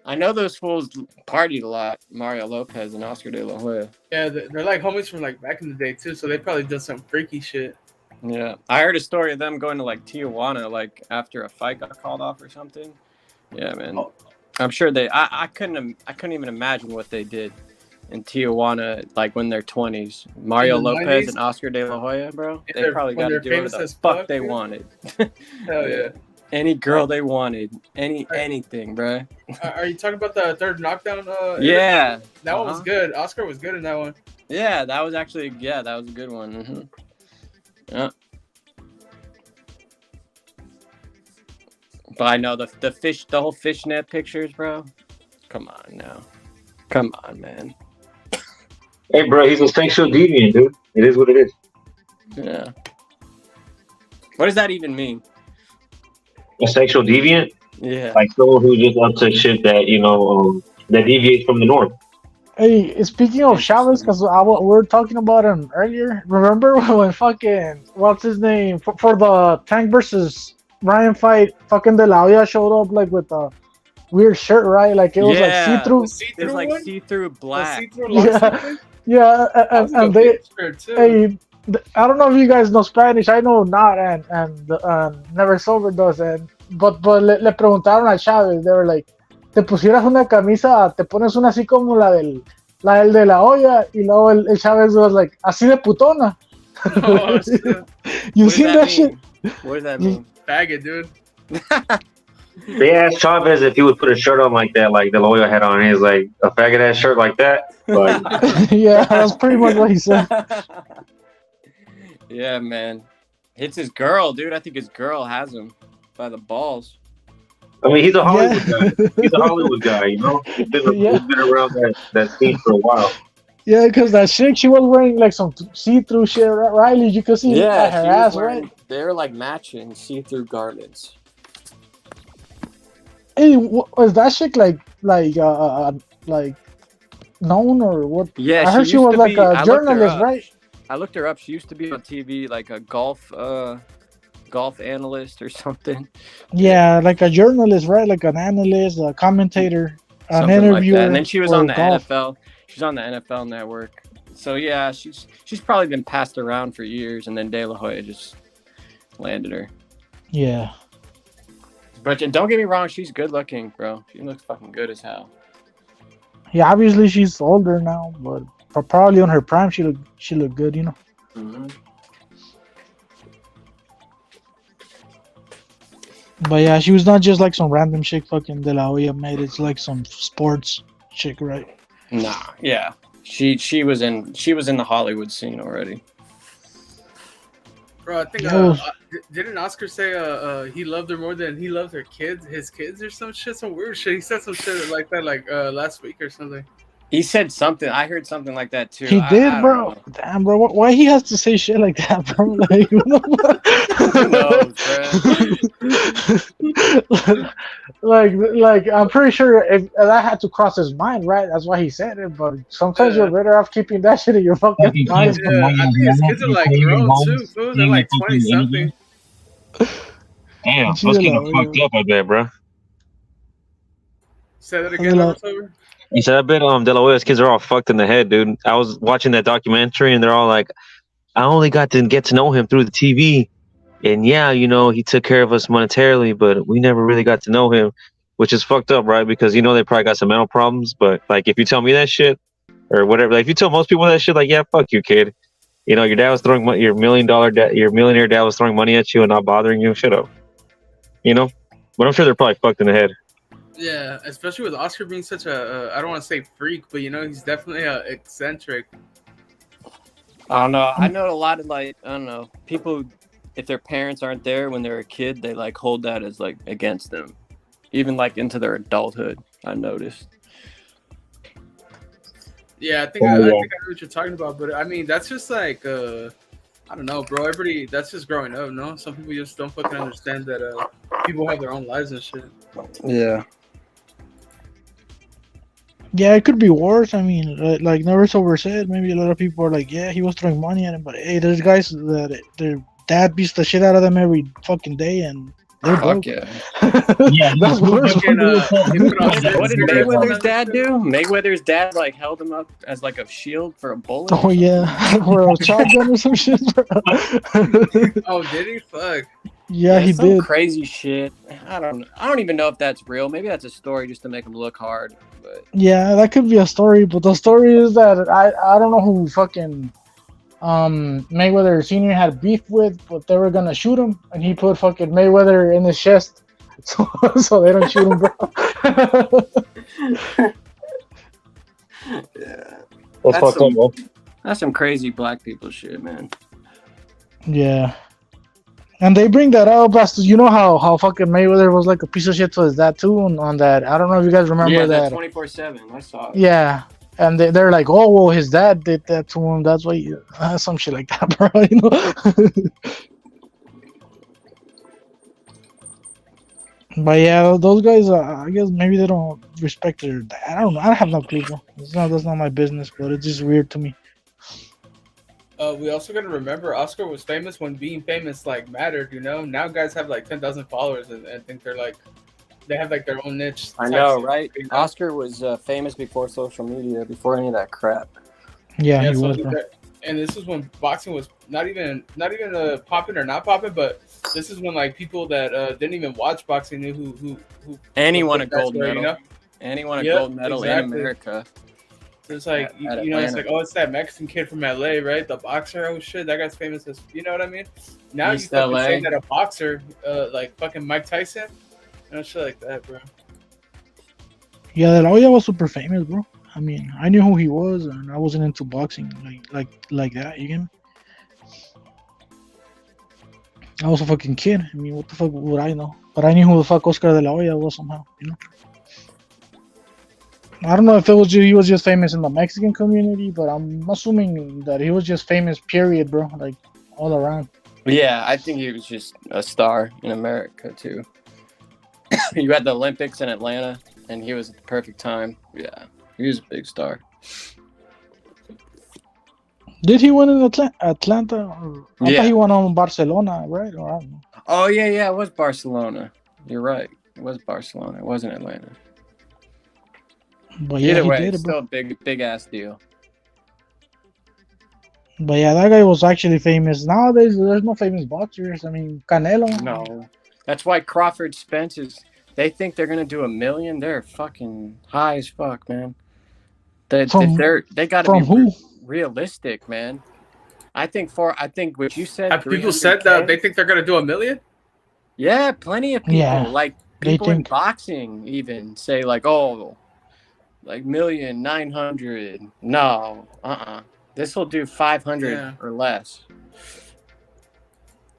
I know those fools partied a lot, Mario Lopez and Oscar De La Hoya. Yeah, they're like homies from like back in the day too, so they probably did some freaky shit. Yeah, I heard a story of them going to like Tijuana, like after a fight got called off or something. Yeah, man. I'm sure I couldn't even imagine what they did in Tijuana, like when they're 20s. Mario In the Lopez 90s? and Oscar De La Hoya, bro. Yeah, They probably when got to they're do whatever famous the as fuck fuck, they dude. wanted. Hell yeah. Any girl they wanted, anything, bro. Are you talking about the third knockdown? Yeah. That one was good. Oscar was good in that one. Yeah, that was actually that was a good one. Yeah. But I know the whole fishnet pictures, bro. Come on now. Come on, man. Hey, bro, he's a sexual deviant, dude. It is what it is. Yeah. What does that even mean? A sexual deviant? Yeah. Like someone who's just up to shit that, that deviates from the norm. Hey, speaking of Chavez, because we were talking about him earlier. Remember when fucking what's his name for the Tank versus Ryan fight? Fucking De La Hoya showed up like with a weird shirt, right? Like it was like see-through. It was like see-through black. Yeah, and they. Hey, I don't know if you guys know Spanish. I know not, and Never Sober does. But le preguntaron a Chávez. They were like, te pusieras una camisa, te pones una así como la del De La Hoya, y luego el Chávez was like, así de putona. Oh, shit. You seen that shit? What does that mean? Faggot, dude. They asked Chavez if he would put a shirt on like that, like De La Hoya had on. He was like, a faggot ass shirt like that? But Yeah, that's pretty much what he said. Yeah, man. It's his girl, dude. I think his girl has him by the balls. I mean, he's a Hollywood guy. He's a Hollywood guy, you know? He's been around that scene for a while. Yeah, because that chick, she was wearing like some see-through shit, right? You could see her she was ass, wearing- right? They were like matching see-through garments. Hey, was that chick like known or what? Yeah, I heard she used was to like be- I a looked her journalist, up. right? I looked her up. She used to be on TV, like a golf analyst or something. Yeah, like a journalist, right? Like an analyst, a commentator, an Something like interviewer. that. And then she was for on the golf. NFL. She's on the NFL Network. So yeah, she's probably been passed around for years, and then De La Hoya just landed her. Yeah. But don't get me wrong, she's good looking, bro. She looks fucking good as hell. Yeah, obviously she's older now, but probably on her prime, she looked good, you know. Mm-hmm. But yeah, she was not just like some random chick fucking De La Hoya made. It's like some sports chick, right? Nah, yeah. She was in the Hollywood scene already. Bro, I think didn't Oscar say he loved her more than he loved his kids or some shit, some weird shit. He said some shit like that last week or something. He said something. I heard something like that too. He I did, don't bro. know. Damn, bro. Why he has to say shit like that, bro? Like, Who knows, bro? like, I'm pretty sure if that had to cross his mind, right? That's why he said it. But sometimes you're better off keeping that shit in your fucking mind. Yeah, I think his kids are like grown too, fool. They're like 20 something. Damn, let's get him fucked up, I bet, bro. Say that again, October. He said, I bet De La Hoya's kids are all fucked in the head, dude. I was watching that documentary and they're all like, I only got to get to know him through the TV. And yeah, you know, he took care of us monetarily, but we never really got to know him, which is fucked up, right? Because, you know, they probably got some mental problems. But like, if you tell me that shit or whatever, like if you tell most people that shit, like, yeah, fuck you, kid. You know, your dad was throwing your millionaire dad was throwing money at you and not bothering you. Shut up. You know, but I'm sure they're probably fucked in the head. Yeah, especially with Oscar being such a I don't want to say freak, but you know, he's definitely eccentric. I don't know. I know a lot of I don't know, people, if their parents aren't there when they're a kid, they like hold that as like against them, even like into their adulthood. I noticed. Yeah, I think I know what you're talking about, but I mean, that's just like I don't know, bro. Everybody, that's just growing up, no? Some people just don't fucking understand that people have their own lives and shit. Yeah. Yeah, it could be worse. I mean, like Never Sober said, maybe a lot of people are like, yeah, he was throwing money at him, but hey, there's guys that their dad beats the shit out of them every fucking day, and they're broke. Yeah. Yeah, that's worse. What did Mayweather's dad do? Mayweather's dad like held him up as like a shield for a bullet. Oh yeah, for a shotgun or some shit. Oh, did he? Fuck. Yeah, he some did. Crazy shit. I don't even know if that's real. Maybe that's a story just to make him look hard. But Yeah, that could be a story, but the story is that I don't know who fucking Mayweather Senior had beef with, but they were gonna shoot him, and he put fucking Mayweather in his chest, so they don't shoot him, bro. Yeah. That's some crazy black people shit, man. Yeah. And they bring that up as to, you know how fucking Mayweather was like a piece of shit to his dad too on that. I don't know if you guys remember that. 24/7. I saw it. Yeah. And they're like, oh, well, his dad did that to him. That's why some shit like that, bro. You know? But yeah, those guys, I guess maybe they don't respect their dad. I don't know. I have no clue, bro. That's not my business, but it's just weird to me. We also gotta remember Oscar was famous when being famous like mattered, you know. Now guys have like 10,000 followers and think they're like they have like their own niche. I know, right? You know? Oscar was famous before social media, before any of that crap. Yeah, he was, bro. And this is when boxing was not even popping or not popping, but this is when like people that didn't even watch boxing knew who anyone a gold medal, medal, you know? Anyone a gold medal in America. It's like you know, it's like, oh, it's that Mexican kid from LA, right? The boxer. Oh shit, that guy's famous as, you know what I mean? Now East you fucking LA. say that a boxer, like fucking Mike Tyson, and shit like that, bro. Yeah, De La Hoya was super famous, bro. I mean, I knew who he was, and I wasn't into boxing like that. You get me? I was a fucking kid. I mean, what the fuck would I know? But I knew who the fuck Oscar De La Hoya was somehow, you know? I don't know if he was just famous in the Mexican community, but I'm assuming that he was just famous, period, bro. Like, all around. Yeah, I think he was just a star in America, too. You had the Olympics in Atlanta, and he was at the perfect time. Yeah, he was a big star. Did he win in Atlanta? I thought he won on Barcelona, right? Or I don't know. Oh, yeah, it was Barcelona. You're right. It was Barcelona. It wasn't Atlanta. But yeah, Either he way, did it's it, bro. still a big ass deal. But yeah, that guy was actually famous. Nowadays, there's no famous boxers. I mean, Canelo. No. That's why Crawford Spence they think they're gonna do $1 million. They're fucking high as fuck, man. They gotta be realistic, man. I think what you said. Have people said that they think they're gonna do $1 million? Yeah, plenty of people. Yeah, like people in boxing even say like, oh, like 1,900,000. No, This will do 500 Yeah. or less.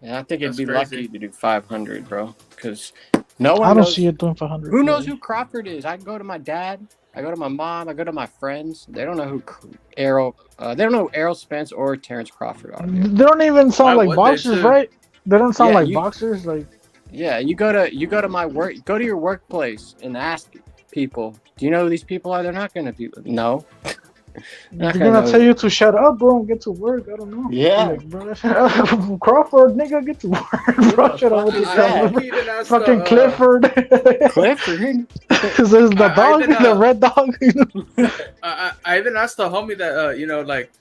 And I think it'd That's be crazy. lucky to do 500, bro. Because no one I don't knows. see it doing 500. Who knows who Crawford is? I can go to my dad. I go to my mom. I go to my friends. They don't know who Errol. They don't know who Errol Spence or Terrence Crawford are. Dude. They don't even sound Why like would they, boxers, too? right? They don't sound Yeah, like you- boxers. Like Yeah, you go to my work. Go to your workplace and ask people. Do you know who these people are? They're not gonna be. No. they're gonna tell you to shut up, bro, and get to work. I don't know. Yeah. Like, bro, Crawford, nigga, get to work, bro. Shut up with this Yeah. guy. Even asked Fucking the, Clifford. Clifford. This is the I dog, even, the red dog. I even asked the homie that you know, like,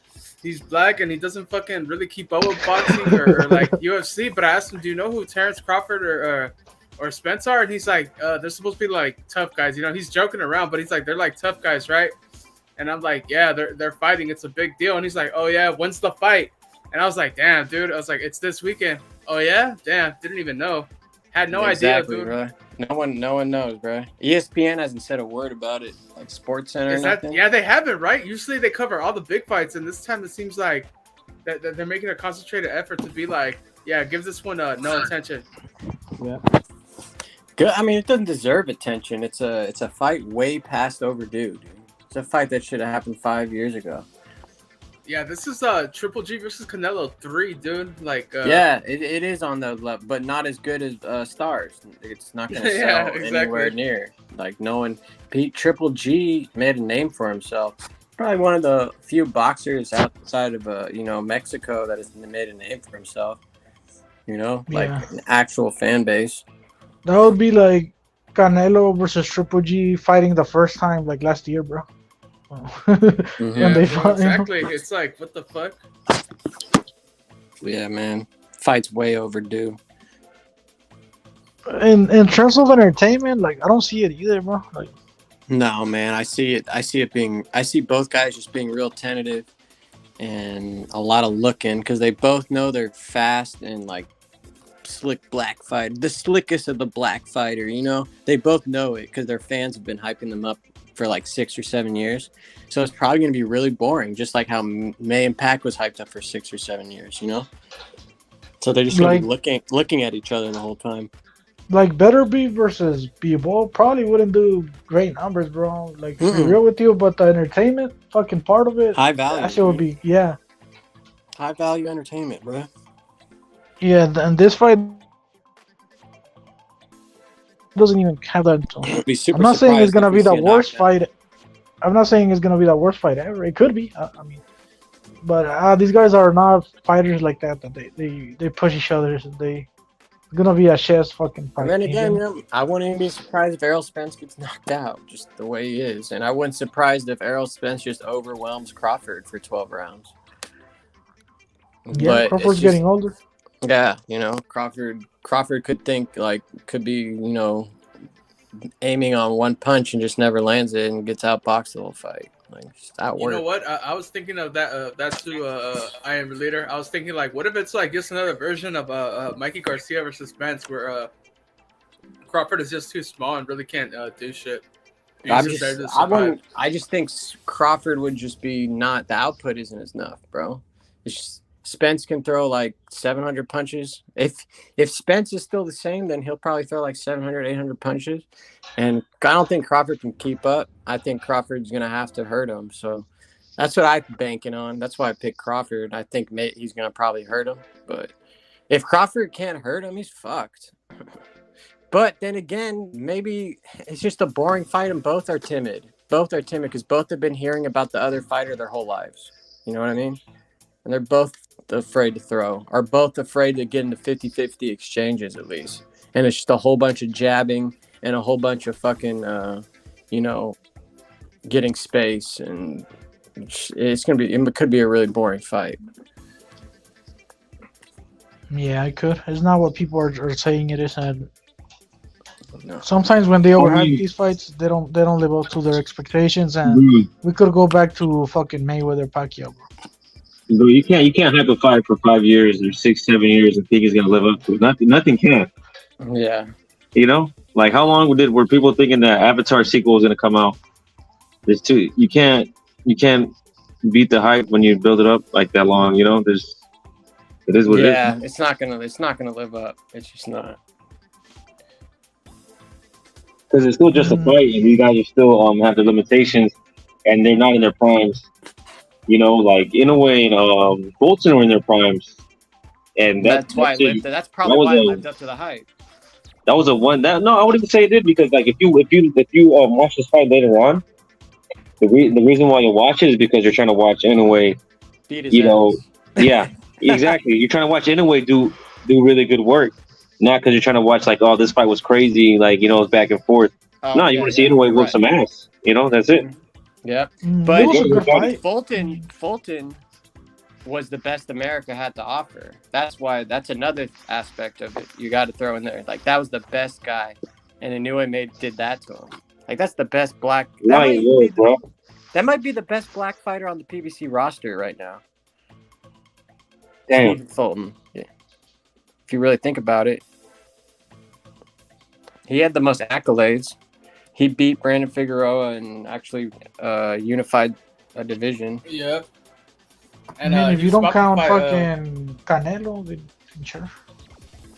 he's black and he doesn't fucking really keep up with boxing or like UFC. But I asked him, do you know who Terrence Crawford or Spence are? And he's like, they're supposed to be like tough guys. You know, he's joking around, but he's like, they're like tough guys, right? And I'm like, yeah, they're fighting. It's a big deal. And he's like, oh yeah, when's the fight? And I was like, damn, dude. I was like, it's this weekend. Oh yeah, damn. Didn't even know. Had no idea, dude. Bro. No one knows, bro. ESPN hasn't said a word about it. Like Sports Center. Is that, yeah, they haven't, right? Usually they cover all the big fights, and this time it seems like that they're making a concentrated effort to be like, yeah, give this one no attention. Yeah. Good. I mean, it doesn't deserve attention. It's a fight way past overdue, dude. It's a fight that should have happened 5 years ago. Yeah, this is Triple G versus Canelo 3, dude. Like, yeah, it is on the level, but not as good as Stars. It's not going to sell Yeah, exactly. anywhere near. Like, no one. Triple G made a name for himself. Probably one of the few boxers outside of Mexico that has made a name for himself. You know, like an actual fan base. That would be like Canelo versus Triple G fighting the first time, like last year, bro. Mm-hmm. Yeah, they bro, fought, exactly. It's like, what the fuck? Yeah, man. Fight's way overdue. In terms of entertainment, like I don't see it either, bro. Like, no, man. I see both guys just being real tentative and a lot of looking because they both know they're fast and like slick black fighter, the slickest of the black fighter. You know, they both know it because their fans have been hyping them up for like 6 or 7 years. So it's probably going to be really boring, just like how May and Pac was hyped up for 6 or 7 years, you know? So they're just going to be looking at each other the whole time. Like Betterbeef versus B-Ball probably wouldn't do great numbers, bro. Like, to be real with you, but the entertainment fucking part of it, high value. That shit would be, yeah. High value entertainment, bro. Yeah, and this fight doesn't even have that. I'm not saying it's gonna be the worst fight. I'm not saying it's gonna be the worst fight ever. It could be. I mean, but these guys are not fighters like that. That they push each other. It's gonna be a chess fucking fight. And then again, I wouldn't even be surprised if Errol Spence gets knocked out, just the way he is, and I wouldn't be surprised if Errol Spence just overwhelms Crawford for 12 rounds. Yeah, but Crawford's getting older. Yeah, you know, Crawford could could be, you know, aiming on one punch and just never lands it and gets outboxed the whole fight. Like, that You know what? I was thinking of that. That's to Iron Relator. I was thinking like, what if it's like just another version of Mikey Garcia versus Spence, where Crawford is just too small and really can't do shit. I just think Crawford would just be not, the output isn't enough, bro. It's just, Spence can throw like 700 punches. If Spence is still the same, then he'll probably throw like 700, 800 punches. And I don't think Crawford can keep up. I think Crawford's going to have to hurt him. So that's what I'm banking on. That's why I picked Crawford. I think he's going to probably hurt him. But if Crawford can't hurt him, he's fucked. But then again, maybe it's just a boring fight and both are timid. Both are timid because both have been hearing about the other fighter their whole lives. You know what I mean? And they're both afraid to throw, are both afraid to get into 50-50 exchanges at least. And it's just a whole bunch of jabbing and a whole bunch of fucking, getting space. And it could be a really boring fight. Yeah, it could. It's not what people are saying it is. And sometimes when they overhype these fights, they don't live up to their expectations. And we could go back to fucking Mayweather Pacquiao, bro. Bro, you can't hype a fight for 5 years or 6-7 years and think he's gonna live up to it. Nothing can. Yeah. You know, like how long were people thinking that Avatar sequel was gonna come out? There's two. You can't beat the hype when you build it up like that long. You know, it is what it is. Yeah, it's not gonna live up. It's just not. Because it's still just a fight, and you guys are still have the limitations, and they're not in their primes. You know, like Inoue and Fulton were in their primes, and That's why it it. lived. That's probably why it lived up to the hype. That was a one. That no, I wouldn't even say it did because like if you watch this fight later on, the reason why you watch it is because you're trying to watch Inoue. Beat his ass. Yeah, exactly. You're trying to watch Inoue do really good work, not because you're trying to watch like, oh, this fight was crazy, like it's back and forth. Oh, No, you want to see Inoue whip some ass. That's it. Yep. It But was a good fight. Fulton was the best America had to offer. That's another aspect of it. You got to throw in there. Like that was the best guy, and Inoue did that to him. Like that's the best black. That might be the best black fighter on the PBC roster right now. Damn. Stephen Fulton. Yeah. If you really think about it, he had the most accolades. He beat Brandon Figueroa and actually unified a division. Yep. And if you don't count fucking Canelo, then sure.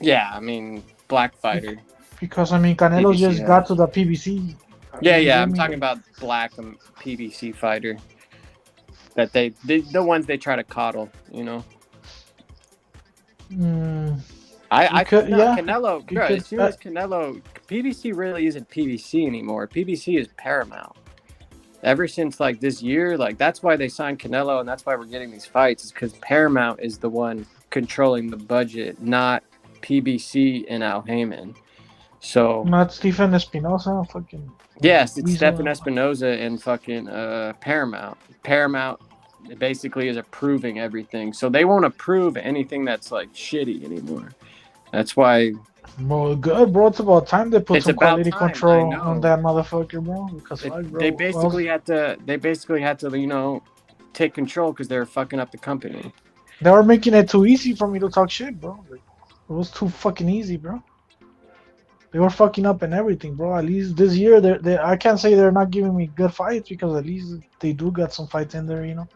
Yeah, I mean, black fighter. Because Canelo just got to the PBC. Yeah, I'm talking about black PBC fighter. That the ones they try to coddle, Canelo, bro, as soon as Canelo, PBC really isn't PBC anymore. PBC is Paramount. Ever since like this year, like that's why they signed Canelo, and that's why we're getting these fights, is because Paramount is the one controlling the budget, not PBC and Al Heyman. So not Stephen Espinosa, fucking. Yes, it's Stephen Espinosa and fucking Paramount. Paramount basically is approving everything, so they won't approve anything that's like shitty anymore. That's why. Well, good, bro. It's about time they put some quality control on that motherfucker, bro. Because they basically had to. They basically had to, take control because they were fucking up the company. They were making it too easy for me to talk shit, bro. Like, it was too fucking easy, bro. They were fucking up and everything, bro. At least this year, I can't say they're not giving me good fights because at least they do got some fights in there,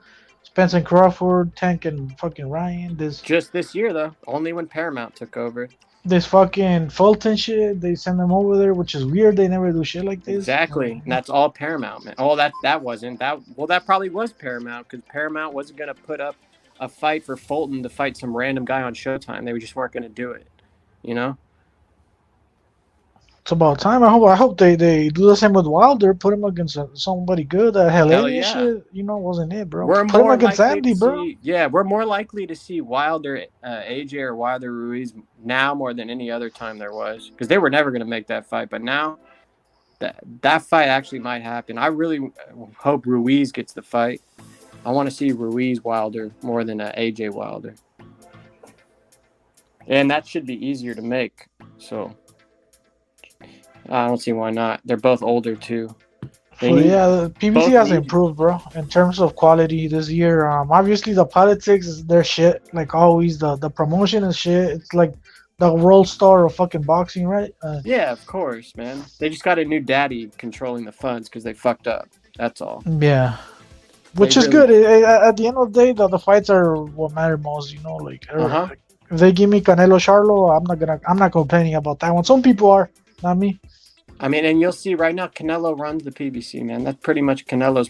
Spencer Crawford, Tank, and fucking Ryan. Just this year, though. Only when Paramount took over. This fucking Fulton shit, they send them over there, which is weird. They never do shit like this. Exactly. And that's all Paramount, man. Oh, that wasn't. That probably was Paramount because Paramount wasn't going to put up a fight for Fulton to fight some random guy on Showtime. They just weren't going to do it, It's about time. I hope they do the same with Wilder. Put him against somebody good. Hell yeah. Shit, wasn't it, bro? We're Put him more against Andy, bro. We're more likely to see Wilder, AJ, or Wilder Ruiz now more than any other time there was, because they were never going to make that fight. But now that fight actually might happen. I really hope Ruiz gets the fight. I want to see Ruiz Wilder more than AJ Wilder, and that should be easier to make. So. I don't see why not. They're both older too. The PBC has improved, bro, in terms of quality this year. Obviously the politics is their shit, like always. The promotion is shit. It's like the world star of fucking boxing, right? Yeah, of course, man. They just got a new daddy controlling the funds because they fucked up. That's all. Yeah, which is good. At the end of the day, the fights are what matter most. If they give me Canelo Charlo, I'm not complaining about that one. Some people are, not me. I mean, and you'll see right now, Canelo runs the PBC, man. That's pretty much Canelo's.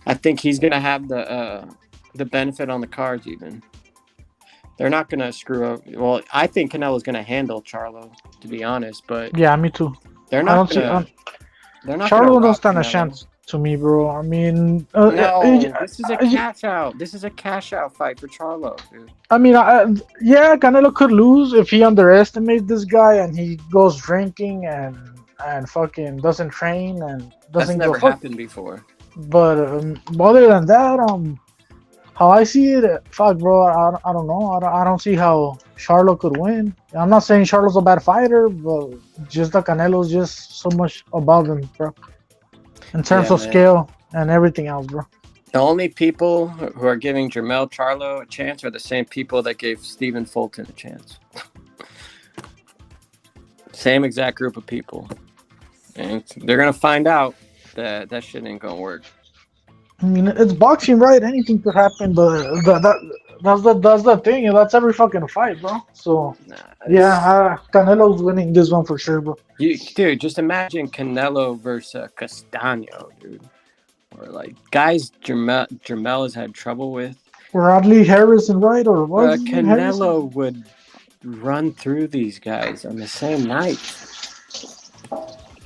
I think he's gonna have the benefit on the cards. Even they're not gonna screw up. Well, I think Canelo's gonna handle Charlo, to be honest. But yeah, me too. They're not. They're not. Charlo don't stand a chance to me, bro. I mean, this is a cash out. This is a cash out fight for Charlo, dude. I mean, Canelo could lose if he underestimates this guy and he goes drinking and fucking doesn't train and doesn't. That's never happened before. But other than that, how I see it, fuck, bro, I don't know. I don't see how Charlo could win. I'm not saying Charlo's a bad fighter, but just the Canelo's just so much above him, bro. In terms of scale and everything else, bro. The only people who are giving Jermell Charlo a chance are the same people that gave Stephen Fulton a chance. Same exact group of people. And they're going to find out. That shit ain't gonna work. I mean, it's boxing, right? Anything could happen, but that's the thing, and that's every fucking fight, bro. So yeah, Canelo's winning this one for sure, bro. Dude, just imagine Canelo versus Castaño, dude. Or like guys Jermel has had trouble with. Radley Harrison, right? Or what? Canelo would run through these guys on the same night.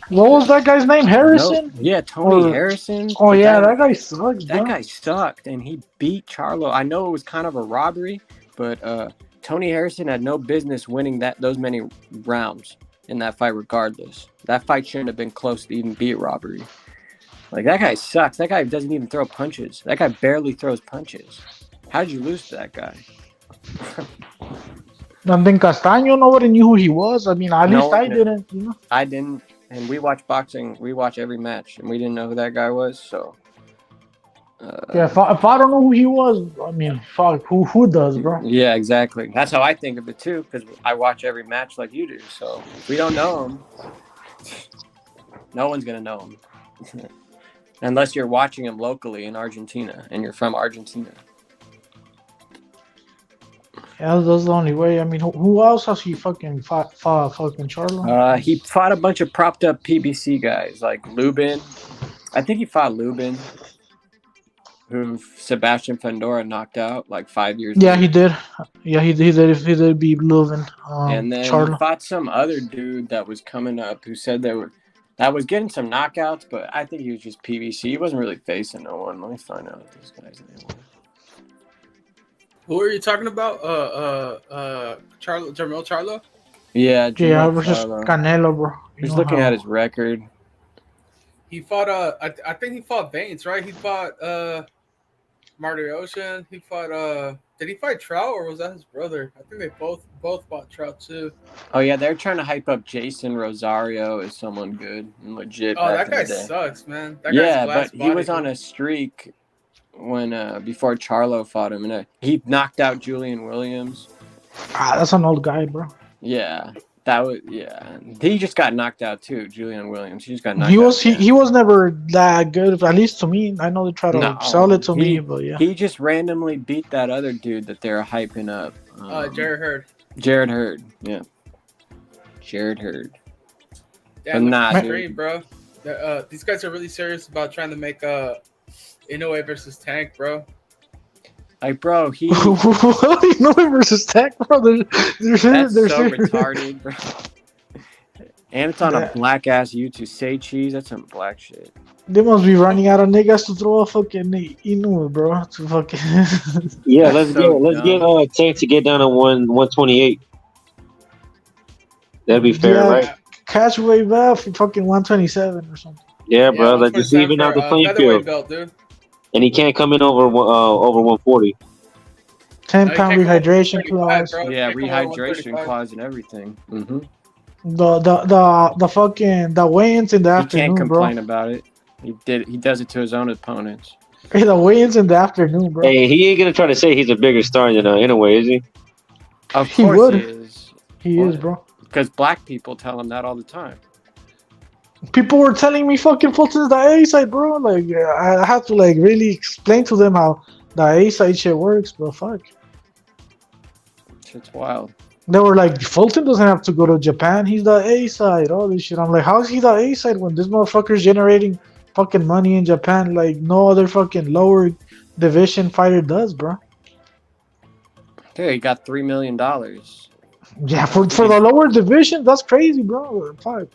What was that guy's name? Harrison? Yeah, Tony Harrison. Oh yeah, that guy sucks. That guy sucked, and he beat Charlo. I know it was kind of a robbery, but Tony Harrison had no business winning those many rounds in that fight. Regardless, that fight shouldn't have been close to even be a robbery. Like that guy sucks. That guy doesn't even throw punches. That guy barely throws punches. How did you lose to that guy? And then Castaño, nobody knew who he was. I mean, at least I didn't. You know? I didn't. And we watch boxing. We watch every match, and we didn't know who that guy was. So. Yeah, if I don't know who he was, I mean, fuck, who does, bro? Yeah, exactly. That's how I think of it too, because I watch every match like you do. So if we don't know him, no one's gonna know him, unless you're watching him locally in Argentina and you're from Argentina. Yeah, that's the only way. I mean, who else has he fucking fought fucking Charlo? He fought a bunch of propped up PBC guys like Lubin. I think he fought Lubin, who Sebastian Fundora knocked out like 5 years ago. Yeah, he did. Yeah, he did beat Lubin. And then Charlo. he fought some other dude that was coming up who said that was getting some knockouts, but I think he was just PBC. He wasn't really facing no one. Let me find out what this guy's name was. Who are you talking about? Jermel Charlo? Yeah, Yeah, versus Canelo, bro. He's looking at his record. He fought I think he fought Baines, right? He fought Marty Ocean. He fought did he fight Trout or was that his brother? I think they both fought Trout too. Oh yeah, they're trying to hype up Jason Rosario as someone good and legit. Oh, that guy sucks, man. That yeah, but he was on a streak when before Charlo fought him, and he knocked out Julian Williams. That's an old guy, bro. Yeah, he just got knocked out too, Julian Williams. He just got knocked out. He was never that good, at least to me. I know they try to sell it to me, but yeah. He just randomly beat that other dude that they're hyping up. Jared Hurd. Jared Hurd, yeah. Jared Hurd. Damn, that's great, bro. These guys are really serious about trying to make Inoue versus Tank, bro. Like, bro, he Inoue versus Tank, bro. That's so retarded, bro. And it's on a black ass YouTube. Say cheese, that's some black shit. They must be running out of niggas to throw a fucking Inoue, bro. To fucking yeah, let's get Tank to get down to 128. That'd be fair, right? Catch weight back for fucking 127 or something. Yeah, bro. Like just even out the playing field. Belt, dude. And he can't come in over 140. 10-pound rehydration clause. Yeah, rehydration clause and everything. Mm-hmm. The fucking weigh-ins in the afternoon, He can't complain bro. about it. He does it to his own opponents. Hey, the weigh-ins in the afternoon, bro. Hey, he ain't gonna try to say he's a bigger star than Inoue, is he? Of course he is. He is, bro. Because black people tell him that all the time. People were telling me fucking Fulton's the A side, bro. Like I had to like really explain to them how the A side shit works, but fuck. Shit's wild. They were like, Fulton doesn't have to go to Japan. He's the A side. All this shit. I'm like, how is he the A side when this motherfucker's generating fucking money in Japan like no other fucking lower division fighter does, bro? Dude, he got $3 million. Yeah, for the lower division, that's crazy, bro. Fuck.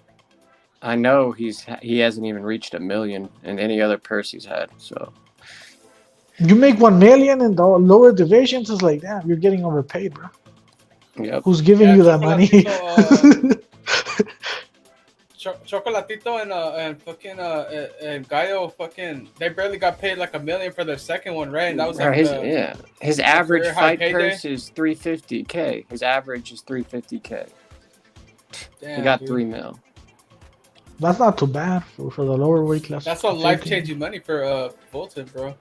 I know he hasn't even reached $1 million in any other purse he's had. So you make $1 million in the lower divisions, it's like, damn, you're getting overpaid, bro. Yep. Who's giving you that money? Chocolatito and fucking and Gallo fucking they barely got paid like $1 million for their second one, right? And that was like his average fight purse is $350K. His average is $350K. Damn, he got dude. $3 million. That's not too bad for the lower weight class. That's some life-changing money for Fulton, bro.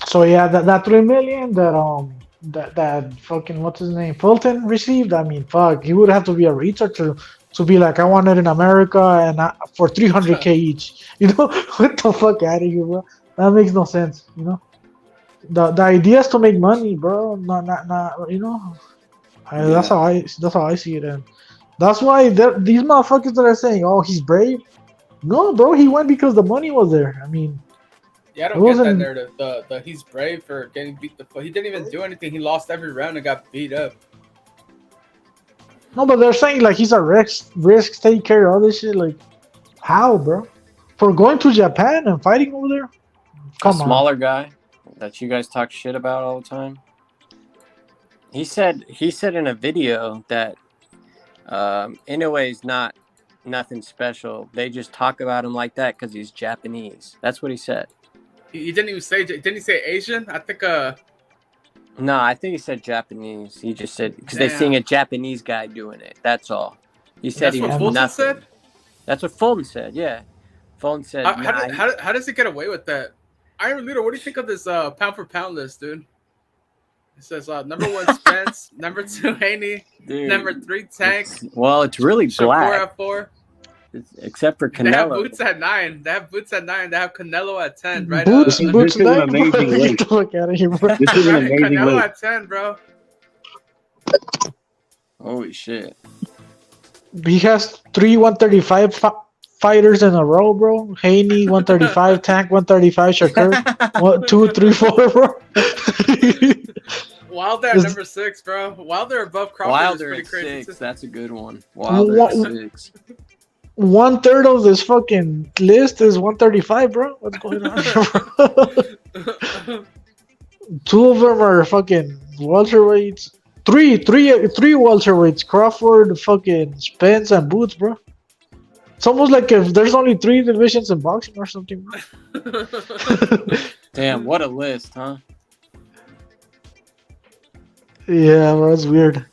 So yeah, that $3 million that fucking what's his name Fulton received. I mean, fuck, he would have to be a retard to be like, I want it in America and for 300K each. You know, what the fuck out of here, bro? That makes no sense. You know, the idea is to make money, bro. Not. You know, that's how I see it, and that's why these motherfuckers that are saying, "Oh, he's brave." No, bro, he went because the money was there. I mean, Yeah, I it don't get that wasn't. narrative. The he's brave for getting beat the fuck. He didn't even do anything. He lost every round and got beat up. No, but they're saying like he's a risk, take care of all this shit. Like, how, bro? For going to Japan and fighting over there? Come a on. smaller guy that you guys talk shit about all the time. He said in a video that Inoue is not nothing special. They just talk about him like that because he's Japanese. That's what he said. He didn't even say. Didn't he say Asian? I think. No, I think he said Japanese. He just said because they're seeing a Japanese guy doing it. That's all. He said That's what Fulton said. That's what Fulton said. Yeah, Fulton said. How does he get away with that? Iron Leader, what do you think of this pound for pound list, dude? It says number 1 Spence, number 2 Haney, number 3 Tank. It's really black. 4 at 4. Except for Canelo. They have Boots at 9. They have Canelo at 10, right? Boots this is an amazing list. Get the fuck out of here, bro. This is an amazing Canelo list. at 10, bro. Holy shit. He has 3 135 fighters in a row, bro. Haney 135, Tank 135, Shakur 1, 2, 3, 4, bro. Wilder at number 6, bro. Wilder above Crawford Wilder is pretty at crazy. 6. That's a good one. Wilder at 6. 1/3 of this fucking list is 135, bro. What's going on here, bro? 2 of them are fucking welterweights. Three welterweights. Crawford, fucking Spence, and Boots, bro. It's almost like if there's only 3 divisions in boxing or something, bro. Damn, what a list, huh? Yeah, bro, it's weird.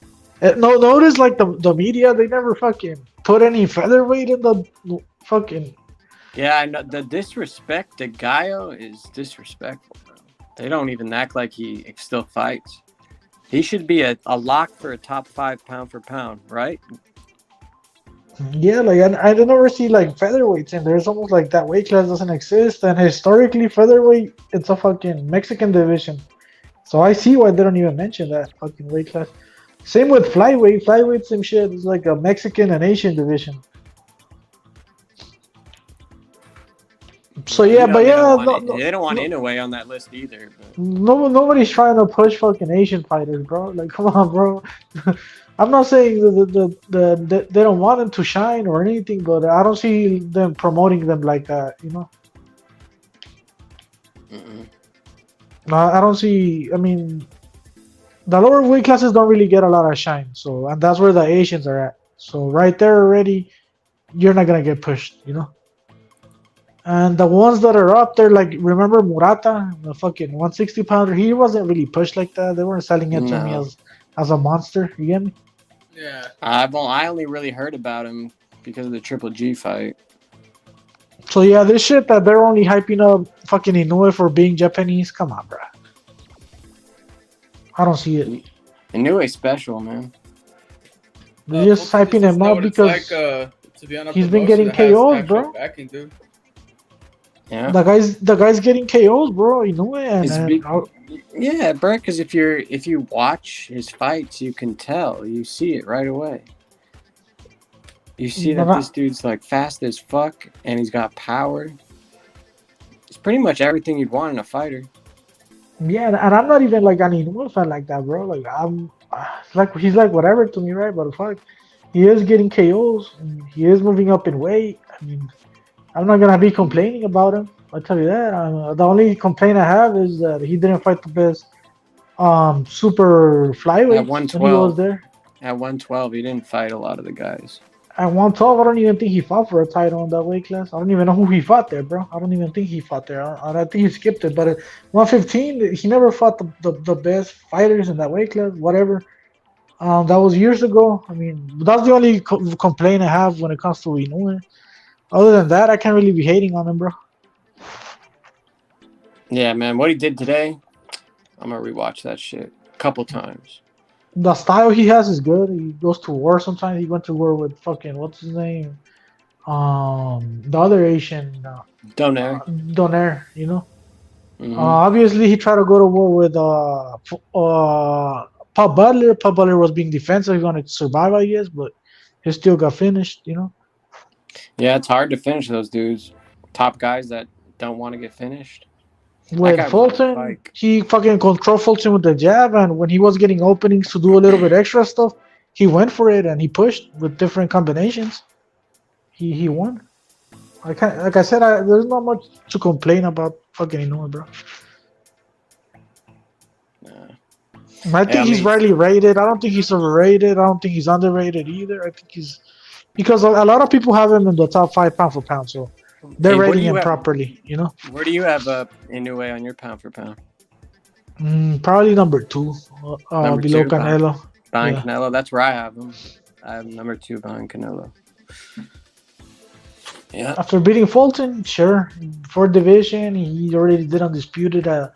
No, notice like the media, they never fucking put any featherweight in the fucking. Yeah, I know. The disrespect to Gallo is disrespectful, bro. They don't even act like he still fights. He should be a lock for a top 5 pound for pound, right? Yeah, like I don't ever see like featherweights in there. It's almost like that weight class doesn't exist. And historically, featherweight, it's a fucking Mexican division. So I see why they don't even mention that fucking weight class. Same with flyweight. Flyweight, same shit. It's like a Mexican and Asian division. So yeah, but yeah, they don't want Inoue on that list either. But. Nobody's trying to push fucking Asian fighters, bro. Like, come on, bro. I'm not saying that they don't want them to shine or anything, but I don't see them promoting them like that, you know. I don't see. I mean, the lower weight classes don't really get a lot of shine, so and that's where the Asians are at. So right there already, you're not gonna get pushed, you know. And the ones that are up there, like remember Murata, the fucking 160 pounder, he wasn't really pushed like that. They weren't selling it to me as a monster. You get me? Yeah. I only really heard about him because of the Triple G fight. So yeah, this shit that they're only hyping up fucking Inoue for being Japanese. Come on, bro. I don't see it. Inoue's special, man. They're just hyping him up because to be on a he's been promotion getting that has KOs, actual bro. Backing, dude. Yeah. The guy's getting KOs, bro. Inoue yeah, bro. Because if you watch his fights, you can tell. You see it right away. You see that this dude's like fast as fuck, and he's got power. It's pretty much everything you'd want in a fighter. Yeah, and I'm not even like an Inoue fan like that, bro. Like he's like whatever to me, right? But fuck, he is getting KOs. And he is moving up in weight. I mean, I'm not gonna be complaining about him. I'll tell you that. The only complaint I have is that he didn't fight the best super flyweight at 112. when he was there. At 112, he didn't fight a lot of the guys. At 112, I don't even think he fought for a title in that weight class. I don't even know who he fought there, bro. I don't even think he fought there. I think he skipped it. But at 115, he never fought the best fighters in that weight class, whatever. That was years ago. I mean, that's the only complaint I have when it comes to Inoue. Other than that, I can't really be hating on him, bro. Yeah, man. What he did today, I'm going to rewatch that shit a couple times. the style he has is good. He goes to war sometimes. He went to war with fucking what's his name? The other Asian Donaire. Donaire, you know. Mhm. Obviously, he tried to go to war with Paul Butler. Paul Butler was being defensive. He wanted to survive, I guess, but he still got finished, you know. Yeah, it's hard to finish those dudes. Top guys that don't want to get finished. That With guy was on a Fulton, bike. he fucking controlled Fulton with the jab, and when he was getting openings to do a little bit extra stuff, he went for it and he pushed with different combinations. He won. I can't, like I said, there's not much to complain about fucking Inoue, bro. I think he's rightly rated. I don't think he's overrated. I don't think he's underrated either. I think he's because a lot of people have him in the top 5 pound for pound, so they're Hey, what do rating you him have- properly, you know. Where do you have Inoue on your pound for pound? Probably number 2, Number below 2, Canelo. Behind Yeah. Canelo. That's where I have him. I have number 2 behind Canelo. Yeah. After beating Fulton, sure, 4th division, he already did undisputed at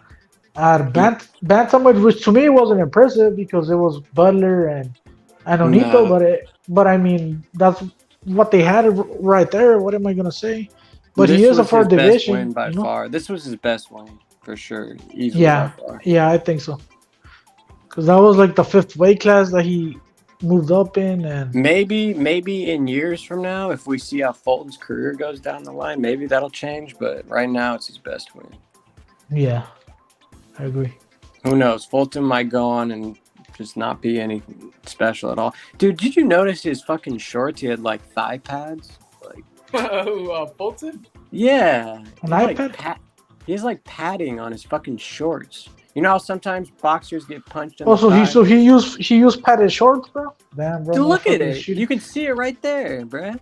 bantamweight, which to me wasn't impressive because it was Butler and Onito, Nah. but I mean that's what they had right there. What am I gonna say? But This he is a was 4th his best division, win by you know? far. This was his best win for sure. Easily Yeah, by far. yeah, I think so. Because that was like the 5th weight class that he moved up in, and Maybe in years from now, if we see how Fulton's career goes down the line, maybe that'll change. But right now, it's his best win. yeah, I agree. Who knows? Fulton might go on and just not be anything special at all. Dude, did you notice his fucking shorts? He had like thigh pads. Like, Fulton? yeah, An he had, iPad? he has like padding on his fucking shorts. You know how sometimes boxers get punched in Also, the thigh? he used padded shorts, bro. Damn, bro. Dude, look at motherfucker is it. cheating. You can see it right there, bruh.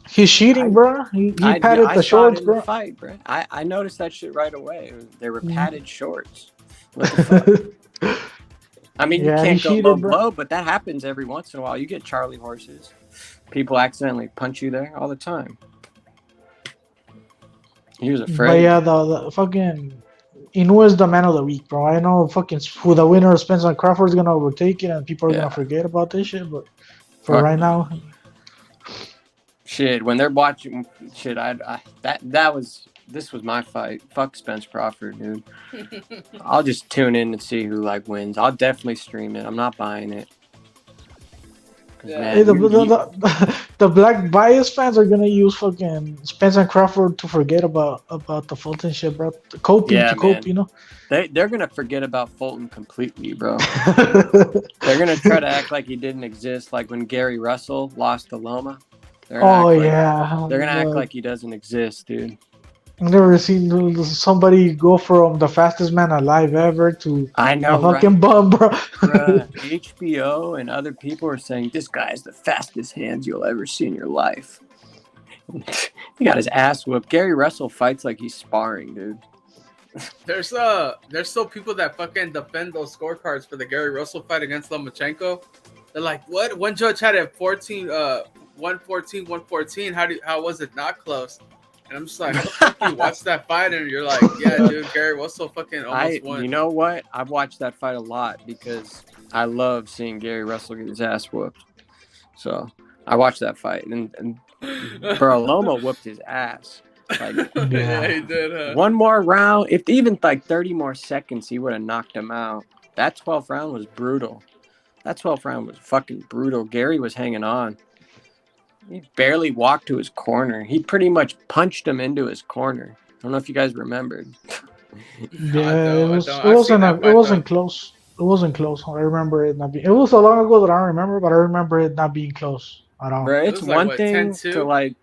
He's cheating, bro. He padded I the saw it shorts, in bro. the fight, bro. I noticed that shit right away. They were Mhm. padded shorts. What the fuck? I mean, Yeah, you he can't go cheated, low bro. blow, but that happens every once in a while. You get Charlie horses. People accidentally punch you there all the time. He was But afraid. yeah, the fucking Inoue is the man of the week, bro. I know fucking who the winner of Spencer Crawford is gonna overtake it, and people are Yeah. gonna forget about this shit. But for Fuck right no. now, Shit, when they're watching shit, this was my fight. Fuck Spence Crawford, dude. I'll just tune in and see who like wins. I'll definitely stream it. I'm not buying it. 'Cause, man, hey, the black bias fans are gonna use fucking Spencer Crawford to forget about the Fulton shit, bro. Coping yeah, to cope, man. you know. They're gonna forget about Fulton completely, bro. They're gonna try to act like he didn't exist, like when Gary Russell lost to Loma. They're gonna They're gonna act like he doesn't exist, dude. I've never seen somebody go from the fastest man alive ever to I know, a fucking right? bum, bro. Bruh, HBO and other people are saying this guy's the fastest hands you'll ever see in your life. He got his ass whooped. Gary Russell fights like he's sparring, dude. There's still people that fucking defend those scorecards for the Gary Russell fight against Lomachenko. They're like, what? One judge had it 114, 114. How was it not close? And I'm just like, how the fuck you watch that fight and you're like, yeah, dude, Gary Russell fucking almost won. You know what? I've watched that fight a lot because I love seeing Gary Russell get his ass whooped. So I watched that fight, and bro, Loma whooped his ass. Like, yeah, he did. Huh? One more round, if even like 30 more seconds, he would have knocked him out. That 12th round was brutal. That 12th round was fucking brutal. Gary was hanging on. He barely walked to his corner. He pretty much punched him into his corner. I don't know if you guys remembered. Yeah, it wasn't close. It wasn't close. I remember it not being. It was so long ago that I don't remember, but I remember it not being close at all. Bro, it's one thing 10-2? to like.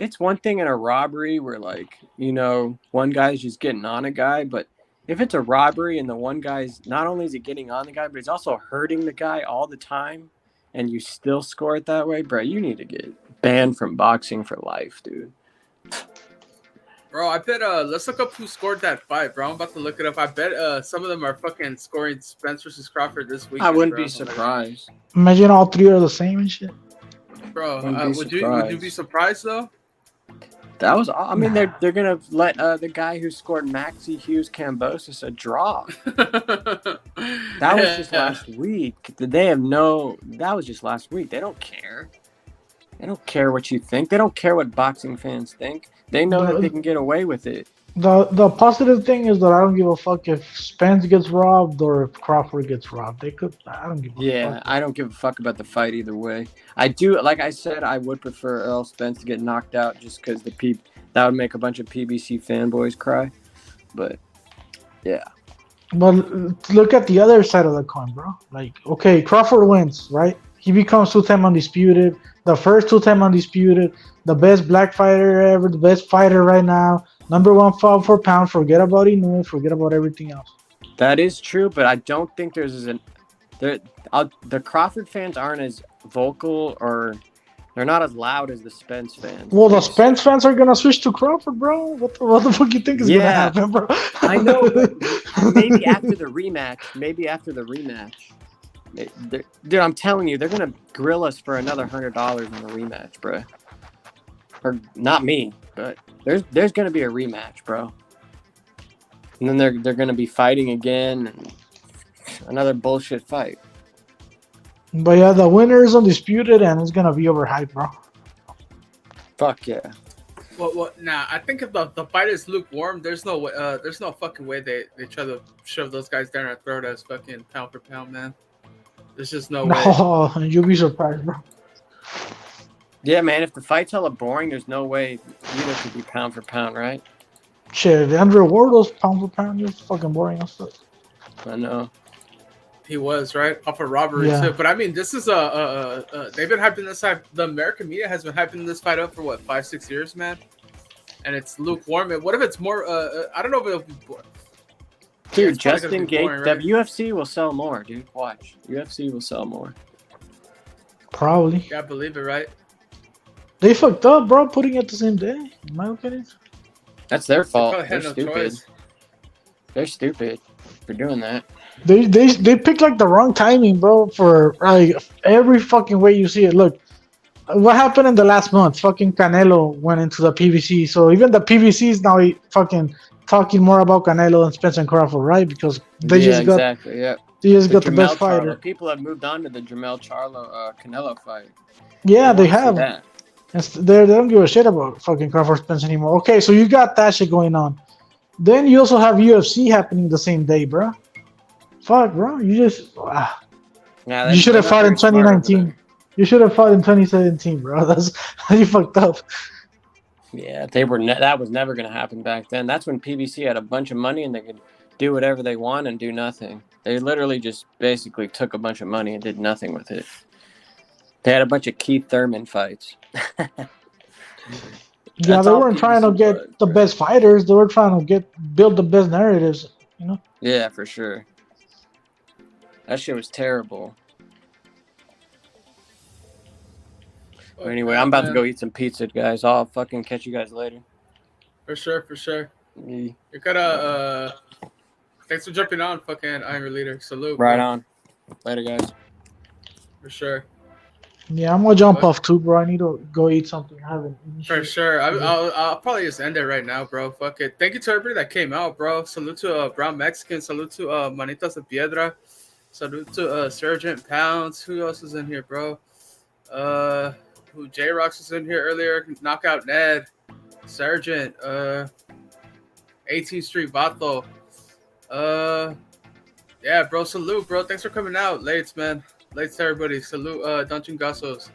It's one thing in a robbery where like one guy's just getting on a guy, but if it's a robbery and the one guy's not only is he getting on the guy, but he's also hurting the guy all the time, and you still score it that way, bro, you need to get banned from boxing for life, dude. Bro, I bet let's look up who scored that fight, bro. I'm about to look it up. I bet some of them are fucking scoring Spence versus Crawford this week. I wouldn't be surprised. Imagine all three are the same and shit. Bro, would you be surprised though? That was. I mean, they're gonna let the guy who scored Maxi Hughes Cambosis a draw. That was just last week. They have no. That was just last week. They don't care. They don't care what you think. They don't care what boxing fans think. They know that they can get away with it. The positive thing is that I don't give a fuck if Spence gets robbed or if Crawford gets robbed. They could. I don't give a Yeah, fuck. I don't give a fuck about the fight either way. I do, like I said, I would prefer Earl Spence to get knocked out just because that would make a bunch of PBC fanboys cry. But yeah, But look at the other side of the coin, bro. Like, okay, Crawford wins, right? He becomes 2-time undisputed, the first 2-time undisputed, the best black fighter ever, the best fighter right now, #1 pound for pound. Forget about Inoue, forget about everything else. that is true. But I don't think the Crawford fans aren't as vocal or they're not as loud as the Spence fans. Well, the Spence fans are gonna switch to Crawford, bro. What the fuck you think is gonna happen, bro? I know, but maybe after the rematch. Dude, I'm telling you, they're gonna grill us for another $100 on a rematch, bro. Or not me, but there's gonna be a rematch, bro. And then they're gonna be fighting again, and another bullshit fight. But yeah, the winner is undisputed and it's gonna be overhyped, bro. Fuck yeah. Well, nah. I think if the fight is lukewarm, there's no fucking way they try to shove those guys down our throat as fucking pound for pound, man. There's just no way. Oh, you'll be surprised, bro. Yeah, man. If the fight's hella boring, there's no way either could be pound for pound, right? Shit, Andre Wardlow's pound for pound, you're fucking boring as fuck. I know. He was right off a robbery too, but I mean, this is they've been hyping this fight. The American media has been hyping this fight up for what 5-6 years, man. And it's lukewarm. What if it's more? I don't know if it'll be boring. Dude, Justin Gaethje, the UFC will sell more, dude. Watch, UFC will sell more. Probably. Yeah, I believe it, right? They fucked up, bro, putting it the same day, in my opinion. That's their fault. probably They're had no stupid. choice. They're stupid for doing that. They picked like the wrong timing, bro, for like every fucking way you see it. Look, what happened in the last month? Fucking Canelo went into the PBC, so even the PBC is now fucking talking more about Canelo than Spence and Crawford, right? Because they just got exactly. Yeah. they just got the Jamel best fighter. Charlo. People have moved on to the Jamel Charlo Canelo fight. Yeah, they wanna see have. that. They don't give a shit about fucking Crawford Spence anymore. Okay, so you got that shit going on. Then you also have UFC happening the same day, bro. Fuck, bro. You just Yeah, you should have they're fought in not very smart over 2019. You should have fought in 2017, bro. That's you fucked up. Yeah, they were. That was never going to happen back then. That's when PBC had a bunch of money and they could do whatever they want and do nothing. They literally just basically took a bunch of money and did nothing with it. They had a bunch of Keith Thurman fights. Yeah, That's they all weren't trying to PBC get was, the best fighters. They were trying to build the best narratives. You know. Yeah, for sure. That shit was terrible. Anyway, I'm about to go eat some pizza, guys. I'll fucking catch you guys later. For sure, for sure. Yeah. You gotta thanks for jumping on, fucking Iron Leader. Salute. Right bro. on. Later, guys. For sure. Yeah, I'm gonna jump off too, bro. I need to go eat something. I haven't eaten For shit. sure. I'll probably just end it right now, bro. Fuck it. Thank you to everybody that came out, bro. Salute to Brown Mexican. Salute to Manitas de Piedra. Salute to Sergeant Pounds. Who else is in here, bro? Who J-Rox was in here earlier. Knockout Ned. Sergeant. 18th Street Vato. Yeah, bro. Salute, bro. Thanks for coming out. Lates, man. Lates to everybody. Salute Dungeon Gossos.